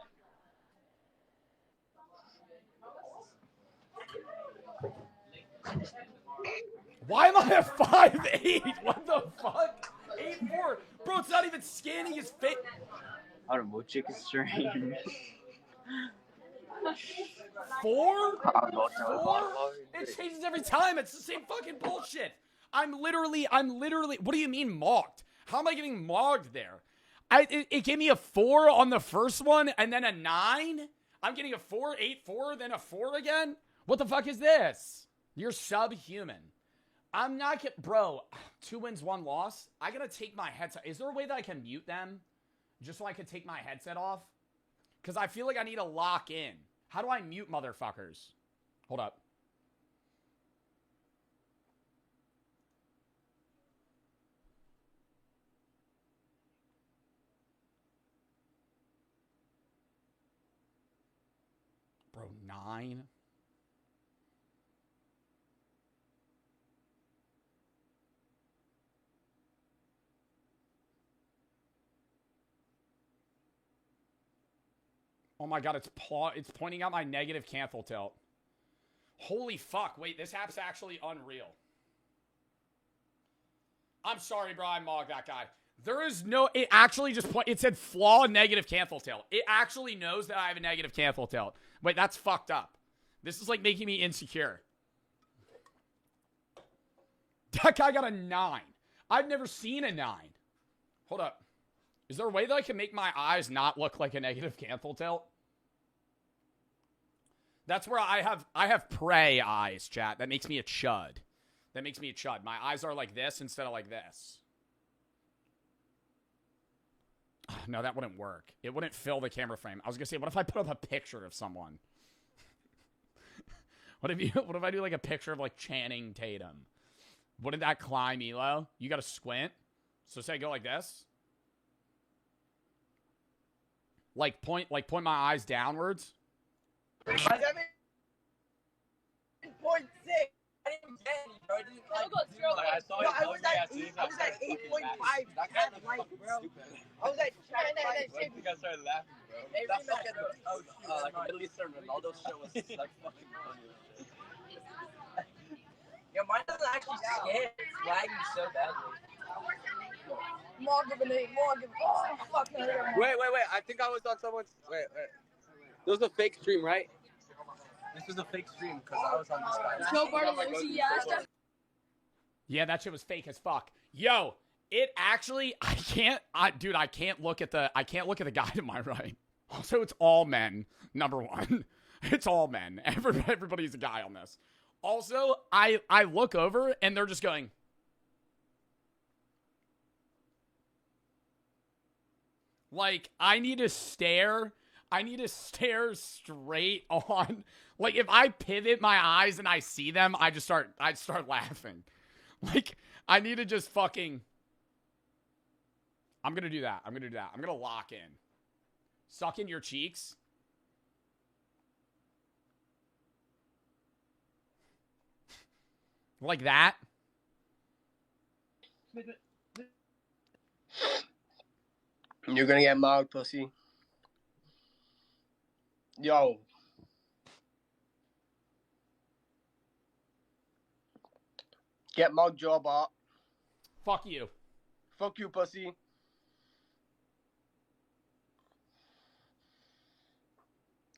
Why am I at 5'8"? What the fuck? 8'4". Bro, it's not even scanning his face. I don't know, chicken stream. 4? 4? It changes every time. It's the same fucking bullshit. I'm literally, what do you mean mocked? How am I getting mogged there? It gave me a 4 on the first one and then a 9? I'm getting a 4, 8, 4, then a 4 again? What the fuck is this? You're subhuman. I'm not bro, 2 wins, 1 loss. I gotta take my headset. Is there a way that I can mute them? Just so I can take my headset off? Because I feel like I need to lock in. How do I mute motherfuckers? Hold up. Bro, 9? Oh my God, it's pointing out my negative cancel tilt. Holy fuck. Wait, this app's actually unreal. I'm sorry, bro. I mogged that guy. There is no... It actually just... It said flaw negative cancel tilt. It actually knows that I have a negative cancel tilt. Wait, that's fucked up. This is like making me insecure. That guy got a 9. I've never seen a 9. Hold up. Is there a way that I can make my eyes not look like a negative cancel tilt? That's where I have prey eyes, chat. That makes me a chud. That makes me a chud. My eyes are like this instead of like this. No, that wouldn't work. It wouldn't fill the camera frame. I was gonna say, what if I put up a picture of someone? What if I do like a picture of like Channing Tatum? Wouldn't that climb elo? You gotta squint. So say I go like this. Like point my eyes downwards. I was at 0.6. I didn't get any, bro. I was at 8.5. Bro. I was at China. I think I started laughing, bro. That's like a Middle Eastern Ronaldo show was like fucking funny. Yo, mine doesn't actually scan. It's lagging so badly. More give an 8. More give. Oh, fuck. Wait. I think I was on someone's. Wait. This was a fake stream, right? This was a fake stream because I was on this guy. No, Bartolozzi, yeah. Yeah, that shit was fake as fuck. Yo, it actually, I can't look at the guy to my right. Also, it's all men. Number one, it's all men. Everybody's a guy on this. Also, I look over and they're just going. Like, I need to stare straight on. Like, if I pivot my eyes and I see them, I start laughing. Like, I need to just fucking. I'm gonna do that. I'm gonna lock in. Suck in your cheeks. Like that. You're gonna get mugged, pussy. Yo. Get mugged, Joe Bart. Fuck you. Fuck you, pussy.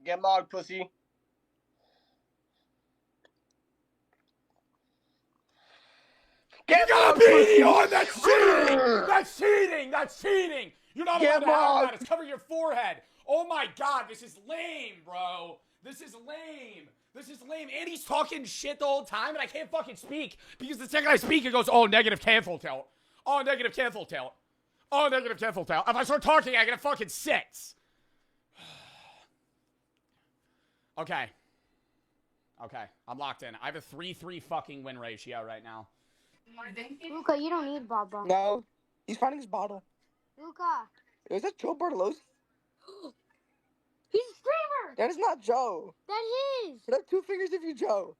Get mugged, pussy. You got a beanie on! That's cheating! That's cheating! That's cheating! You're not allowed to have that. It's cover your forehead. Oh my god, this is lame, bro. This is lame. This is lame. And he's talking shit the whole time, and I can't fucking speak. Because the second I speak, it goes, oh, negative cancel tilt. Oh, negative cancel tilt. Oh, negative cancel tilt. If I start talking, I get a fucking 6. Okay. Okay, I'm locked in. I have a 3-3 fucking win ratio right now. Luca, you don't need Baba. No, he's finding his bottle. Luca. Is that Joe Bartolozzi? He's a streamer. That is not Joe. That is. Put up 2 fingers if you Joe.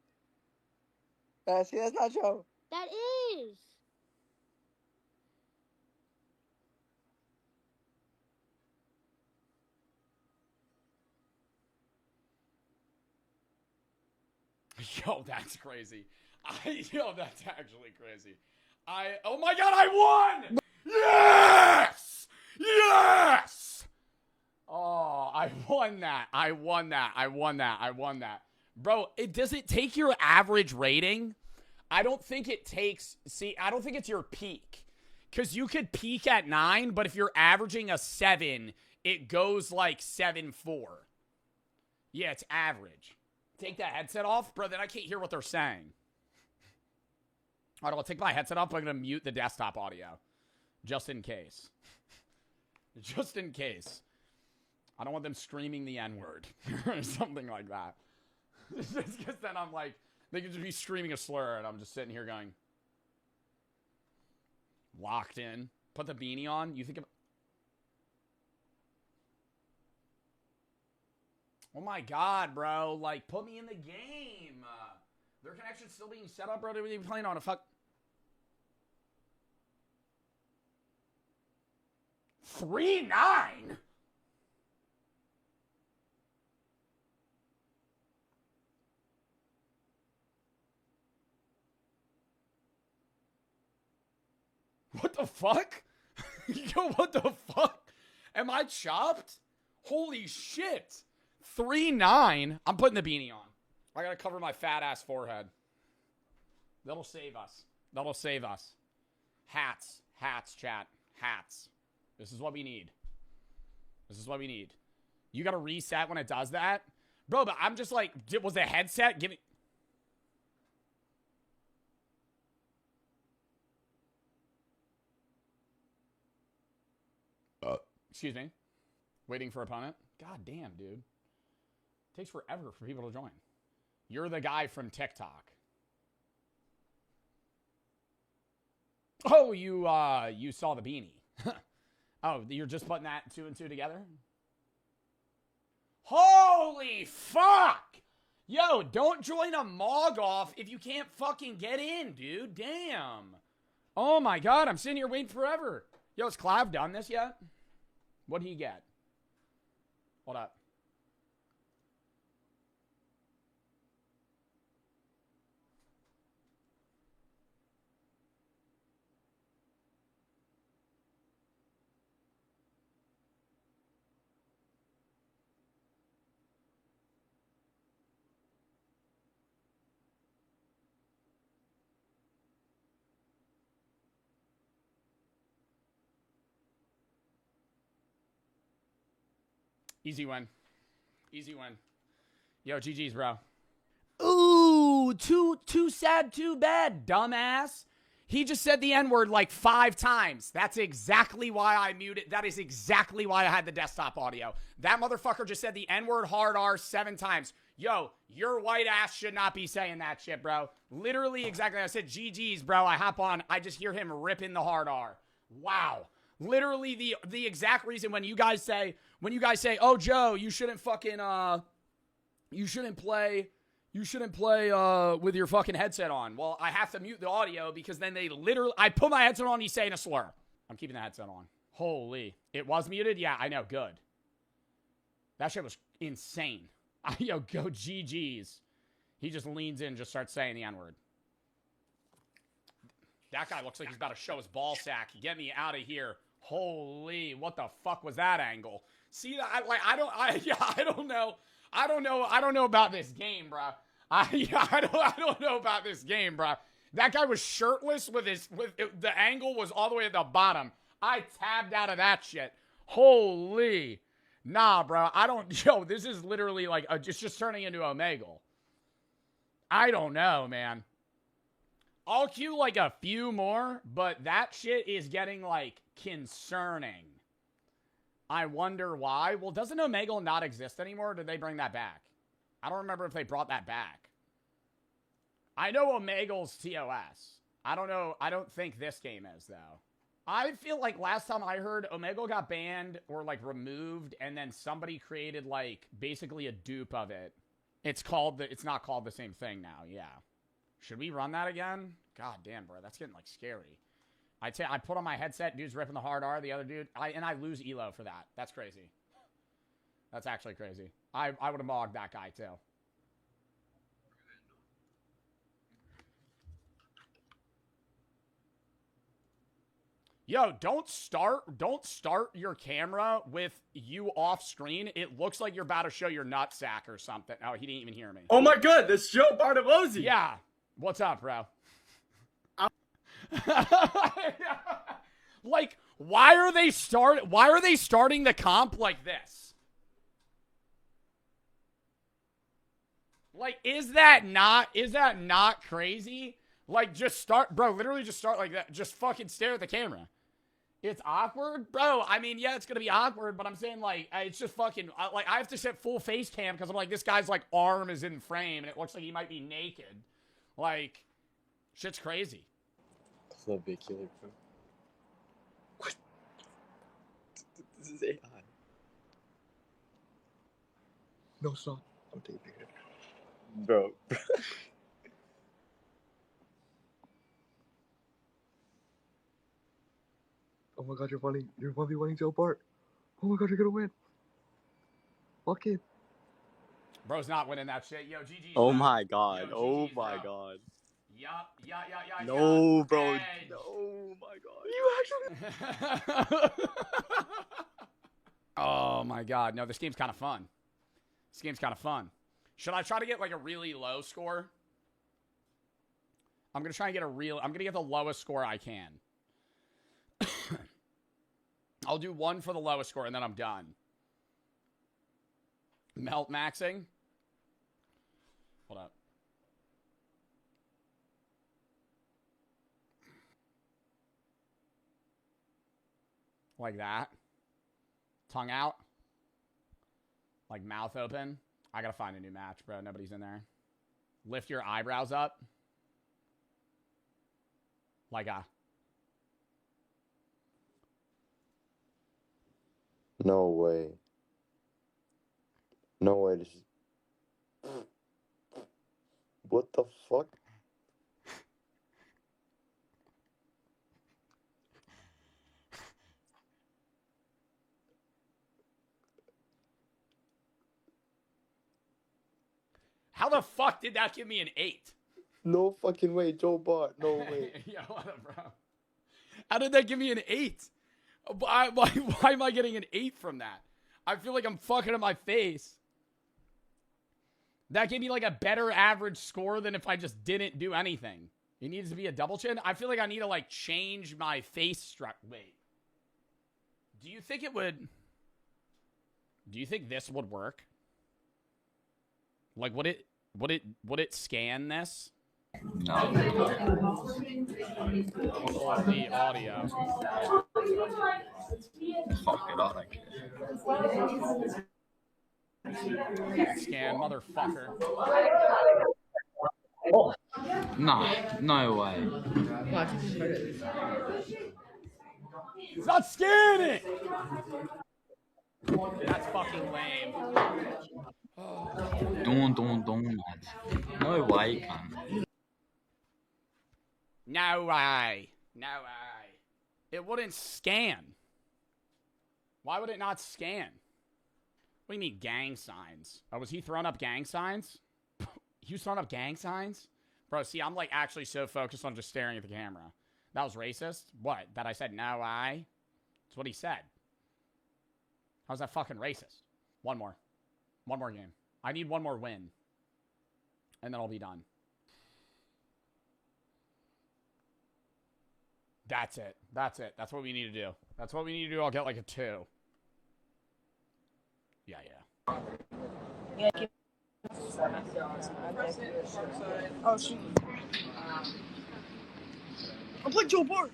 See, that's not Joe. That is. Yo, that's crazy. Yo, that's actually crazy. Oh my god, I won! Yes! Yes! Oh, I won that. I won that. Bro, does it take your average rating? I don't think it takes, I don't think it's your peak. Because you could peak at 9, but if you're averaging a 7, it goes like 7.4. Yeah, it's average. Take that headset off? Bro, then I can't hear what they're saying. All right, I'll take my headset off. I'm going to mute the desktop audio. Just in case. Just in case. I don't want them screaming the N-word. Or something like that. Just because then I'm like, they could just be screaming a slur and I'm just sitting here going. Locked in. Put the beanie on. You think of... Oh my god, bro. Like, put me in the game. Their connection's still being set up, bro. They're even playing on a fuck... 3-9? What the fuck? Yo, what the fuck? Am I chopped? Holy shit. 3-9. I'm putting the beanie on. I gotta cover my fat ass forehead. That'll save us. That'll save us. Hats. Hats, chat. Hats. This is what we need. This is what we need. You gotta reset when it does that? Bro, but I'm just like, was the headset giving... Excuse me. Waiting for opponent? God damn, dude. Takes forever for people to join. You're the guy from TikTok. Oh, you saw the beanie. Oh, you're just putting that 2 and 2 together? Holy fuck! Yo, don't join a Mog off if you can't fucking get in, dude. Damn. Oh my god, I'm sitting here waiting forever. Yo, has Clav done this yet? What'd he get? Hold up. Easy win. Easy win. Yo, GG's, bro. Ooh. Ooh, too sad, too bad, dumbass. He just said the N-word like 5 times. That's exactly why I muted. That is exactly why I had the desktop audio. That motherfucker just said the N-word hard R 7 times. Yo, your white ass should not be saying that shit, bro. Literally exactly. I said GG's, bro. I hop on. I just hear him ripping the hard R. Wow. Literally the exact reason when you guys say, oh, Joe, you shouldn't fucking, you shouldn't play with your fucking headset on. Well, I have to mute the audio because then they literally, I put my headset on, he's saying a slur. I'm keeping the headset on. Holy. It was muted? Yeah, I know. Good. That shit was insane. Yo, go GG's. He just leans in, just starts saying the N-word. That guy looks like he's about to show his ball sack. Get me out of here. Holy, what the fuck was that angle? See, I don't know. I don't know about this game, bro. I don't know about this game, bro. That guy was shirtless with the angle was all the way at the bottom. I tabbed out of that shit. Holy. Nah, bro. Yo, this is literally like, just turning into Omegle. I don't know, man. I'll queue like a few more, but that shit is getting like concerning. I wonder why. Well, doesn't Omegle not exist anymore? Or did they bring that back? I don't remember if they brought that back. I know Omegle's TOS. I don't know. I don't think this game is, though. I feel like last time I heard, Omegle got banned or, like, removed, and then somebody created, like, basically a dupe of it. It's not called the same thing now, yeah. Should we run that again? God damn, bro. That's getting, like, scary. I put on my headset, dude's ripping the hard R, the other dude, and I lose elo for that. That's crazy. That's actually crazy. I would have mogged that guy, too. Yo, don't start your camera with you off screen. It looks like you're about to show your nutsack or something. Oh, he didn't even hear me. Oh my god, that's Joe Bartolozzi. Yeah. What's up, bro? Like, why are they starting the comp like this? Like, is that not crazy? Like, just start, bro, literally just start like that. Just fucking stare at the camera. It's awkward? Bro, I mean, yeah, it's gonna be awkward, but I'm saying, like, it's just fucking, like, I have to set full face cam because I'm like, this guy's, like, arm is in frame, and it looks like he might be naked. Like, shit's crazy. Club killer, bro. What? This is AI. No, it's not. I'm taking it. Bro. Oh my god, you're 1v1ing Joe Bart. Oh my god, you're gonna win. Fuck it. Bro's not winning that shit. Yo, GG. Oh my god. Yo, Oh GG's, my bro. god. Yup. No, bro. Hey. Oh my god. You actually. Oh my god. No, this game's kind of fun. Should I try to get like a really low score? I'm going to try and I'm going to get the lowest score I can. I'll do one for the lowest score and then I'm done. Melt maxing. Hold up. Like that. Tongue out. Like mouth open. I gotta find a new match, bro. Nobody's in there. Lift your eyebrows up. Like a... No way. No way. This is... What the fuck? How the fuck did that give me an 8? No fucking way, Joe Bart. No way. Yeah, what up, bro? How did that give me an 8? Why am I getting an 8 from that? I feel like I'm fucking in my face. That gave me like a better average score than if I just didn't do anything. It needs to be a double chin. I feel like I need to like change my face structure. Wait. Do you think this would work? Like, would it Would it scan this? No. Or the audio? Fuck it, I don't care. Scan, motherfucker. No way. It's not scanning! That's fucking lame. Don't, lads. No way, cunt. No way. No way. It wouldn't scan. Why would it not scan? What do you mean gang signs? Oh, was he throwing up gang signs? He was throwing up gang signs? Bro, see, I'm like actually so focused on just staring at the camera. That was racist? What? That I said no way? That's what he said. How's that fucking racist? One more. One more game. I need one more win. And then I'll be done. That's it. That's it. That's what we need to do. That's what we need to do. I'll get like a 2. Yeah. Oh, shoot. I'm playing Joe Bart.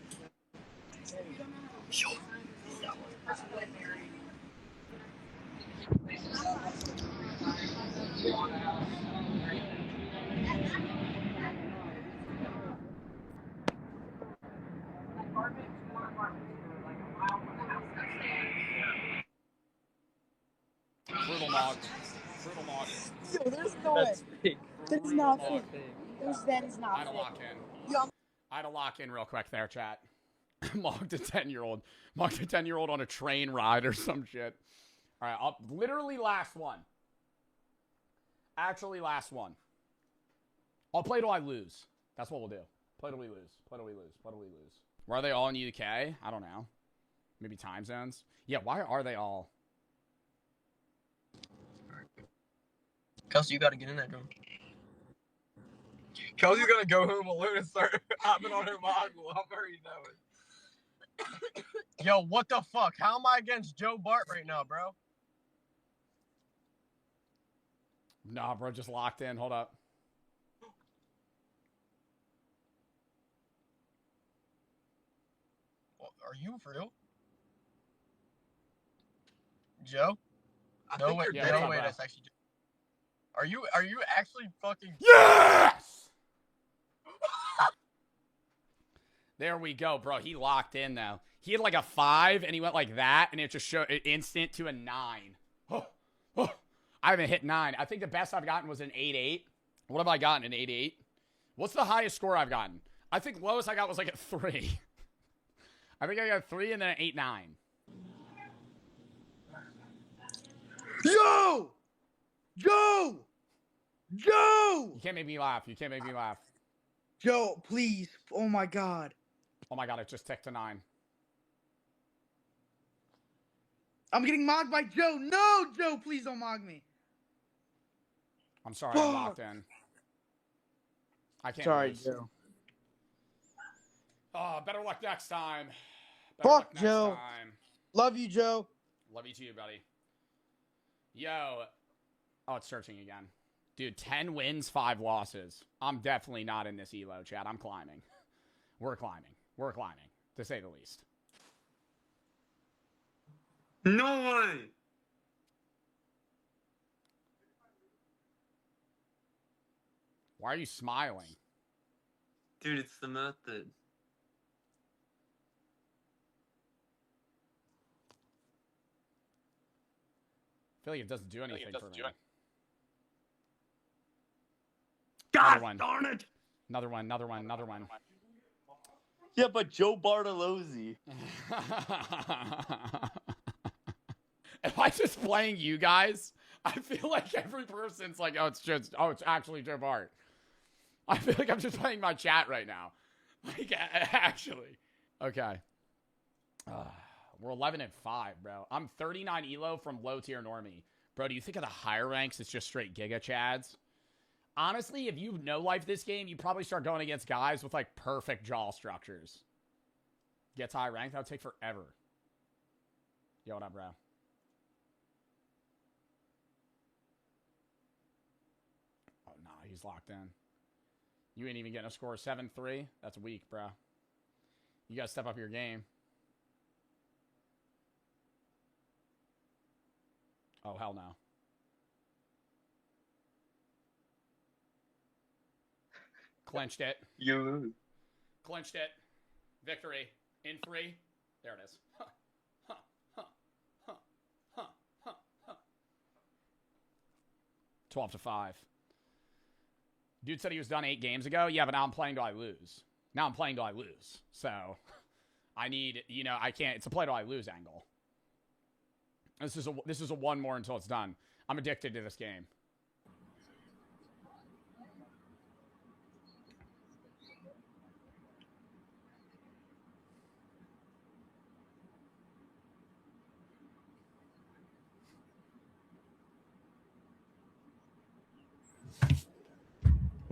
Yo. Brutal Mog. Brutal Mog. Yo, there's no way. That is not fair. That is not I had to fair. lock in. Yo. I had to lock in real quick there, chat. Mocked a 10-year-old. Mocked a 10-year-old on a train ride or some shit. All right, literally last one. Actually, last one. I'll play till I lose. That's what we'll do. Play till we lose. Play till we lose. Play till we lose. Why are they all in UK? I don't know. Maybe time zones? Yeah, why are they all? Kelsey, you gotta get in that room. Kelsey's gonna go home alone and start hopping on her module. I'm already knowing. Yo, what the fuck? How am I against Joe Bart right now, bro? Nah, bro, just locked in. Hold up. Are you for real? Joe? No way, no way, that's actually Joe. Are you actually fucking... Yes! There we go, bro. He locked in, though. He had like a 5, and he went like that, and it just showed it instant to a 9. I haven't hit 9. I think the best I've gotten was an 8-8. What have I gotten? An 8-8? What's the highest score I've gotten? I think lowest I got was like a 3. I think I got a 3 and then an 8-9. Yo! Joe! Joe! You can't make me laugh. You can't make me laugh. Joe, please. Oh my god. Oh my god, it just ticked to 9. I'm getting mocked by Joe. No, Joe, please don't mock me. I'm sorry, I'm locked in. I can't Sorry, lose. Joe. Oh, better luck next time. Fuck, Joe. Love you, Joe. Love you too, buddy. Yo. Oh, it's searching again. Dude, 10 wins, 5 losses. I'm definitely not in this elo, chat. I'm climbing. We're climbing. We're climbing, to say the least. No way! Why are you smiling? Dude, it's the method. I feel like it doesn't do anything for me. God one. darn it! Another one, another one, another one. Yeah, but Joe Bartolozzi. Am I just playing you guys? I feel like every person's like, oh, it's actually Joe Bart. I feel like I'm just playing my chat right now. Like, actually. Okay. We're 11-5, bro. I'm 39 elo from low tier normie. Bro, do you think of the higher ranks, it's just straight giga chads? Honestly, if you know life this game, you probably start going against guys with like perfect jaw structures. Gets high ranked, that would take forever. Yo, what up, bro? Oh, nah, he's locked in. You ain't even getting a score 7-3. That's weak, bro. You gotta step up your game. Oh, hell no. Clinched it. You. Clinched it. Victory. In 3. There it is. 12-5. Dude said he was done 8 games ago. Yeah, but now I'm playing till I lose. Now I'm playing till I lose. So, I need, you know, I can't. It's a play till I lose angle. This is a one more until it's done. I'm addicted to this game.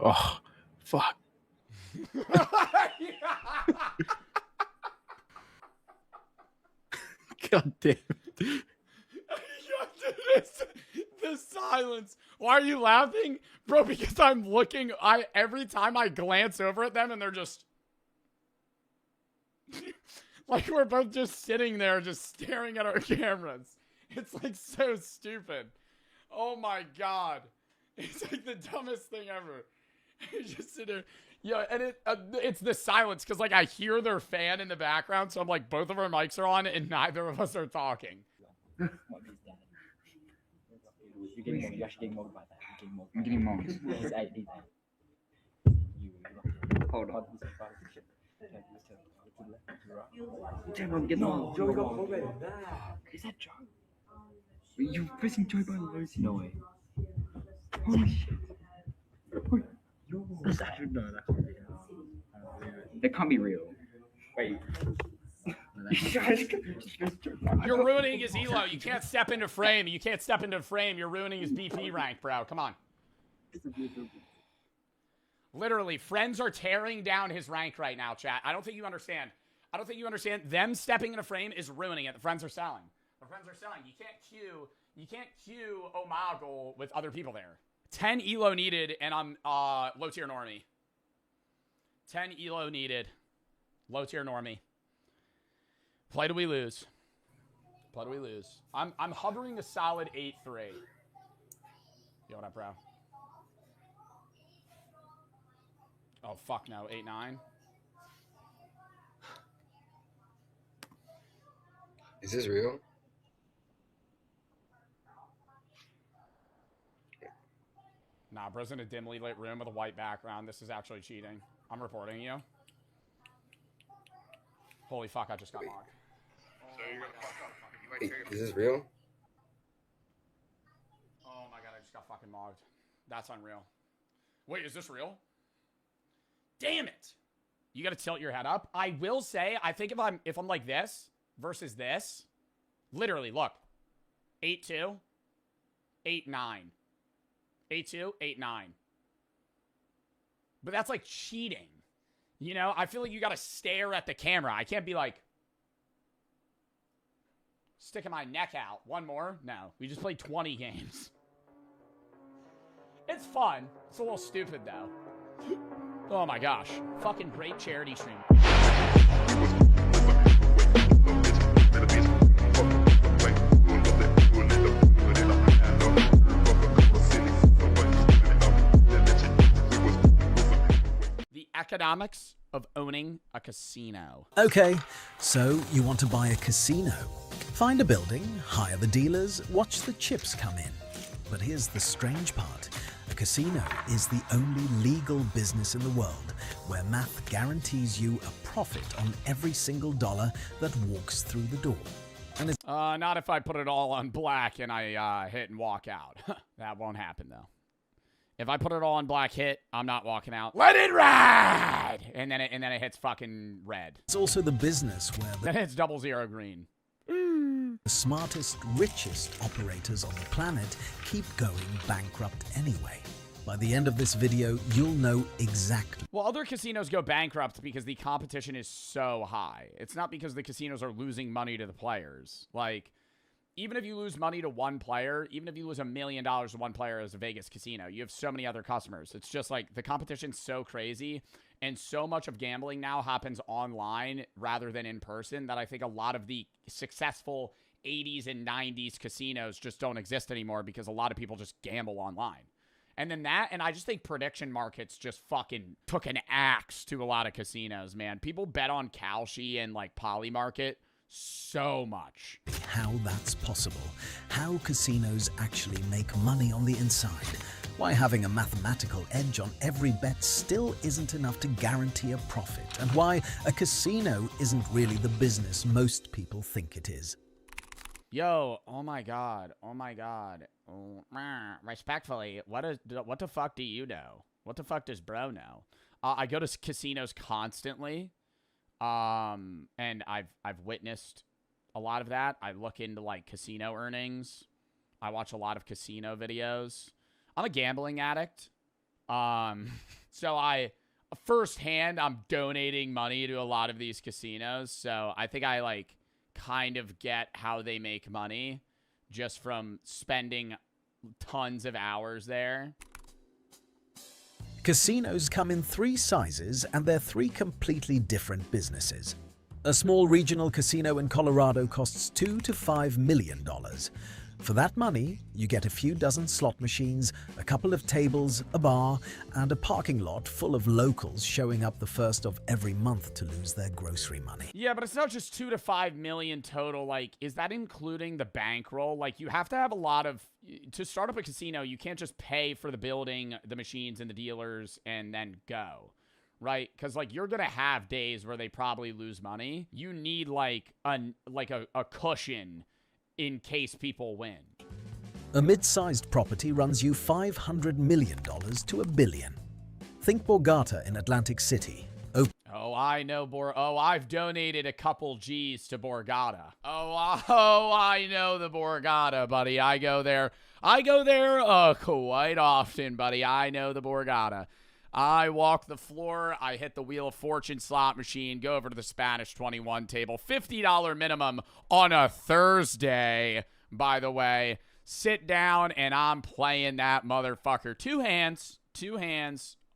Oh, fuck. God damn it. The silence. Why are you laughing? Bro, because I'm looking, every time I glance over at them and they're just like we're both just sitting there just staring at our cameras. It's like so stupid. Oh my god. It's like the dumbest thing ever. You just sit there. Yeah, and it's the silence because like I hear their fan in the background, so I'm like both of our mics are on and neither of us are talking. You're getting mugged by that. I'm getting mugged. He's 8. Hold on. Joe, get on. Joe got mugged. Is that Joe? You're pressing Joe by Lucy. No way. Holy shit. No, that can't be real. That can't be real. Wait. You're ruining his elo. You can't step into frame. You can't step into frame. You're ruining his BP rank, bro. Come on. Literally, friends are tearing down his rank right now, chat. I don't think you understand. I don't think you understand. Them stepping into frame is ruining it. The friends are selling. The friends are selling. You can't queue Omegle with other people there. 10 elo needed, and I'm low tier normie. 10 elo needed. Low tier normie. Play till we lose. Play till we lose. I'm hovering a solid 8-3. Yo, what up, bro? Oh, fuck no. 8-9. Is this real? Nah, bro's in a dimly lit room with a white background. This is actually cheating. I'm reporting you. Holy fuck, I just got mocked. Wait, is this real? Oh my god, I just got fucking mogged. That's unreal. Wait, is this real? Damn it! You gotta tilt your head up. I will say, I think if I'm like this versus this, literally, look. 8-2, 8-9. 8-2, 8-9. But that's like cheating. You know, I feel like you gotta stare at the camera. I can't be like sticking my neck out. One more? No. We just played 20 games. It's fun. It's a little stupid, though. Oh my gosh. Fucking great charity stream. The economics of owning a casino. Okay, so you want to buy a casino. Find a building, hire the dealers, watch the chips come in. But here's the strange part. A casino is the only legal business in the world where math guarantees you a profit on every single dollar that walks through the door. And it's not if I put it all on black and I hit and walk out. That won't happen, though. If I put it all on black hit, I'm not walking out. Let it ride! And then it hits fucking red. It's also the business where then it's 00 green. The smartest, richest operators on the planet keep going bankrupt anyway. By the end of this video, you'll know exactly. Well, other casinos go bankrupt because the competition is so high. It's not because the casinos are losing money to the players. Like, even if you lose money to one player, even if you lose $1 million to one player as a Vegas casino, you have so many other customers. It's just like the competition's so crazy, and so much of gambling now happens online rather than in person that I think a lot of the successful 80s and 90s casinos just don't exist anymore because a lot of people just gamble online. And then that, and I just think prediction markets just fucking took an axe to a lot of casinos, man. People bet on Kalshi and like Polymarket so much. How that's possible, how casinos actually make money on the inside, why having a mathematical edge on every bet still isn't enough to guarantee a profit, and why a casino isn't really the business most people think it is. Yo, oh my god, oh, respectfully, what the fuck do you know? What the fuck does bro know? I go to casinos constantly, and I've witnessed a lot of that. I look into like casino earnings. I watch a lot of casino videos. I'm a gambling addict, so firsthand I'm donating money to a lot of these casinos. So I think I like kind of get how they make money just from spending tons of hours there. Casinos come in 3 sizes, and they're 3 completely different businesses. A small regional casino in Colorado costs $2 to $5 million. For that money, you get a few dozen slot machines, a couple of tables, a bar, and a parking lot full of locals showing up the first of every month to lose their grocery money. Yeah, but it's not just 2 to 5 million total. Like, is that including the bankroll? Like, you have to have a lot of... To start up a casino, you can't just pay for the building, the machines, and the dealers, and then go. Right? Because, like, you're going to have days where they probably lose money. You need, like a cushion in case people win. A mid-sized property runs you $500 million to $1 billion. Think Borgata in Atlantic City. Oh, I know I've donated a couple G's to Borgata. Oh, I know the Borgata, buddy. I go there quite often, buddy. I know the Borgata. I walk the floor, I hit the Wheel of Fortune slot machine, go over to the Spanish 21 table, $50 minimum on a Thursday, by the way. Sit down, and I'm playing that motherfucker. Two hands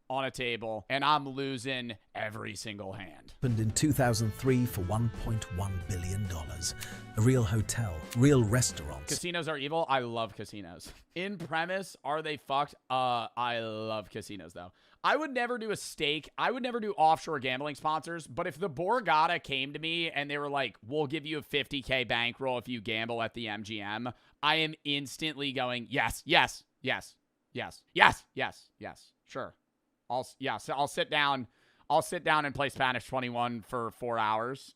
on a table, and I'm losing every single hand. Opened in 2003 for $1.1 billion. A real hotel, real restaurants. Casinos are evil. I love casinos. In premise, are they fucked? I love casinos, though. I would never do a stake. I would never do offshore gambling sponsors. But if the Borgata came to me and they were like, we'll give you a $50K bankroll if you gamble at the MGM, I am instantly going, yes. Sure. I'll sit down and play Spanish 21 for 4 hours.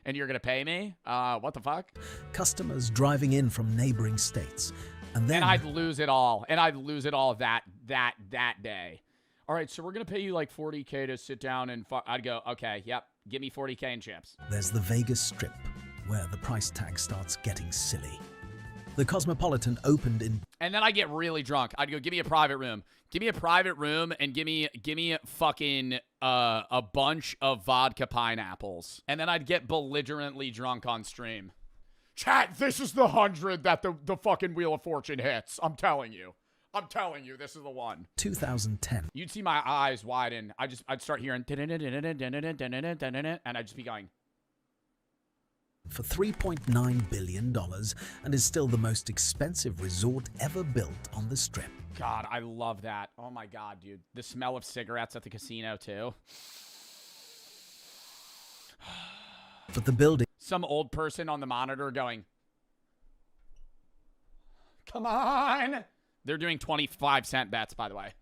And you're going to pay me? What the fuck? Customers driving in from neighboring states. And I'd lose it all. That day. All right, so we're going to pay you like $40K to sit down and I'd go, okay, yep, give me $40K in chips. There's the Vegas Strip, where the price tag starts getting silly. The Cosmopolitan opened in... And then I get really drunk. I'd go, give me a private room. Give me a private room and give me fucking a bunch of vodka pineapples. And then I'd get belligerently drunk on stream. Chat, this is the 100 that the fucking Wheel of Fortune hits. I'm telling you, this is the one. 2010. You'd see my eyes widen. I'd start hearing and I'd just be going. For $3.9 billion and is still the most expensive resort ever built on the Strip. God, I love that. Oh my God, dude. The smell of cigarettes at the casino too. But the building... Some old person on the monitor going, come on. They're doing 25-cent bets, by the way.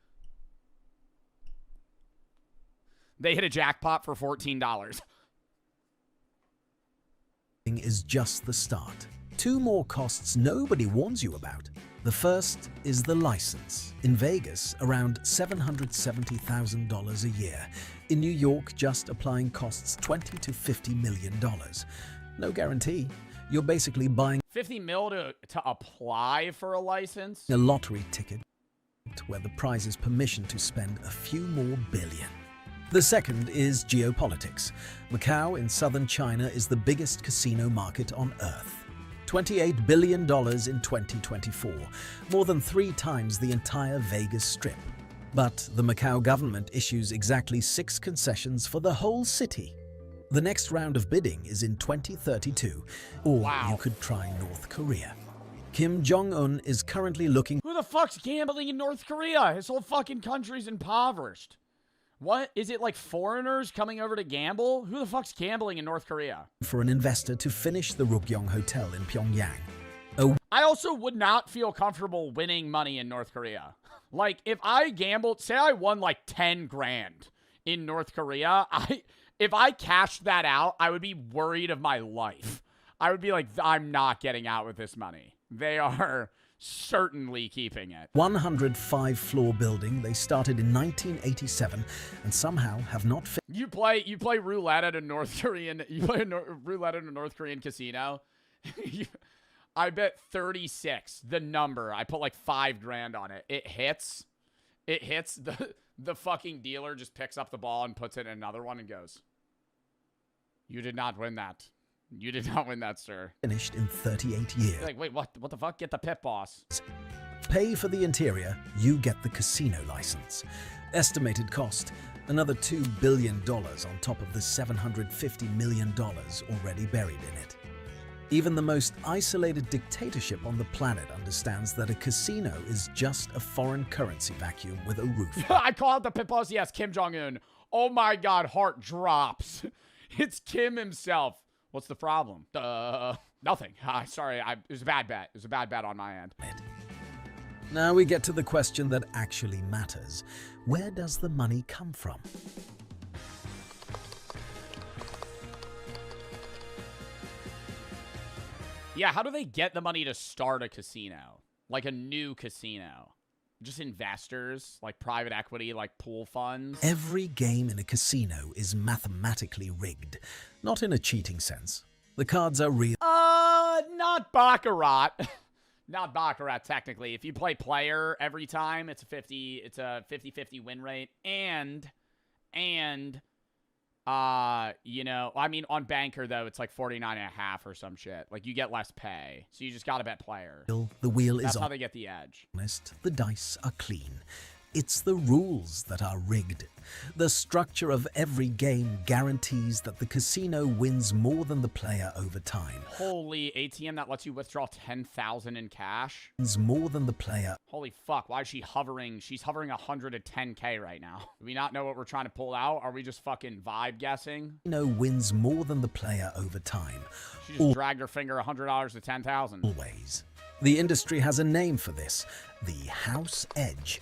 They hit a jackpot for $14. Is just the start. 2 more costs nobody warns you about. The first is the license. In Vegas, around $770,000 a year. In New York, just applying costs $20 to $50 million. No guarantee. You're basically buying $50 million to apply for a license? A lottery ticket where the prize is permission to spend a few more billion. The second is geopolitics. Macau in southern China is the biggest casino market on Earth. $28 billion in 2024, more than 3 times the entire Vegas Strip. But the Macau government issues exactly 6 concessions for the whole city. The next round of bidding is in 2032, or you could try North Korea. Kim Jong-un is currently looking... Who the fuck's gambling in North Korea? His whole fucking country's impoverished. What? Is it like foreigners coming over to gamble? Who the fuck's gambling in North Korea? ...for an investor to finish the Rugyong Hotel in Pyongyang. I also would not feel comfortable winning money in North Korea. Like, if I gambled, say I won like 10 grand in North Korea, if I cashed that out, I would be worried of my life. I would be like, I'm not getting out with this money. They are certainly keeping it. 105-floor building they started in 1987 and somehow have not You play roulette at a North Korean roulette at a North Korean casino. I bet 36 the number. I put like 5 grand on it. It hits. The fucking dealer just picks up the ball and puts it in another one and goes, "You did not win that. You did not win that, sir." Finished in 38 years. You're like, wait, what the fuck? Get the pit boss. Pay for the interior, you get the casino license. Estimated cost, another $2 billion on top of the $750 million already buried in it. Even the most isolated dictatorship on the planet understands that a casino is just a foreign currency vacuum with a roof. I call it the pit boss. Yes, Kim Jong-un. Oh my God, heart drops. It's Kim himself. What's the problem? Nothing. Sorry, it was a bad bet. It was a bad bet on my end. Now we get to the question that actually matters. Where does the money come from? Yeah, how do they get the money to start a casino? Like a new casino? Just investors, like private equity, like pool funds? Every game in a casino is mathematically rigged. Not in a cheating sense. The cards are real. Not Baccarat. Not Baccarat, technically. If you play player every time, it's a 50-50 win rate. And you know, I mean, on Banker, though, it's like 49.5 or some shit. Like, you get less pay. So you just gotta bet player. The wheel is That's how they get the edge. Honest, the dice are clean. It's the rules that are rigged. The structure of every game guarantees that the casino wins more than the player over time. Holy, ATM that lets you withdraw 10,000 in cash? Wins more than the player. Holy fuck, why is she hovering? She's hovering 110K right now. Do we not know what we're trying to pull out? Are we just fucking vibe guessing? Casino wins more than the player over time. She just dragged her finger $100 to 10,000. Always. The industry has a name for this. The house edge.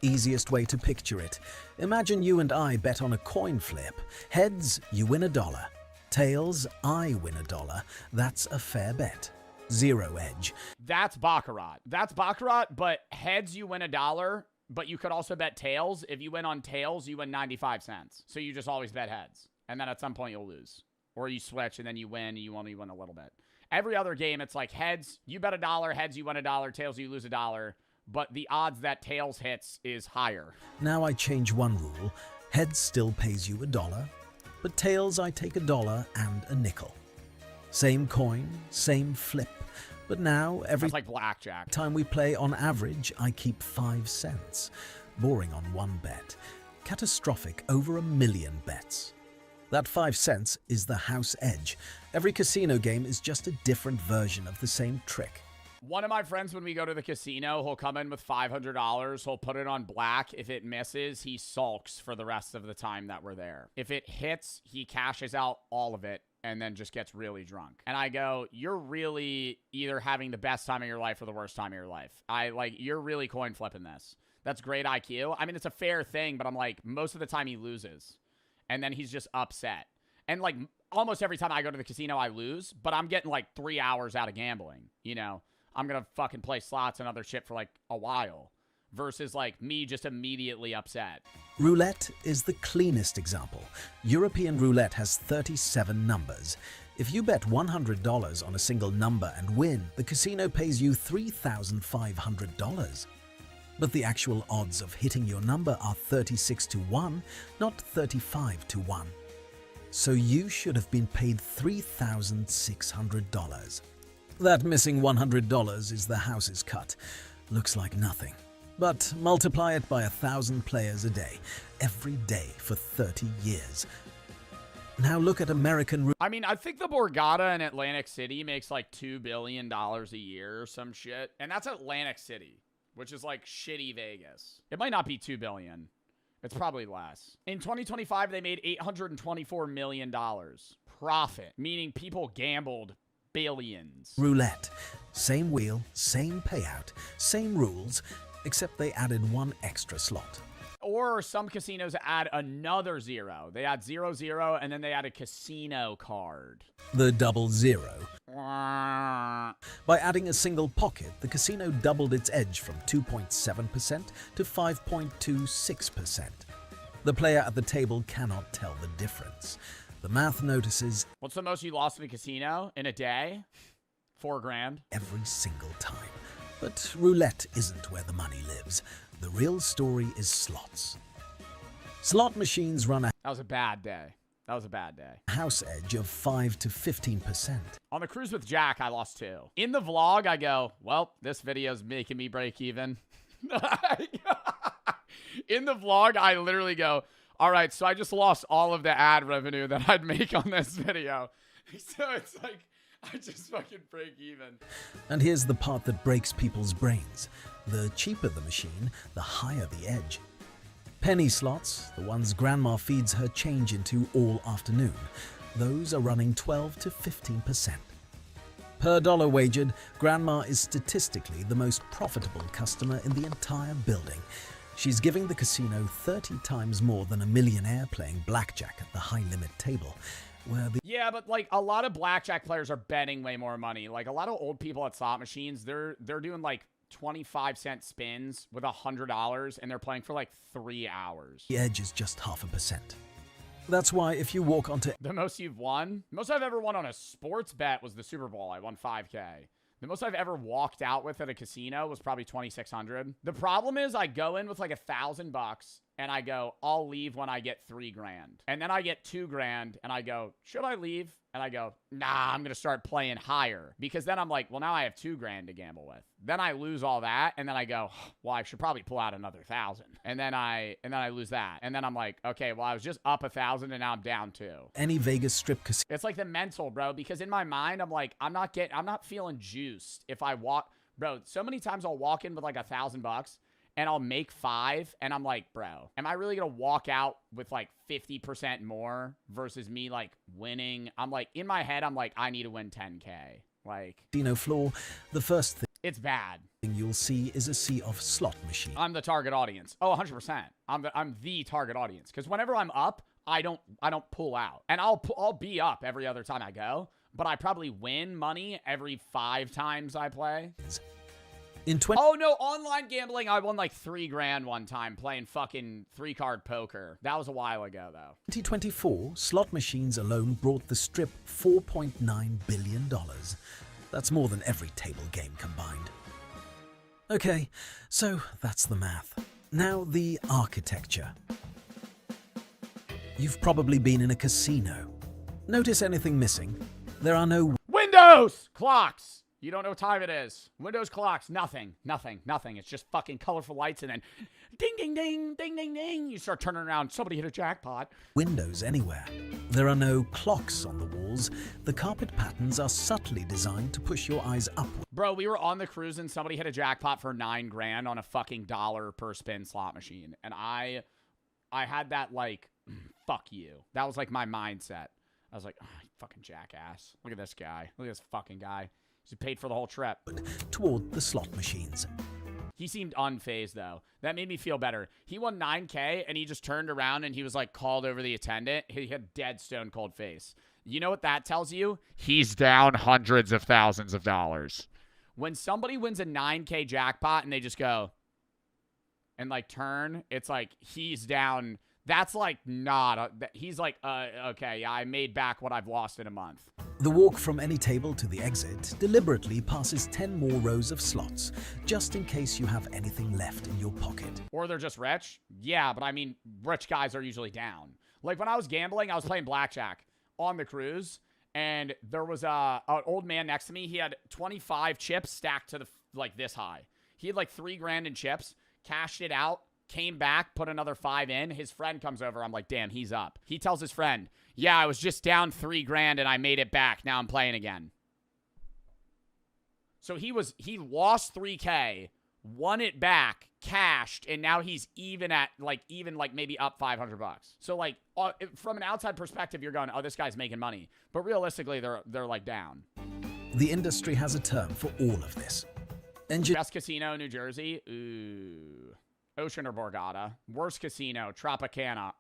Easiest way to picture it. Imagine you and I bet on a coin flip. Heads, you win $1. Tails, I win $1. That's a fair bet. Zero edge. That's Baccarat. That's Baccarat, but heads, you win $1, but you could also bet tails. If you win on tails, you win 95 cents. So you just always bet heads. And then at some point you'll lose. Or you switch and then you win and you only win a little bit. Every other game, it's like heads, you bet $1, heads, you win $1, tails, you lose $1. But the odds that tails hits is higher. Now I change one rule. Heads still pays you $1, but tails I take $1 and a nickel. Same coin, same flip, but now every That's like blackjack. time we play on average, I keep 5 cents. Boring on one bet. Catastrophic over 1 million bets. That 5 cents is the house edge. Every casino game is just a different version of the same trick. One of my friends, when we go to the casino, he'll come in with $500. He'll put it on black. If it misses, he sulks for the rest of the time that we're there. If it hits, he cashes out all of it and then just gets really drunk. And I go, you're really either having the best time of your life or the worst time of your life. You're really coin flipping this. That's great IQ. I mean, it's a fair thing, but I'm like, most of the time he loses. And then he's just upset. And like, almost every time I go to the casino, I lose. But I'm getting like 3 hours out of gambling, you know? I'm going to fucking play slots and other shit for like a while versus like me just immediately upset. Roulette is the cleanest example. European roulette has 37 numbers. If you bet $100 on a single number and win, the casino pays you $3,500. But the actual odds of hitting your number are 36 to 1, not 35 to 1. So you should have been paid $3,600. That missing $100 is the house's cut. Looks like nothing. But multiply it by 1,000 players a day, every day for 30 years. Now look at American... I mean, I think the Borgata in Atlantic City makes like $2 billion a year or some shit. And that's Atlantic City, which is like shitty Vegas. It might not be $2 billion. It's probably less. In 2025, they made $824 million profit, meaning people gambled billions. Roulette. Same wheel, same payout, same rules, except they added one extra slot. Or some casinos add another zero. They add 00, and then they add a casino card. The double zero. By adding a single pocket, the casino doubled its edge from 2.7% to 5.26%. The player at the table cannot tell the difference. The math notices... What's the most you lost in a casino in a day? $4 grand. Every single time. But roulette isn't where the money lives. The real story is slots. Slot machines run a... That was a bad day. That was a bad day. House edge of 5 to 15%. On the cruise with Jack, I lost 2. In the vlog, I go, well, this video's making me break even. In the vlog, I literally go, all right, so I just lost all of the ad revenue that I'd make on this video. So it's like, I just fucking break even. And here's the part that breaks people's brains. The cheaper the machine, the higher the edge. Penny slots, the ones Grandma feeds her change into all afternoon, those are running 12 to 15%. Per dollar wagered, Grandma is statistically the most profitable customer in the entire building. She's giving the casino 30 times more than a millionaire playing blackjack at the high-limit table. Yeah, but like a lot of blackjack players are betting way more money. Like a lot of old people at slot machines, they're doing like 25-cent spins with $100, and they're playing for like 3 hours. The edge is just 0.5%. That's why if you walk onto... The most you've won? The most I've ever won on a sports bet was the Super Bowl. I won $5K. The most I've ever walked out with at a casino was probably $2,600. The problem is I go in with like $1,000 and I go, I'll leave when I get $3 grand. And then I get $2 grand and I go, should I leave? And I go, nah, I'm going to start playing higher, because then I'm like, well, now I have $2 grand to gamble with. Then I lose all that. And then I go, well, I should probably pull out another 1,000. And then I lose that. And then I'm like, okay, well, I was just up 1,000 and now I'm down 2. Any Vegas strip casino. It's like the mental, bro, because in my mind, I'm like, I'm not feeling juiced if I walk, bro. So many times I'll walk in with like $1,000 and I'll make 5, and I'm like, bro, am I really gonna walk out with like 50% more versus me like winning? I'm like, in my head, I'm like, I need to win 10K. Like, casino floor, the first thing it's bad. You'll see is a sea of slot machines. I'm the target audience. Oh, 100%. I'm the target audience, because whenever I'm up, I don't pull out, and I'll be up every other time I go, but I probably win money every 5 times I play. Oh no, online gambling, I won like $3 grand one time playing fucking 3-card poker. That was a while ago though. 2024, slot machines alone brought the strip $4.9 billion. That's more than every table game combined. Okay, so that's the math. Now the architecture. You've probably been in a casino. Notice anything missing? There are no windows, clocks. You don't know what time it is. Windows, clocks, nothing. It's just fucking colorful lights, and then ding, ding, ding, ding, ding, ding. You start turning around. Somebody hit a jackpot. Windows anywhere. There are no clocks on the walls. The carpet patterns are subtly designed to push your eyes upward. Bro, we were on the cruise and somebody hit a jackpot for $9 grand on a fucking $1 per spin slot machine. And I had that like, fuck you. That was like my mindset. I was like, oh, fucking jackass. Look at this guy. Look at this fucking guy. He paid for the whole trip. Toward the slot machines. He seemed unfazed, though. That made me feel better. He won $9K, and he just turned around, and he was, like, called over the attendant. He had dead stone cold face. You know what that tells you? He's down hundreds of thousands of dollars. When somebody wins a $9K jackpot, and they just go and, like, turn, it's like he's down. That's, like, not. He's like, okay, I made back what I've lost in a month. The walk from any table to the exit deliberately passes 10 more rows of slots, just in case you have anything left in your pocket. Or they're just rich? Yeah, but I mean, rich guys are usually down. Like when I was gambling, I was playing blackjack on the cruise, And there was an old man next to me. He had 25 chips stacked to the like this high. He had like $3,000 in chips, cashed it out, came back, put another 5 in. His friend comes over. I'm like, damn, he's up. He tells his friend, yeah, I was just down $3,000 and I made it back. Now I'm playing again. So he lost $3K, won it back, cashed, and now he's even maybe up $500. So like from an outside perspective, you're going, oh, this guy's making money. But realistically, they're like down. The industry has a term for all of this. Best casino, New Jersey. Ooh. Ocean or Borgata. Worst casino, Tropicana.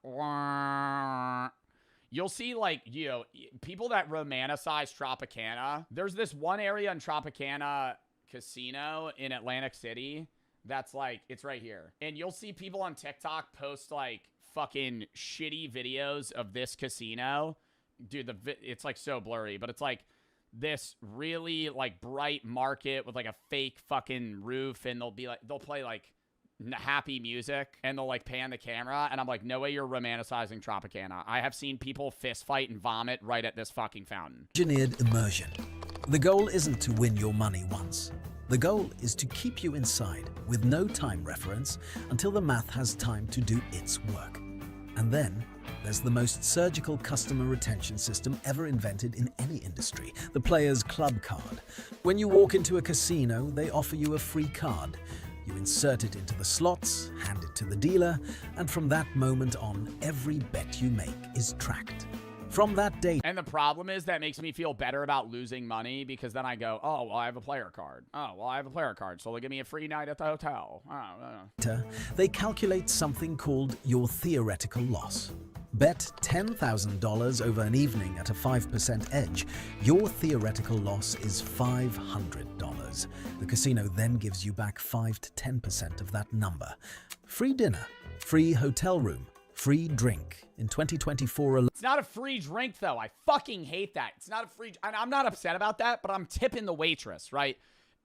You'll see, like, you know, people that romanticize Tropicana. There's this one area in Tropicana Casino in Atlantic City that's like, it's right here. And you'll see people on TikTok post, like, fucking shitty videos of this casino. Dude, it's, like, so blurry. But it's, like, this really, like, bright market with, like, a fake fucking roof. And they'll play, like, happy music, and they'll like pan the camera, and I'm like, no way you're romanticizing Tropicana. I have seen people fist fight and vomit right at this fucking fountain. Engineered immersion. The goal isn't to win your money once. The goal is to keep you inside with no time reference until the math has time to do its work. And then there's the most surgical customer retention system ever invented in any industry, the player's club card. When you walk into a casino, they offer you a free card. You insert it into the slots, hand it to the dealer, and from that moment on, every bet you make is tracked. From that date... And the problem is that makes me feel better about losing money, because then I go, oh, well, I have a player card. Oh, well, I have a player card, so they'll give me a free night at the hotel. They calculate something called your theoretical loss. Bet $10,000 over an evening at a 5% edge. Your theoretical loss is $500. The casino then gives you back 5 to 10% of that number. Free dinner, free hotel room, free drink. In 2024 alone. It's not a free drink, though. I fucking hate that. It's not a free... And I'm not upset about that, but I'm tipping the waitress, right?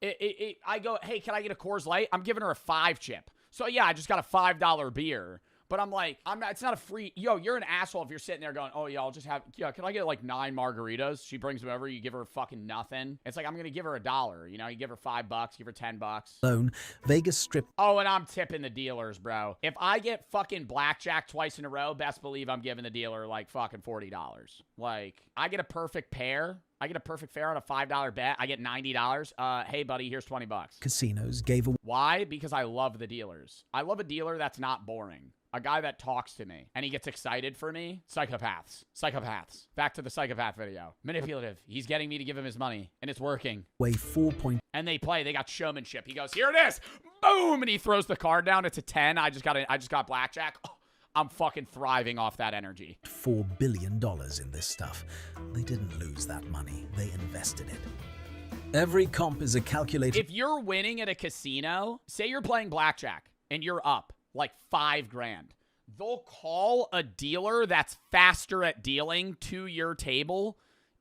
I go, hey, can I get a Coors Light? I'm giving her a 5 chip. So, yeah, I just got a $5 beer. But I'm like, it's not a free... Yo, you're an asshole if you're sitting there going, oh, yeah, I'll just have... Yeah, can I get, like, 9 margaritas? She brings them over. You give her fucking nothing. It's like, I'm going to give her $1. You know, you give her $5, give her $10. Alone, Vegas Strip... Oh, and I'm tipping the dealers, bro. If I get fucking blackjack twice in a row, best believe I'm giving the dealer, like, fucking $40. Like, I get a perfect pair. I get a perfect fare on a $5 bet. I get $90. Hey, buddy, here's $20. Casinos gave away... Why? Because I love the dealers. I love a dealer that's not boring. A guy that talks to me and he gets excited for me. Psychopaths. Psychopaths. Back to the psychopath video. Manipulative. He's getting me to give him his money and it's working. Weigh 4 point... And they play. They got showmanship. He goes, here it is. Boom. And he throws the card down. It's a 10. I just got blackjack. Oh, I'm fucking thriving off that energy. $4 billion in this stuff. They didn't lose that money. They invested it. Every comp is a calculated... If you're winning at a casino, say you're playing blackjack and you're up like $5,000. They'll call a dealer that's faster at dealing to your table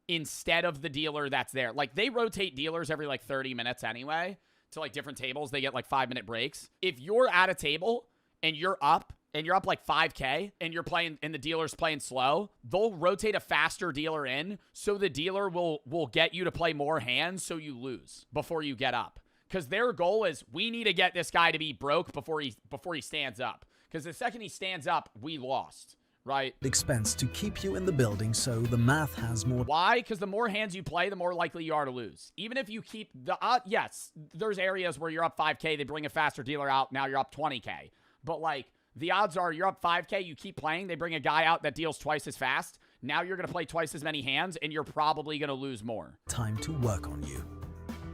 instead of the dealer that's there. Like, they rotate dealers every like 30 minutes anyway to like different tables. They get like 5-minute breaks. If you're at a table and you're up like 5K and you're playing and the dealer's playing slow, they'll rotate a faster dealer in so the dealer will get you to play more hands so you lose before you get up. Because their goal is, we need to get this guy to be broke before he stands up. Because the second he stands up, we lost, right? Expense to keep you in the building, so the math has more... Why? Because the more hands you play, the more likely you are to lose. Even if you keep the... yes, there's areas where you're up 5K, they bring a faster dealer out, now you're up 20K. But, like, the odds are you're up 5K, you keep playing, they bring a guy out that deals twice as fast, now you're going to play twice as many hands, and you're probably going to lose more. Time to work on you.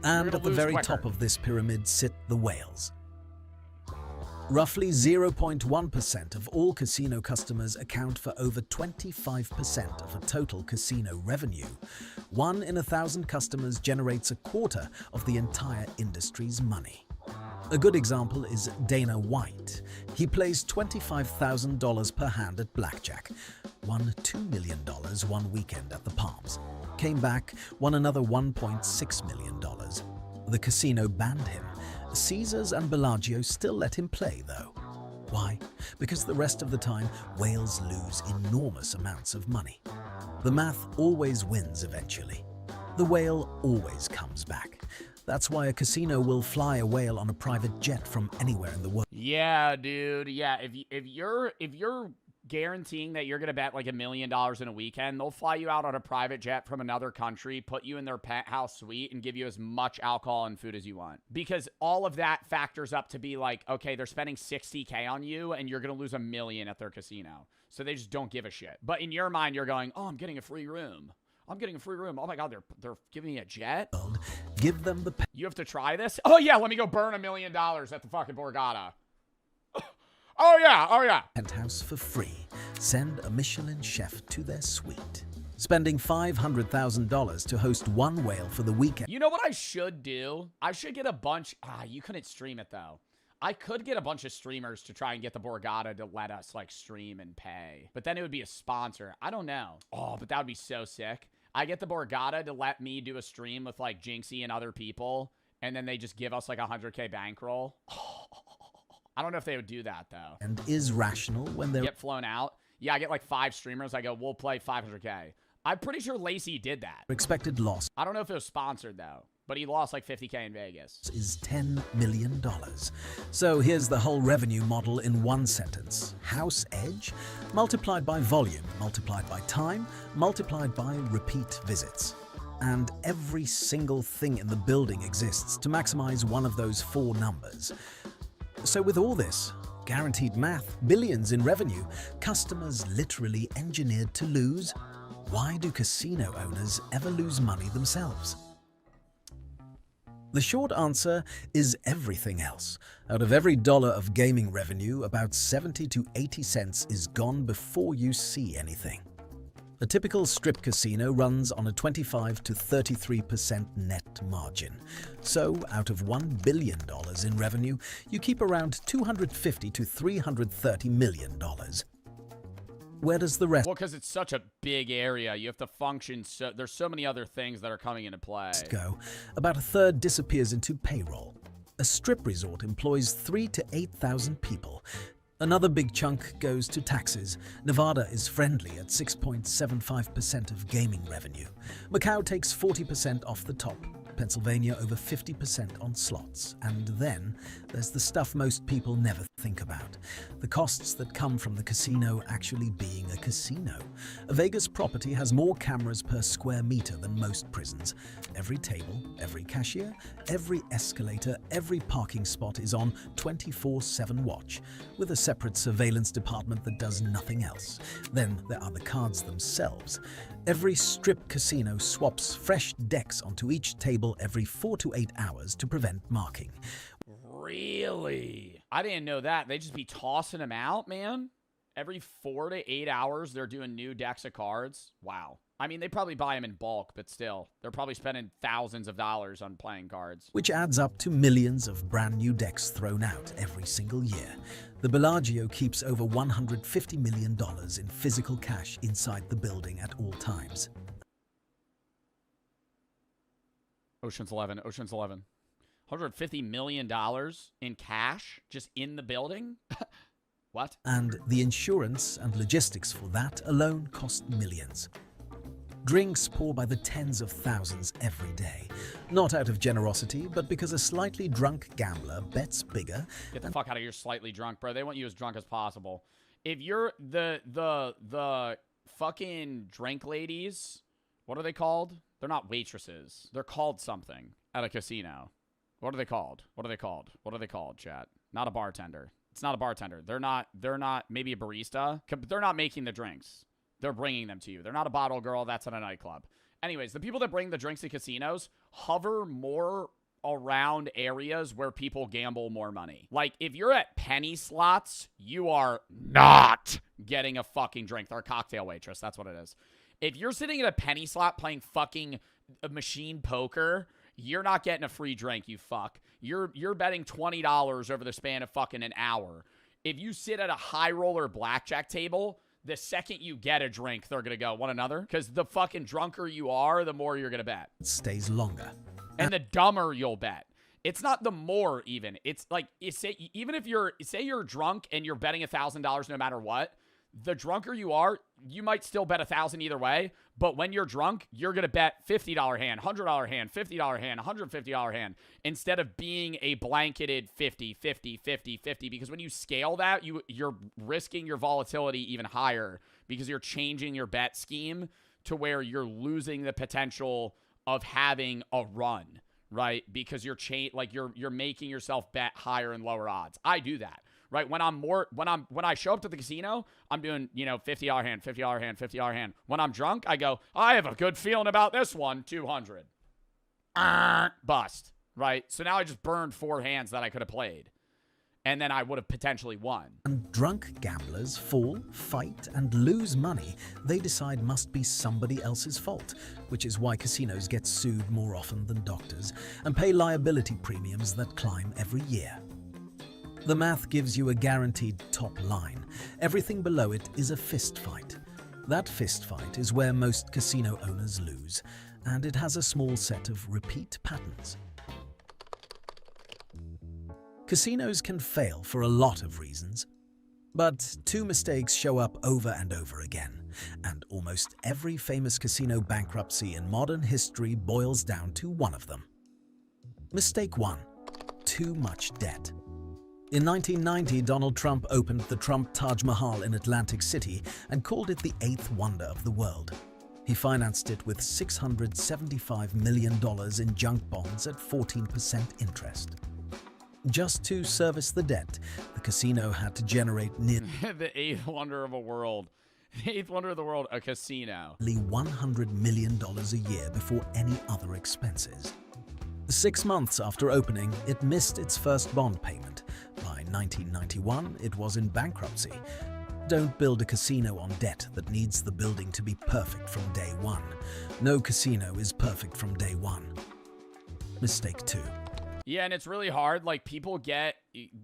And at the very top of this pyramid sit the whales. Roughly 0.1% of all casino customers account for over 25% of a total casino revenue. 1 in 1,000 customers generates a quarter of the entire industry's money. A good example is Dana White. He plays $25,000 per hand at blackjack, won $2 million one weekend at the Palms. Came back, won another $1.6 million. The casino banned him. Caesars and Bellagio still let him play, though. Why? Because the rest of the time, whales lose enormous amounts of money. The math always wins eventually. The whale always comes back. That's why a casino will fly a whale on a private jet from anywhere in the world. Yeah, dude. Yeah, if you're guaranteeing that you're gonna bet like $1 million in a weekend, they'll fly you out on a private jet from another country, put you in their penthouse suite, and give you as much alcohol and food as you want. Because all of that factors up to be like, okay, they're spending $60K on you, and you're gonna lose $1 million at their casino. So they just don't give a shit. But in your mind, you're going, oh, I'm getting a free room. I'm getting a free room. Oh my God, they're giving me a jet? Give them the... You have to try this? Oh yeah, let me go burn $1 million at the fucking Borgata. Oh yeah. Penthouse for free. Send a Michelin chef to their suite. Spending $500,000 to host one whale for the weekend. You know what I should do? I should get a bunch... you couldn't stream it though. I could get a bunch of streamers to try and get the Borgata to let us like stream and pay. But then it would be a sponsor. I don't know. Oh, but that would be so sick. I get the Borgata to let me do a stream with like Jinxie and other people, and then they just give us like 100K bankroll. I don't know if they would do that though. And is rational when they get flown out. Yeah, I get like 5 streamers. I go, we'll play 500K. I'm pretty sure Lacey did that. Expected loss. I don't know if it was sponsored though, but he lost like 50K in Vegas. Is $10 million. So here's the whole revenue model in one sentence. House edge multiplied by volume, multiplied by time, multiplied by repeat visits. And every single thing in the building exists to maximize one of those 4 numbers. So with all this, guaranteed math, billions in revenue, customers literally engineered to lose, why do casino owners ever lose money themselves? The short answer is everything else. Out of every dollar of gaming revenue, about 70 to 80 cents is gone before you see anything. A typical strip casino runs on a 25 to 33% net margin. So, out of $1 billion in revenue, you keep around $250 to $330 million. Where does the rest... Well, because it's such a big area, you have to function, so there's so many other things that are coming into play. Go. About a third disappears into payroll. A strip resort employs 3,000 to 8,000 people. Another big chunk goes to taxes. Nevada is friendly at 6.75% of gaming revenue. Macau takes 40% off the top. Pennsylvania over 50% on slots. And then there's the stuff most people never think about. The costs that come from the casino actually being a casino. A Vegas property has more cameras per square meter than most prisons. Every table, every cashier, every escalator, every parking spot is on 24/7 watch, with a separate surveillance department that does nothing else. Then there are the cards themselves. Every strip casino swaps fresh decks onto each table every 4 to 8 hours to prevent marking. Really? I didn't know that. They just be tossing them out, man? Every 4 to 8 hours, they're doing new decks of cards? Wow. I mean, they probably buy them in bulk, but still, they're probably spending thousands of dollars on playing cards. Which adds up to millions of brand new decks thrown out every single year. The Bellagio keeps over $150 million in physical cash inside the building at all times. Ocean's 11. $150 million in cash just in the building? What? And the insurance and logistics for that alone cost millions. Drinks pour by the tens of thousands every day. Not out of generosity, but because a slightly drunk gambler bets bigger. Get the fuck out of here, slightly drunk, bro. They want you as drunk as possible. If you're the fucking drink ladies, what are they called? They're not waitresses. They're called something at a casino. What are they called? What are they called? What are they called, chat? Not a bartender. It's not a bartender. They're not maybe a barista, but they're not making the drinks. They're bringing them to you. They're not a bottle girl. That's at a nightclub. Anyways, the people that bring the drinks to casinos hover more around areas where people gamble more money. Like, if you're at penny slots, you are not getting a fucking drink. They're a cocktail waitress. That's what it is. If you're sitting at a penny slot playing fucking machine poker, you're not getting a free drink, you fuck. You're betting $20 over the span of fucking an hour. If you sit at a high roller blackjack table, the second you get a drink, they're going to go, want another? Because the fucking drunker you are, the more you're going to bet. It stays longer. And the dumber you'll bet. It's not the more even. It's like, even if say you're drunk and you're betting $1,000 no matter what, the drunker you are, you might still bet 1,000 either way, but when you're drunk, you're going to bet $50 hand, $100 hand, $50 hand, $150 hand, instead of being a blanketed 50, 50, 50, 50, because when you scale that, you're risking your volatility even higher because you're changing your bet scheme to where you're losing the potential of having a run, right? Because you're making yourself bet higher and lower odds. I do that. Right, when I show up to the casino, I'm doing, you know, $50 hand, $50 hand, $50 hand. When I'm drunk, I go, I have a good feeling about this one, 200. Bust, right? So now I just burned 4 hands that I could have played, and then I would have potentially won. And drunk gamblers fall, fight, and lose money they decide must be somebody else's fault, which is why casinos get sued more often than doctors and pay liability premiums that climb every year. The math gives you a guaranteed top line. Everything below it is a fist fight. That fist fight is where most casino owners lose, and it has a small set of repeat patterns. Casinos can fail for a lot of reasons, but 2 mistakes show up over and over again, and almost every famous casino bankruptcy in modern history boils down to one of them. Mistake 1: too much debt. In 1990, Donald Trump opened the Trump Taj Mahal in Atlantic City and called it the 8th wonder of the world. He financed it with $675 million in junk bonds at 14% interest. Just to service the debt, the casino had to generate nearly The 8th wonder of a world. The 8th wonder of the world, a casino. $100 million a year before any other expenses. 6 months after opening, it missed its first bond payment. By 1991, it was in bankruptcy. Don't build a casino on debt that needs the building to be perfect from day one. No casino is perfect from day one. Mistake 2. Yeah, and it's really hard. Like, people get,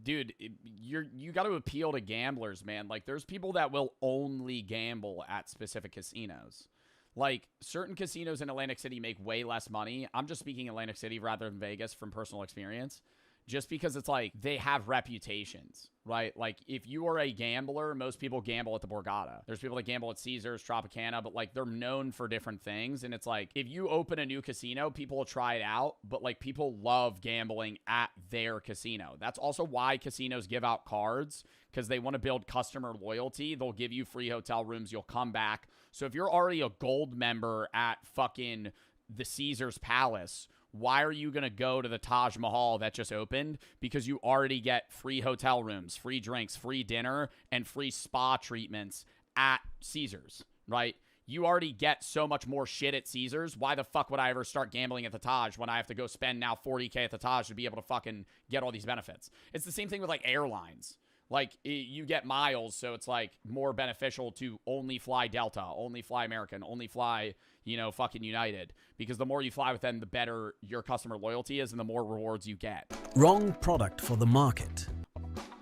dude, you got to appeal to gamblers, man. Like, there's people that will only gamble at specific casinos. Like, certain casinos in Atlantic City make way less money. I'm just speaking Atlantic City rather than Vegas from personal experience. Just because it's like, they have reputations, right? Like, if you are a gambler, most people gamble at the Borgata. There's people that gamble at Caesars, Tropicana, but like, they're known for different things. And it's like, if you open a new casino, people will try it out, but like, people love gambling at their casino. That's also why casinos give out cards, because they want to build customer loyalty. They'll give you free hotel rooms. You'll come back. So if you're already a gold member at fucking the Caesars Palace, why are you going to go to the Taj Mahal that just opened? Because you already get free hotel rooms, free drinks, free dinner, and free spa treatments at Caesars, right? You already get so much more shit at Caesars. Why the fuck would I ever start gambling at the Taj when I have to go spend now $40K at the Taj to be able to fucking get all these benefits? It's the same thing with like airlines. Like, you get miles, so it's like more beneficial to only fly Delta, only fly American, only fly, you know, fucking United. Because the more you fly with them, the better your customer loyalty is and the more rewards you get. Wrong product for the market.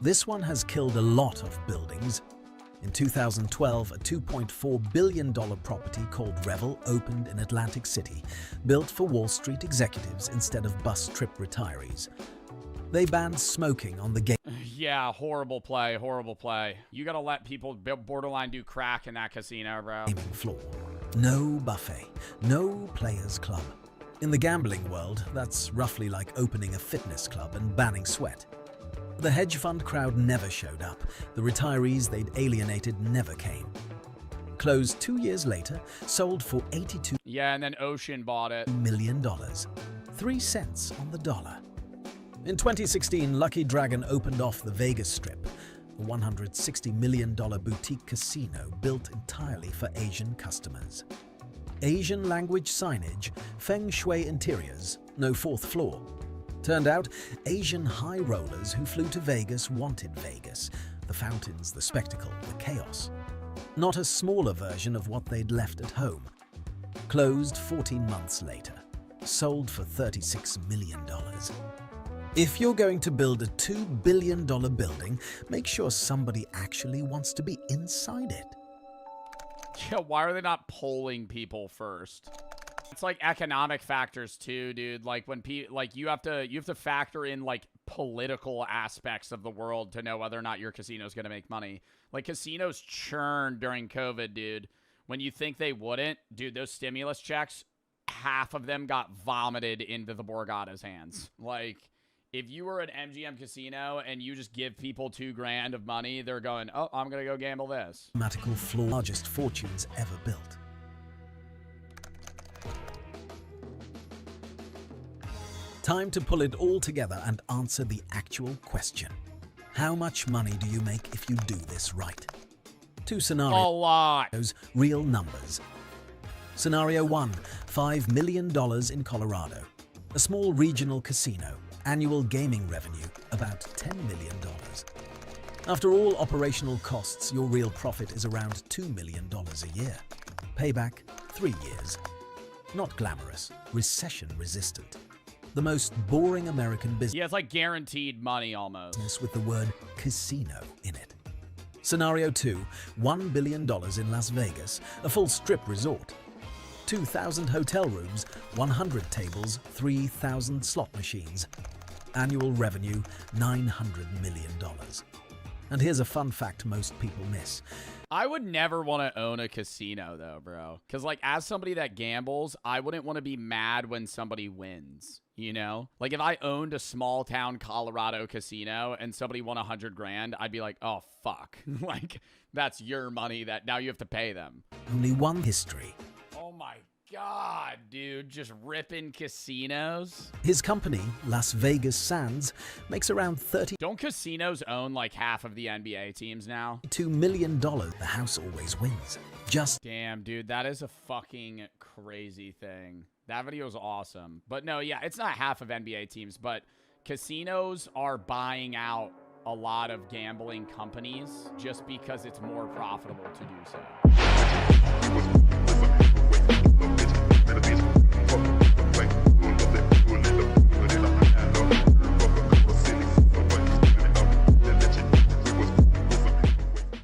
This one has killed a lot of buildings. In 2012, a $2.4 billion property called Revel opened in Atlantic City, built for Wall Street executives instead of bus trip retirees. They banned smoking on the gate. Yeah, horrible play, horrible play. You gotta let people borderline do crack in that casino, bro. Gaming floor. No buffet. No players club. In the gambling world, that's roughly like opening a fitness club and banning sweat. The hedge fund crowd never showed up. The retirees they'd alienated never came. Closed 2 years later, sold for $82 Yeah, and then Ocean bought it. million. 3 cents on the dollar. In 2016, Lucky Dragon opened off the Vegas Strip, a $160 million boutique casino built entirely for Asian customers. Asian language signage, feng shui interiors, no 4th floor. Turned out, Asian high rollers who flew to Vegas wanted Vegas, the fountains, the spectacle, the chaos. Not a smaller version of what they'd left at home. Closed 14 months later. Sold for $36 million. If you're going to build a $2 billion building, make sure somebody actually wants to be inside it. Yeah, why are they not polling people first? It's like economic factors too, dude. Like when you have to factor in like political aspects of the world to know whether or not your casino's going to make money. Like, casinos churned during COVID, dude. When you think they wouldn't, dude, those stimulus checks, half of them got vomited into the Borgata's hands. Like, if you were an MGM casino and you just give people $2,000 of money, they're going, oh, I'm going to go gamble this. Mathematical flaw, largest fortunes ever built. Time to pull it all together and answer the actual question. How much money do you make if you do this right? Two scenarios. A lot. Real numbers. Scenario 1, $5 million in Colorado. A small regional casino. Annual gaming revenue, about $10 million. After all operational costs, your real profit is around $2 million a year. Payback, 3 years. Not glamorous, recession resistant. The most boring American business. Yeah, it's like guaranteed money almost. With the word casino in it. Scenario 2, $1 billion in Las Vegas, a full strip resort. 2,000 hotel rooms, 100 tables, 3,000 slot machines. Annual revenue, $900 million. And here's a fun fact most people miss. I would never want to own a casino, though, bro. Because, like, as somebody that gambles, I wouldn't want to be mad when somebody wins, you know? Like, if I owned a small-town Colorado casino and somebody won $100,000, I'd be like, oh, fuck. Like, that's your money that now you have to pay them. Only one history. Oh, my God, dude. Just ripping casinos. His company, Las Vegas Sands, makes around Don't casinos own, like, half of the NBA teams now? $2 million. The house always wins. Damn, dude, that is a fucking crazy thing. That video is awesome. But no, yeah, it's not half of NBA teams, but casinos are buying out a lot of gambling companies just because it's more profitable to do so.